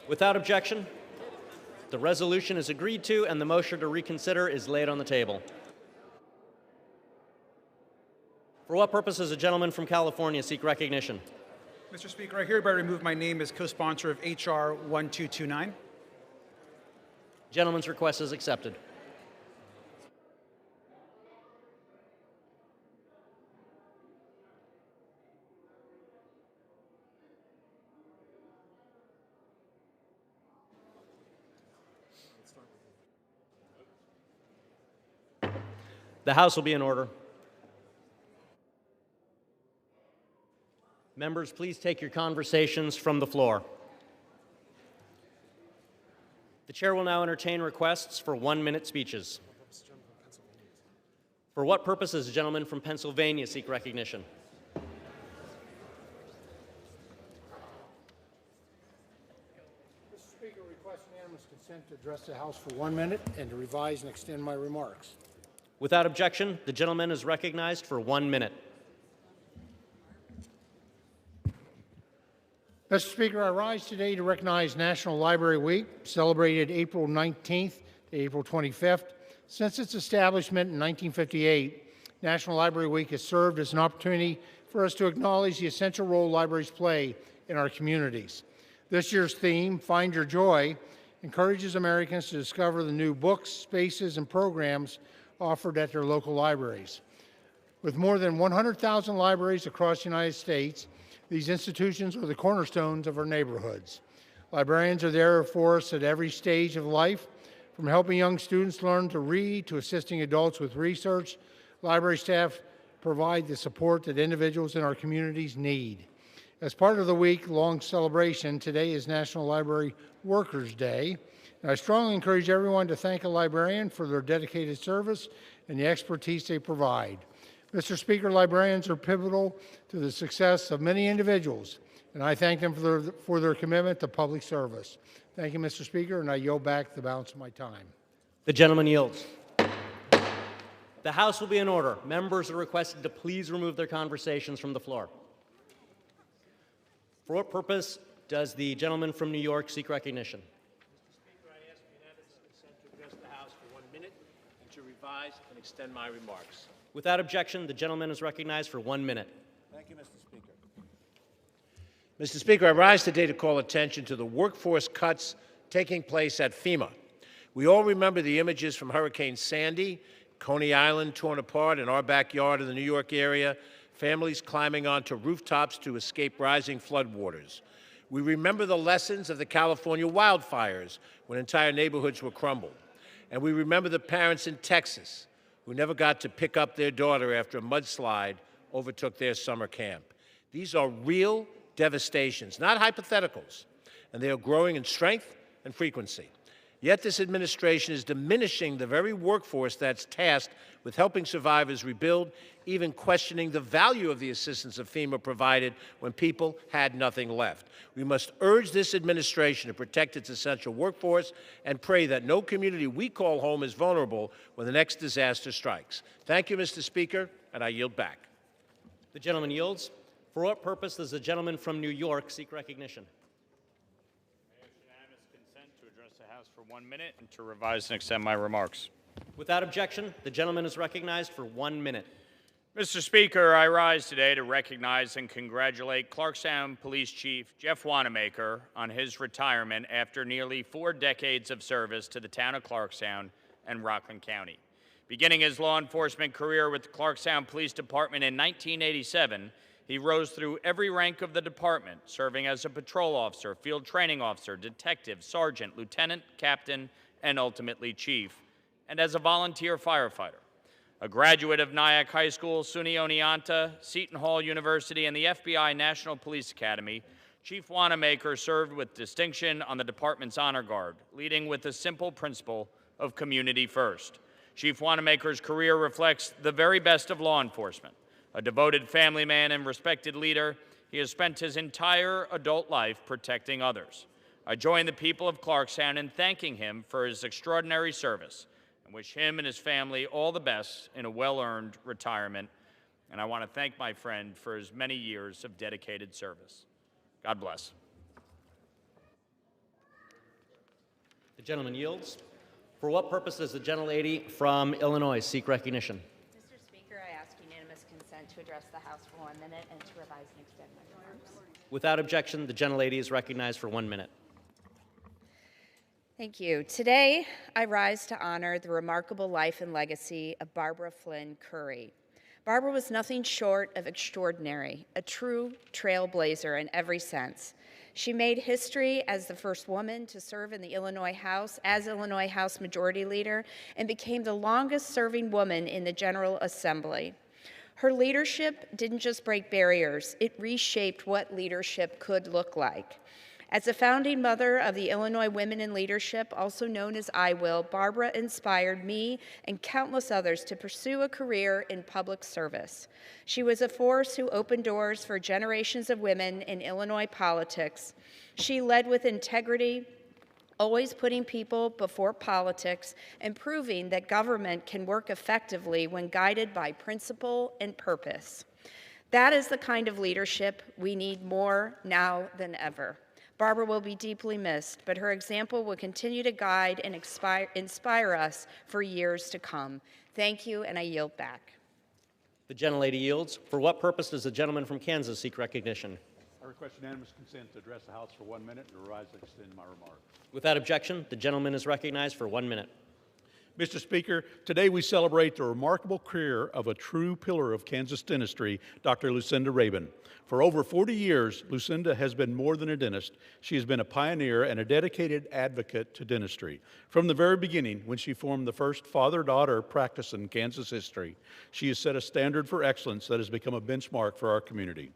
Without objection, the resolution is agreed to and the motion to reconsider is laid on the table. For what purpose does the gentleman from California seek recognition? Mr. Speaker, I hereby remove my name as co-sponsor of H.R. 1229. Gentleman's request is accepted. The House will be in order. Members, please take your conversations from the floor. The chair will now entertain requests for 1-minute speeches. For what purpose does the gentleman from Pennsylvania seek recognition? Mr. Speaker, request unanimous consent to address the House for 1 minute and to revise and extend my remarks. Without objection, the gentleman is recognized for 1 minute. Mr. Speaker, I rise today to recognize National Library Week, celebrated April 19th to April 25th. Since its establishment in 1958, National Library Week has served as an opportunity for us to acknowledge the essential role libraries play in our communities. This year's theme, Find Your Joy, encourages Americans to discover the new books, spaces, and programs offered at their local libraries. With more than 100,000 libraries across the United States, these institutions are the cornerstones of our neighborhoods. Librarians are there for us at every stage of life, from helping young students learn to read to assisting adults with research. Library staff provide the support that individuals in our communities need. As part of the week-long celebration, today is National Library Workers' Day. And I strongly encourage everyone to thank a librarian for their dedicated service and the expertise they provide. Mr. Speaker, librarians are pivotal to the success of many individuals, and I thank them for their commitment to public service. Thank you, Mr. Speaker, and I yield back the balance of my time. The gentleman yields. The House will be in order. Members are requested to please remove their conversations from the floor. For what purpose does the gentleman from New York seek recognition? Mr. Speaker, I ask unanimous consent to address the House for 1 minute and to revise and extend my remarks. Without objection, the gentleman is recognized for 1 minute. Thank you, Mr. Speaker. Mr. Speaker, I rise today to call attention to the workforce cuts taking place at FEMA. We all remember the images from Hurricane Sandy, Coney Island torn apart in our backyard in the New York area, families climbing onto rooftops to escape rising floodwaters. We remember the lessons of the California wildfires when entire neighborhoods were crumbled. And we remember the parents in Texas who never got to pick up their daughter after a mudslide overtook their summer camp. These are real devastations, not hypotheticals, and they are growing in strength and frequency. Yet this administration is diminishing the very workforce that's tasked with helping survivors rebuild, even questioning the value of the assistance that FEMA provided when people had nothing left. We must urge this administration to protect its essential workforce and pray that no community we call home is vulnerable when the next disaster strikes. Thank you, Mr. Speaker, and I yield back. The gentleman yields. For what purpose does the gentleman from New York seek recognition? I ask unanimous consent to address the House for 1 minute and to revise and extend my remarks. Without objection, the gentleman is recognized for 1 minute. Mr. Speaker, I rise today to recognize and congratulate Clarkstown Police Chief Jeff Wanamaker on his retirement after nearly 4 decades of service to the town of Clarkstown and Rockland County. Beginning his law enforcement career with the Clarkstown Police Department in 1987, He rose through every rank of the department, serving as a patrol officer, field training officer, detective, sergeant, lieutenant, captain, and ultimately chief, and as a volunteer firefighter. A graduate of Nyack High School, SUNY Oneonta, Seton Hall University, and the FBI National Police Academy, Chief Wanamaker served with distinction on the department's honor guard, leading with the simple principle of community first. Chief Wanamaker's career reflects the very best of law enforcement. A devoted family man and respected leader, he has spent his entire adult life protecting others. I join the people of Clarkstown in thanking him for his extraordinary service and wish him and his family all the best in a well-earned retirement. And I want to thank my friend for his many years of dedicated service. God bless. The gentleman yields. For what purpose does the gentlelady from Illinois seek recognition? Mr. Speaker, I ask unanimous consent to address the House for 1 minute and to revise and extend my remarks. Without objection, the gentlelady is recognized for 1 minute. Thank you. Today, I rise to honor the remarkable life and legacy of Barbara Flynn Curry. Barbara was nothing short of extraordinary, a true trailblazer in every sense. She made history as the first woman to serve in the Illinois House as Illinois House Majority Leader and became the longest-serving woman in the General Assembly. Her leadership didn't just break barriers, it reshaped what leadership could look like. As a founding mother of the Illinois Women in Leadership, also known as I Will, Barbara inspired me and countless others to pursue a career in public service. She was a force who opened doors for generations of women in Illinois politics. She led with integrity, always putting people before politics, and proving that government can work effectively when guided by principle and purpose. That is the kind of leadership we need more now than ever. Barbara will be deeply missed, but her example will continue to guide and inspire us for years to come. Thank you, and I yield back. The gentlelady yields. For what purpose does the gentleman from Kansas seek recognition? I request unanimous consent to address the House for 1 minute and revise and extend my remarks. Without objection, the gentleman is recognized for 1 minute. Mr. Speaker, today we celebrate the remarkable career of a true pillar of Kansas dentistry, Dr. Lucinda Rabin. For over 40 years, Lucinda has been more than a dentist. She has been a pioneer and a dedicated advocate to dentistry. From the very beginning, when she formed the first father-daughter practice in Kansas history, she has set a standard for excellence that has become a benchmark for our community.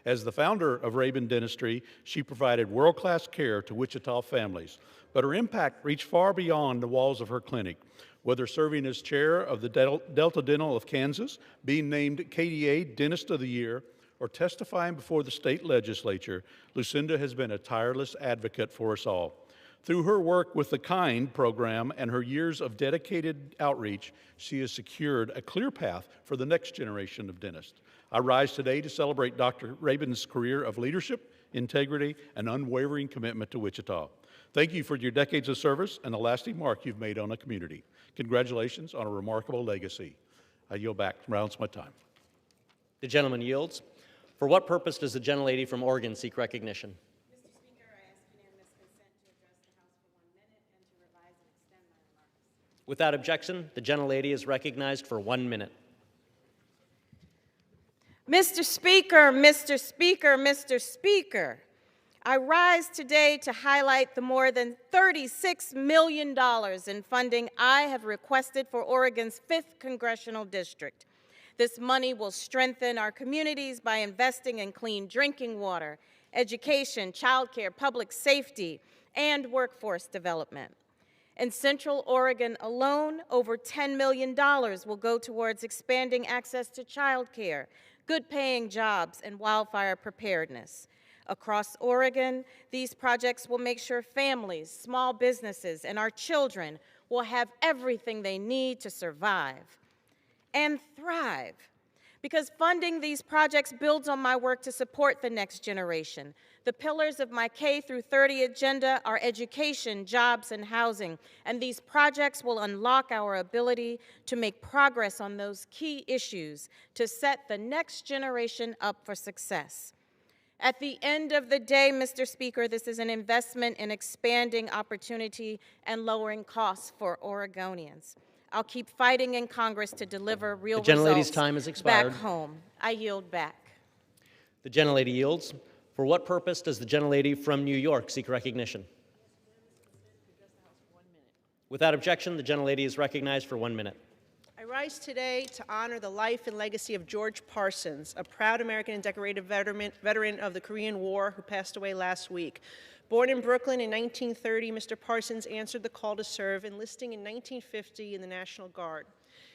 As the founder of Rabin Dentistry, she provided world-class care to Wichita families, but her impact reached far beyond the walls of her clinic. Whether serving as chair of the Delta Dental of Kansas, being named KDA Dentist of the Year, or testifying before the state legislature, Lucinda has been a tireless advocate for us all. Through her work with the KIND program and her years of dedicated outreach, she has secured a clear path for the next generation of dentists. I rise today to celebrate Dr. Rabin's career of leadership, integrity, and unwavering commitment to Wichita. Thank you for your decades of service and the lasting mark you've made on a community. Congratulations on a remarkable legacy. I yield back. Rounds my time. The gentleman yields. For what purpose does the gentlelady from Oregon seek recognition? Mr. Speaker, I ask unanimous consent to address the House for 1 minute and to revise and extend my remarks. Without objection, the gentlelady is recognized for 1 minute. Mr. Speaker, Mr. Speaker, Mr. Speaker, I rise today to highlight the more than $36 million in funding I have requested for Oregon's 5th Congressional District. This money will strengthen our communities by investing in clean drinking water, education, childcare, public safety, and workforce development. In Central Oregon alone, over $10 million will go towards expanding access to childcare, good-paying jobs, and wildfire preparedness. Across Oregon, these projects will make sure families, small businesses, and our children will have everything they need to survive and thrive. Because funding these projects builds on my work to support the next generation. The pillars of my K through 30 agenda are education, jobs, and housing, and these projects will unlock our ability to make progress on those key issues to set the next generation up for success. At the end of the day, Mr. Speaker, this is an investment in expanding opportunity and lowering costs for Oregonians. I'll keep fighting in Congress to deliver real results time has expired. back home. I yield back. The gentlelady yields. For what purpose does the gentlelady from New York seek recognition? Without objection, the gentlelady is recognized for 1 minute. I rise today to honor the life and legacy of George Parsons, a proud American and decorated veteran of the Korean War who passed away last week. Born in Brooklyn in 1930, Mr. Parsons answered the call to serve, enlisting in 1950 in the National Guard.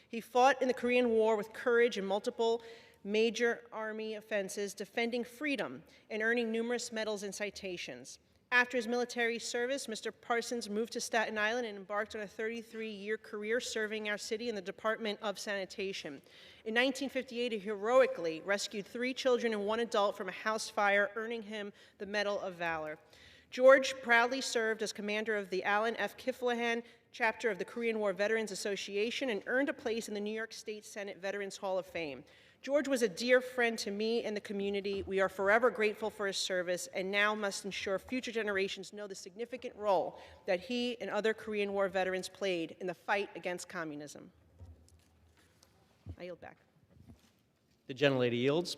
He fought in the Korean War with courage in multiple major Army offenses, defending freedom and earning numerous medals and citations. After his military service, Mr. Parsons moved to Staten Island and embarked on a 33-year career serving our city in the Department of Sanitation. In 1958, he heroically rescued 3 children and 1 adult from a house fire, earning him the Medal of Valor. George proudly served as commander of the Alan F. Kiflahan chapter of the Korean War Veterans Association and earned a place in the New York State Senate Veterans Hall of Fame. George was a dear friend to me and the community. We are forever grateful for his service and now must ensure future generations know the significant role that he and other Korean War veterans played in the fight against communism. I yield back. The gentlelady yields.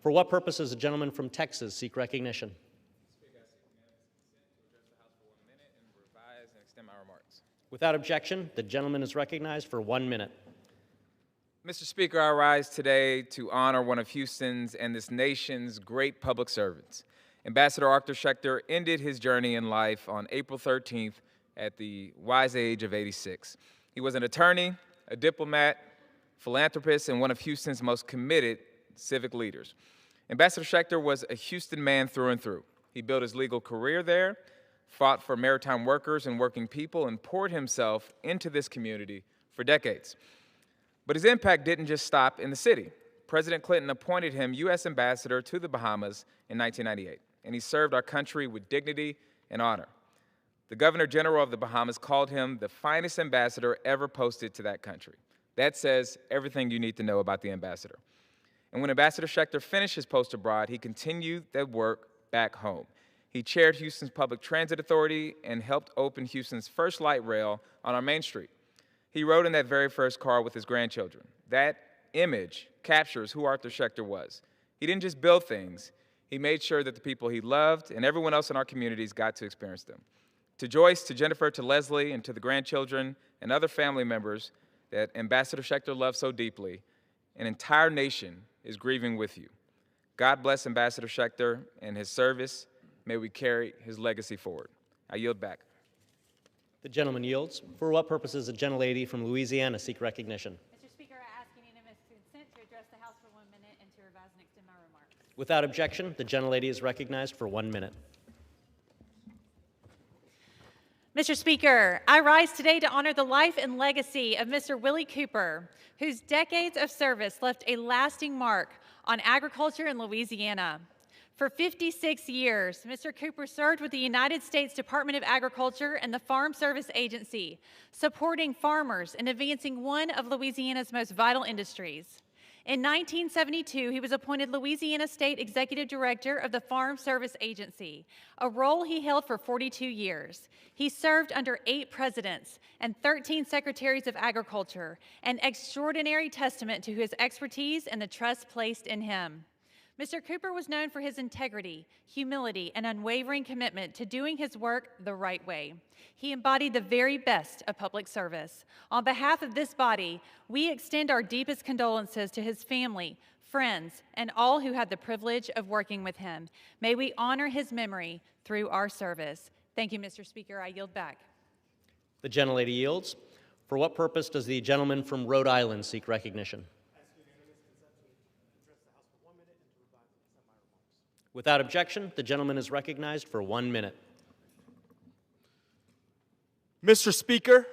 For what purpose does the gentleman from Texas seek recognition? Without objection, the gentleman is recognized for 1 minute. Mr. Speaker, I rise today to honor one of Houston's and this nation's great public servants. Ambassador Arthur Schechter ended his journey in life on April 13th at the wise age of 86. He was an attorney, a diplomat, philanthropist, and one of Houston's most committed civic leaders. Ambassador Schechter was a Houston man through and through. He built his legal career there, fought for maritime workers and working people, and poured himself into this community for decades. But his impact didn't just stop in the city. President Clinton appointed him U.S. Ambassador to the Bahamas in 1998, and he served our country with dignity and honor. The Governor General of the Bahamas called him the finest ambassador ever posted to that country. That says everything you need to know about the ambassador. And when Ambassador Schechter finished his post abroad, he continued that work back home. He chaired Houston's Public Transit Authority and helped open Houston's first light rail on our Main Street. He rode in that very first car with his grandchildren. That image captures who Arthur Schechter was. He didn't just build things, he made sure that the people he loved and everyone else in our communities got to experience them. To Joyce, to Jennifer, to Leslie, and to the grandchildren and other family members that Ambassador Schechter loved so deeply, an entire nation is grieving with you. God bless Ambassador Schechter and his service. May we carry his legacy forward. I yield back. The gentleman yields. For what purpose does the gentlelady from Louisiana seek recognition? Mr. Speaker, I ask unanimous consent to address the House for 1 minute and to revise and extend my remarks. Without objection, the gentlelady is recognized for 1 minute. Mr. Speaker, I rise today to honor the life and legacy of Mr. Willie Cooper, whose decades of service left a lasting mark on agriculture in Louisiana. For 56 years, Mr. Cooper served with the United States Department of Agriculture and the Farm Service Agency, supporting farmers and advancing one of Louisiana's most vital industries. In 1972, he was appointed Louisiana State Executive Director of the Farm Service Agency, a role he held for 42 years. He served under 8 presidents and 13 secretaries of agriculture, an extraordinary testament to his expertise and the trust placed in him. Mr. Cooper was known for his integrity, humility, and unwavering commitment to doing his work the right way. He embodied the very best of public service. On behalf of this body, we extend our deepest condolences to his family, friends, and all who had the privilege of working with him. May we honor his memory through our service. Thank you, Mr. Speaker. I yield back. The gentlelady yields. For what purpose does the gentleman from Rhode Island seek recognition? Without objection, the gentleman is recognized for 1 minute. Mr. Speaker,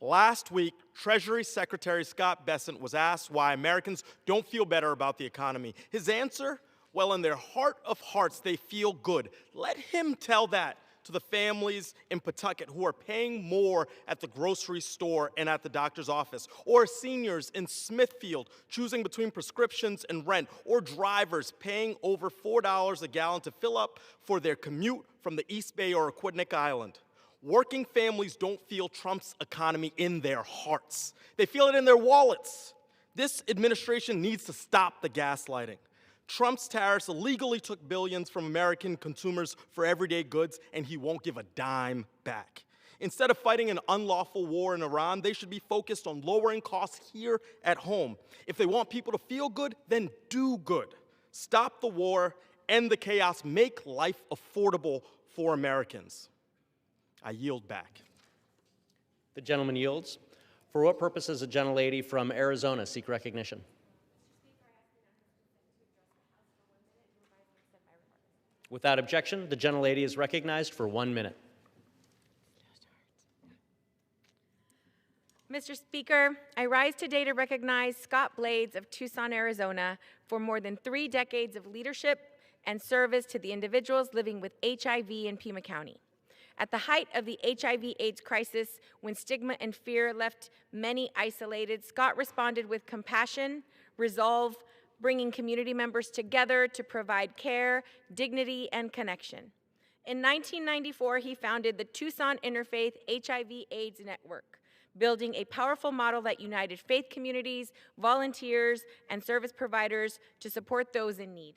last week, Treasury Secretary Scott Bessent was asked why Americans don't feel better about the economy. His answer? Well, in their heart of hearts, they feel good. Let him tell that to the families in Pawtucket who are paying more at the grocery store and at the doctor's office, or seniors in Smithfield choosing between prescriptions and rent, or drivers paying over $4 a gallon to fill up for their commute from the East Bay or Aquidneck Island. Working families don't feel Trump's economy in their hearts. They feel it in their wallets. This administration needs to stop the gaslighting. Trump's tariffs illegally took billions from American consumers for everyday goods, and he won't give a dime back. Instead of fighting an unlawful war in Iran, they should be focused on lowering costs here at home. If they want people to feel good, then do good. Stop the war, end the chaos, make life affordable for Americans. I yield back. The gentleman yields. For what purpose does the gentlelady from Arizona seek recognition? Without objection, the gentlelady is recognized for 1 minute. Mr. Speaker, I rise today to recognize Scott Blades of Tucson, Arizona, for more than 3 decades of leadership and service to the individuals living with HIV in Pima County. At the height of the HIV/AIDS crisis, when stigma and fear left many isolated, Scott responded with compassion, resolve, bringing community members together to provide care, dignity, and connection. In 1994, he founded the Tucson Interfaith HIV/AIDS Network, building a powerful model that united faith communities, volunteers, and service providers to support those in need.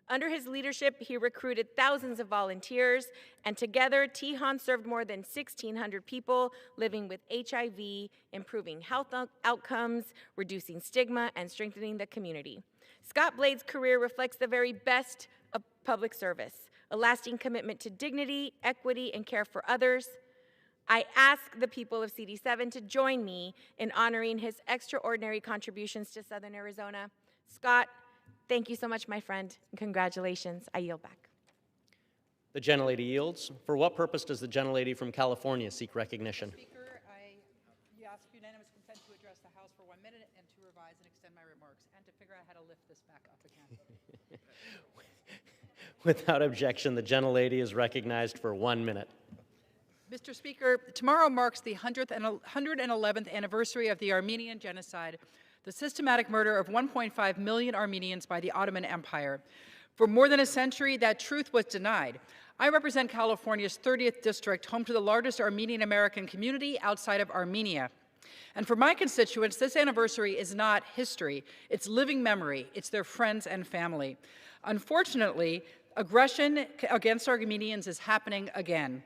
Under his leadership, he recruited thousands of volunteers, and together, THON served more than 1,600 people living with HIV, improving health outcomes, reducing stigma, and strengthening the community. Scott Blades' career reflects the very best of public service, a lasting commitment to dignity, equity, and care for others. I ask the people of CD7 to join me in honoring his extraordinary contributions to Southern Arizona. Scott, thank you so much, my friend, and congratulations. I yield back. The gentlelady yields. For what purpose does the gentlelady from California seek recognition? Speaker, I ask unanimous consent to address the House for 1 minute and to revise and extend my remarks and to figure out how to lift this back up again. Without objection, the gentlelady is recognized for 1 minute. Mr. Speaker, tomorrow marks the 111th anniversary of the Armenian Genocide, the systematic murder of 1.5 million Armenians by the Ottoman Empire. For more than a century, that truth was denied. I represent California's 30th district, home to the largest Armenian American community outside of Armenia. And for my constituents, this anniversary is not history, it's living memory, it's their friends and family. Unfortunately, aggression against Armenians is happening again.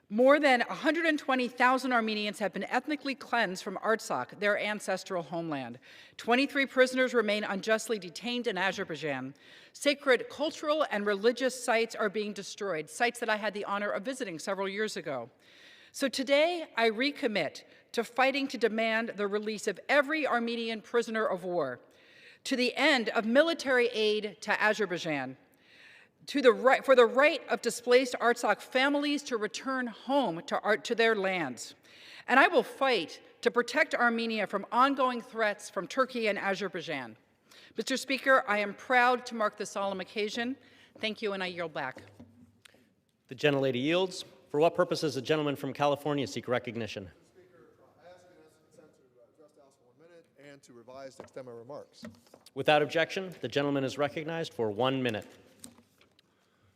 More than 120,000 Armenians have been ethnically cleansed from Artsakh, their ancestral homeland. 23 prisoners remain unjustly detained in Azerbaijan. Sacred cultural and religious sites are being destroyed, sites that I had the honor of visiting several years ago. So today, I recommit to fighting to demand the release of every Armenian prisoner of war, to the end of military aid to Azerbaijan, for the right of displaced Artsakh families to return home to their lands. And I will fight to protect Armenia from ongoing threats from Turkey and Azerbaijan. Mr. Speaker, I am proud to mark this solemn occasion. Thank you, and I yield back. The gentlelady yields. For what purpose does the gentleman from California seek recognition? Speaker, I ask unanimous consent to address the House for 1 minute and to revise and extend my remarks. Without objection, the gentleman is recognized for 1 minute.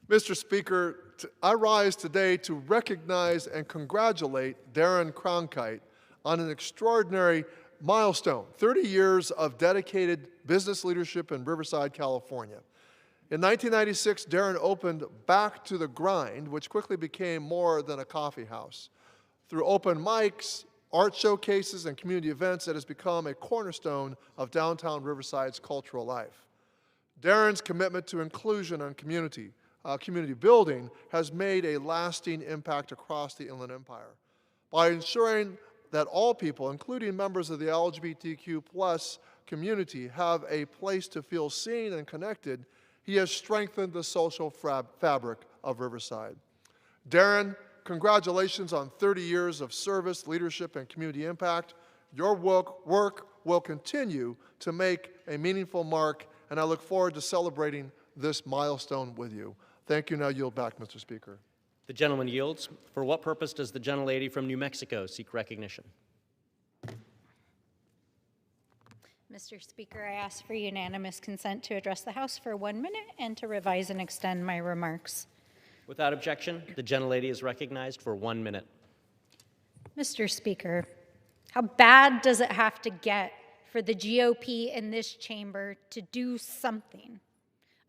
Mr. Speaker, I rise today to recognize and congratulate Darren Cronkite on an extraordinary milestone, 30 years of dedicated business leadership in Riverside, California. In 1996, Darren opened Back to the Grind, which quickly became more than a coffee house. Through open mics, art showcases, and community events, it has become a cornerstone of downtown Riverside's cultural life. Darren's commitment to inclusion and community building has made a lasting impact across the Inland Empire. By ensuring that all people, including members of the LGBTQ+ community, have a place to feel seen and connected, he has strengthened the social fabric of Riverside. Darren, congratulations on 30 years of service, leadership, and community impact. Your work will continue to make a meaningful mark, and I look forward to celebrating this milestone with you. Thank you. Now yield back, Mr. Speaker. The gentleman yields. For what purpose does the gentlelady from New Mexico seek recognition? Mr. Speaker, I ask for unanimous consent to address the House for 1 minute and to revise and extend my remarks. Without objection, the gentlelady is recognized for 1 minute. Mr. Speaker, how bad does it have to get for the GOP in this chamber to do something?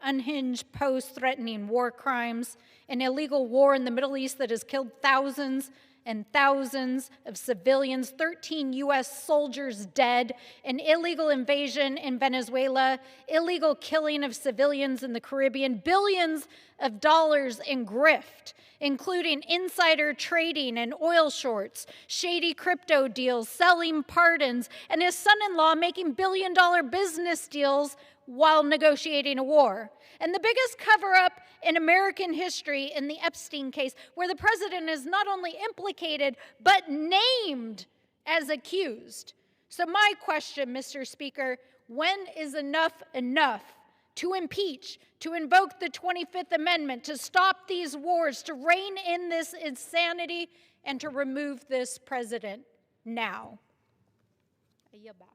unhinged posts threatening war crimes, an illegal war in the Middle East that has killed thousands and thousands of civilians, 13 U.S. soldiers dead, an illegal invasion in Venezuela, illegal killing of civilians in the Caribbean, billions of dollars in grift, including insider trading and oil shorts, shady crypto deals, selling pardons, and his son-in-law making billion-dollar business deals while negotiating a war. And the biggest cover-up in American history in the Epstein case, where the president is not only implicated, but named as accused. So my question, Mr. Speaker, when is enough enough to impeach, to invoke the 25th Amendment, to stop these wars, to rein in this insanity, and to remove this president now? I yield back.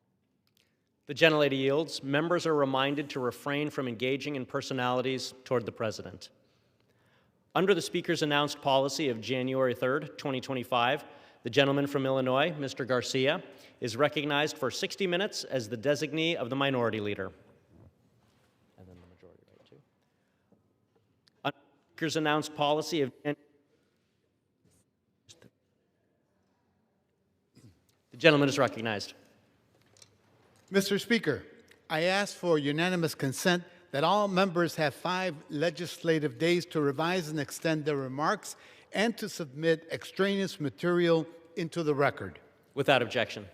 The gentlelady yields. Members are reminded to refrain from engaging in personalities toward the president. Under the Speaker's announced policy of January 3rd, 2025, the gentleman from Illinois, Mr. Garcia, is recognized for 60 minutes as the designee of the minority leader. And then the majority, right, too. Under the Speaker's announced policy of the gentleman is recognized. Mr. Speaker, I ask for unanimous consent that all members have 5 legislative days to revise and extend their remarks and to submit extraneous material into the record. Without objection.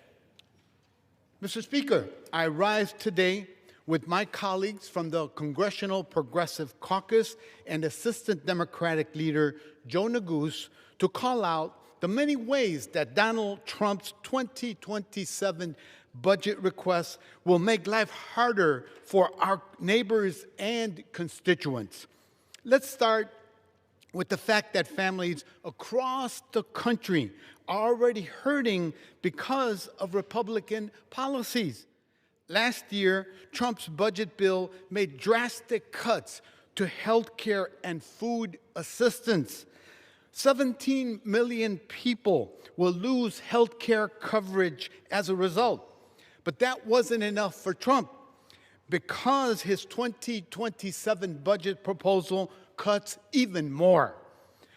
Mr. Speaker, I rise today with my colleagues from the Congressional Progressive Caucus and Assistant Democratic Leader Joe Neguse to call out the many ways that Donald Trump's 2027 budget requests will make life harder for our neighbors and constituents. Let's start with the fact that families across the country are already hurting because of Republican policies. Last year, Trump's budget bill made drastic cuts to health care and food assistance. 17 million people will lose health care coverage as a result. But that wasn't enough for Trump because his 2027 budget proposal cuts even more.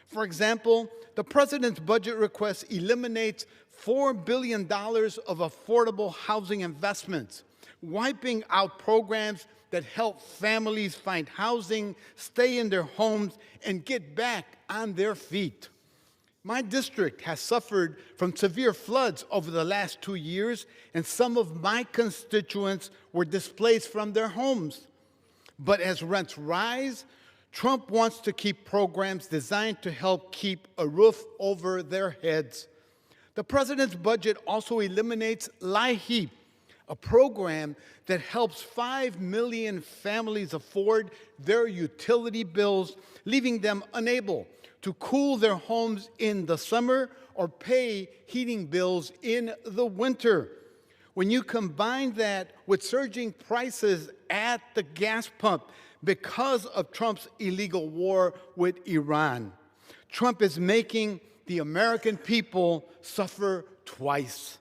For example, the president's budget request eliminates $4 billion of affordable housing investments, wiping out programs that help families find housing, stay in their homes, and get back on their feet. My district has suffered from severe floods over the last 2 years, and some of my constituents were displaced from their homes. But as rents rise, Trump wants to keep programs designed to help keep a roof over their heads. The president's budget also eliminates LIHEAP, a program that helps 5 million families afford their utility bills, leaving them unable to cool their homes in the summer or pay heating bills in the winter. When you combine that with surging prices at the gas pump because of Trump's illegal war with Iran, Trump is making the American people suffer twice.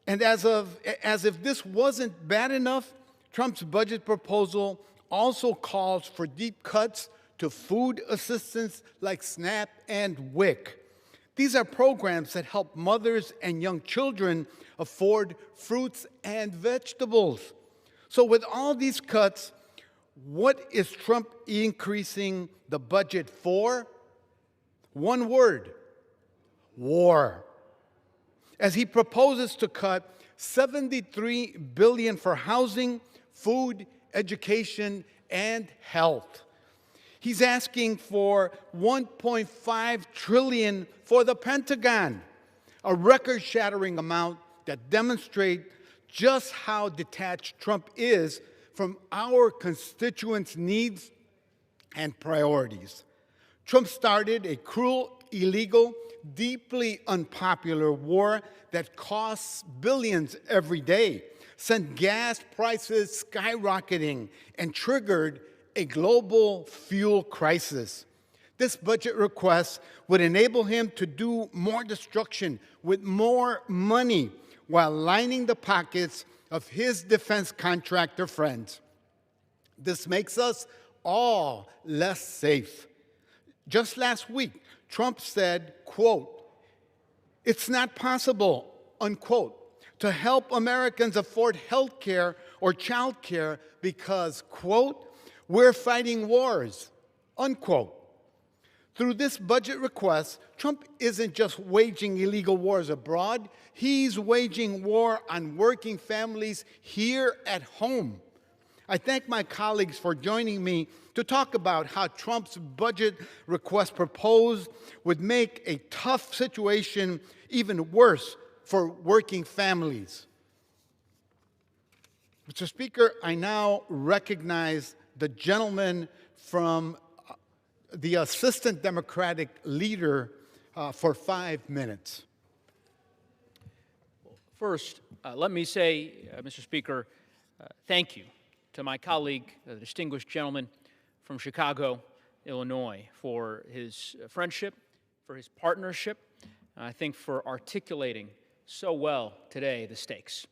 And as if this wasn't bad enough, Trump's budget proposal also calls for deep cuts to food assistance like SNAP and WIC. These are programs that help mothers and young children afford fruits and vegetables. So with all these cuts, what is Trump increasing the budget for? One word: war. As he proposes to cut $73 billion for housing, food, education, and health. He's asking for $1.5 trillion for the Pentagon, a record-shattering amount that demonstrates just how detached Trump is from our constituents' needs and priorities. Trump started a cruel, illegal, deeply unpopular war that costs billions every day, sent gas prices skyrocketing, and triggered a global fuel crisis. This budget request would enable him to do more destruction with more money while lining the pockets of his defense contractor friends. This makes us all less safe. Just last week, Trump said, quote, "It's not possible," unquote, to help Americans afford health care or child care because, quote, "we're fighting wars," unquote. Through this budget request, Trump isn't just waging illegal wars abroad, he's waging war on working families here at home. I thank my colleagues for joining me to talk about how Trump's budget request proposed would make a tough situation even worse for working families. Mr. Speaker, I now recognize the gentleman from the Assistant Democratic Leader for 5 minutes. First, let me say, Mr. Speaker, thank you to my colleague, the distinguished gentleman from Chicago, Illinois, for his friendship, for his partnership, and I think for articulating so well today the stakes.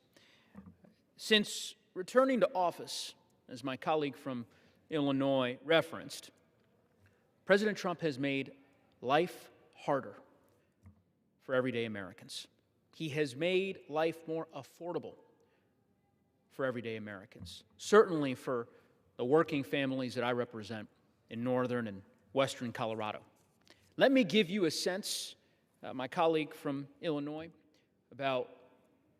Since returning to office, as my colleague from Illinois referenced, President Trump has made life harder for everyday Americans. He has made life more affordable for everyday Americans, certainly for the working families that I represent in northern and western Colorado. Let me give you a sense, my colleague from Illinois, about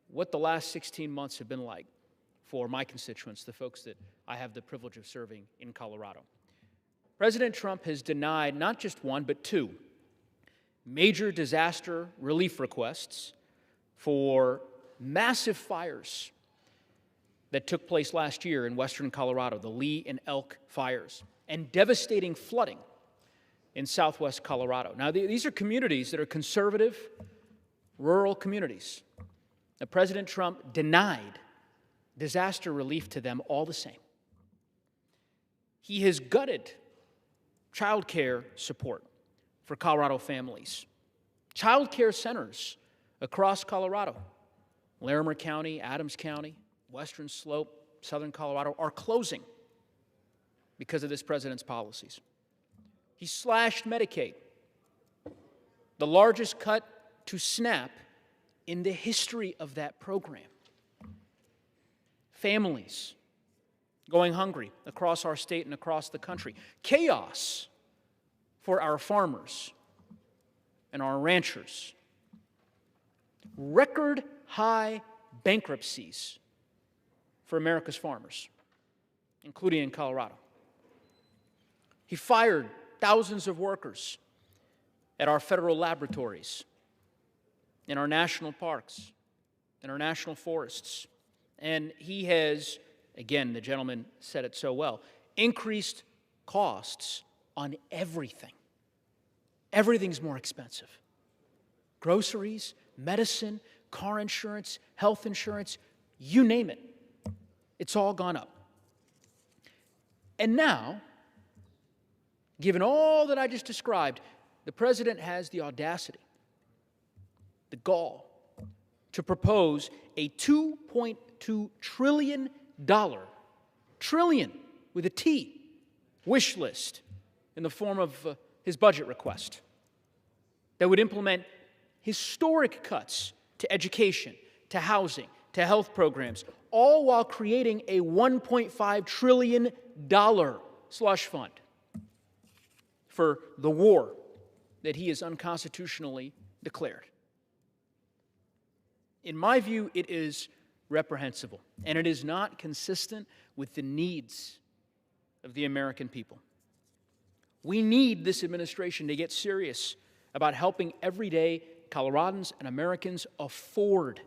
what the last 16 months have been like for my constituents, the folks that I have the privilege of serving in Colorado. President Trump has denied not just one, but two major disaster relief requests for massive fires that took place last year in western Colorado, the Lee and Elk fires, and devastating flooding in southwest Colorado. Now, these are communities that are conservative, rural communities. Now, President Trump denied disaster relief to them all the same. He has gutted child care support for Colorado families. Child care centers across Colorado, Larimer County, Adams County, Western Slope, Southern Colorado, are closing because of this president's policies. He slashed Medicaid, the largest cut to SNAP in the history of that program. Families going hungry across our state and across the country. Chaos for our farmers and our ranchers. Record high bankruptcies for America's farmers, including in Colorado. He fired thousands of workers at our federal laboratories, in our national parks, in our national forests. And he has, again, the gentleman said it so well, increased costs on everything. Everything's more expensive. Groceries, medicine, car insurance, health insurance, you name it. It's all gone up. And now, given all that I just described, the president has the audacity, the gall, to propose a $2.2 trillion, trillion with a T, wish list in the form of his budget request that would implement historic cuts to education, to housing, to health programs, all while creating a $1.5 trillion slush fund for the war that he has unconstitutionally declared. In my view, it is reprehensible, and it is not consistent with the needs of the American people. We need this administration to get serious about helping everyday Coloradans and Americans afford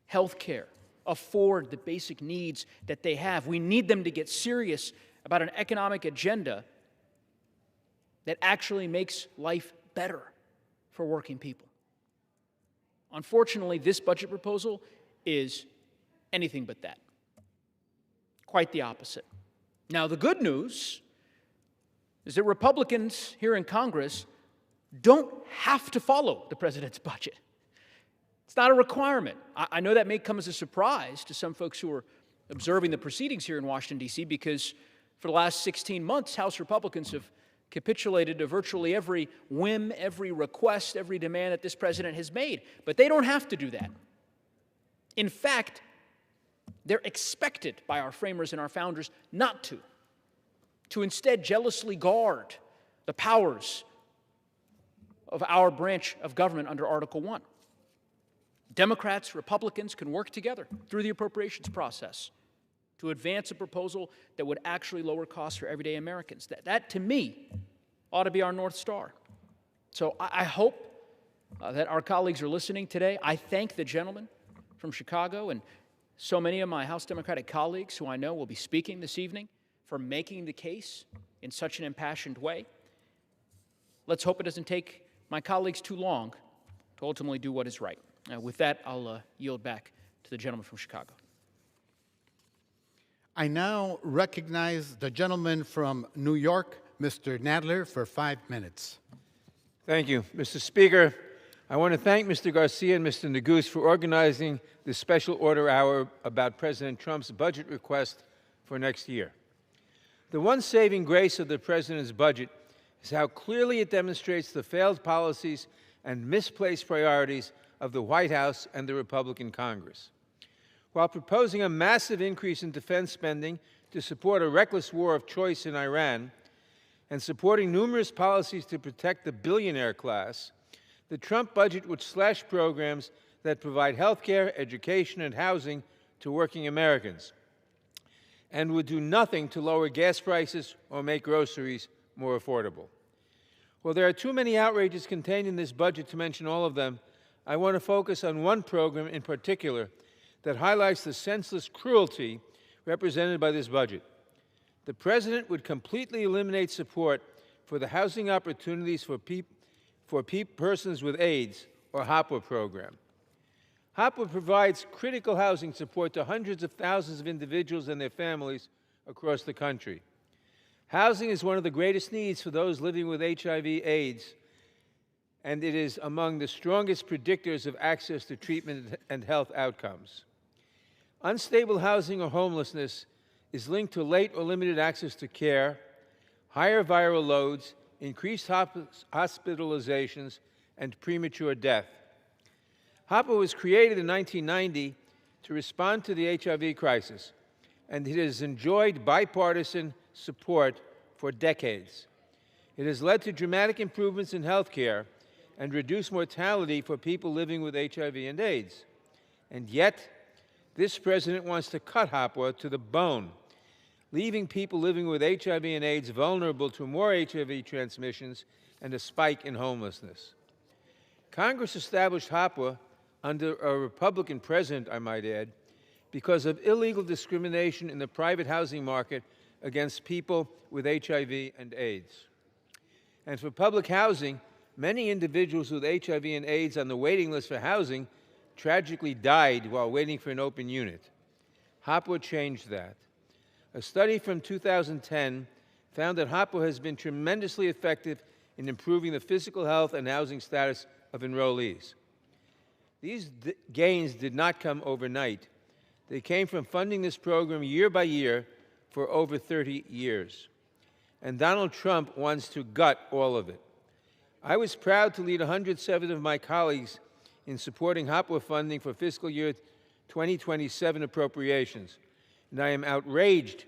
health care, afford the basic needs that they have. We need them to get serious about an economic agenda that actually makes life better for working people. Unfortunately, this budget proposal is anything but that. Quite the opposite. Now, the good news is that Republicans here in Congress don't have to follow the president's budget. It's not a requirement. I know that may come as a surprise to some folks who are observing the proceedings here in Washington, D.C., because for the last 16 months, House Republicans have capitulated to virtually every whim, every request, every demand that this president has made. But they don't have to do that. In fact, they're expected by our framers and our founders not to instead jealously guard the powers of our branch of government under Article 1. Democrats, Republicans can work together through the appropriations process to advance a proposal that would actually lower costs for everyday Americans. That to me, ought to be our North Star. So I hope that our colleagues are listening today. I thank the gentleman from Chicago and so many of my House Democratic colleagues who I know will be speaking this evening for making the case in such an impassioned way. Let's hope it doesn't take my colleagues too long to ultimately do what is right. With that, I'll yield back to the gentleman from Chicago. I now recognize the gentleman from New York, Mr. Nadler, for 5 minutes. Thank you, Mr. Speaker. I want to thank Mr. Garcia and Mr. Neguse for organizing this special order hour about President Trump's budget request for next year. The one saving grace of the president's budget is how clearly it demonstrates the failed policies and misplaced priorities of the White House and the Republican Congress. While proposing a massive increase in defense spending to support a reckless war of choice in Iran and supporting numerous policies to protect the billionaire class, the Trump budget would slash programs that provide health care, education, and housing to working Americans, and would do nothing to lower gas prices or make groceries more affordable. While there are too many outrages contained in this budget to mention all of them, I want to focus on one program in particular that highlights the senseless cruelty represented by this budget. The President would completely eliminate support for the Housing Opportunities for Persons with AIDS, or HOPWA program. HOPWA provides critical housing support to hundreds of thousands of individuals and their families across the country. Housing is one of the greatest needs for those living with HIV/AIDS, and it is among the strongest predictors of access to treatment and health outcomes. Unstable housing or homelessness is linked to late or limited access to care, higher viral loads, increased hospitalizations, and premature death. HOPWA was created in 1990 to respond to the HIV crisis, and it has enjoyed bipartisan support for decades. It has led to dramatic improvements in health care and reduced mortality for people living with HIV and AIDS. And yet, this president wants to cut HOPWA to the bone, leaving people living with HIV and AIDS vulnerable to more HIV transmissions and a spike in homelessness. Congress established HOPWA under a Republican president, I might add, because of illegal discrimination in the private housing market against people with HIV and AIDS. And for public housing, many individuals with HIV and AIDS on the waiting list for housing tragically died while waiting for an open unit. HOPWA changed that. A study from 2010 found that HOPWA has been tremendously effective in improving the physical health and housing status of enrollees. These gains did not come overnight. They came from funding this program year by year for over 30 years. And Donald Trump wants to gut all of it. I was proud to lead 107 of my colleagues in supporting HOPWA funding for fiscal year 2027 appropriations, and I am outraged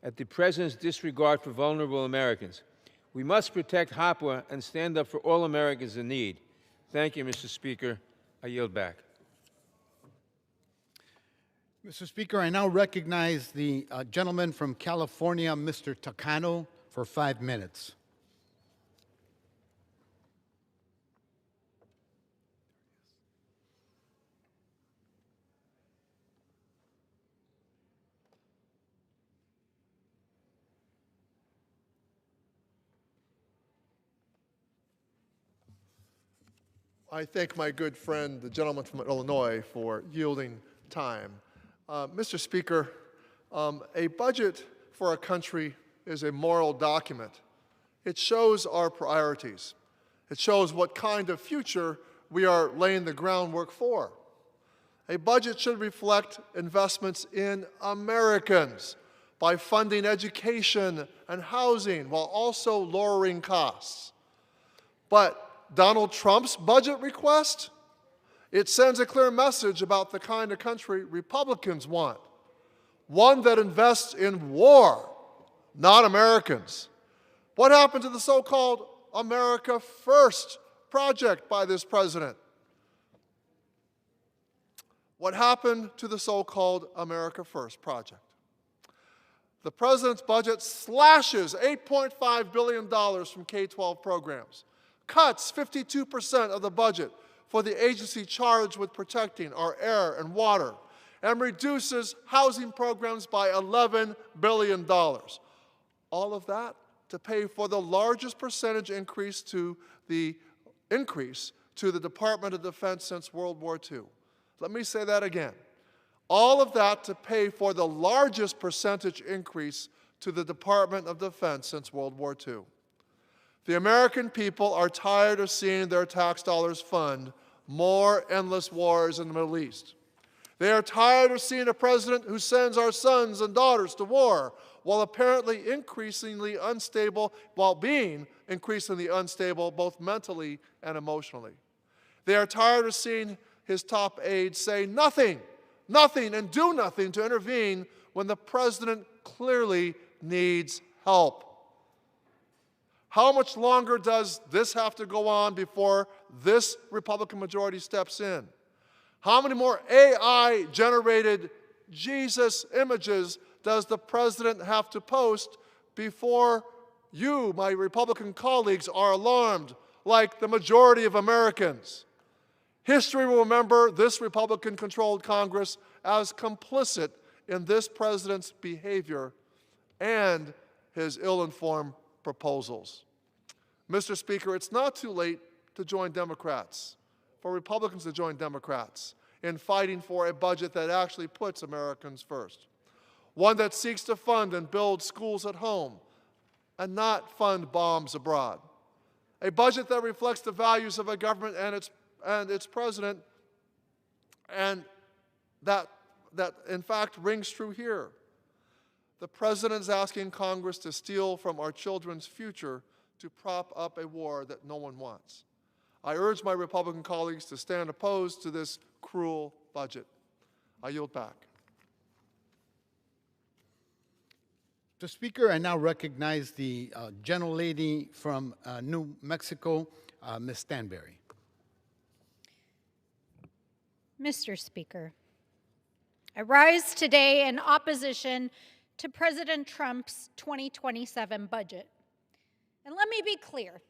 at the President's disregard for vulnerable Americans. We must protect HOPWA and stand up for all Americans in need. Thank you, Mr. Speaker. I yield back. Mr. Speaker, I now recognize the gentleman from California, Mr. Takano, for 5 minutes. I thank my good friend, the gentleman from Illinois, for yielding time. Mr. Speaker, a budget for a country is a moral document. It shows our priorities. It shows what kind of future we are laying the groundwork for. A budget should reflect investments in Americans by funding education and housing while also lowering costs. But Donald Trump's budget request, it sends a clear message about the kind of country Republicans want. One that invests in war, not Americans. What happened to the so-called America First project by this president? What happened to the so-called America First project? The president's budget slashes $8.5 billion from K-12 programs, cuts 52% of the budget for the agency charged with protecting our air and water, and reduces housing programs by $11 billion. All of that to pay for the largest percentage increase to the Department of Defense since World War II. Let me say that again. All of that to pay for the largest percentage increase to the Department of Defense since World War II. The American people are tired of seeing their tax dollars fund more endless wars in the Middle East. They are tired of seeing a president who sends our sons and daughters to war while being increasingly unstable both mentally and emotionally. They are tired of seeing his top aides say nothing, and do nothing to intervene when the president clearly needs help. How much longer does this have to go on before this Republican majority steps in? How many more AI-generated Jesus images does the president have to post before you, my Republican colleagues, are alarmed, like the majority of Americans? History will remember this Republican-controlled Congress as complicit in this president's behavior and his ill-informed proposals. Mr. Speaker, it's not too late to join Democrats, for Republicans to join Democrats in fighting for a budget that actually puts Americans first. One that seeks to fund and build schools at home and not fund bombs abroad. A budget that reflects the values of a government and its president, and that in fact rings true here. The president is asking Congress to steal from our children's future to prop up a war that no one wants. I urge my Republican colleagues to stand opposed to this cruel budget. I yield back. Mr. Speaker, I now recognize the gentlelady from New Mexico, Ms. Stanberry. Mr. Speaker, I rise today in opposition to President Trump's 2027 budget. And let me be clear,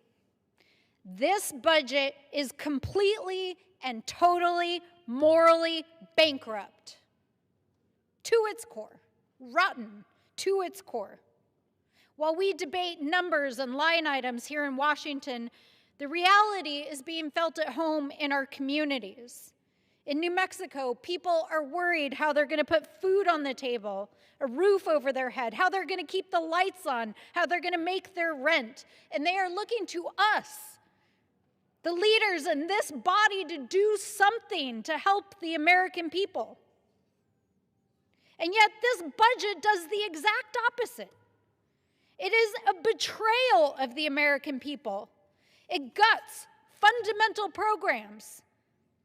this budget is completely and totally morally bankrupt to its core, rotten to its core. While we debate numbers and line items here in Washington, the reality is being felt at home in our communities. In New Mexico, people are worried how they're going to put food on the table, a roof over their head, how they're going to keep the lights on, how they're going to make their rent. And they are looking to us, the leaders in this body, to do something to help the American people. And yet this budget does the exact opposite. It is a betrayal of the American people. It guts fundamental programs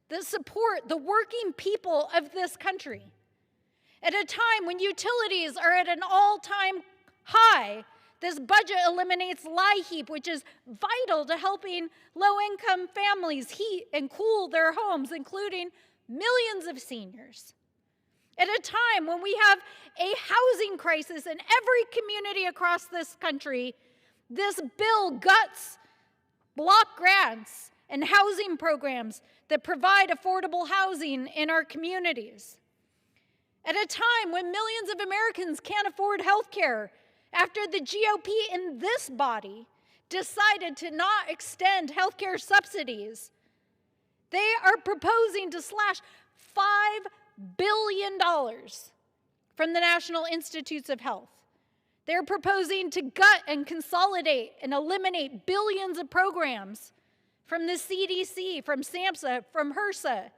that support the working people of this country. At a time when utilities are at an all-time high, this budget eliminates LIHEAP, which is vital to helping low-income families heat and cool their homes, including millions of seniors. At a time when we have a housing crisis in every community across this country, this bill guts block grants and housing programs that provide affordable housing in our communities. At a time when millions of Americans can't afford health care after the GOP in this body decided to not extend health care subsidies, they are proposing to slash $5 billion from the National Institutes of Health. They're proposing to gut and consolidate and eliminate billions of programs from the CDC, from SAMHSA, from HRSA.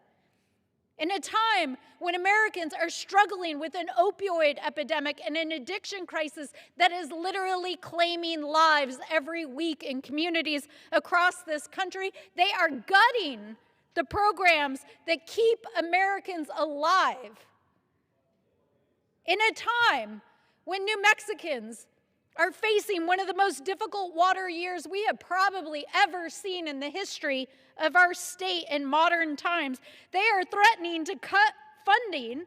In a time when Americans are struggling with an opioid epidemic and an addiction crisis that is literally claiming lives every week in communities across this country, they are gutting the programs that keep Americans alive. In a time when New Mexicans are facing one of the most difficult water years we have probably ever seen in the history of our state in modern times, they are threatening to cut funding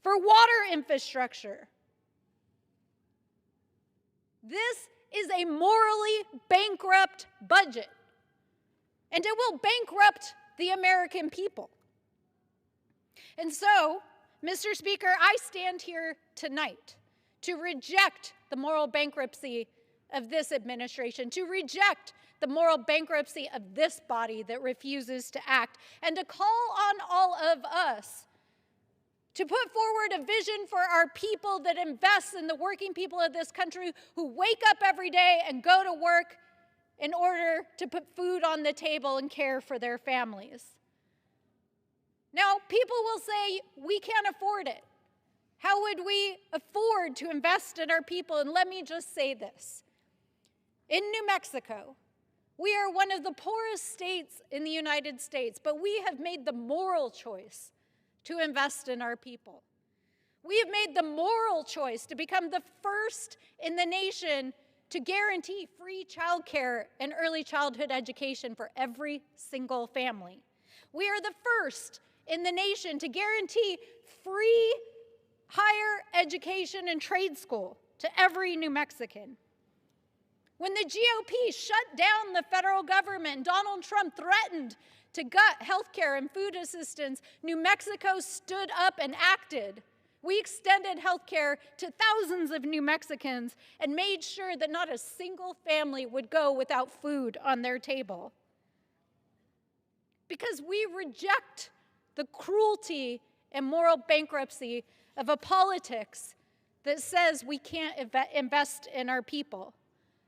for water infrastructure. This is a morally bankrupt budget, and it will bankrupt the American people. And so, Mr. Speaker, I stand here tonight to reject the moral bankruptcy of this administration, to reject the moral bankruptcy of this body that refuses to act, and to call on all of us to put forward a vision for our people that invests in the working people of this country who wake up every day and go to work in order to put food on the table and care for their families. Now, people will say, we can't afford it. How would we afford to invest in our people? And let me just say this. In New Mexico, we are one of the poorest states in the United States, but we have made the moral choice to invest in our people. We have made the moral choice to become the first in the nation to guarantee free childcare and early childhood education for every single family. We are the first in the nation to guarantee free higher education and trade school to every New Mexican. When the GOP shut down the federal government and Donald Trump threatened to gut health care and food assistance, New Mexico stood up and acted. We extended health care to thousands of New Mexicans and made sure that not a single family would go without food on their table. Because we reject the cruelty and moral bankruptcy of a politics that says we can't invest in our people.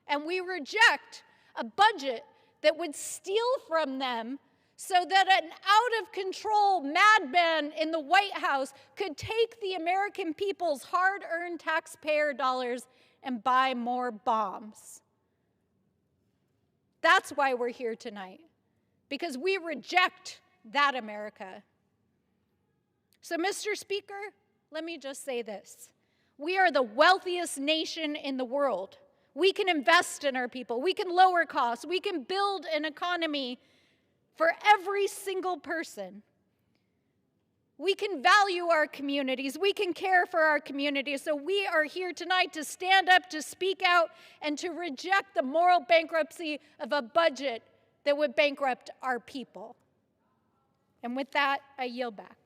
And we reject a budget that would steal from them so that an out-of-control madman in the White House could take the American people's hard-earned taxpayer dollars and buy more bombs. That's why we're here tonight, because we reject that America. So, Mr. Speaker, let me just say this. We are the wealthiest nation in the world. We can invest in our people. We can lower costs. We can build an economy for every single person. We can value our communities. We can care for our communities. So we are here tonight to stand up, to speak out, and to reject the moral bankruptcy of a budget that would bankrupt our people. And with that, I yield back.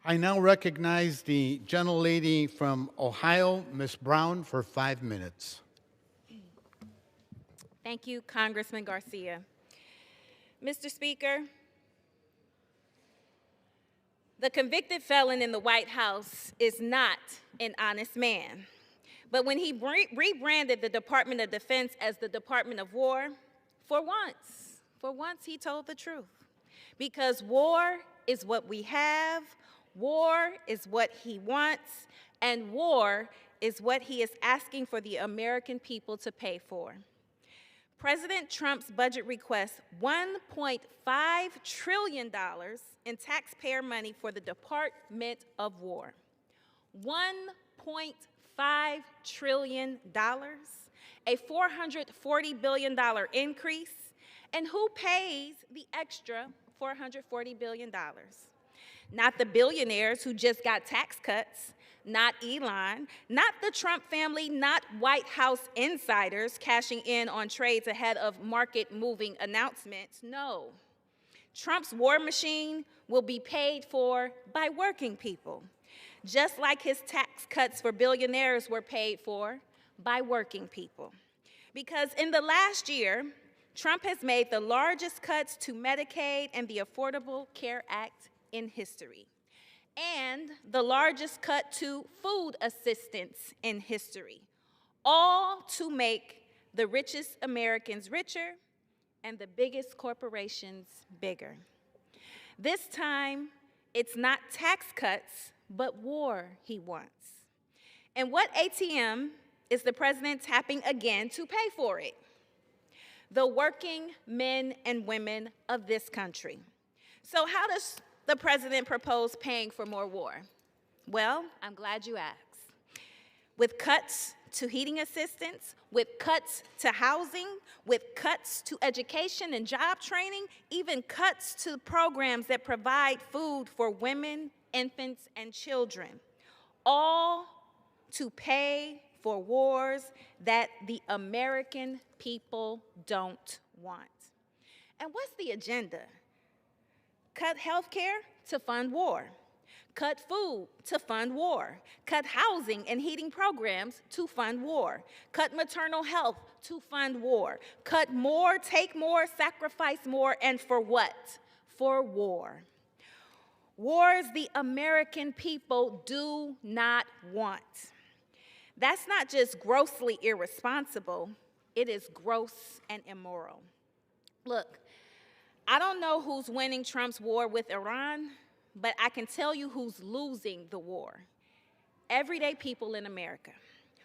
I now recognize the gentlelady from Ohio, Ms. Brown, for 5 minutes. Thank you, Congressman Garcia. Mr. Speaker, the convicted felon in the White House is not an honest man. But when he rebranded the Department of Defense as the Department of War, for once he told the truth. Because war is what we have, war is what he wants, and war is what he is asking for the American people to pay for. President Trump's budget requests $1.5 trillion in taxpayer money for the Department of War. $1.5 trillion, a $440 billion increase, and who pays the extra $440 billion? Not the billionaires who just got tax cuts, not Elon, not the Trump family, not White House insiders cashing in on trades ahead of market-moving announcements. No. Trump's war machine will be paid for by working people, just like his tax cuts for billionaires were paid for by working people. Because in the last year, Trump has made the largest cuts to Medicaid and the Affordable Care Act in history, and the largest cut to food assistance in history, all to make the richest Americans richer and the biggest corporations bigger. This time, it's not tax cuts, but war he wants. And what ATM is the president tapping again to pay for it? The working men and women of this country. So how does the president propose paying for more war? Well, I'm glad you asked. With cuts to heating assistance, with cuts to housing, with cuts to education and job training, even cuts to programs that provide food for women, infants, and children, all to pay for wars that the American people don't want. And what's the agenda? Cut health care to fund war. Cut food to fund war. Cut housing and heating programs to fund war. Cut maternal health to fund war. Cut more, take more, sacrifice more, and for what? For war. Wars the American people do not want. That's not just grossly irresponsible, it is gross and immoral. Look, I don't know who's winning Trump's war with Iran, but I can tell you who's losing the war. Everyday people in America.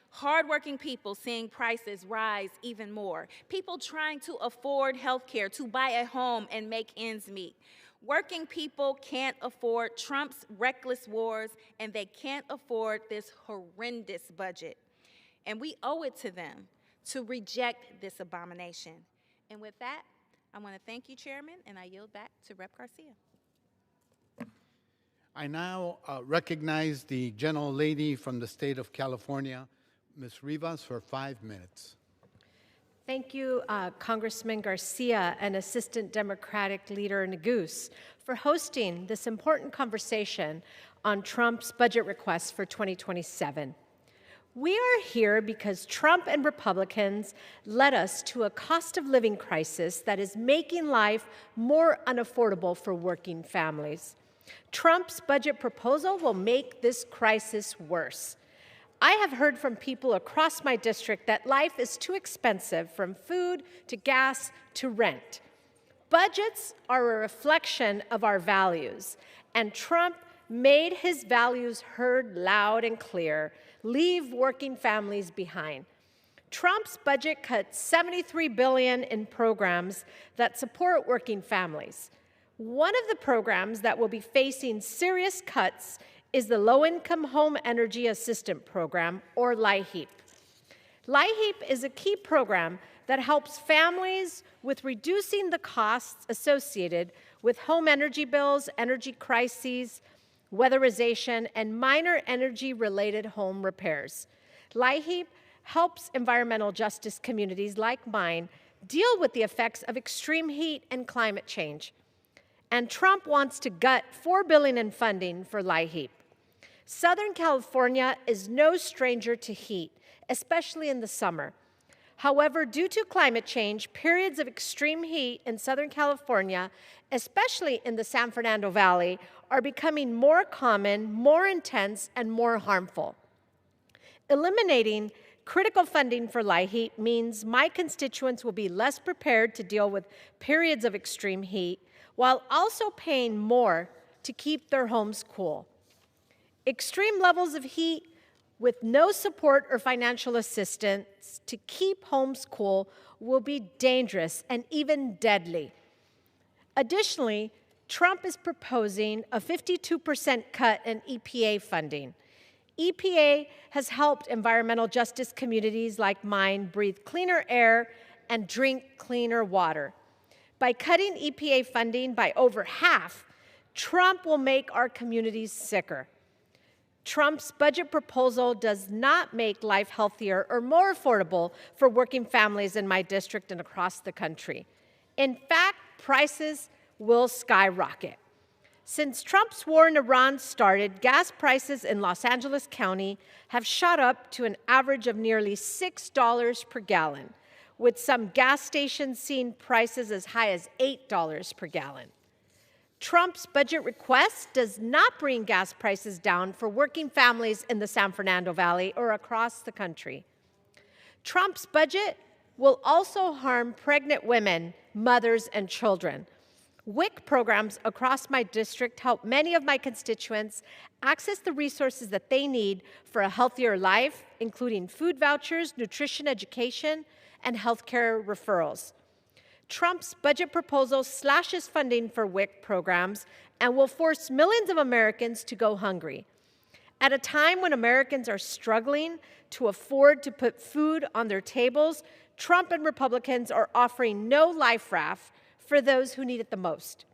Hardworking people seeing prices rise even more. People trying to afford health care, to buy a home and make ends meet. Working people can't afford Trump's reckless wars, and they can't afford this horrendous budget. And we owe it to them to reject this abomination. And with that, I want to thank you, Chairman, and I yield back to Rep. Garcia. I now recognize the gentlelady from the state of California, Ms. Rivas, for 5 minutes. Thank you, Congressman Garcia and Assistant Democratic Leader Neguse, for hosting this important conversation on Trump's budget request for 2027. We are here because Trump and Republicans led us to a cost of living crisis that is making life more unaffordable for working families. Trump's budget proposal will make this crisis worse. I have heard from people across my district that life is too expensive, from food to gas to rent. Budgets are a reflection of our values, and Trump made his values heard loud and clear: leave working families behind. Trump's budget cut $73 billion in programs that support working families. One of the programs that will be facing serious cuts is the Low-Income Home Energy Assistance Program, or LIHEAP. LIHEAP is a key program that helps families with reducing the costs associated with home energy bills, energy crises, weatherization, and minor energy-related home repairs. LIHEAP helps environmental justice communities like mine deal with the effects of extreme heat and climate change. And Trump wants to gut $4 billion in funding for LIHEAP. Southern California is no stranger to heat, especially in the summer. However, due to climate change, periods of extreme heat in Southern California, especially in the San Fernando Valley, are becoming more common, more intense, and more harmful. Eliminating critical funding for LIHEAP means my constituents will be less prepared to deal with periods of extreme heat, while also paying more to keep their homes cool. Extreme levels of heat with no support or financial assistance to keep homes cool will be dangerous and even deadly. Additionally, Trump is proposing a 52% cut in EPA funding. EPA has helped environmental justice communities like mine breathe cleaner air and drink cleaner water. By cutting EPA funding by over half, Trump will make our communities sicker. Trump's budget proposal does not make life healthier or more affordable for working families in my district and across the country. In fact, prices will skyrocket. Since Trump's war in Iran started, gas prices in Los Angeles County have shot up to an average of nearly $6 per gallon, with some gas stations seeing prices as high as $8 per gallon. Trump's budget request does not bring gas prices down for working families in the San Fernando Valley or across the country. Trump's budget will also harm pregnant women, mothers, and children. WIC programs across my district help many of my constituents access the resources that they need for a healthier life, including food vouchers, nutrition education, and healthcare referrals. Trump's budget proposal slashes funding for WIC programs and will force millions of Americans to go hungry. At a time when Americans are struggling to afford to put food on their tables, Trump and Republicans are offering no life raft for those who need it the most.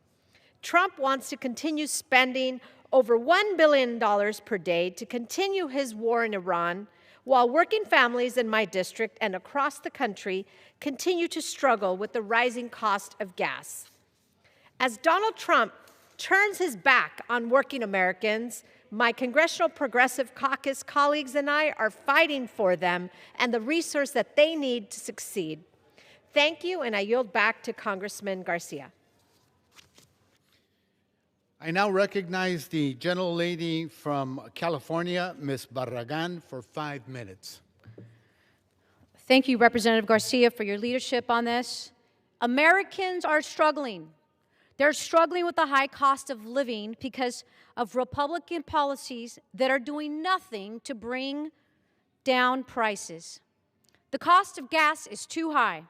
Trump wants to continue spending over $1 billion per day to continue his war in Iran, while working families in my district and across the country continue to struggle with the rising cost of gas. As Donald Trump turns his back on working Americans, my Congressional Progressive Caucus colleagues and I are fighting for them and the resource that they need to succeed. Thank you, and I yield back to Congressman Garcia. I now recognize the gentlelady from California, Ms. Baragan, for 5 minutes. Thank you, Representative Garcia, for your leadership on this. Americans are struggling. They're struggling with the high cost of living because of Republican policies that are doing nothing to bring down prices. The cost of gas is too high.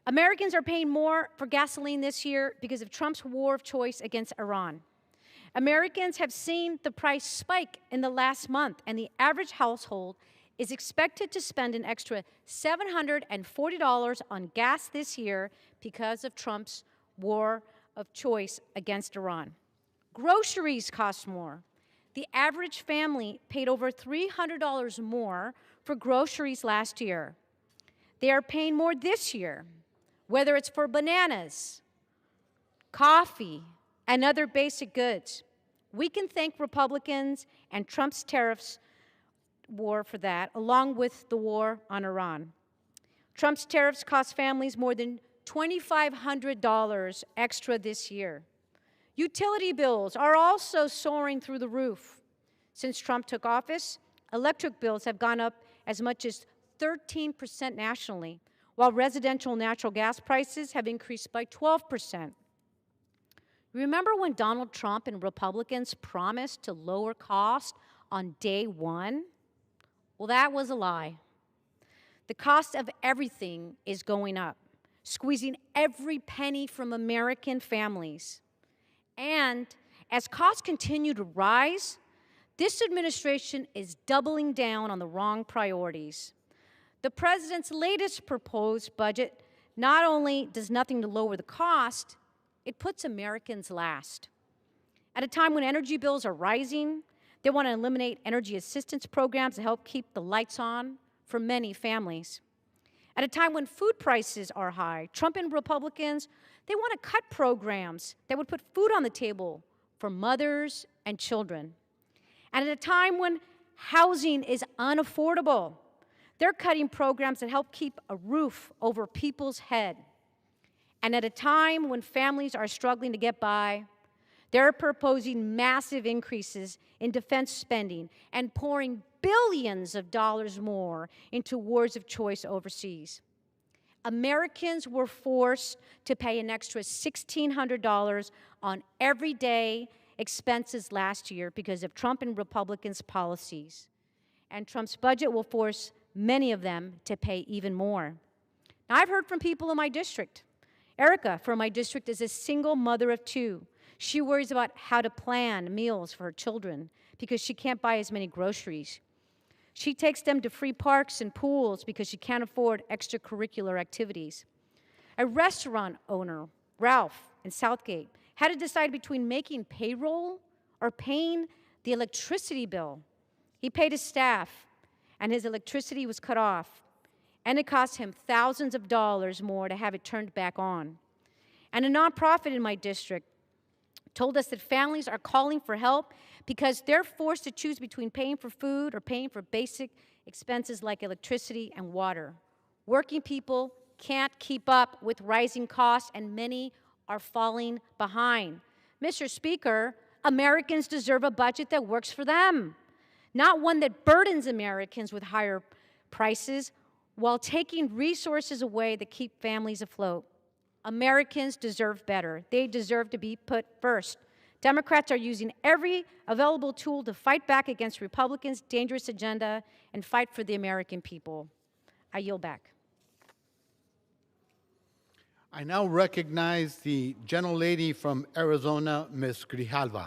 Americans are paying more for gasoline this year because of Trump's war of choice against Iran. Americans have seen the price spike in the last month, and the average household is expected to spend an extra $740 on gas this year because of Trump's war of choice against Iran. Groceries cost more. The average family paid over $300 more for groceries last year. They are paying more this year, whether it's for bananas, coffee, and other basic goods. We can thank Republicans and Trump's tariffs war for that, along with the war on Iran. Trump's tariffs cost families more than $2,500 extra this year. Utility bills are also soaring through the roof. Since Trump took office, electric bills have gone up as much as 13% nationally, while residential natural gas prices have increased by 12%. Remember when Donald Trump and Republicans promised to lower costs on day one? Well, that was a lie. The cost of everything is going up, squeezing every penny from American families. And as costs continue to rise, this administration is doubling down on the wrong priorities. The president's latest proposed budget not only does nothing to lower the cost, it puts Americans last. At a time when energy bills are rising, they want to eliminate energy assistance programs to help keep the lights on for many families. At a time when food prices are high, Trump and Republicans, they want to cut programs that would put food on the table for mothers and children. And at a time when housing is unaffordable, they're cutting programs that help keep a roof over people's head. And at a time when families are struggling to get by, they're proposing massive increases in defense spending and pouring billions of dollars more into wars of choice overseas. Americans were forced to pay an extra $1,600 on everyday expenses last year because of Trump and Republicans' policies. And Trump's budget will force many of them to pay even more. Now, I've heard from people in my district. Erica from my district is a single mother of two. She worries about how to plan meals for her children because she can't buy as many groceries. She takes them to free parks and pools because she can't afford extracurricular activities. A restaurant owner, Ralph in Southgate, had to decide between making payroll or paying the electricity bill. He paid his staff, and his electricity was cut off, and it cost him thousands of dollars more to have it turned back on. And a nonprofit in my district told us that families are calling for help because they're forced to choose between paying for food or paying for basic expenses like electricity and water. Working people can't keep up with rising costs, and many are falling behind. Mr. Speaker, Americans deserve a budget that works for them, not one that burdens Americans with higher prices while taking resources away that keep families afloat. Americans deserve better. They deserve to be put first. Democrats are using every available tool to fight back against Republicans' dangerous agenda and fight for the American people. I yield back. I now recognize the gentlelady from Arizona, Ms. Grijalva.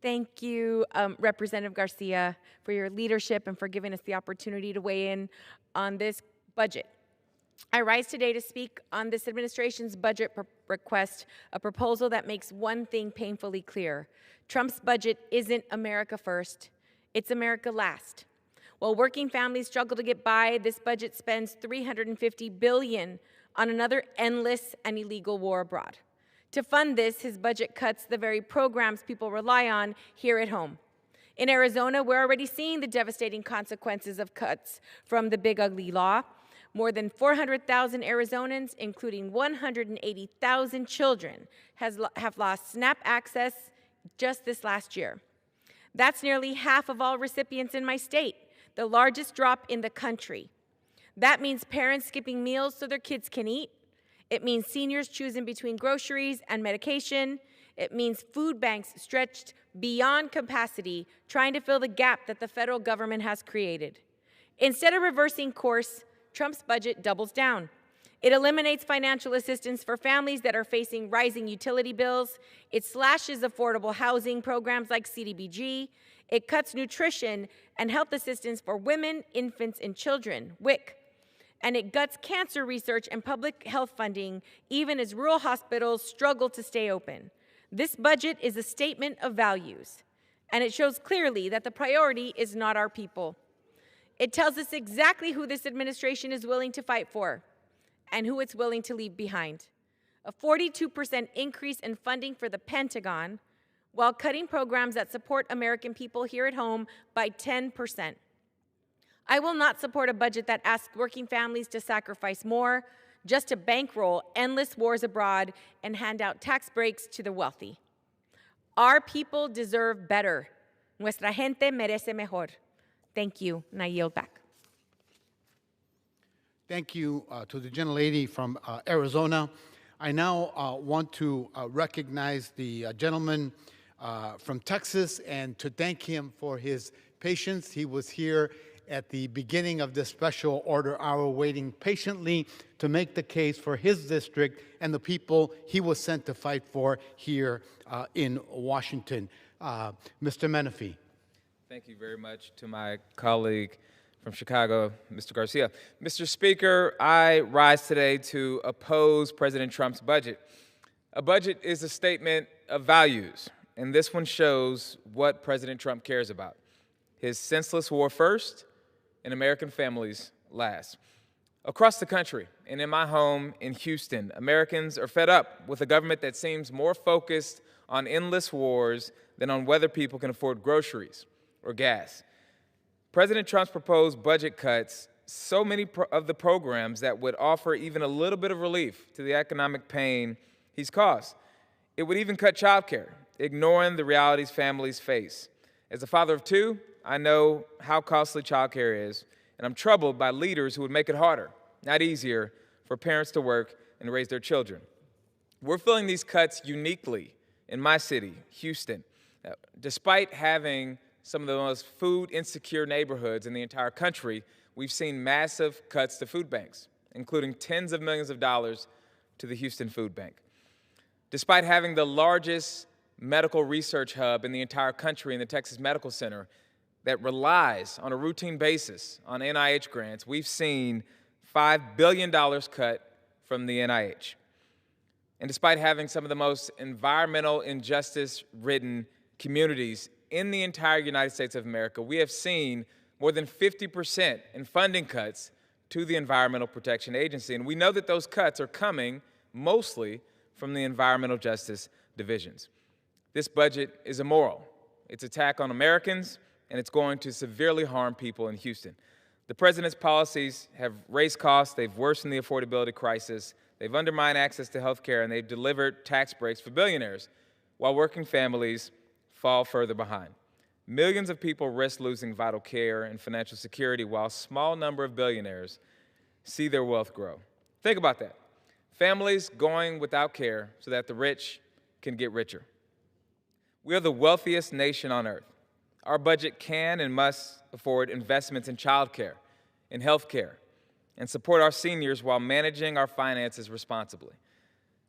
Thank you, Representative Garcia, for your leadership and for giving us the opportunity to weigh in on this budget. I rise today to speak on this administration's budget request, a proposal that makes one thing painfully clear. Trump's budget isn't America first, it's America last. While working families struggle to get by, this budget spends $350 billion on another endless and illegal war abroad. To fund this, his budget cuts the very programs people rely on here at home. In Arizona, we're already seeing the devastating consequences of cuts from the Big Ugly Law. More than 400,000 Arizonans, including 180,000 children, have lost SNAP access just this last year. That's nearly half of all recipients in my state, the largest drop in the country. That means parents skipping meals so their kids can eat. It means seniors choosing between groceries and medication. It means food banks stretched beyond capacity, trying to fill the gap that the federal government has created. Instead of reversing course, Trump's budget doubles down. It eliminates financial assistance for families that are facing rising utility bills. It slashes affordable housing programs like CDBG. It cuts nutrition and health assistance for women, infants, and children, WIC. And it guts cancer research and public health funding, even as rural hospitals struggle to stay open. This budget is a statement of values, and it shows clearly that the priority is not our people. It tells us exactly who this administration is willing to fight for and who it's willing to leave behind. A 42% increase in funding for the Pentagon, while cutting programs that support American people here at home by 10%. I will not support a budget that asks working families to sacrifice more just to bankroll endless wars abroad and hand out tax breaks to the wealthy. Our people deserve better. Nuestra gente merece mejor. Thank you, and I yield back. Thank you to the gentlelady from Arizona. I now want to recognize the gentleman from Texas and to thank him for his patience. He was here at the beginning of this special order hour, waiting patiently to make the case for his district and the people he was sent to fight for here in Washington. Mr. Menifee. Thank you very much to my colleague from Chicago, Mr. Garcia. Mr. Speaker, I rise today to oppose President Trump's budget. A budget is a statement of values, and this one shows what President Trump cares about. His senseless war first, and American families last. Across the country, and in my home in Houston, Americans are fed up with a government that seems more focused on endless wars than on whether people can afford groceries or gas. President Trump's proposed budget cuts so many of the programs that would offer even a little bit of relief to the economic pain he's caused. It would even cut child care, ignoring the realities families face. As a father of two, I know how costly child care is, and I'm troubled by leaders who would make it harder, not easier, for parents to work and raise their children. We're feeling these cuts uniquely in my city, Houston. Despite having some of the most food-insecure neighborhoods in the entire country, we've seen massive cuts to food banks, including tens of millions of dollars to the Houston Food Bank. Despite having the largest medical research hub in the entire country in the Texas Medical Center that relies on a routine basis on NIH grants, we've seen $5 billion cut from the NIH. And despite having some of the most environmental injustice-ridden communities in the entire United States of America, we have seen more than 50% in funding cuts to the Environmental Protection Agency. And we know that those cuts are coming mostly from the environmental justice divisions. This budget is immoral. It's an attack on Americans, and it's going to severely harm people in Houston. The president's policies have raised costs, they've worsened the affordability crisis, They've undermined access to health care, and they've delivered tax breaks for billionaires, while working families fall further behind. Millions of people risk losing vital care and financial security, while a small number of billionaires see their wealth grow. Think about that. Families going without care so that the rich can get richer. We are the wealthiest nation on earth. Our budget can and must afford investments in childcare, in health care, and support our seniors while managing our finances responsibly.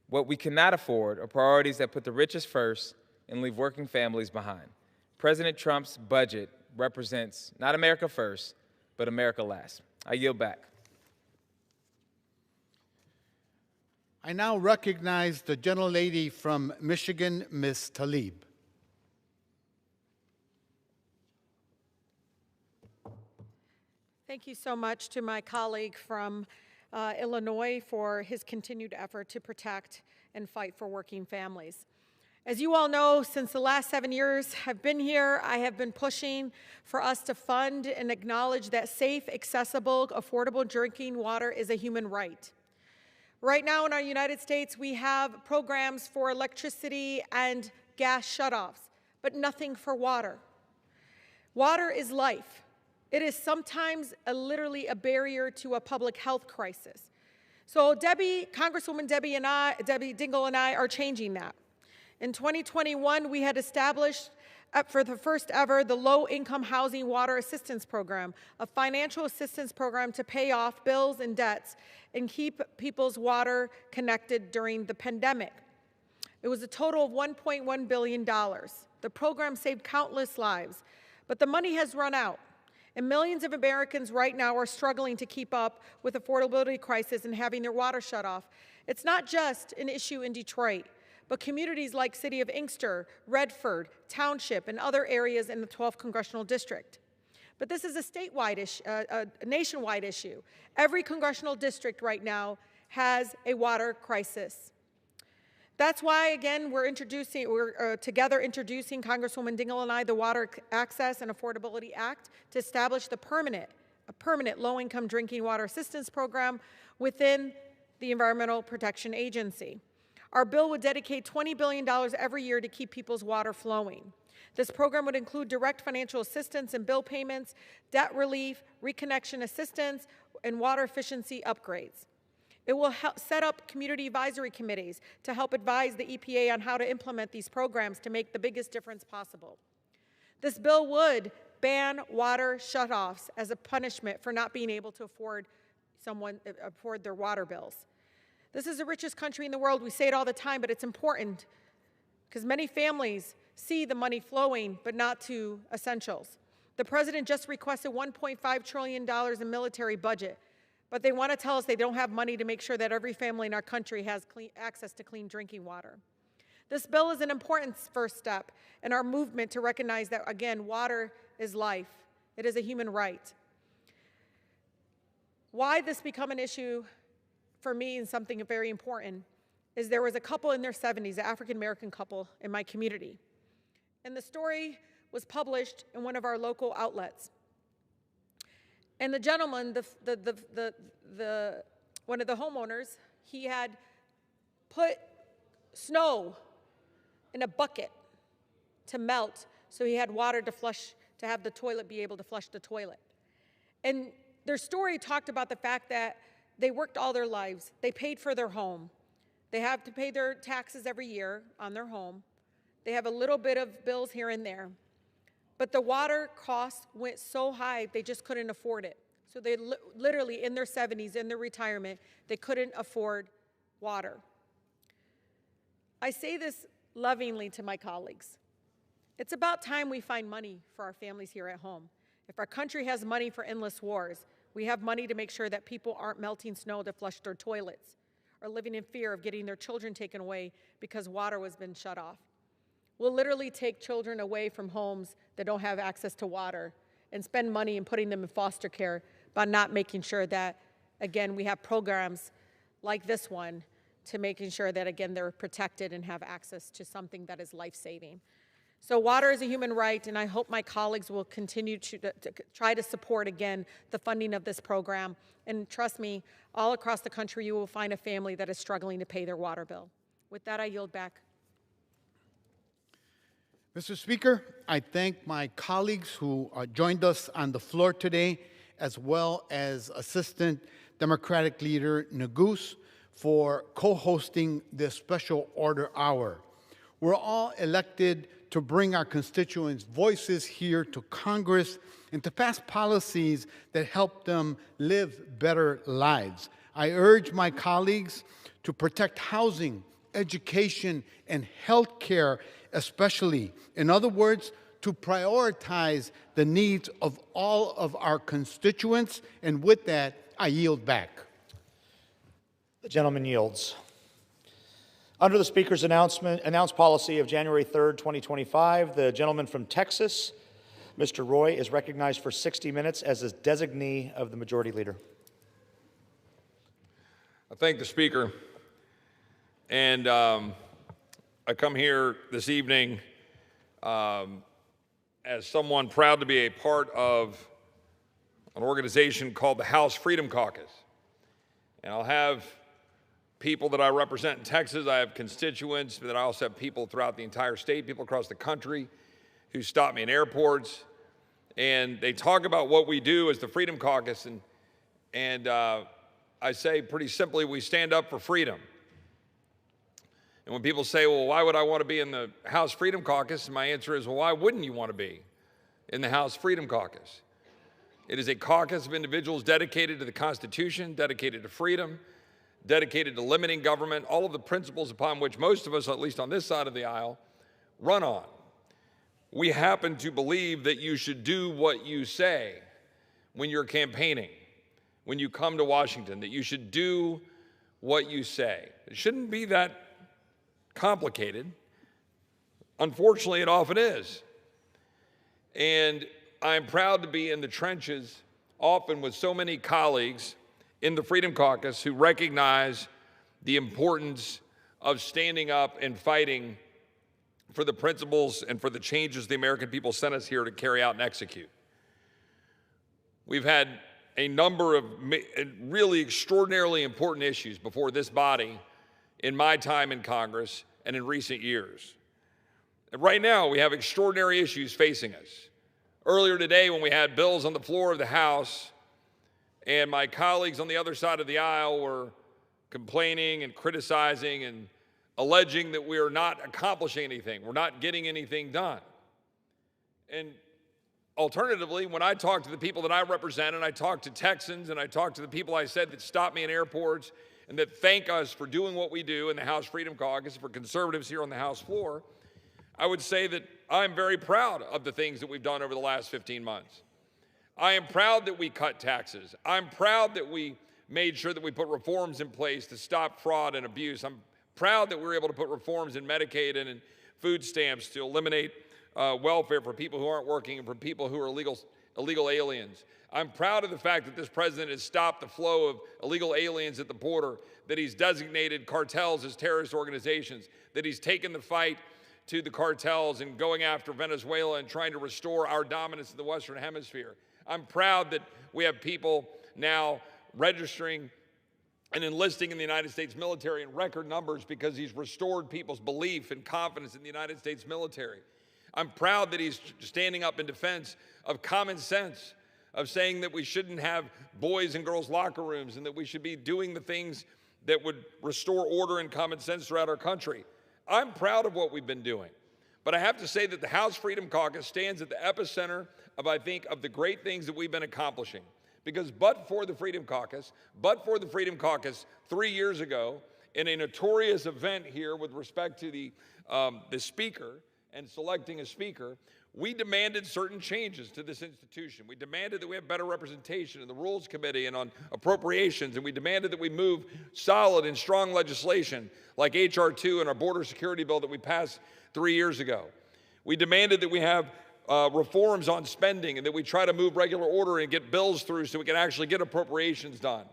What we cannot afford are priorities that put the richest first and leave working families behind. President Trump's budget represents not America first, but America last. I yield back. I now recognize the gentlelady from Michigan, Ms. Tlaib. Thank you so much to my colleague from Illinois for his continued effort to protect and fight for working families. As you all know, since the last 7 years I've been here, I have been pushing for us to fund and acknowledge that safe, accessible, affordable drinking water is a human right. Right now in our United States, we have programs for electricity and gas shutoffs, but nothing for water. Water is life. It is sometimes literally a barrier to a public health crisis. So Congresswoman Debbie Dingell and I are changing that. In 2021, we had established, for the first ever, the Low-Income Housing Water Assistance Program, a financial assistance program to pay off bills and debts and keep people's water connected during the pandemic. It was a total of $1.1 billion. The program saved countless lives, but the money has run out. And millions of Americans right now are struggling to keep up with affordability crisis and having their water shut off. It's not just an issue in Detroit, but communities like City of Inkster, Redford, Township, and other areas in the 12th Congressional District. But this is a statewide issue, a nationwide issue. Every congressional district right now has a water crisis. That's why, again, we're together introducing, Congresswoman Dingell and I, the Water Access and Affordability Act to establish a permanent low-income drinking water assistance program within the Environmental Protection Agency. Our bill would dedicate $20 billion every year to keep people's water flowing. This program would include direct financial assistance and bill payments, debt relief, reconnection assistance, and water efficiency upgrades. It will set up community advisory committees to help advise the EPA on how to implement these programs to make the biggest difference possible. This bill would ban water shutoffs as a punishment for not being able to afford their water bills. This is the richest country in the world. We say it all the time, but it's important because many families see the money flowing, but not to essentials. The president just requested $1.5 trillion in military budget, but they want to tell us they don't have money to make sure that every family in our country has access to clean drinking water. This bill is an important first step in our movement to recognize that, again, water is life. It is a human right. Why this become an issue for me and something very important is there was a couple in their 70s, an African-American couple in my community. And the story was published in one of our local outlets. And the gentleman, one of the homeowners, he had put snow in a bucket to melt so he had water to flush, to have the toilet be able to flush the toilet. And their story talked about the fact that they worked all their lives. They paid for their home. They have to pay their taxes every year on their home. They have a little bit of bills here and there. But the water costs went so high, they just couldn't afford it. So they literally, in their 70s, in their retirement, they couldn't afford water. I say this lovingly to my colleagues. It's about time we find money for our families here at home. If our country has money for endless wars, we have money to make sure that people aren't melting snow to flush their toilets or living in fear of getting their children taken away because water has been shut off. We'll literally take children away from homes that don't have access to water and spend money in putting them in foster care by not making sure that, again, we have programs like this one to making sure that, again, they're protected and have access to something that is life-saving. So water is a human right, and I hope my colleagues will continue to try to support, again, the funding of this program. And trust me, all across the country, you will find a family that is struggling to pay their water bill. With that, I yield back. Mr. Speaker, I thank my colleagues who joined us on the floor today, as well as Assistant Democratic Leader Neguse for co-hosting this special order hour. We're all elected to bring our constituents' voices here to Congress and to pass policies that help them live better lives. I urge my colleagues to protect housing, education, and health care especially. In other words, to prioritize the needs of all of our constituents. And with that, I yield back. The gentleman yields. Under the Speaker's announced policy of January 3rd, 2025, the gentleman from Texas, Mr. Roy, is recognized for 60 minutes as a designee of the Majority Leader. I thank the Speaker, and I come here this evening as someone proud to be a part of an organization called the House Freedom Caucus. And I'll have people that I represent in Texas. I have constituents, but I also have people throughout the entire state, people across the country who stop me in airports. And they talk about what we do as the Freedom Caucus. And I say pretty simply, we stand up for freedom. And when people say, well, why would I want to be in the House Freedom Caucus? My answer is, well, why wouldn't you want to be in the House Freedom Caucus? It is a caucus of individuals dedicated to the Constitution, dedicated to freedom, dedicated to limiting government, all of the principles upon which most of us, at least on this side of the aisle, run on. We happen to believe that you should do what you say when you're campaigning, when you come to Washington, that you should do what you say. It shouldn't be that complicated. Unfortunately, it often is. And I'm proud to be in the trenches, often with so many colleagues in the Freedom Caucus who recognize the importance of standing up and fighting for the principles and for the changes the American people sent us here to carry out and execute. We've had a number of really extraordinarily important issues before this body in my time in Congress and in recent years. And right now, we have extraordinary issues facing us. Earlier today, when we had bills on the floor of the House, and my colleagues on the other side of the aisle were complaining and criticizing and alleging that we are not accomplishing anything, we're not getting anything done. And alternatively, when I talk to the people that I represent, and I talk to Texans, and I talk to the people I said that stop me in airports, and that thank us for doing what we do in the House Freedom Caucus, for conservatives here on the House floor, I would say that I'm very proud of the things that we've done over the last 15 months. I am proud that we cut taxes. I'm proud that we made sure that we put reforms in place to stop fraud and abuse. I'm proud that we were able to put reforms in Medicaid and in food stamps to eliminate welfare for people who aren't working and for people who are illegal aliens. I'm proud of the fact that this president has stopped the flow of illegal aliens at the border, that he's designated cartels as terrorist organizations, that he's taken the fight to the cartels and going after Venezuela and trying to restore our dominance in the Western Hemisphere. I'm proud that we have people now registering and enlisting in the United States military in record numbers because he's restored people's belief and confidence in the United States military. I'm proud that he's standing up in defense of common sense, of saying that we shouldn't have boys and girls locker rooms and that we should be doing the things that would restore order and common sense throughout our country. I'm proud of what we've been doing. But I have to say that the House Freedom Caucus stands at the epicenter of, I think, of the great things that we've been accomplishing. Because but for the Freedom Caucus 3 years ago, in a notorious event here with respect to the speaker and selecting a speaker, we demanded certain changes to this institution. We demanded that we have better representation in the Rules Committee and on appropriations, and we demanded that we move solid and strong legislation like H.R. 2 and our border security bill that we passed 3 years ago. We demanded that we have reforms on spending and that we try to move regular order and get bills through so we can actually get appropriations done.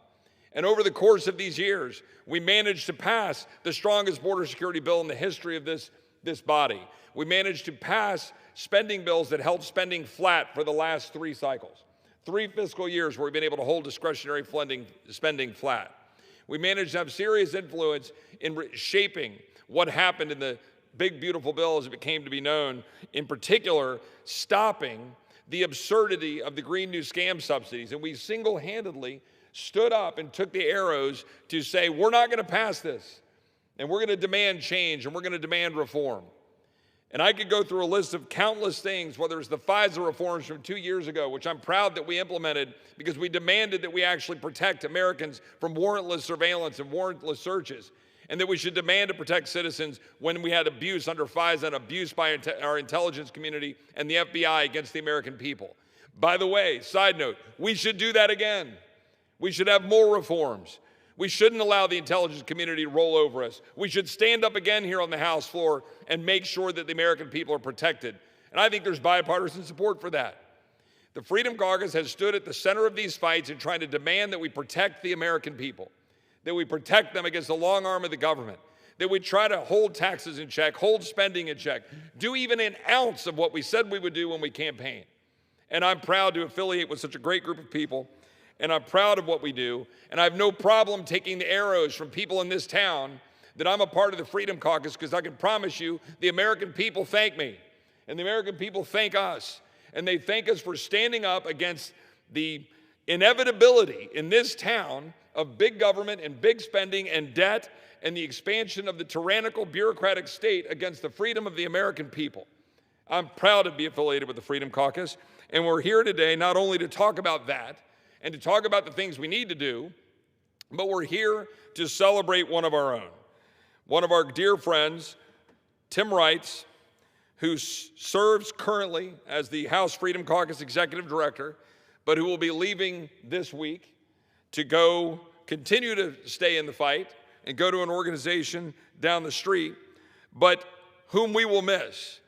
And over the course of these years, we managed to pass the strongest border security bill in the history of this this body. We managed to pass spending bills that held spending flat for the last 3 cycles. 3 fiscal years where we've been able to hold discretionary spending flat. We managed to have serious influence in shaping what happened in the big, beautiful bill as it came to be known, in particular, stopping the absurdity of the Green New Scam subsidies. And we single-handedly stood up and took the arrows to say, we're not going to pass this, and we're going to demand change, and we're going to demand reform. And I could go through a list of countless things, whether it's the FISA reforms from 2 years ago, which I'm proud that we implemented because we demanded that we actually protect Americans from warrantless surveillance and warrantless searches, and that we should demand to protect citizens when we had abuse under FISA and abuse by our intelligence community and the FBI against the American people. By the way, side note, we should do that again. We should have more reforms. We shouldn't allow the intelligence community to roll over us. We should stand up again here on the House floor and make sure that the American people are protected. And I think there's bipartisan support for that. The Freedom Caucus has stood at the center of these fights in trying to demand that we protect the American people, that we protect them against the long arm of the government, that we try to hold taxes in check, hold spending in check, do even an ounce of what we said we would do when we campaigned. And I'm proud to affiliate with such a great group of people, and I'm proud of what we do, and I have no problem taking the arrows from people in this town that I'm a part of the Freedom Caucus, because I can promise you the American people thank me, and the American people thank us, and they thank us for standing up against the inevitability in this town of big government and big spending and debt and the expansion of the tyrannical bureaucratic state against the freedom of the American people. I'm proud to be affiliated with the Freedom Caucus, and we're here today not only to talk about that and to talk about the things we need to do, but we're here to celebrate one of our own. One of our dear friends, Tim Wrights, who serves currently as the House Freedom Caucus Executive Director, but who will be leaving this week to go continue to stay in the fight and go to an organization down the street, but whom we will miss,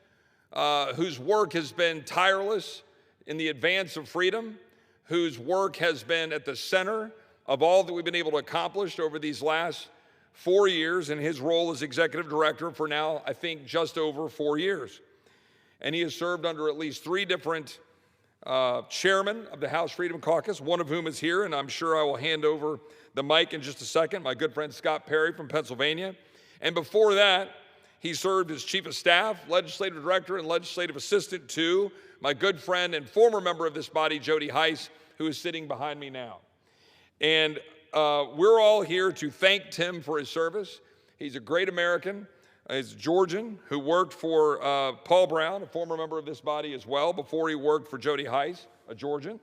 whose work has been tireless in the advance of freedom, whose work has been at the center of all that we've been able to accomplish over these last 4 years in his role as executive director for now, I think, just over 4 years. And he has served under at least 3 different chairmen of the House Freedom Caucus, one of whom is here, and I'm sure I will hand over the mic in just a second, my good friend Scott Perry from Pennsylvania. And before that, he served as chief of staff, legislative director, and legislative assistant to my good friend and former member of this body, Jody Heiss, who is sitting behind me now. And we're all here to thank Tim for his service. He's a great American. He's a Georgian who worked for Paul Brown, a former member of this body as well, before he worked for Jody Heiss, a Georgian.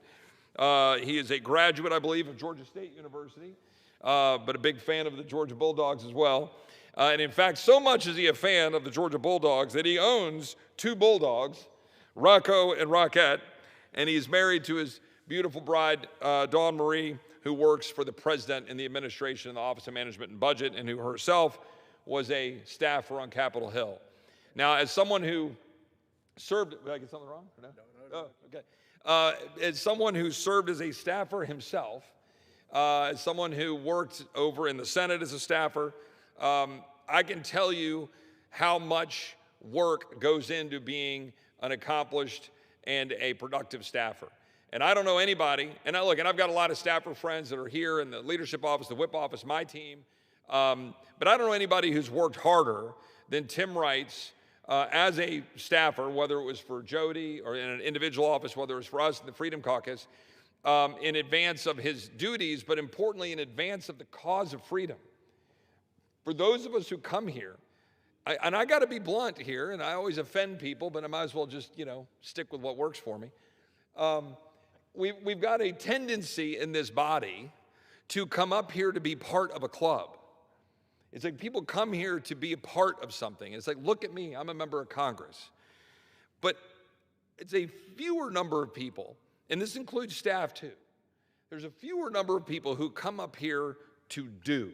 He is a graduate, I believe, of Georgia State University, but a big fan of the Georgia Bulldogs as well. And in fact, so much is he a fan of the Georgia Bulldogs that he owns 2 Bulldogs, Rocco and Rockette, and he's married to his beautiful bride, Dawn Marie, who works for the president in the administration in the Office of Management and Budget, and who herself was a staffer on Capitol Hill. Now, as someone who served, did I get something wrong? Or no? Oh, okay. As someone who served as a staffer himself, as someone who worked over in the Senate as a staffer, I can tell you how much work goes into being an accomplished and a productive staffer. And I don't know anybody, and I've got a lot of staffer friends that are here in the leadership office, the whip office, my team, but I don't know anybody who's worked harder than Tim Wrights as a staffer, whether it was for Jody or in an individual office, whether it was for us in the Freedom Caucus, in advance of his duties, but importantly in advance of the cause of freedom. For those of us who come here, and I got to be blunt here, and I always offend people, but I might as well just, stick with what works for me. We've got a tendency in this body to come up here to be part of a club. It's like people come here to be a part of something. It's like, look at me, I'm a member of Congress. But it's a fewer number of people, and this includes staff too. There's a fewer number of people who come up here to do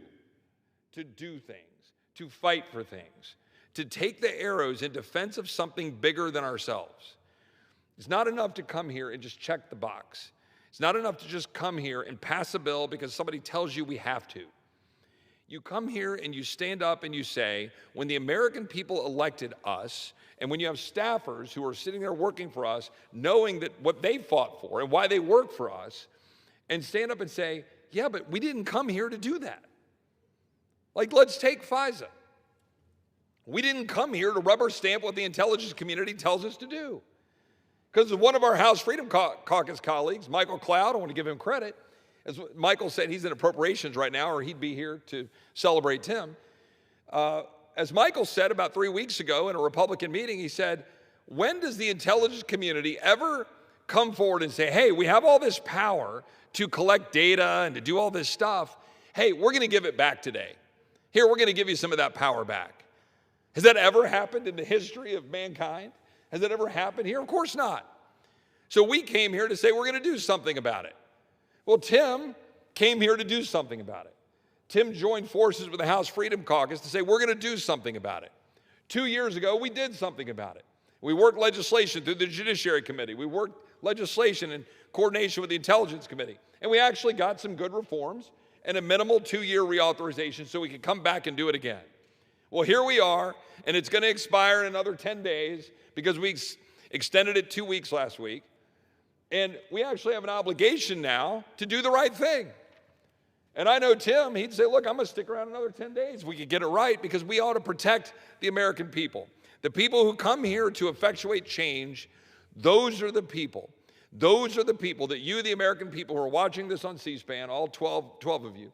things, to fight for things, to take the arrows in defense of something bigger than ourselves. It's not enough to come here and just check the box. It's not enough to just come here and pass a bill because somebody tells you we have to. You come here and you stand up and you say, when the American people elected us, and when you have staffers who are sitting there working for us, knowing that what they fought for and why they work for us, and stand up and say, yeah, but we didn't come here to do that. Like, let's take FISA. We didn't come here to rubber stamp what the intelligence community tells us to do. Because one of our House Freedom Caucus colleagues, Michael Cloud, I want to give him credit, as Michael said, he's in appropriations right now, or he'd be here to celebrate Tim. As Michael said about 3 weeks ago in a Republican meeting, he said, when does the intelligence community ever come forward and say, hey, we have all this power to collect data and to do all this stuff. Hey, we're going to give it back today. Here, we're going to give you some of that power back. Has that ever happened in the history of mankind? Has that ever happened here? Of course not. So we came here to say we're going to do something about it. Well, Tim came here to do something about it. Tim joined forces with the House Freedom Caucus to say we're going to do something about it. 2 years ago, we did something about it. We worked legislation through the Judiciary Committee. We worked legislation in coordination with the Intelligence Committee. And we actually got some good reforms and a minimal 2-year reauthorization so we could come back and do it again. Well, here we are, and it's going to expire in another 10 days because we extended it 2 weeks last week. And we actually have an obligation now to do the right thing. And I know Tim, he'd say, look, I'm going to stick around another 10 days. We could get it right because we ought to protect the American people. The people who come here to effectuate change, those are the people. Those are the people that you, the American people who are watching this on C-SPAN, all 12 of you,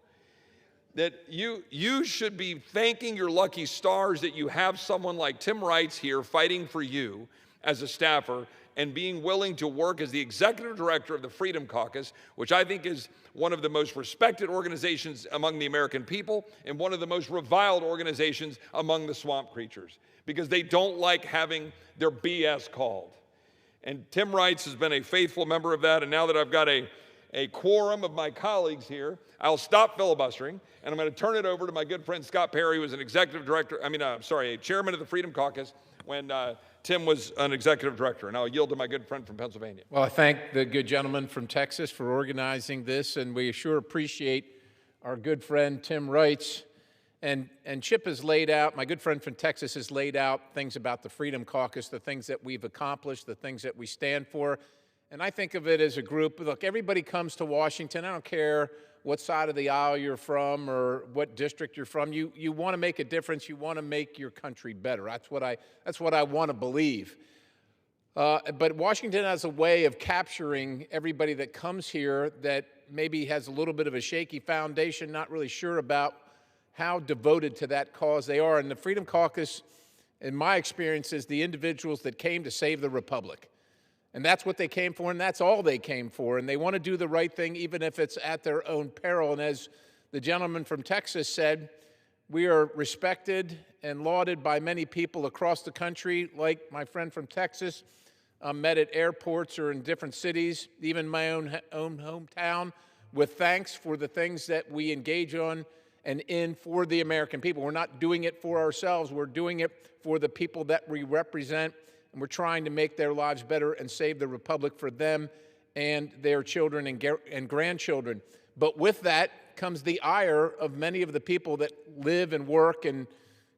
that you should be thanking your lucky stars that you have someone like Tim Wrights here fighting for you as a staffer and being willing to work as the executive director of the Freedom Caucus, which I think is one of the most respected organizations among the American people and one of the most reviled organizations among the swamp creatures, because they don't like having their BS called. And Tim Wrights has been a faithful member of that, and now that I've got a quorum of my colleagues here, I'll stop filibustering, and I'm going to turn it over to my good friend Scott Perry, who was an executive director, a chairman of the Freedom Caucus when Tim was an executive director. And I'll yield to my good friend from Pennsylvania. Well, I thank the good gentleman from Texas for organizing this, and we sure appreciate our good friend Tim Wrights. And Chip has laid out, my good friend from Texas has laid out things about the Freedom Caucus, the things that we've accomplished, the things that we stand for. And I think of it as a group. Look, everybody comes to Washington. I don't care what side of the aisle you're from or what district you're from. You want to make a difference. You want to make your country better. That's what I want to believe. But Washington has a way of capturing everybody that comes here that maybe has a little bit of a shaky foundation, not really sure about how devoted to that cause they are. And the Freedom Caucus, in my experience, is the individuals that came to save the republic. And that's what they came for, and that's all they came for. And they want to do the right thing, even if it's at their own peril. And as the gentleman from Texas said, we are respected and lauded by many people across the country, like my friend from Texas, met at airports or in different cities, even my own hometown, with thanks for the things that we engage on and in for the American people. We're not doing it for ourselves. We're doing it for the people that we represent. And we're trying to make their lives better and save the republic for them and their children and grandchildren. But with that comes the ire of many of the people that live and work and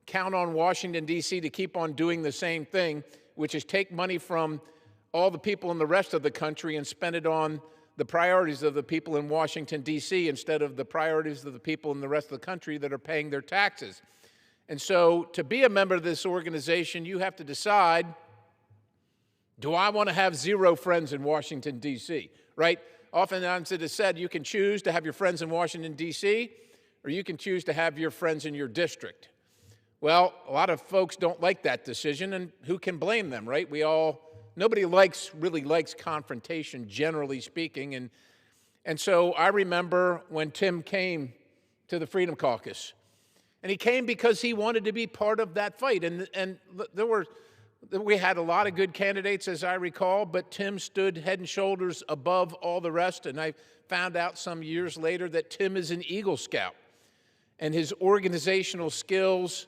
count on Washington, D.C. to keep on doing the same thing, which is take money from all the people in the rest of the country and spend it on the priorities of the people in Washington, D.C. instead of the priorities of the people in the rest of the country that are paying their taxes. And so to be a member of this organization, you have to decide, do I want to have 0 friends in Washington, D.C., right? Oftentimes it is said you can choose to have your friends in Washington, D.C., or you can choose to have your friends in your district. Well, a lot of folks don't like that decision, and who can blame them, right? Nobody really likes confrontation, generally speaking. And so I remember when Tim came to the Freedom Caucus, and he came because he wanted to be part of that fight. And we had a lot of good candidates, as I recall, but Tim stood head and shoulders above all the rest. And I found out some years later that Tim is an Eagle Scout. And his organizational skills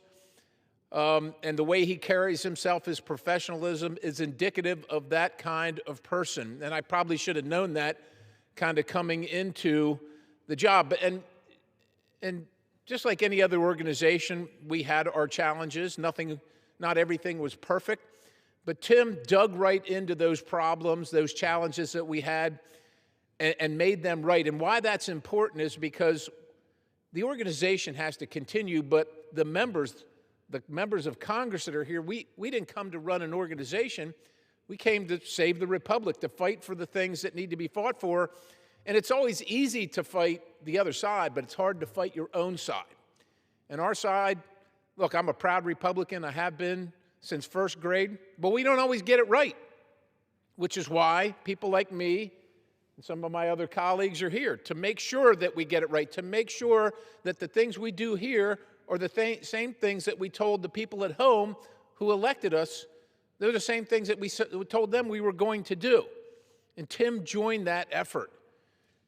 and the way he carries himself, his professionalism, is indicative of that kind of person. And I probably should have known that kind of coming into the job. And just like any other organization, we had our challenges. Not everything was perfect. But Tim dug right into those problems, those challenges that we had, and made them right. And why that's important is because the organization has to continue, but the members of Congress that are here, we didn't come to run an organization. We came to save the republic, to fight for the things that need to be fought for. And it's always easy to fight the other side, but it's hard to fight your own side. And our side, look, I'm a proud Republican. I have been since first grade, but we don't always get it right, which is why people like me and some of my other colleagues are here, to make sure that we get it right, to make sure that the things we do here are the same things that we told the people at home who elected us. They're the same things that we told them we were going to do. And Tim joined that effort.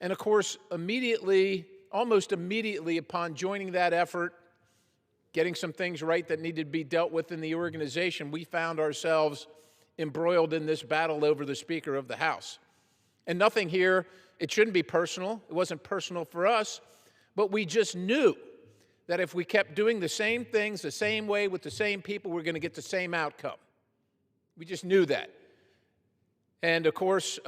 And of course, almost immediately upon joining that effort, getting some things right that needed to be dealt with in the organization, we found ourselves embroiled in this battle over the Speaker of the House. And nothing here, it shouldn't be personal. It wasn't personal for us, but we just knew that if we kept doing the same things the same way with the same people, we're going to get the same outcome. We just knew that. And of course,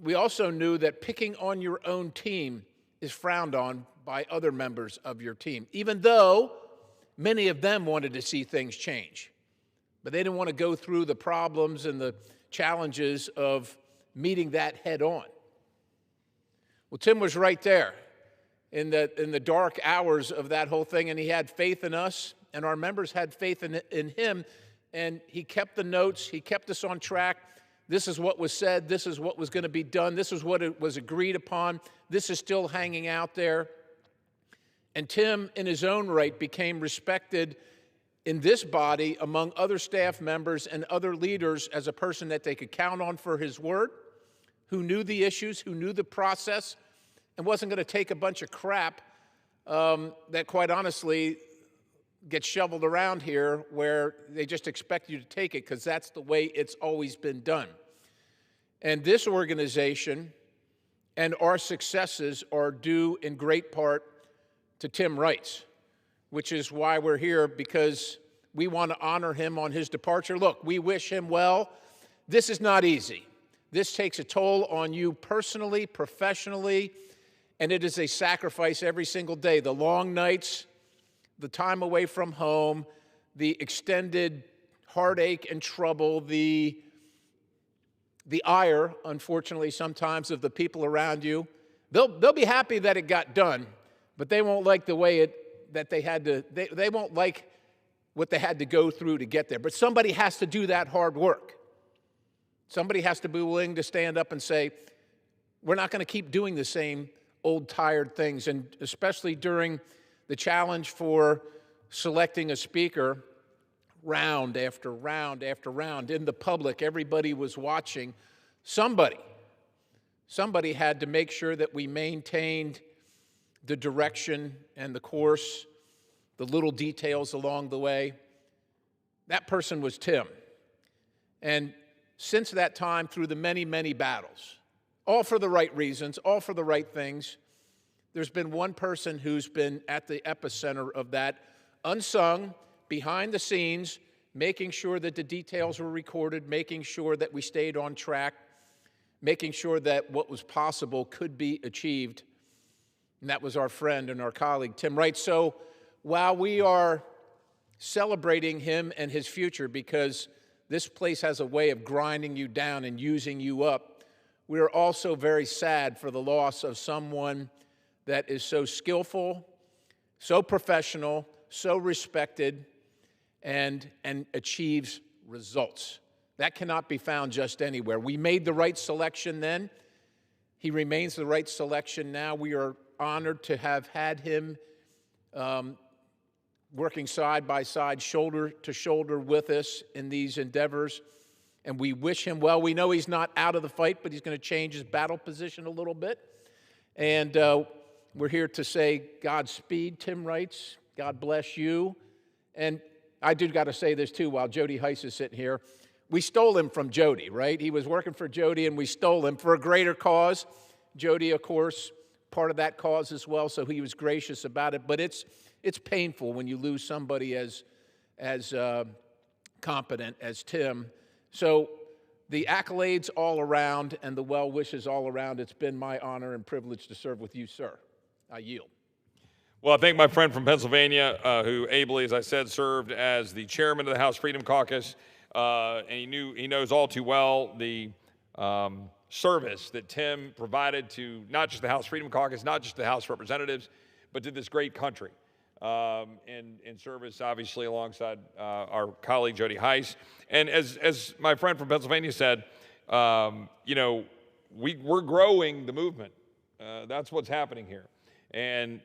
we also knew that picking on your own team is frowned on by other members of your team, even though many of them wanted to see things change. But they didn't want to go through the problems and the challenges of meeting that head on. Well, Tim was right there in the dark hours of that whole thing, and he had faith in us, and our members had faith in him, and he kept the notes, he kept us on track. This is what was said, this is what was going to be done, this is what it was agreed upon, this is still hanging out there. And Tim, in his own right, became respected in this body among other staff members and other leaders as a person that they could count on for his word, who knew the issues, who knew the process, and wasn't going to take a bunch of crap that, quite honestly, gets shoveled around here where they just expect you to take it because that's the way it's always been done. And this organization and our successes are due in great part to Tim Wrights, which is why we're here, because we want to honor him on his departure. Look, we wish him well. This is not easy. This takes a toll on you personally, professionally, and it is a sacrifice every single day. The long nights, the time away from home, the extended heartache and trouble, the ire, unfortunately, sometimes of the people around you. They'll be happy that it got done, but they won't like the way they won't like what they had to go through to get there. But somebody has to do that hard work. Somebody has to be willing to stand up and say, we're not going to keep doing the same old tired things. And especially during the challenge for selecting a speaker, round after round after round, in the public, everybody was watching. Somebody had to make sure that we maintained the direction and the course, the little details along the way. That person was Tim. And since that time, through the many, many battles, all for the right reasons, all for the right things, there's been one person who's been at the epicenter of that, unsung, behind the scenes, making sure that the details were recorded, making sure that we stayed on track, making sure that what was possible could be achieved. And that was our friend and our colleague, Tim Wright. So while we are celebrating him and his future, because this place has a way of grinding you down and using you up, we are also very sad for the loss of someone that is so skillful, so professional, so respected, and achieves results. That cannot be found just anywhere. We made the right selection then. He remains the right selection now. We are honored to have had him working side by side, shoulder to shoulder with us in these endeavors, and we wish him well. We know he's not out of the fight, but he's going to change his battle position a little bit. And we're here to say Godspeed, Tim Wrights. God bless you. And I do got to say this, too, while Jody Heiss is sitting here. We stole him from Jody, right? He was working for Jody, and we stole him for a greater cause. Jody, of course, part of that cause as well, so he was gracious about it. But it's painful when you lose somebody as competent as Tim. So the accolades all around and the well wishes all around, it's been my honor and privilege to serve with you, sir. I yield. Well, I thank my friend from Pennsylvania, who ably, as I said, served as the chairman of the House Freedom Caucus, and he knows all too well the service that Tim provided to not just the House Freedom Caucus, not just the House Representatives, but to this great country. In service, obviously, alongside our colleague Jody Heiss. And as my friend from Pennsylvania said, you know, we're growing the movement. That's what's happening here. And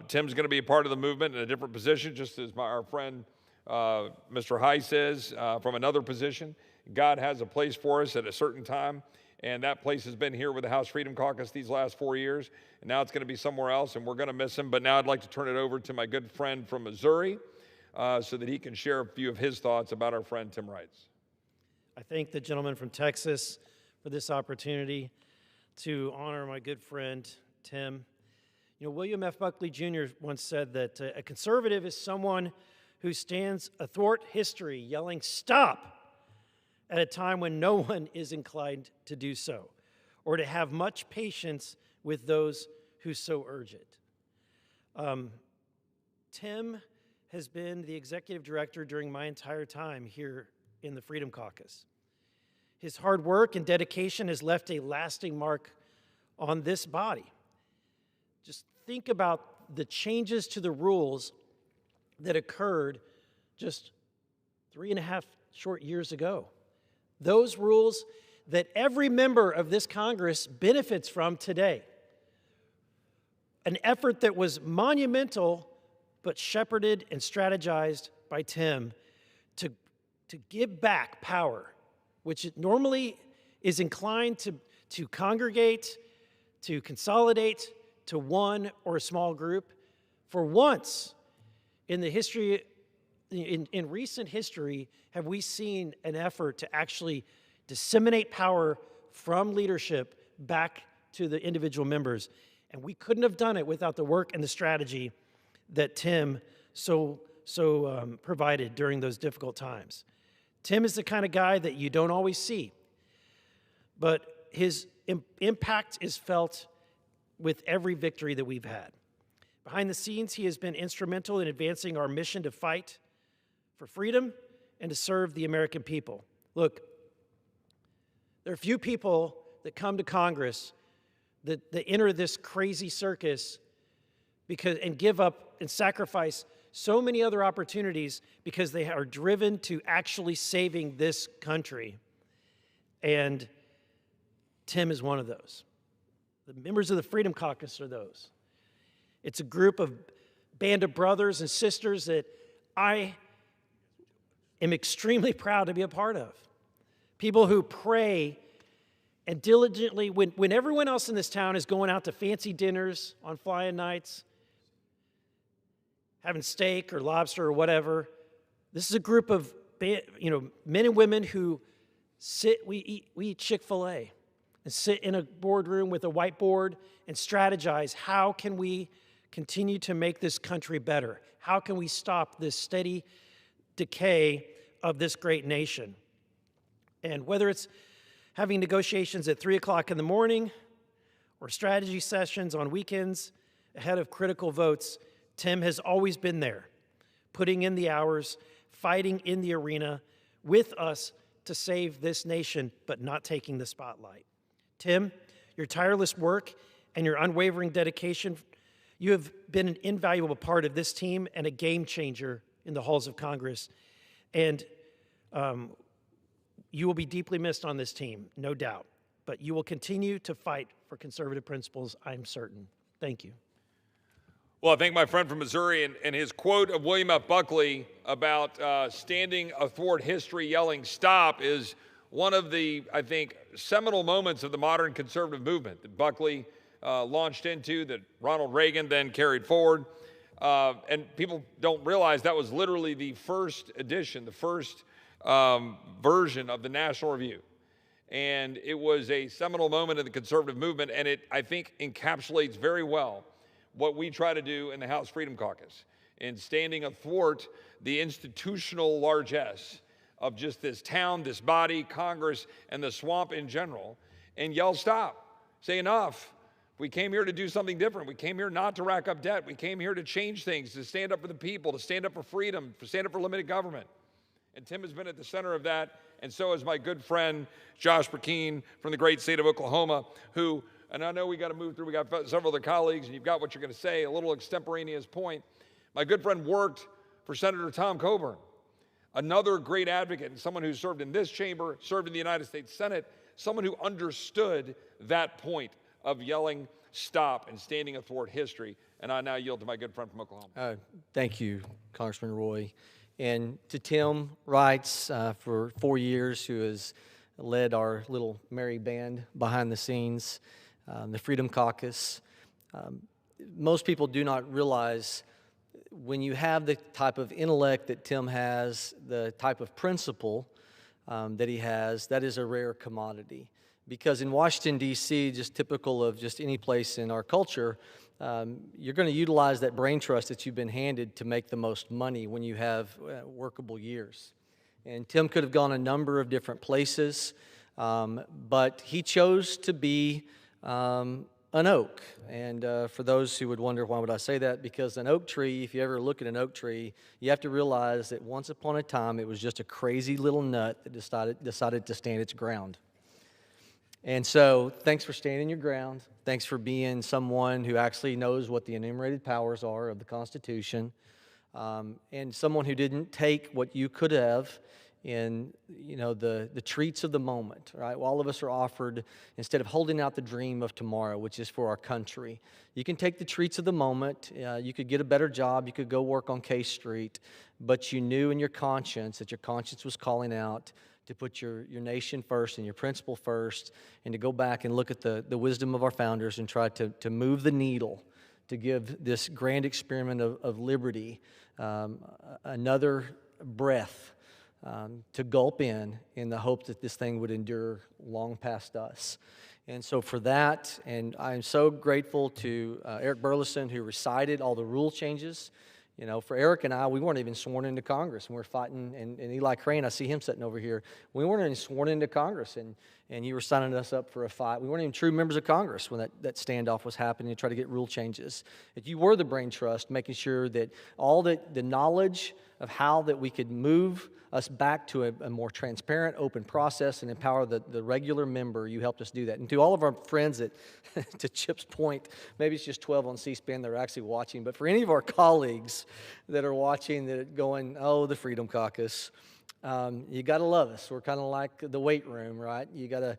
Tim's going to be a part of the movement in a different position, just as our friend Mr. Heiss is from another position. God has a place for us at a certain time, and that place has been here with the House Freedom Caucus these last 4 years, and now it's going to be somewhere else, and we're going to miss him. But now I'd like to turn it over to my good friend from Missouri so that he can share a few of his thoughts about our friend Tim Wrights. I thank the gentleman from Texas for this opportunity to honor my good friend Tim. You know, William F. Buckley Jr. once said that a conservative is someone who stands athwart history yelling, "Stop!" at a time when no one is inclined to do so, or to have much patience with those who so urge it. Tim has been the executive director during my entire time here in the Freedom Caucus. His hard work and dedication has left a lasting mark on this body. Just think about the changes to the rules that occurred just 3.5 short years ago. Those rules that every member of this Congress benefits from today. An effort that was monumental, but shepherded and strategized by Tim to give back power, which it normally is inclined to congregate, to consolidate to one or a small group. For once in the history, in recent history, have we seen an effort to actually disseminate power from leadership back to the individual members. And we couldn't have done it without the work and the strategy that Tim so provided during those difficult times. Tim is the kind of guy that you don't always see, but his impact is felt with every victory that we've had. Behind the scenes, he has been instrumental in advancing our mission to fight for freedom and to serve the American people. Look, there are few people that come to Congress that enter this crazy circus and give up and sacrifice so many other opportunities because they are driven to actually saving this country. And Tim is one of those. The members of the Freedom Caucus are those. It's a group of band of brothers and sisters that I am extremely proud to be a part of. People who pray and diligently, when everyone else in this town is going out to fancy dinners on flying nights, having steak or lobster or whatever, this is a group of men and women who we eat Chick-fil-A and sit in a boardroom with a whiteboard and strategize, how can we continue to make this country better? How can we stop this steady decay of this great nation? And whether it's having negotiations at 3 o'clock in the morning or strategy sessions on weekends ahead of critical votes, Tim has always been there, putting in the hours, fighting in the arena with us to save this nation, but not taking the spotlight. Tim, your tireless work and your unwavering dedication, you have been an invaluable part of this team and a game changer in the halls of Congress. And you will be deeply missed on this team, no doubt. But you will continue to fight for conservative principles, I'm certain. Thank you. Well, I thank my friend from Missouri, and his quote of William F. Buckley about standing athwart history yelling stop is one of the, I think, seminal moments of the modern conservative movement that Buckley launched into, that Ronald Reagan then carried forward. And people don't realize that was literally the first edition, the first version of the National Review. And it was a seminal moment in the conservative movement, and it, I think, encapsulates very well what we try to do in the House Freedom Caucus in standing athwart the institutional largesse of just this town, this body, Congress, and the swamp in general, and yell stop, say enough. We came here to do something different. We came here not to rack up debt. We came here to change things, to stand up for the people, to stand up for freedom, to stand up for limited government. And Tim has been at the center of that, and so has my good friend Josh Burkeen from the great state of Oklahoma, who, and I know we got to move through, we got several other colleagues, and you've got what you're going to say, a little extemporaneous point. My good friend worked for Senator Tom Coburn, another great advocate and someone who served in this chamber, served in the United States Senate, someone who understood that point of yelling stop and standing athwart history. And I now yield to my good friend from Oklahoma. Thank you, Congressman Roy. And to Tim Wrights, for 4 years, who has led our little merry band behind the scenes, the Freedom Caucus. Most people do not realize when you have the type of intellect that Tim has, the type of principle that he has, that is a rare commodity. Because in Washington, D.C., just typical of just any place in our culture, you're going to utilize that brain trust that you've been handed to make the most money when you have workable years. And Tim could have gone a number of different places, but he chose to be an oak. And for those who would wonder, why would I say that? Because an oak tree, if you ever look at an oak tree, you have to realize that once upon a time, it was just a crazy little nut that decided to stand its ground. And so, thanks for standing your ground. Thanks for being someone who actually knows what the enumerated powers are of the Constitution, and someone who didn't take what you could have in, the treats of the moment, right? All of us are offered, instead of holding out the dream of tomorrow, which is for our country, you can take the treats of the moment. You could get a better job. You could go work on K Street, but you knew in your conscience that your conscience was calling out to put your nation first and your principle first, and to go back and look at the wisdom of our founders and try to move the needle to give this grand experiment of liberty another breath to gulp in the hope that this thing would endure long past us. And so for that, and I'm so grateful to Eric Burleson, who recited all the rule changes. For Eric and I, we weren't even sworn into Congress, and we're fighting, and Eli Crane, I see him sitting over here. We weren't even sworn into Congress, and you were signing us up for a fight. We weren't even true members of Congress when that standoff was happening to try to get rule changes. That you were the brain trust, making sure that all the knowledge of how that we could move us back to a more transparent, open process and empower the regular member, you helped us do that. And to all of our friends that, to Chip's point, maybe it's just 12 on C-SPAN that are actually watching, but for any of our colleagues that are watching that are going, oh, the Freedom Caucus, you got to love us. We're kind of like the weight room, right? You got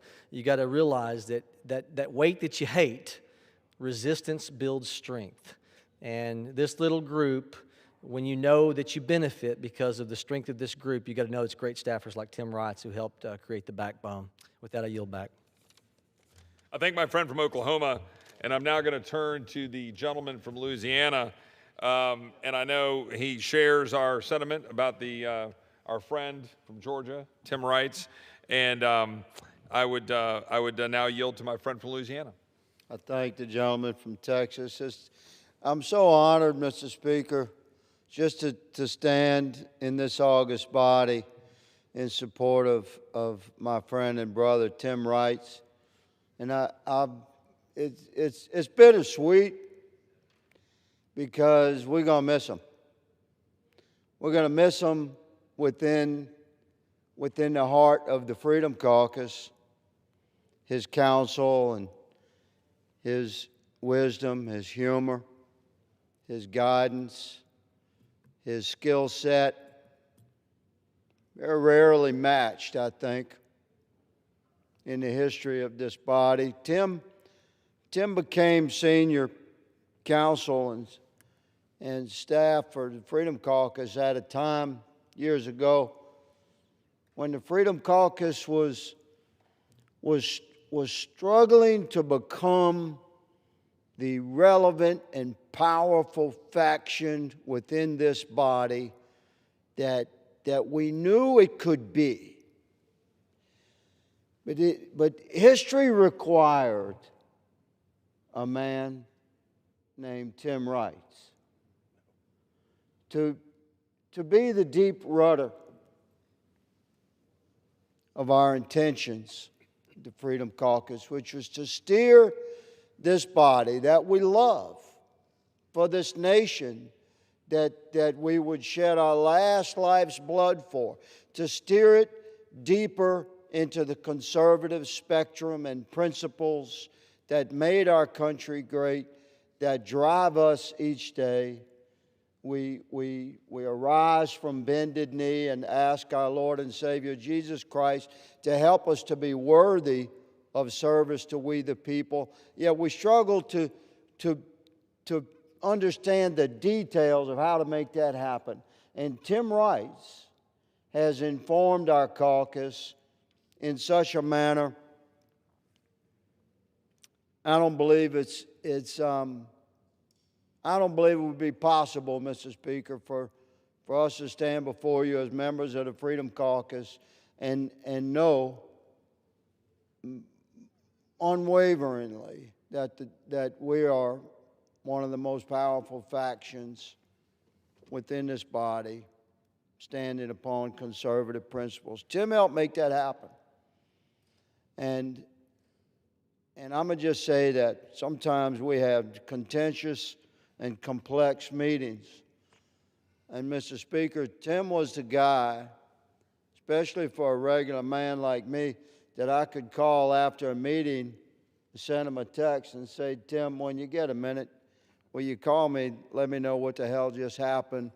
to realize that weight that you hate, resistance builds strength. And this little group, when you know that you benefit because of the strength of this group, you got to know it's great staffers like Tim Wrights who helped create the backbone. With that, I yield back. I thank my friend from Oklahoma, and I'm now going to turn to the gentleman from Louisiana. And I know he shares our sentiment about our friend from Georgia, Tim Wrights. And I would now yield to my friend from Louisiana. I thank the gentleman from Texas. I'm so honored, Mr. Speaker, just to stand in this august body in support of my friend and brother, Tim Wrights. And it's bittersweet because we're going to miss him. We're going to miss him within the heart of the Freedom Caucus, his counsel and his wisdom, his humor, his guidance, his skill set. They're rarely matched, I think, in the history of this body. Tim became senior counsel and staff for the Freedom Caucus at a time years ago when the Freedom Caucus was struggling to become the relevant and powerful faction within this body that we knew it could be. But history required a man named Tim Rice to be the deep rudder of our intentions, the Freedom Caucus, which was to steer this body that we love for this nation that we would shed our last life's blood for, to steer it deeper into the conservative spectrum and principles that made our country great, that drive us each day. We arise from bended knee and ask our Lord and Savior Jesus Christ to help us to be worthy of service to we the people. Yet we struggle to understand the details of how to make that happen. And Tim Rice has informed our caucus in such a manner, I don't believe I don't believe it would be possible, Mr. Speaker, for us to stand before you as members of the Freedom Caucus and know unwaveringly that we are one of the most powerful factions within this body, standing upon conservative principles. Tim helped make that happen. And I'm going to just say that sometimes we have contentious and complex meetings. And Mr. Speaker, Tim was the guy, especially for a regular man like me, that I could call after a meeting, send him a text and say, Tim, when you get a minute, will you call me, let me know what the hell just happened?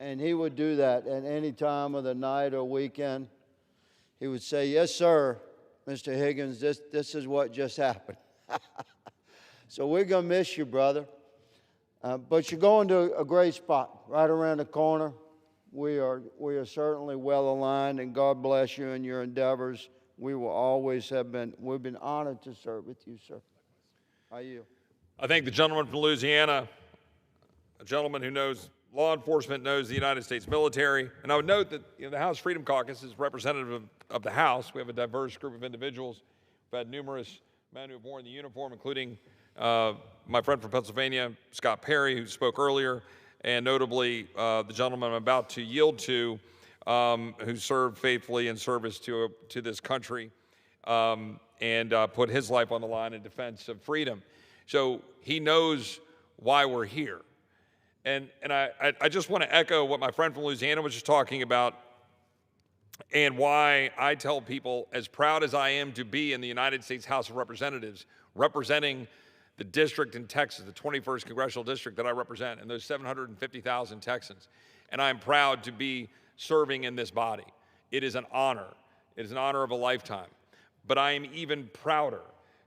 And he would do that at any time of the night or weekend. He would say, yes, sir, Mr. Higgins, this is what just happened. So we're going to miss you, brother. But you're going to a great spot right around the corner. We are certainly well aligned, and God bless you in your endeavors. We will always have been, we've been honored to serve with you, sir. How are you? I thank the gentleman from Louisiana, a gentleman who knows law enforcement, knows the United States military. And I would note that the House Freedom Caucus is representative of the House. We have a diverse group of individuals. We've had numerous men who have worn the uniform, including my friend from Pennsylvania, Scott Perry, who spoke earlier, and notably the gentleman I'm about to yield to, who served faithfully in service to this country and put his life on the line in defense of freedom. So he knows why we're here. And I just want to echo what my friend from Louisiana was just talking about, and why I tell people, as proud as I am to be in the United States House of Representatives, representing the district in Texas, the 21st Congressional District that I represent, and those 750,000 Texans. And I'm proud to be serving in this body. It is an honor. It is an honor of a lifetime. But I am even prouder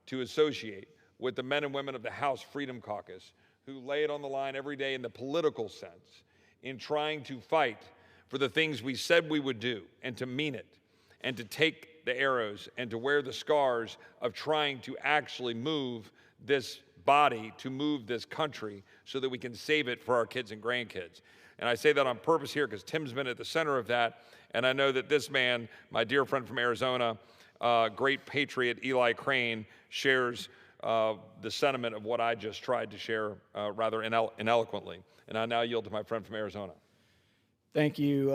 to associate with the men and women of the House Freedom Caucus who lay it on the line every day in the political sense, in trying to fight for the things we said we would do, and to mean it, and to take the arrows and to wear the scars of trying to actually move this body, to move this country so that we can save it for our kids and grandkids. And I say that on purpose here because Tim's been at the center of that, and I know that this man, my dear friend from Arizona, great patriot Eli Crane, shares the sentiment of what I just tried to share rather ineloquently. And I now yield to my friend from Arizona. Thank you,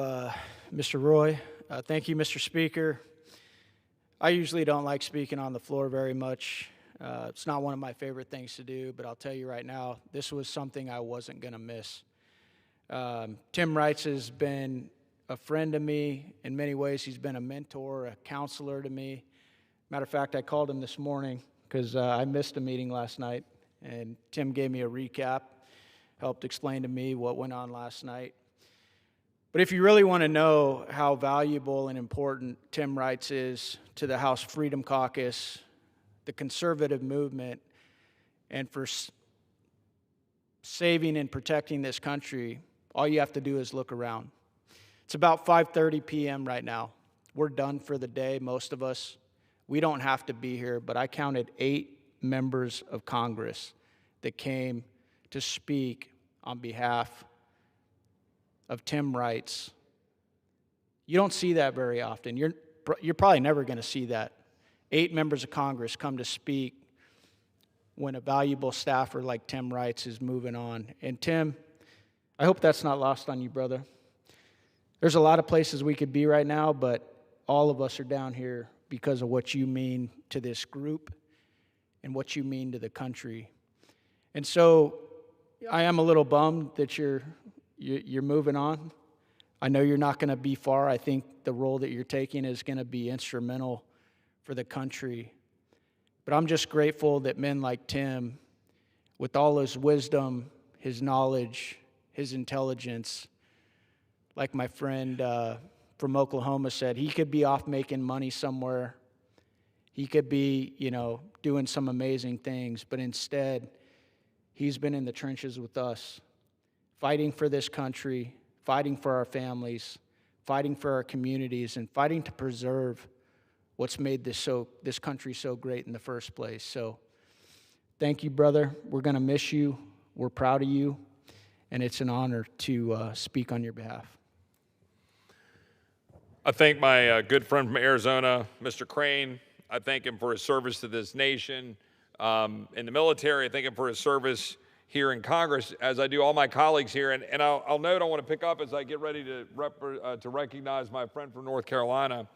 Mr. Roy. Thank you, Mr. Speaker. I usually don't like speaking on the floor very much. It's not one of my favorite things to do, but I'll tell you right now, this was something I wasn't going to miss. Tim Rice has been a friend to me in many ways. He's been a mentor, a counselor to me. Matter of fact, I called him this morning because I missed a meeting last night, and Tim gave me a recap, helped explain to me what went on last night. But if you really want to know how valuable and important Tim Rice is to the House Freedom Caucus, the conservative movement, and for saving and protecting this country, all you have to do is look around. It's about 5:30 p.m. right now. We're done for the day, most of us. We don't have to be here, but I counted 8 members of Congress that came to speak on behalf of Tim Rice. You don't see that very often. you're probably never going to see that. 8 members of Congress come to speak when a valuable staffer like Tim Wrights is moving on. And Tim, I hope that's not lost on you, brother. There's a lot of places we could be right now, but all of us are down here because of what you mean to this group and what you mean to the country. And so I am a little bummed that you're moving on. I know you're not going to be far. I think the role that you're taking is going to be instrumental for the country. But I'm just grateful that men like Tim, with all his wisdom, his knowledge, his intelligence, like my friend from Oklahoma said, he could be off making money somewhere. He could be, doing some amazing things, but instead, he's been in the trenches with us, fighting for this country, fighting for our families, fighting for our communities, and fighting to preserve what's made this country so great in the first place. So thank you, brother. We're going to miss you. We're proud of you, and it's an honor to speak on your behalf. I thank my good friend from Arizona, Mr. Crane. I thank him for his service to this nation. In the military, I thank him for his service here in Congress, as I do all my colleagues here. And I'll note, I want to pick up as I get ready to recognize my friend from North Carolina.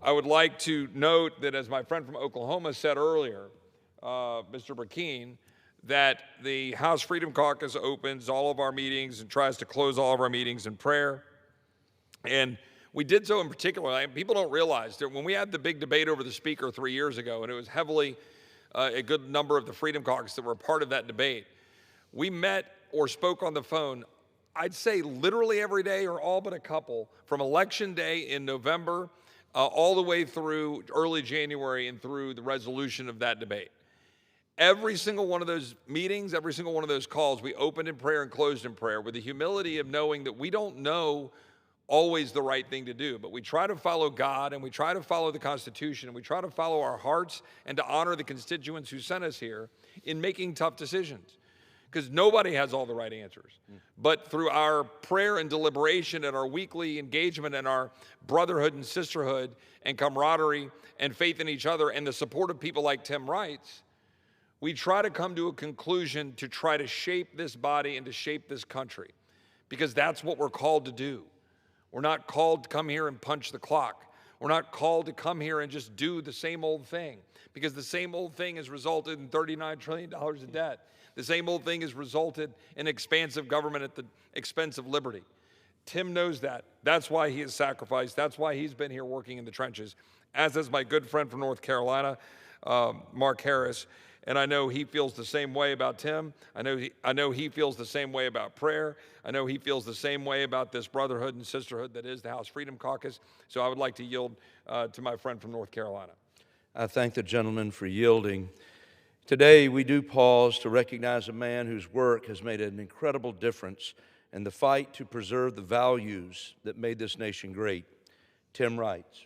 I would like to note that, as my friend from Oklahoma said earlier, Mr. Burkeen, that the House Freedom Caucus opens all of our meetings and tries to close all of our meetings in prayer. And we did so in particular. People don't realize that when we had the big debate over the speaker 3 years ago, and it was heavily a good number of the Freedom Caucus that were a part of that debate, we met or spoke on the phone, I'd say literally every day or all but a couple, from Election Day in November all the way through early January and through the resolution of that debate. Every single one of those meetings, every single one of those calls, we opened in prayer and closed in prayer with the humility of knowing that we don't know always the right thing to do, but we try to follow God, and we try to follow the Constitution, and we try to follow our hearts and to honor the constituents who sent us here in making tough decisions, because nobody has all the right answers. But through our prayer and deliberation and our weekly engagement and our brotherhood and sisterhood and camaraderie and faith in each other and the support of people like Tim Wrights, we try to come to a conclusion to try to shape this body and to shape this country, because that's what we're called to do. We're not called to come here and punch the clock. We're not called to come here and just do the same old thing, because the same old thing has resulted in $39 trillion of debt. The same old thing has resulted in expansive government at the expense of liberty. Tim knows that. That's why he has sacrificed. That's why he's been here working in the trenches, as is my good friend from North Carolina, Mark Harris. And I know he feels the same way about Tim. I know he feels the same way about prayer. I know he feels the same way about this brotherhood and sisterhood that is the House Freedom Caucus. So I would like to yield to my friend from North Carolina. I thank the gentleman for yielding. Today we do pause to recognize a man whose work has made an incredible difference in the fight to preserve the values that made this nation great, Tim Wrights.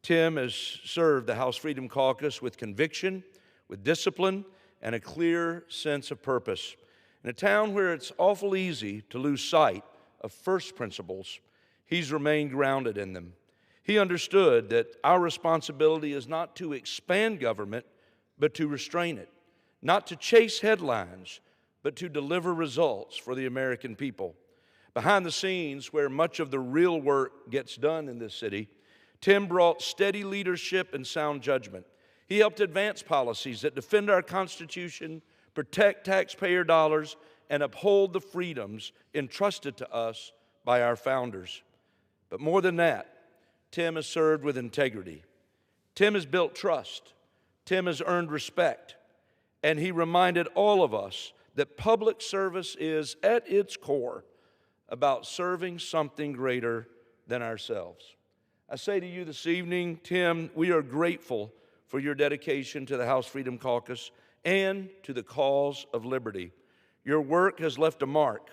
Tim has served the House Freedom Caucus with conviction, with discipline, and a clear sense of purpose. In a town where it's awful easy to lose sight of first principles, he's remained grounded in them. He understood that our responsibility is not to expand government, but to restrain it, not to chase headlines, but to deliver results for the American people. Behind the scenes, where much of the real work gets done in this city, Tim brought steady leadership and sound judgment. He helped advance policies that defend our Constitution, protect taxpayer dollars, and uphold the freedoms entrusted to us by our founders. But more than that, Tim has served with integrity. Tim has built trust. Tim has earned respect. And he reminded all of us that public service is, at its core, about serving something greater than ourselves. I say to you this evening, Tim, we are grateful for your dedication to the House Freedom Caucus and to the cause of liberty. Your work has left a mark,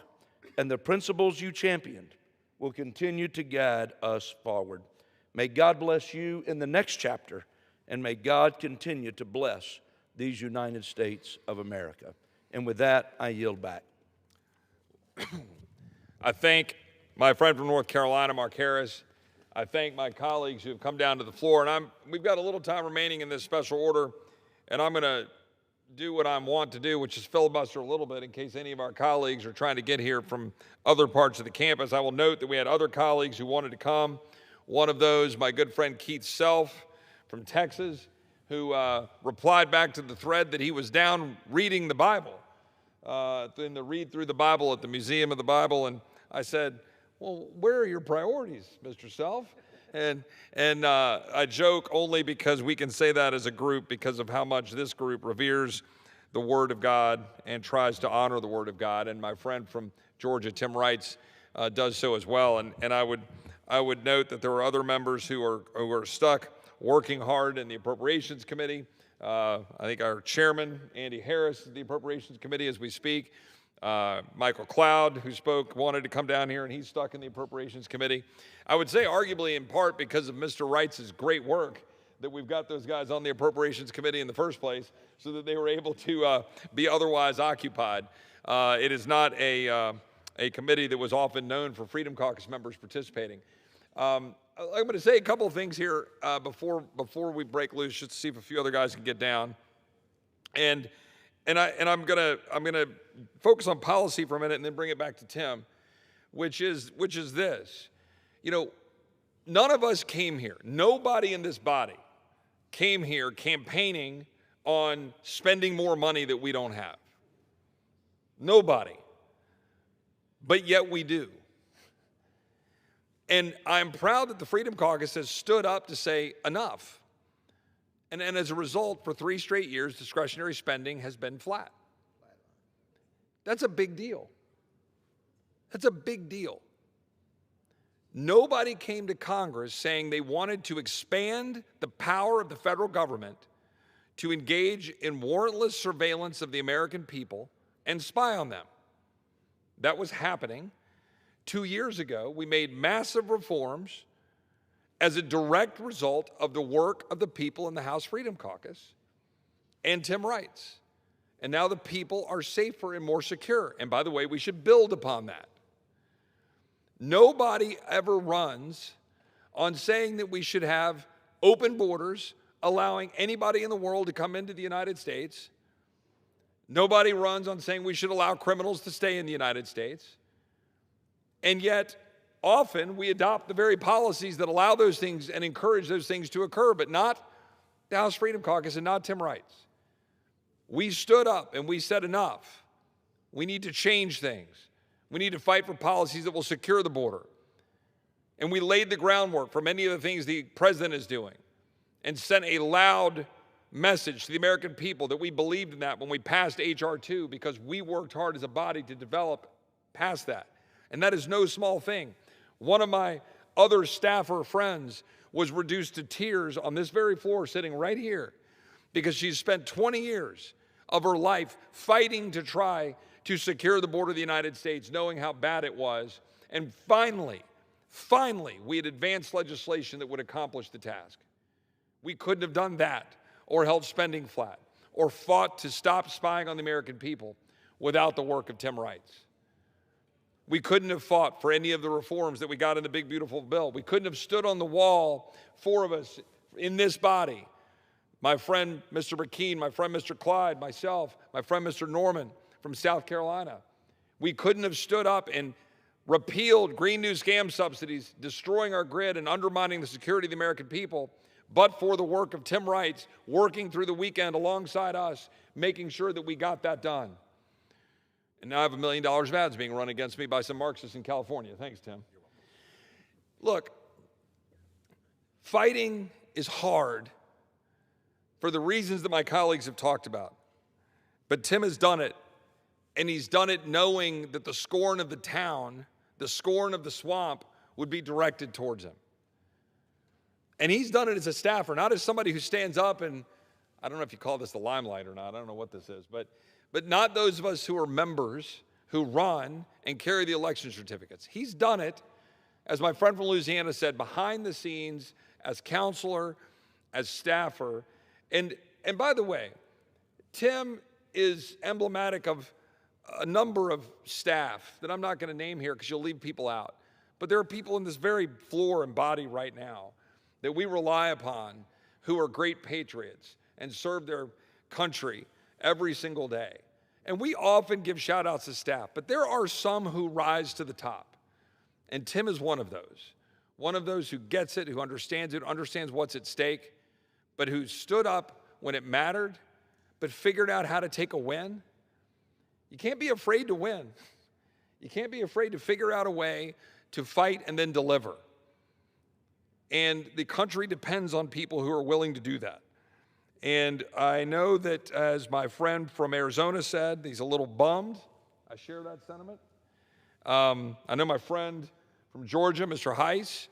and the principles you championed will continue to guide us forward. May God bless you in the next chapter, and may God continue to bless these United States of America. And with that, I yield back. I thank my friend from North Carolina, Mark Harris. I thank my colleagues who have come down to the floor. And we've got a little time remaining in this special order, and I'm going to do what I want to do, which is filibuster a little bit in case any of our colleagues are trying to get here from other parts of the campus. I will note that we had other colleagues who wanted to come. One of those, my good friend Keith Self from Texas, who replied back to the thread that he was down reading the Bible, in the read through the Bible at the Museum of the Bible. And I said, well, where are your priorities, Mr. Self? And I joke only because we can say that as a group because of how much this group reveres the Word of God and tries to honor the Word of God. And my friend from Georgia, Tim Wrights, does so as well. And I would note that there are other members who are stuck working hard in the Appropriations Committee. I think our chairman, Andy Harris, is the Appropriations Committee as we speak. Michael Cloud, who spoke, wanted to come down here, and he's stuck in the Appropriations Committee. I would say arguably in part because of Mr. Wright's great work that we've got those guys on the Appropriations Committee in the first place so that they were able to be otherwise occupied. It is not a committee that was often known for Freedom Caucus members participating. I'm going to say a couple of things here before we break loose, just to see if a few other guys can get down. And I'm gonna focus on policy for a minute and then bring it back to Tim, which is this. You know, none of us came here, nobody in this body came here campaigning on spending more money that we don't have. Nobody. But yet we do. And I'm proud that the Freedom Caucus has stood up to say enough. And as a result, for 3 straight years, discretionary spending has been flat. That's a big deal. That's a big deal. Nobody came to Congress saying they wanted to expand the power of the federal government to engage in warrantless surveillance of the American people and spy on them. That was happening. 2 years ago, we made massive reforms as a direct result of the work of the people in the House Freedom Caucus and Tim Wrights. And now the people are safer and more secure. And by the way, we should build upon that. Nobody ever runs on saying that we should have open borders, allowing anybody in the world to come into the United States. Nobody runs on saying we should allow criminals to stay in the United States. And yet, often we adopt the very policies that allow those things and encourage those things to occur, but not the House Freedom Caucus and not Tim Wrights. We stood up and we said enough. We need to change things. We need to fight for policies that will secure the border. And we laid the groundwork for many of the things the president is doing and sent a loud message to the American people that we believed in that when we passed H.R. 2 because we worked hard as a body to develop past that. And that is no small thing. One of my other staffer friends was reduced to tears on this very floor sitting right here because she's spent 20 years of her life fighting to try to secure the border of the United States, knowing how bad it was. And finally, we had advanced legislation that would accomplish the task. We couldn't have done that or held spending flat or fought to stop spying on the American people without the work of Tim Wrights. We couldn't have fought for any of the reforms that we got in the big, beautiful bill. We couldn't have stood on the wall, 4 of us in this body, my friend Mr. McKean, my friend Mr. Clyde, myself, my friend Mr. Norman from South Carolina. We couldn't have stood up and repealed green new scam subsidies, destroying our grid and undermining the security of the American people, but for the work of Tim Wrights, working through the weekend alongside us, making sure that we got that done. And now I have $1 million of ads being run against me by some Marxists in California. Thanks, Tim. Look, fighting is hard for the reasons that my colleagues have talked about. But Tim has done it, and he's done it knowing that the scorn of the town, the scorn of the swamp, would be directed towards him. And he's done it as a staffer, not as somebody who stands up and, I don't know if you call this the limelight or not, I don't know what this is, but not those of us who are members who run and carry the election certificates. He's done it, as my friend from Louisiana said, behind the scenes, as counselor, as staffer. And by the way, Tim is emblematic of a number of staff that I'm not going to name here because you'll leave people out. But there are people in this very floor and body right now that we rely upon who are great patriots and serve their country every single day. And we often give shout outs to staff, but there are some who rise to the top. And Tim is one of those who gets it, who understands it, understands what's at stake, but who stood up when it mattered, but figured out how to take a win. You can't be afraid to win. You can't be afraid to figure out a way to fight and then deliver. And the country depends on people who are willing to do that. And I know that, as my friend from Arizona said, he's a little bummed. I share that sentiment. I know my friend from Georgia, Mr. Heiss,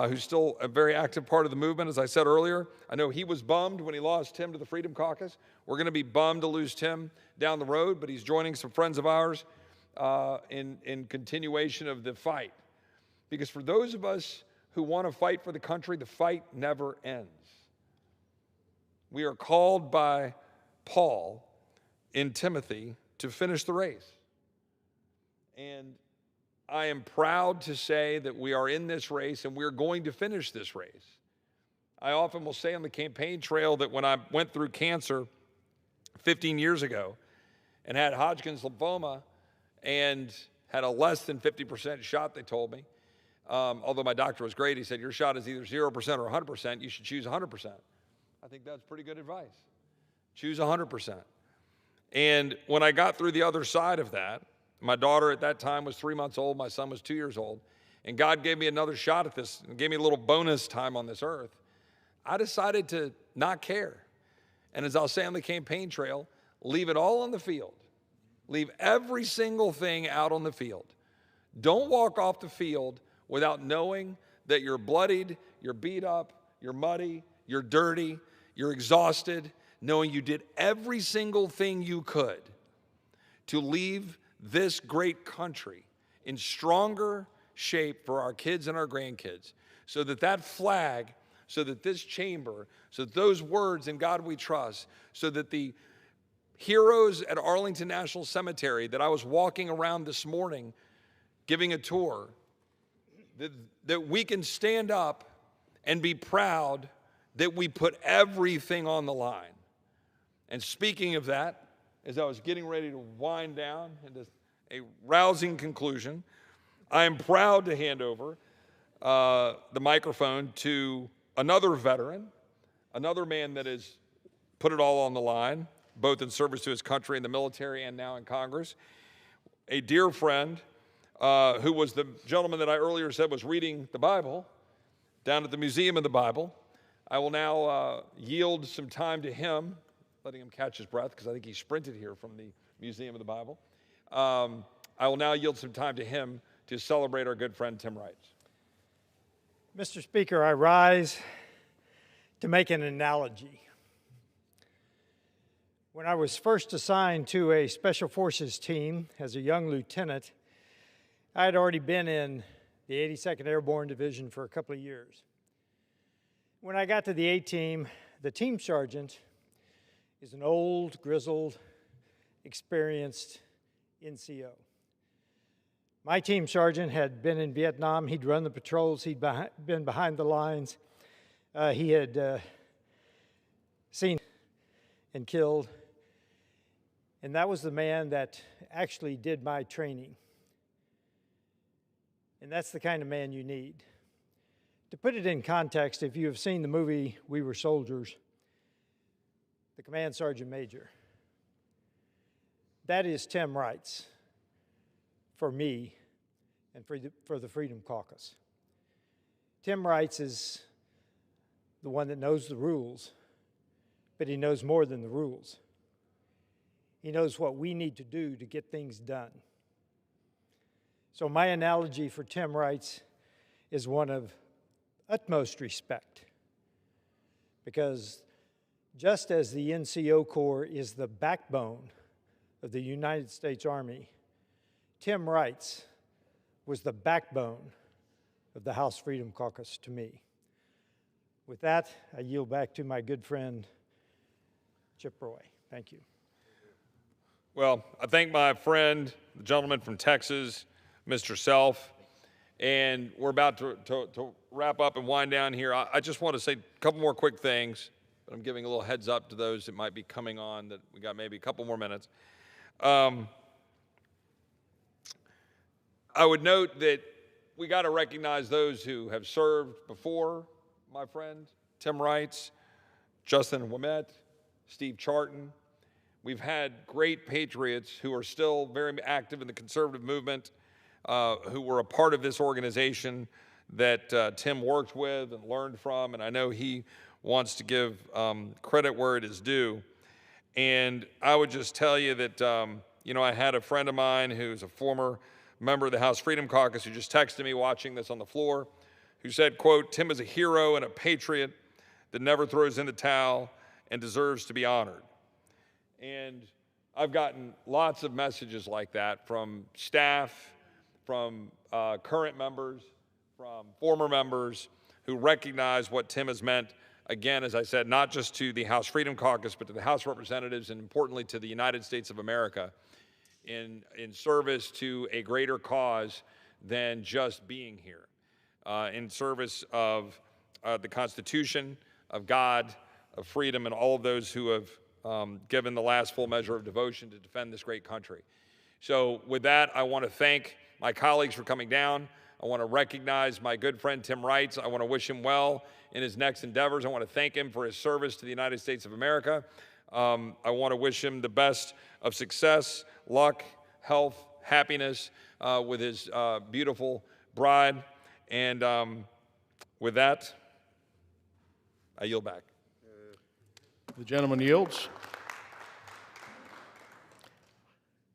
who's still a very active part of the movement, as I said earlier. I know he was bummed when he lost Tim to the Freedom Caucus. We're going to be bummed to lose Tim down the road, but he's joining some friends of ours in continuation of the fight. Because for those of us who want to fight for the country, the fight never ends. We are called by Paul in Timothy to finish the race. And I am proud to say that we are in this race and we're going to finish this race. I often will say on the campaign trail that when I went through cancer 15 years ago and had Hodgkin's lymphoma and had a less than 50% shot, they told me, although my doctor was great, he said, your shot is either 0% or 100%, you should choose 100%. I think that's pretty good advice. Choose 100%. And when I got through the other side of that, my daughter at that time was 3 months old, my son was 2 years old, and God gave me another shot at this and gave me a little bonus time on this earth. I decided to not care. And as I'll say on the campaign trail, leave it all on the field. Leave every single thing out on the field. Don't walk off the field without knowing that you're bloodied, you're beat up, you're muddy, you're dirty, you're exhausted, knowing you did every single thing you could to leave this great country in stronger shape for our kids and our grandkids, so that that flag, so that this chamber, so that those words, in God we trust, so that the heroes at Arlington National Cemetery that I was walking around this morning giving a tour, that we can stand up and be proud that we put everything on the line. And speaking of that, as I was getting ready to wind down into a rousing conclusion, I am proud to hand over the microphone to another veteran, another man that has put it all on the line, both in service to his country in the military and now in Congress, a dear friend who was the gentleman that I earlier said was reading the Bible down at the Museum of the Bible. I will now yield some time to him, letting him catch his breath because I think he sprinted here from the Museum of the Bible. I will now yield some time to him to celebrate our good friend Tim Wright. Mr. Speaker, I rise to make an analogy. When I was first assigned to a Special Forces team as a young lieutenant, I had already been in the 82nd Airborne Division for a couple of years. When I got to the A-Team, the team sergeant is an old, grizzled, experienced NCO. My team sergeant had been in Vietnam. He'd run the patrols. He'd been behind the lines. He had seen and killed. And that was the man that actually did my training. And that's the kind of man you need. To put it in context, if you have seen the movie We Were Soldiers, the Command Sergeant Major, that is Tim Wright's for me and for the Freedom Caucus. Tim Wright's is the one that knows the rules, but he knows more than the rules. He knows what we need to do to get things done. So my analogy for Tim Wright's is one of utmost respect, because just as the NCO Corps is the backbone of the United States Army, Tim Wright's was the backbone of the House Freedom Caucus to me. With that, I yield back to my good friend, Chip Roy. Thank you. Well, I thank my friend, the gentleman from Texas, Mr. Self, And we're about to wrap up and wind down here. I just want to say a couple more quick things, but I'm giving a little heads up to those that might be coming on, that we got maybe a couple more minutes. I would note that we got to recognize those who have served before my friend Tim Wrights, Justin Ouimet, Steve Charton. We've had great patriots who are still very active in the conservative movement, who were a part of this organization that Tim worked with and learned from, and I know he wants to give credit where it is due. And I would just tell you that, I had a friend of mine who's a former member of the House Freedom Caucus who just texted me watching this on the floor, who said, quote, "Tim is a hero and a patriot that never throws in the towel and deserves to be honored." And I've gotten lots of messages like that from staff, from current members, from former members who recognize what Tim has meant, again, as I said, not just to the House Freedom Caucus, but to the House of Representatives and importantly to the United States of America in service to a greater cause than just being here, in service of the Constitution, of God, of freedom, and all of those who have given the last full measure of devotion to defend this great country. So with that, I want to thank my colleagues for coming down. I want to recognize my good friend Tim Wrights. I want to wish him well in his next endeavors. I want to thank him for his service to the United States of America. I want to wish him the best of success, luck, health, happiness with his beautiful bride. And with that, I yield back. The gentleman yields.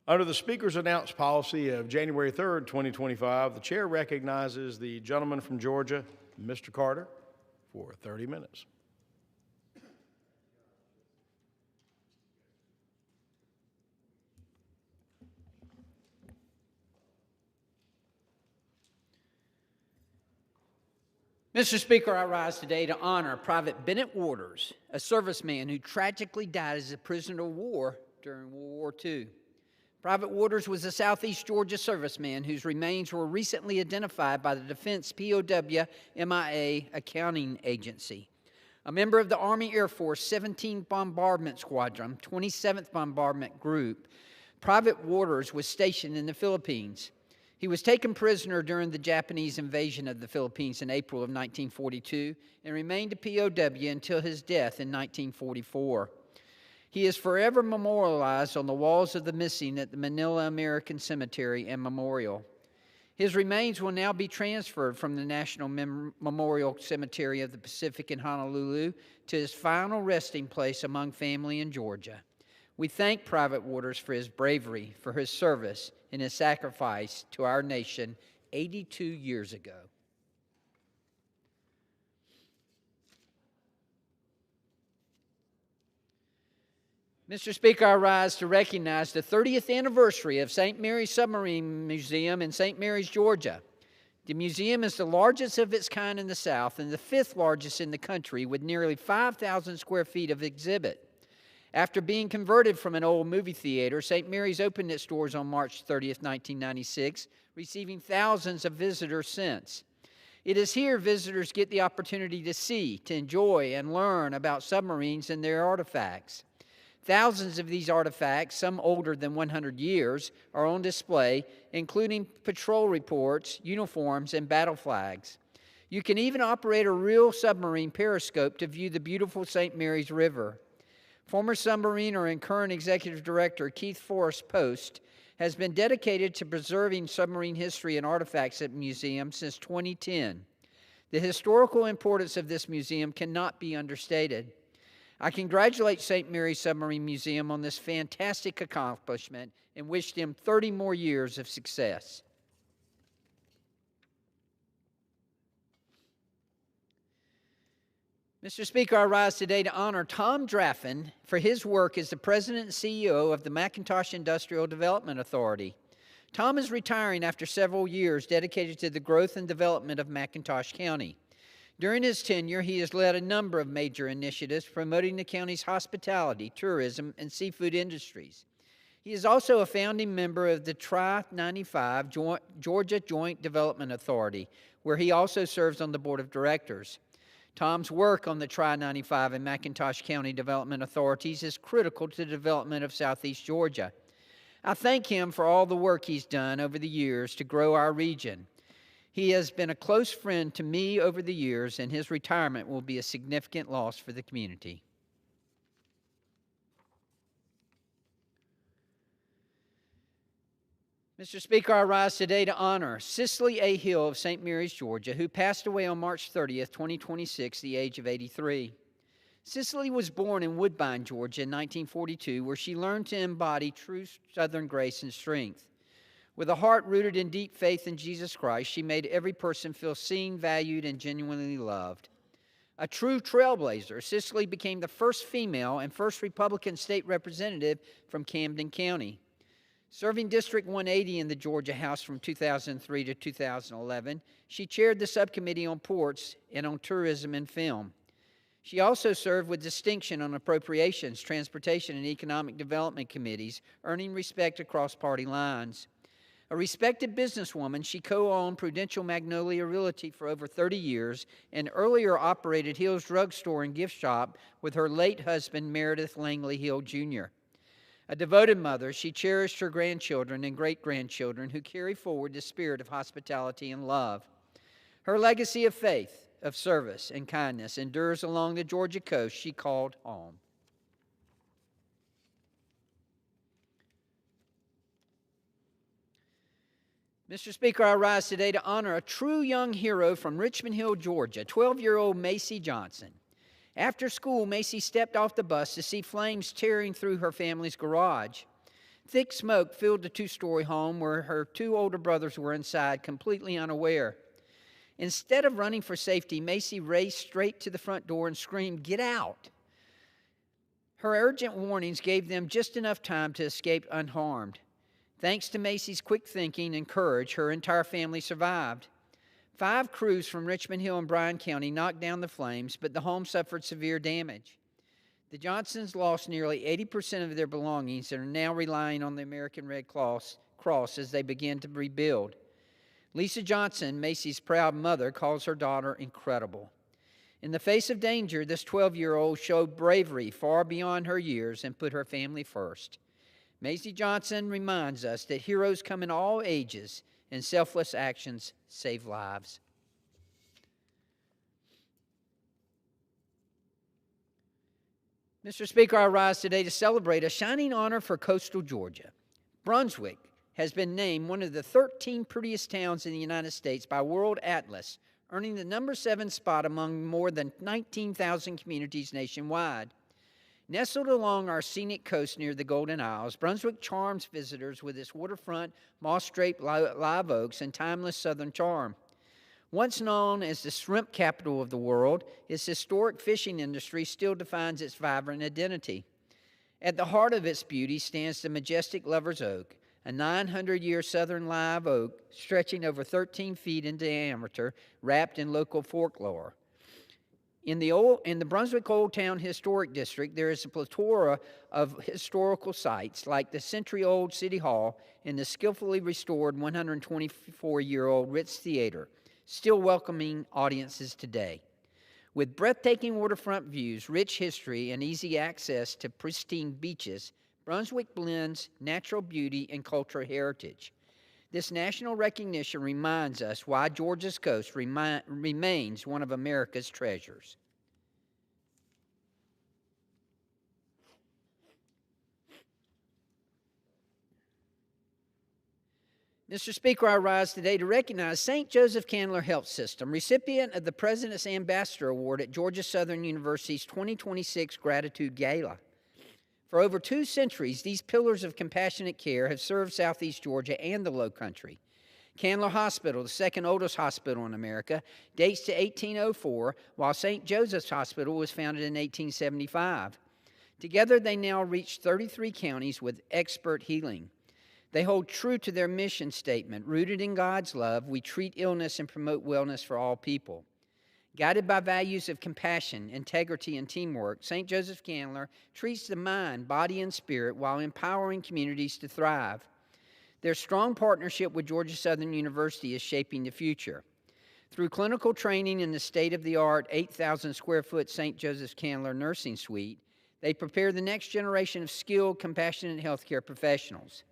Under the Speaker's announced policy of January 3rd, 2025, the Chair recognizes the gentleman from Georgia, Mr. Carter, for 30 minutes. Mr. Speaker, I rise today to honor Private Bennett Waters, a serviceman who tragically died as a prisoner of war during World War II. Private Waters was a Southeast Georgia serviceman whose remains were recently identified by the Defense POW MIA Accounting Agency. A member of the Army Air Force 17th Bombardment Squadron, 27th Bombardment Group, Private Waters was stationed in the Philippines. He was taken prisoner during the Japanese invasion of the Philippines in April of 1942 and remained a POW until his death in 1944. He is forever memorialized on the walls of the missing at the Manila American Cemetery and Memorial. His remains will now be transferred from the National Memorial Cemetery of the Pacific in Honolulu to his final resting place among family in Georgia. We thank Private Waters for his bravery, for his service, and his sacrifice to our nation 82 years ago. Mr. Speaker, I rise to recognize the 30th anniversary of St. Mary's Submarine Museum in St. Mary's, Georgia. The museum is the largest of its kind in the South and the 5th largest in the country, with nearly 5,000 square feet of exhibit. After being converted from an old movie theater, St. Mary's opened its doors on March 30th, 1996, receiving thousands of visitors since. It is here visitors get the opportunity to see, to enjoy, and learn about submarines and their artifacts. Thousands of these artifacts, some older than 100 years, are on display, including patrol reports, uniforms, and battle flags. You can even operate a real submarine periscope to view the beautiful St. Mary's River. Former submariner and current executive director Keith Forrest Post has been dedicated to preserving submarine history and artifacts at the museum since 2010. The historical importance of this museum cannot be understated. I congratulate St. Mary's Submarine Museum on this fantastic accomplishment and wish them 30 more years of success. Mr. Speaker, I rise today to honor Tom Draffin for his work as the President and CEO of the McIntosh Industrial Development Authority. Tom is retiring after several years dedicated to the growth and development of McIntosh County. During his tenure, he has led a number of major initiatives promoting the county's hospitality, tourism, and seafood industries. He is also a founding member of the Tri-95 Georgia Joint Development Authority, where he also serves on the board of directors. Tom's work on the Tri-95 and McIntosh County Development Authorities is critical to the development of Southeast Georgia. I thank him for all the work he's done over the years to grow our region. He has been a close friend to me over the years, and his retirement will be a significant loss for the community. Mr. Speaker, I rise today to honor Cicely A. Hill of St. Mary's, Georgia, who passed away on March 30th, 2026, the age of 83. Cicely was born in Woodbine, Georgia in 1942, where she learned to embody true Southern grace and strength. With a heart rooted in deep faith in Jesus Christ, she made every person feel seen, valued, and genuinely loved. A true trailblazer, Cicely became the first female and first Republican state representative from Camden County. Serving District 180 in the Georgia House from 2003 to 2011, she chaired the subcommittee on ports and on tourism and film. She also served with distinction on appropriations, transportation, and economic development committees, earning respect across party lines. A respected businesswoman, she co-owned Prudential Magnolia Realty for over 30 years and earlier operated Hill's Drug Store and Gift Shop with her late husband, Meredith Langley Hill, Jr. A devoted mother, she cherished her grandchildren and great-grandchildren who carry forward the spirit of hospitality and love. Her legacy of faith, of service, and kindness endures along the Georgia coast she called home. Mr. Speaker, I rise today to honor a true young hero from Richmond Hill, Georgia, 12-year-old Macy Johnson. After school, Macy stepped off the bus to see flames tearing through her family's garage. Thick smoke filled the two-story home where her two older brothers were inside, completely unaware. Instead of running for safety, Macy raced straight to the front door and screamed, "Get out!" Her urgent warnings gave them just enough time to escape unharmed. Thanks to Macy's quick thinking and courage, her entire family survived. 5 crews from Richmond Hill and Bryan County knocked down the flames, but the home suffered severe damage. The Johnsons lost nearly 80% of their belongings and are now relying on the American Red Cross as they begin to rebuild. Lisa Johnson, Macy's proud mother, calls her daughter incredible. In the face of danger, this 12-year-old showed bravery far beyond her years and put her family first. Macy Johnson reminds us that heroes come in all ages and selfless actions save lives. Mr. Speaker, I rise today to celebrate a shining honor for coastal Georgia. Brunswick has been named one of the 13 prettiest towns in the United States by World Atlas, earning the number 7 spot among more than 19,000 communities nationwide. Nestled along our scenic coast near the Golden Isles, Brunswick charms visitors with its waterfront, moss-draped live oaks, and timeless southern charm. Once known as the shrimp capital of the world, its historic fishing industry still defines its vibrant identity. At the heart of its beauty stands the majestic Lover's Oak, a 900-year southern live oak stretching over 13 feet in diameter, wrapped in local folklore. In the Brunswick Old Town Historic District, there is a plethora of historical sites like the century-old City Hall and the skillfully restored 124-year-old Ritz Theater, still welcoming audiences today. With breathtaking waterfront views, rich history, and easy access to pristine beaches, Brunswick blends natural beauty and cultural heritage. This national recognition reminds us why Georgia's coast remains one of America's treasures. Mr. Speaker, I rise today to recognize St. Joseph Candler Health System, recipient of the President's Ambassador Award at Georgia Southern University's 2026 Gratitude Gala. For over 2 centuries, these pillars of compassionate care have served Southeast Georgia and the Lowcountry. Candler Hospital, the second oldest hospital in America, dates to 1804, while St. Joseph's Hospital was founded in 1875. Together, they now reach 33 counties with expert healing. They hold true to their mission statement, rooted in God's love, we treat illness and promote wellness for all people. Guided by values of compassion, integrity, and teamwork, St. Joseph Candler treats the mind, body, and spirit while empowering communities to thrive. Their strong partnership with Georgia Southern University is shaping the future. Through clinical training in the state-of-the-art 8,000 square foot St. Joseph Candler Nursing Suite, they prepare the next generation of skilled, compassionate healthcare professionals.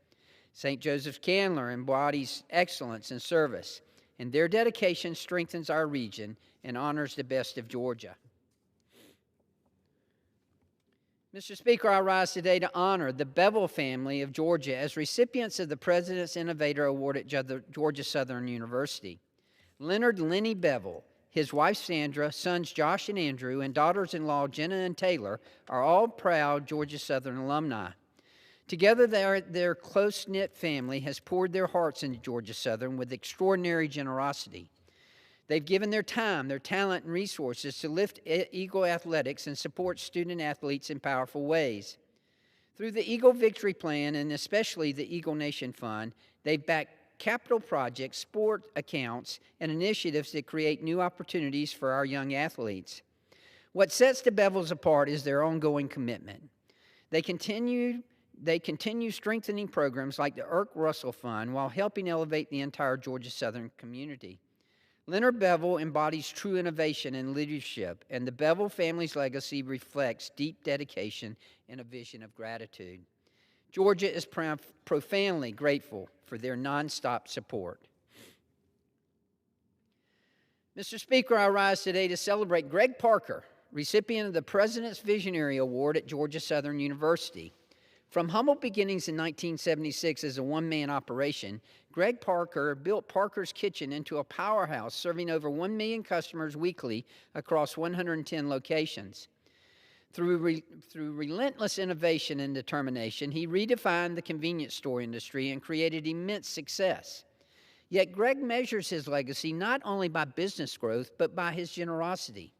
St. Joseph Candler embodies excellence in service, and their dedication strengthens our region and honors the best of Georgia. Mr. Speaker, I rise today to honor the Bevel family of Georgia as recipients of the President's Innovator Award at Georgia Southern University. Leonard Lenny Bevel, his wife Sandra, sons Josh and Andrew, and daughters-in-law Jenna and Taylor are all proud Georgia Southern alumni. Together, their close-knit family has poured their hearts into Georgia Southern with extraordinary generosity. They've given their time, their talent, and resources to lift Eagle athletics and support student athletes in powerful ways. Through the Eagle Victory Plan and especially the Eagle Nation Fund, they've backed capital projects, sport accounts, and initiatives that create new opportunities for our young athletes. What sets the Bevels apart is their ongoing commitment. They continue strengthening programs like the Irk Russell Fund while helping elevate the entire Georgia Southern community. Leonard Bevel embodies true innovation and leadership, and the Bevel family's legacy reflects deep dedication and a vision of gratitude. Georgia is profoundly grateful for their nonstop support. Mr. Speaker, I rise today to celebrate Greg Parker, recipient of the President's Visionary Award at Georgia Southern University. From humble beginnings in 1976 as a one-man operation, Greg Parker built Parker's Kitchen into a powerhouse serving over 1 million customers weekly across 110 locations. Through relentless innovation and determination, he redefined the convenience store industry and created immense success. Yet Greg measures his legacy not only by business growth, but by his generosity.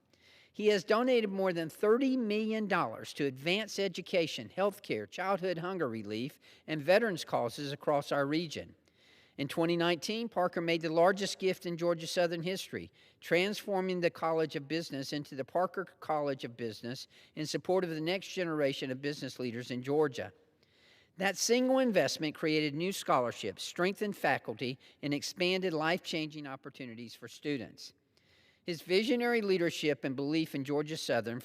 He has donated more than $30 million to advance education, healthcare, childhood hunger relief, and veterans causes across our region. In 2019, Parker made the largest gift in Georgia Southern history, transforming the College of Business into the Parker College of Business in support of the next generation of business leaders in Georgia. That single investment created new scholarships, strengthened faculty, and expanded life-changing opportunities for students. His visionary leadership and belief in Georgia Southern's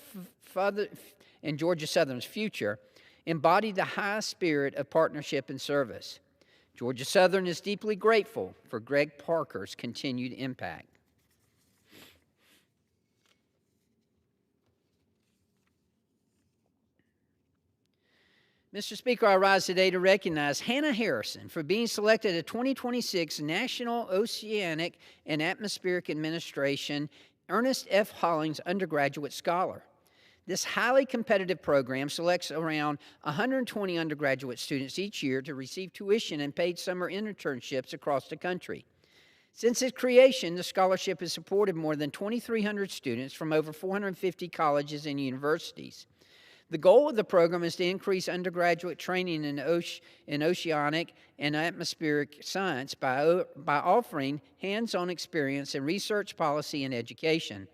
future embodied the high spirit of partnership and service. Georgia Southern is deeply grateful for Greg Parker's continued impact. Mr. Speaker, I rise today to recognize Hannah Harrison for being selected a 2026 National Oceanic and Atmospheric Administration Ernest F. Hollings Undergraduate Scholar. This highly competitive program selects around 120 undergraduate students each year to receive tuition and paid summer internships across the country. Since its creation, the scholarship has supported more than 2,300 students from over 450 colleges and universities. The goal of the program is to increase undergraduate training in oceanic and atmospheric science by offering hands-on experience in research, policy, and education.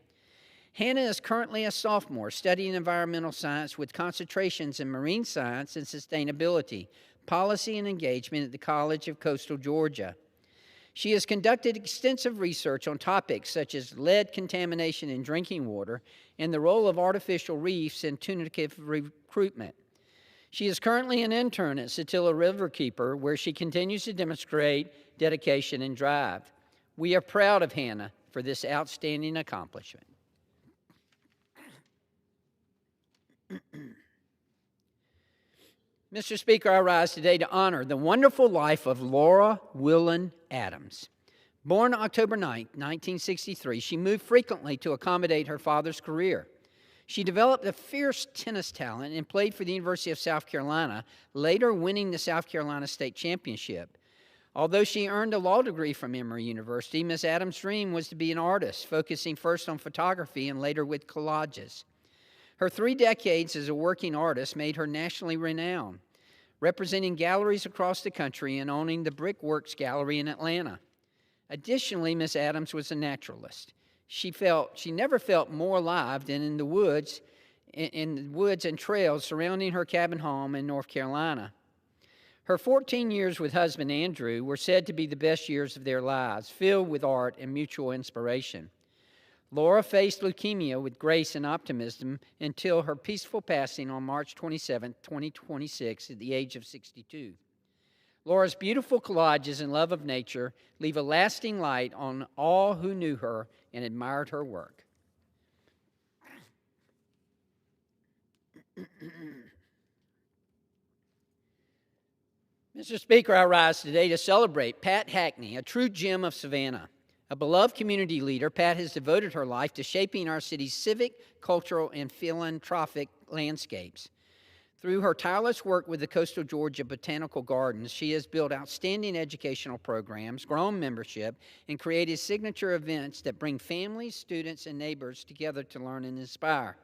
Hannah is currently a sophomore studying environmental science with concentrations in marine science and sustainability, policy, and engagement at the College of Coastal Georgia. She has conducted extensive research on topics such as lead contamination in drinking water and the role of artificial reefs in tunicative recruitment. She is currently an intern at Satilla Riverkeeper, where she continues to demonstrate dedication and drive. We are proud of Hannah for this outstanding accomplishment. Mr. Speaker, I rise today to honor the wonderful life of Laura Willen Adams. Born October 9, 1963, she moved frequently to accommodate her father's career. She developed a fierce tennis talent and played for the University of South Carolina, later winning the South Carolina State Championship. Although she earned a law degree from Emory University, Miss Adams' dream was to be an artist, focusing first on photography and later with collages. Her 3 decades as a working artist made her nationally renowned, representing galleries across the country and owning the Brickworks Gallery in Atlanta. Additionally, Miss Adams was a naturalist. She never felt more alive than in the woods and trails surrounding her cabin home in North Carolina. Her 14 years with husband Andrew were said to be the best years of their lives, filled with art and mutual inspiration. Laura faced leukemia with grace and optimism until her peaceful passing on March 27, 2026, at the age of 62. Laura's beautiful collages and love of nature leave a lasting light on all who knew her and admired her work. Mr. Speaker, I rise today to celebrate Pat Hackney, a true gem of Savannah. A beloved community leader, Pat has devoted her life to shaping our city's civic, cultural, and philanthropic landscapes. Through her tireless work with the Coastal Georgia Botanical Gardens, she has built outstanding educational programs, grown membership, and created signature events that bring families, students, and neighbors together to learn and inspire.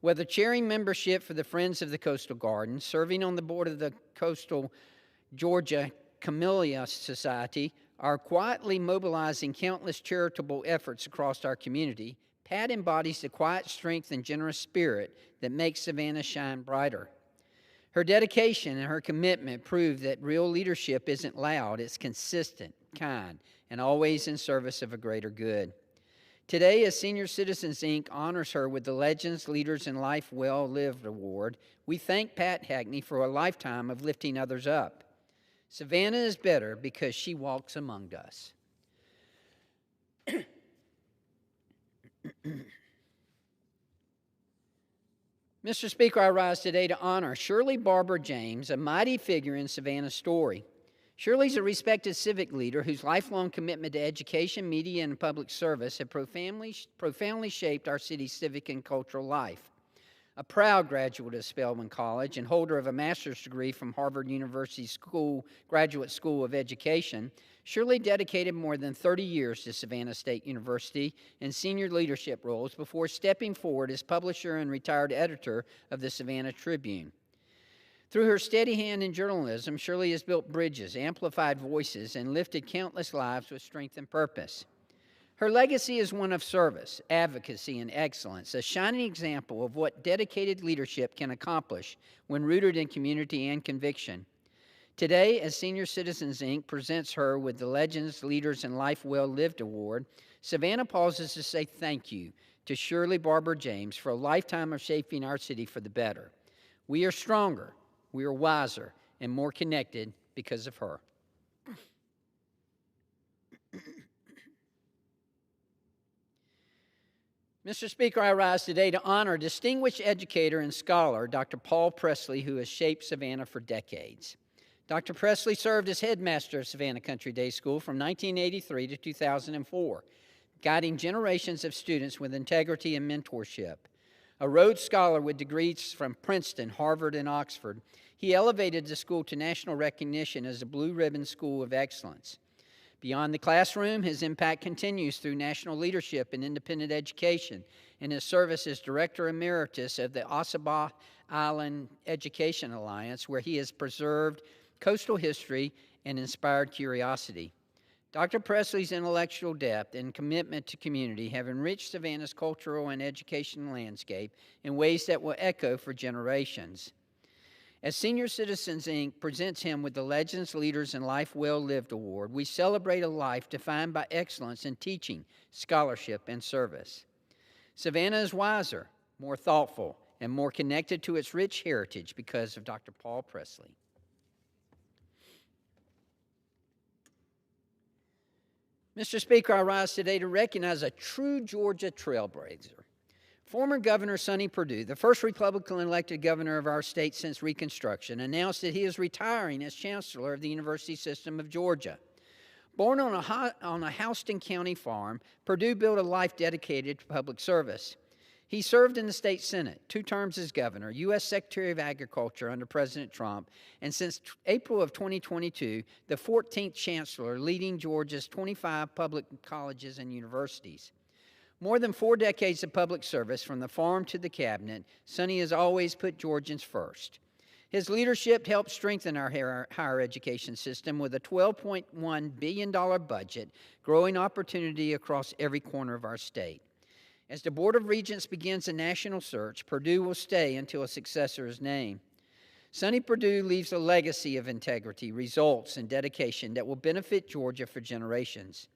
Whether chairing membership for the Friends of the Coastal Gardens, serving on the board of the Coastal Georgia Camellia Society, or quietly mobilizing countless charitable efforts across our community, Pat embodies the quiet strength and generous spirit that makes Savannah shine brighter. Her dedication and her commitment prove that real leadership isn't loud, it's consistent, kind, and always in service of a greater good. Today, as Senior Citizens, Inc. honors her with the Legends, Leaders, and Life Well Lived Award, we thank Pat Hackney for a lifetime of lifting others up. Savannah is better because she walks among us. Mr. Speaker, I rise today to honor Shirley Barber James, a mighty figure in Savannah's story. Shirley's a respected civic leader whose lifelong commitment to education, media, and public service have profoundly shaped our city's civic and cultural life. A proud graduate of Spelman College and holder of a master's degree from Harvard University Graduate School of Education, Shirley dedicated more than 30 years to Savannah State University in senior leadership roles before stepping forward as publisher and retired editor of the Savannah Tribune. Through her steady hand in journalism, Shirley has built bridges, amplified voices, and lifted countless lives with strength and purpose. Her legacy is one of service, advocacy, and excellence, a shining example of what dedicated leadership can accomplish when rooted in community and conviction. Today, as Senior Citizens, Inc. presents her with the Legends, Leaders, and Life Well Lived Award, Savannah pauses to say thank you to Shirley Barber James for a lifetime of shaping our city for the better. We are stronger, we are wiser, and more connected because of her. Mr. Speaker, I rise today to honor distinguished educator and scholar Dr. Paul Presley, who has shaped Savannah for decades. Dr. Presley served as headmaster of Savannah Country Day School from 1983 to 2004, guiding generations of students with integrity and mentorship. A Rhodes Scholar with degrees from Princeton, Harvard, and Oxford, he elevated the school to national recognition as a Blue Ribbon School of Excellence. Beyond the classroom, his impact continues through national leadership in independent education and his service as Director Emeritus of the Ossabaw Island Education Alliance, where he has preserved coastal history and inspired curiosity. Dr. Presley's intellectual depth and commitment to community have enriched Savannah's cultural and educational landscape in ways that will echo for generations. As Senior Citizens, Inc. presents him with the Legends, Leaders, and Life Well Lived Award, we celebrate a life defined by excellence in teaching, scholarship, and service. Savannah is wiser, more thoughtful, and more connected to its rich heritage because of Dr. Paul Presley. Mr. Speaker, I rise today to recognize a true Georgia trailblazer. Former Governor Sonny Perdue, the first Republican-elected governor of our state since Reconstruction, announced that he is retiring as Chancellor of the University System of Georgia. Born on a Houston County farm, Perdue built a life dedicated to public service. He served in the state Senate, 2 terms as governor, U.S. Secretary of Agriculture under President Trump, and since April of 2022, the 14th Chancellor, leading Georgia's 25 public colleges and universities. More than 4 decades of public service, from the farm to the cabinet, Sonny has always put Georgians first. His leadership helped strengthen our higher education system with a $12.1 billion budget, growing opportunity across every corner of our state. As the Board of Regents begins a national search, Purdue will stay until a successor is named. Sonny Perdue leaves a legacy of integrity, results, and dedication that will benefit Georgia for generations.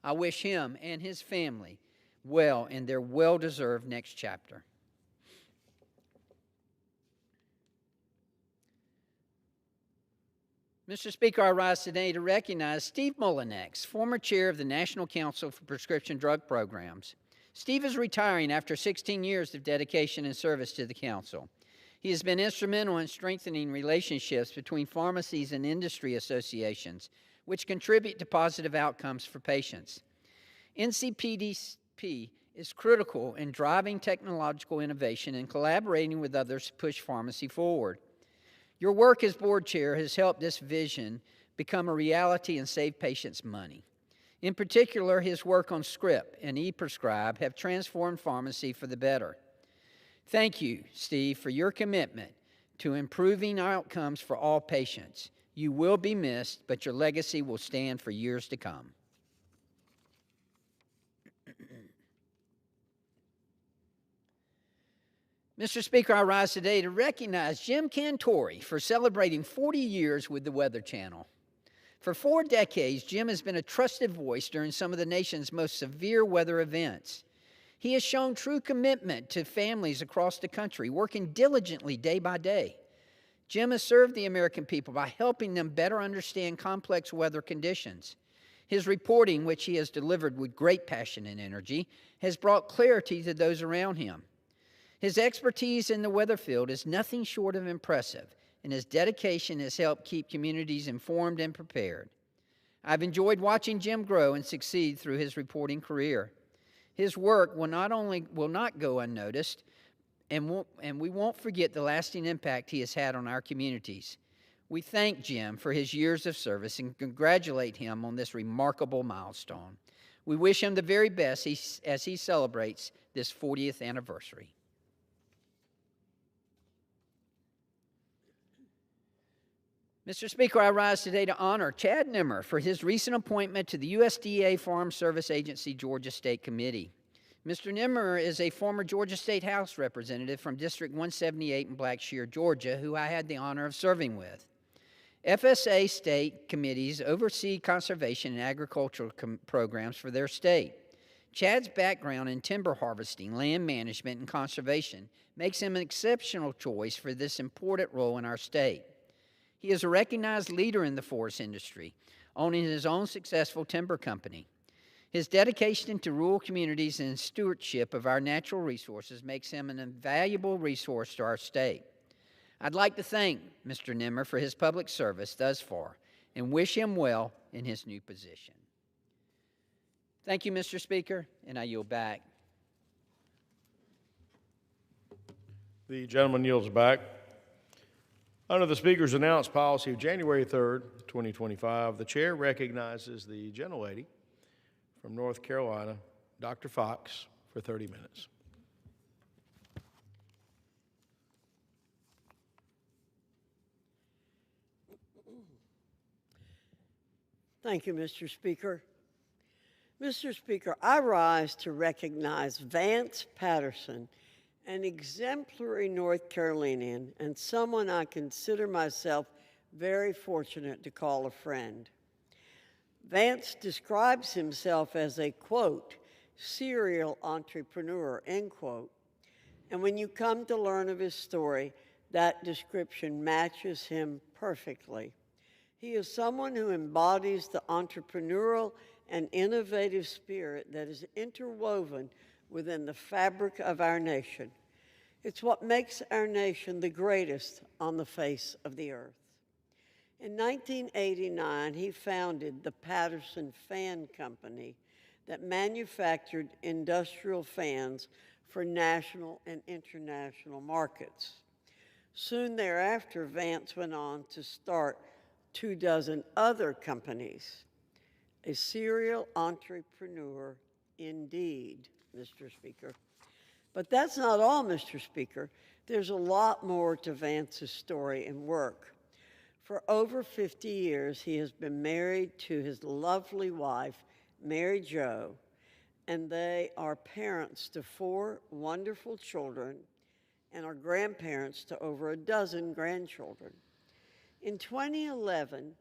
I wish him and his family well in their well-deserved next chapter. Mr. Speaker, I rise today to recognize Steve Mullinex, former chair of the National Council for Prescription Drug Programs. Steve is retiring after 16 years of dedication and service to the Council. He has been instrumental in strengthening relationships between pharmacies and industry associations, which contribute to positive outcomes for patients. NCPDP is critical in driving technological innovation and collaborating with others to push pharmacy forward. Your work as board chair has helped this vision become a reality and save patients money. In particular, his work on Script and ePrescribe have transformed pharmacy for the better. Thank you, Steve, for your commitment to improving outcomes for all patients. You will be missed, but your legacy will stand for years to come. Mr. Speaker, I rise today to recognize Jim Cantori for celebrating 40 years with the Weather Channel. For 4 decades, Jim has been a trusted voice during some of the nation's most severe weather events. He has shown true commitment to families across the country, working diligently day by day. Jim has served the American people by helping them better understand complex weather conditions. His reporting, which he has delivered with great passion and energy, has brought clarity to those around him. His expertise in the weather field is nothing short of impressive, and his dedication has helped keep communities informed and prepared. I've enjoyed watching Jim grow and succeed through his reporting career. His work will not go unnoticed, and we won't forget the lasting impact he has had on our communities. We thank Jim for his years of service and congratulate him on this remarkable milestone. We wish him the very best as he celebrates this 40th anniversary. Mr. Speaker, I rise today to honor Chad Nimmer for his recent appointment to the USDA Farm Service Agency Georgia State Committee. Mr. Nimmer is a former Georgia State House representative from District 178 in Blackshear, Georgia, who I had the honor of serving with. FSA state committees oversee conservation and agricultural programs for their state. Chad's background in timber harvesting, land management, and conservation makes him an exceptional choice for this important role in our state. He is a recognized leader in the forest industry, owning his own successful timber company. His dedication to rural communities and stewardship of our natural resources makes him an invaluable resource to our state. I'd like to thank Mr. Nimmer for his public service thus far and wish him well in his new position. Thank you, Mr. Speaker, and I yield back. The gentleman yields back. Under the Speaker's announced policy of January 3rd, 2025, the Chair recognizes the gentlelady from North Carolina, Dr. Fox, for 30 minutes. Thank you, Mr. Speaker. Mr. Speaker, I rise to recognize Vance Patterson, an exemplary North Carolinian and someone I consider myself very fortunate to call a friend. Vance describes himself as a, quote, serial entrepreneur, end quote. And when you come to learn of his story, that description matches him perfectly. He is someone who embodies the entrepreneurial and innovative spirit that is interwoven within the fabric of our nation. It's what makes our nation the greatest on the face of the earth. In 1989, he founded the Patterson Fan Company that manufactured industrial fans for national and international markets. Soon thereafter, Vance went on to start 24 other companies. A serial entrepreneur indeed, Mr. Speaker. But that's not all, Mr. Speaker. There's a lot more to Vance's story and work. For over 50 years, he has been married to his lovely wife, Mary Jo, and they are parents to 4 wonderful children and are grandparents to over a dozen grandchildren. In 2011,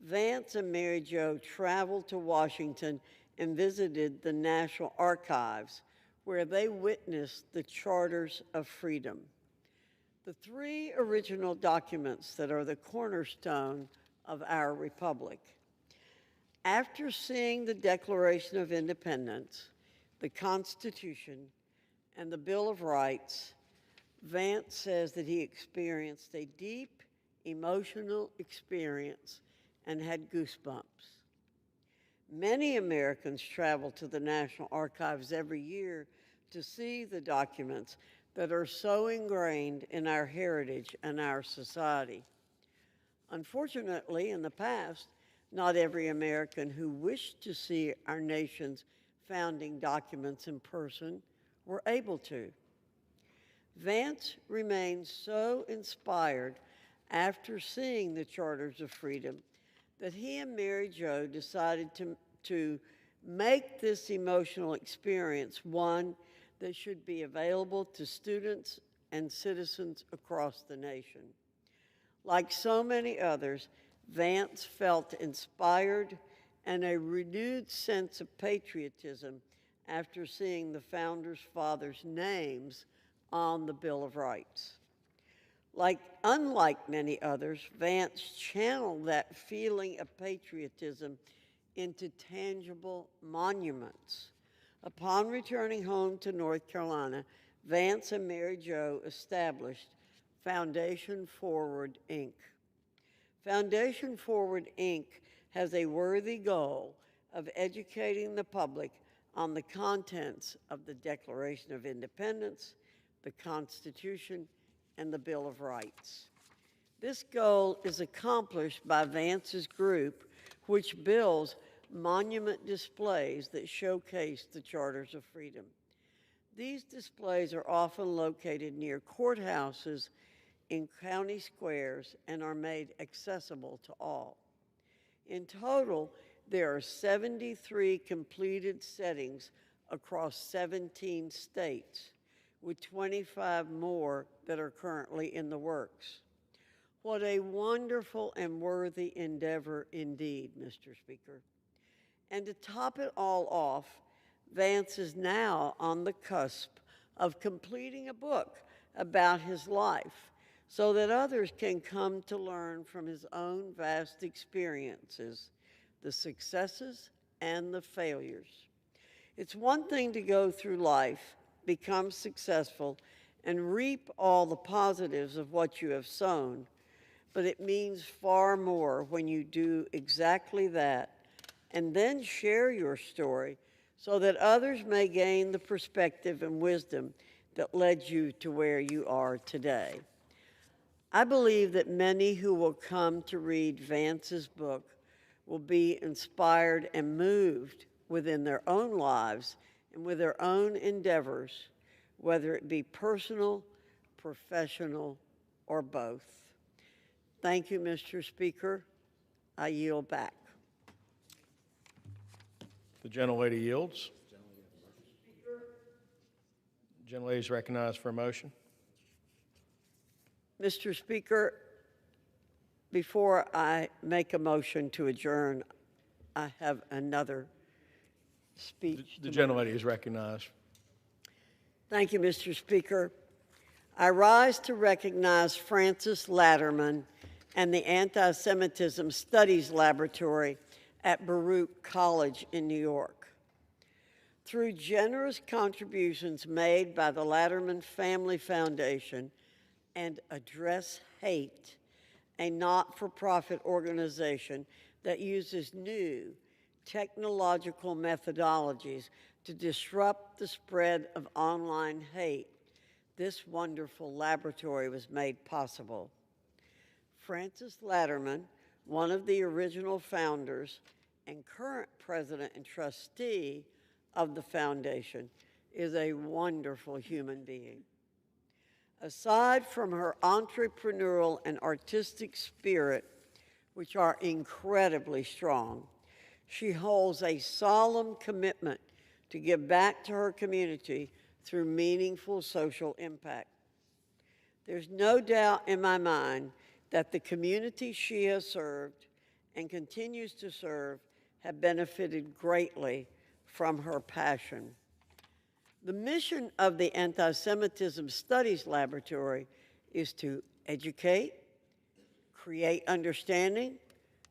Vance and Mary Jo traveled to Washington and visited the National Archives, where they witnessed the Charters of Freedom, the 3 original documents that are the cornerstone of our republic. After seeing the Declaration of Independence, the Constitution, and the Bill of Rights, Vance says that he experienced a deep emotional experience and had goosebumps. Many Americans travel to the National Archives every year to see the documents that are so ingrained in our heritage and our society. Unfortunately, in the past, not every American who wished to see our nation's founding documents in person were able to. Vance remains so inspired after seeing the Charters of Freedom that he and Mary Jo decided to make this emotional experience one that should be available to students and citizens across the nation. Like so many others, Vance felt inspired and a renewed sense of patriotism after seeing the Founders' Fathers' names on the Bill of Rights. Unlike many others, Vance channeled that feeling of patriotism into tangible monuments. Upon returning home to North Carolina, Vance and Mary Jo established Foundation Forward, Inc. Foundation Forward, Inc. has a worthy goal of educating the public on the contents of the Declaration of Independence, the Constitution, and the Bill of Rights. This goal is accomplished by Vance's group, which builds monument displays that showcase the Charters of Freedom. These displays are often located near courthouses, in county squares, and are made accessible to all. In total, there are 73 completed settings across 17 states, with 25 more that are currently in the works. What a wonderful and worthy endeavor indeed, Mr. Speaker. And to top it all off, Vance is now on the cusp of completing a book about his life so that others can come to learn from his own vast experiences, the successes and the failures. It's one thing to go through life, become successful, and reap all the positives of what you have sown, but it means far more when you do exactly that and then share your story so that others may gain the perspective and wisdom that led you to where you are today. I believe that many who will come to read Vance's book will be inspired and moved within their own lives and with their own endeavors, whether it be personal, professional, or both. Thank you, Mr. Speaker. I yield back. The gentlelady yields. The gentlelady is recognized for a motion. Mr. Speaker, before I make a motion to adjourn, I have another speech. The gentlelady is recognized. Thank you, Mr. Speaker. I rise to recognize Francis Latterman and the Anti-Semitism Studies Laboratory at Baruch College in New York. Through generous contributions made by the Latterman Family Foundation and Address Hate, a not-for-profit organization that uses new technological methodologies to disrupt the spread of online hate, this wonderful laboratory was made possible. Francis Latterman, one of the original founders and current president and trustee of the foundation, is a wonderful human being. Aside from her entrepreneurial and artistic spirit, which are incredibly strong, she holds a solemn commitment to give back to her community through meaningful social impact. There's no doubt in my mind that the community she has served and continues to serve have benefited greatly from her passion. The mission of the Anti-Semitism Studies Laboratory is to educate, create understanding,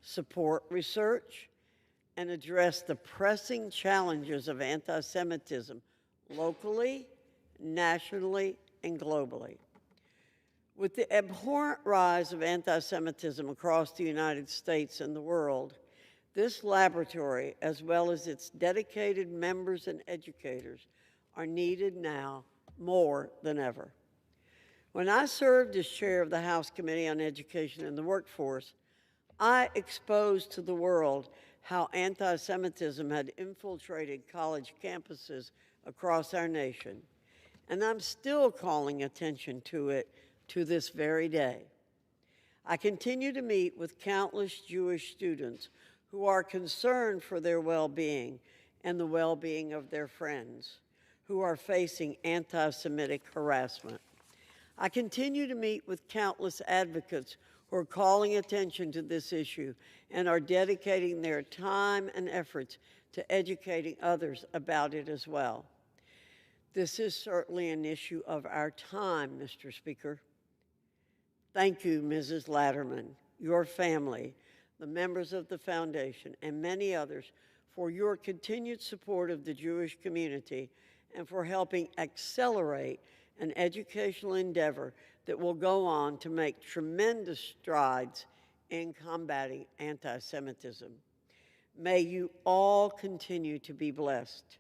support research, and address the pressing challenges of anti-Semitism locally, nationally, and globally. With the abhorrent rise of anti-Semitism across the United States and the world, this laboratory, as well as its dedicated members and educators, are needed now more than ever. When I served as chair of the House Committee on Education and the Workforce, I exposed to the world how anti-Semitism had infiltrated college campuses across our nation, and I'm still calling attention to it to this very day. I continue to meet with countless Jewish students who are concerned for their well-being and the well-being of their friends who are facing anti-Semitic harassment. I continue to meet with countless advocates who are calling attention to this issue and are dedicating their time and efforts to educating others about it as well. This is certainly an issue of our time, Mr. Speaker. Thank you, Mrs. Latterman, your family, the members of the foundation, and many others for your continued support of the Jewish community and for helping accelerate an educational endeavor that will go on to make tremendous strides in combating anti-Semitism. May you all continue to be blessed.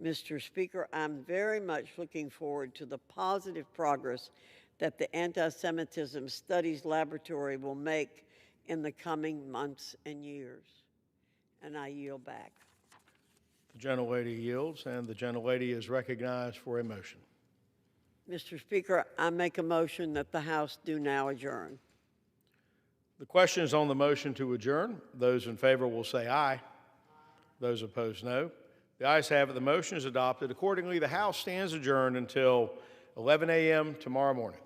Mr. Speaker, I'm very much looking forward to the positive progress that the Anti-Semitism Studies Laboratory will make in the coming months and years. And I yield back. The gentlelady yields, and the gentlelady is recognized for a motion. Mr. Speaker, I make a motion that the House do now adjourn. The question is on the motion to adjourn. Those in favor will say aye. Those opposed, no. The ayes have it. The motion is adopted. Accordingly, the House stands adjourned until 11 a.m. tomorrow morning.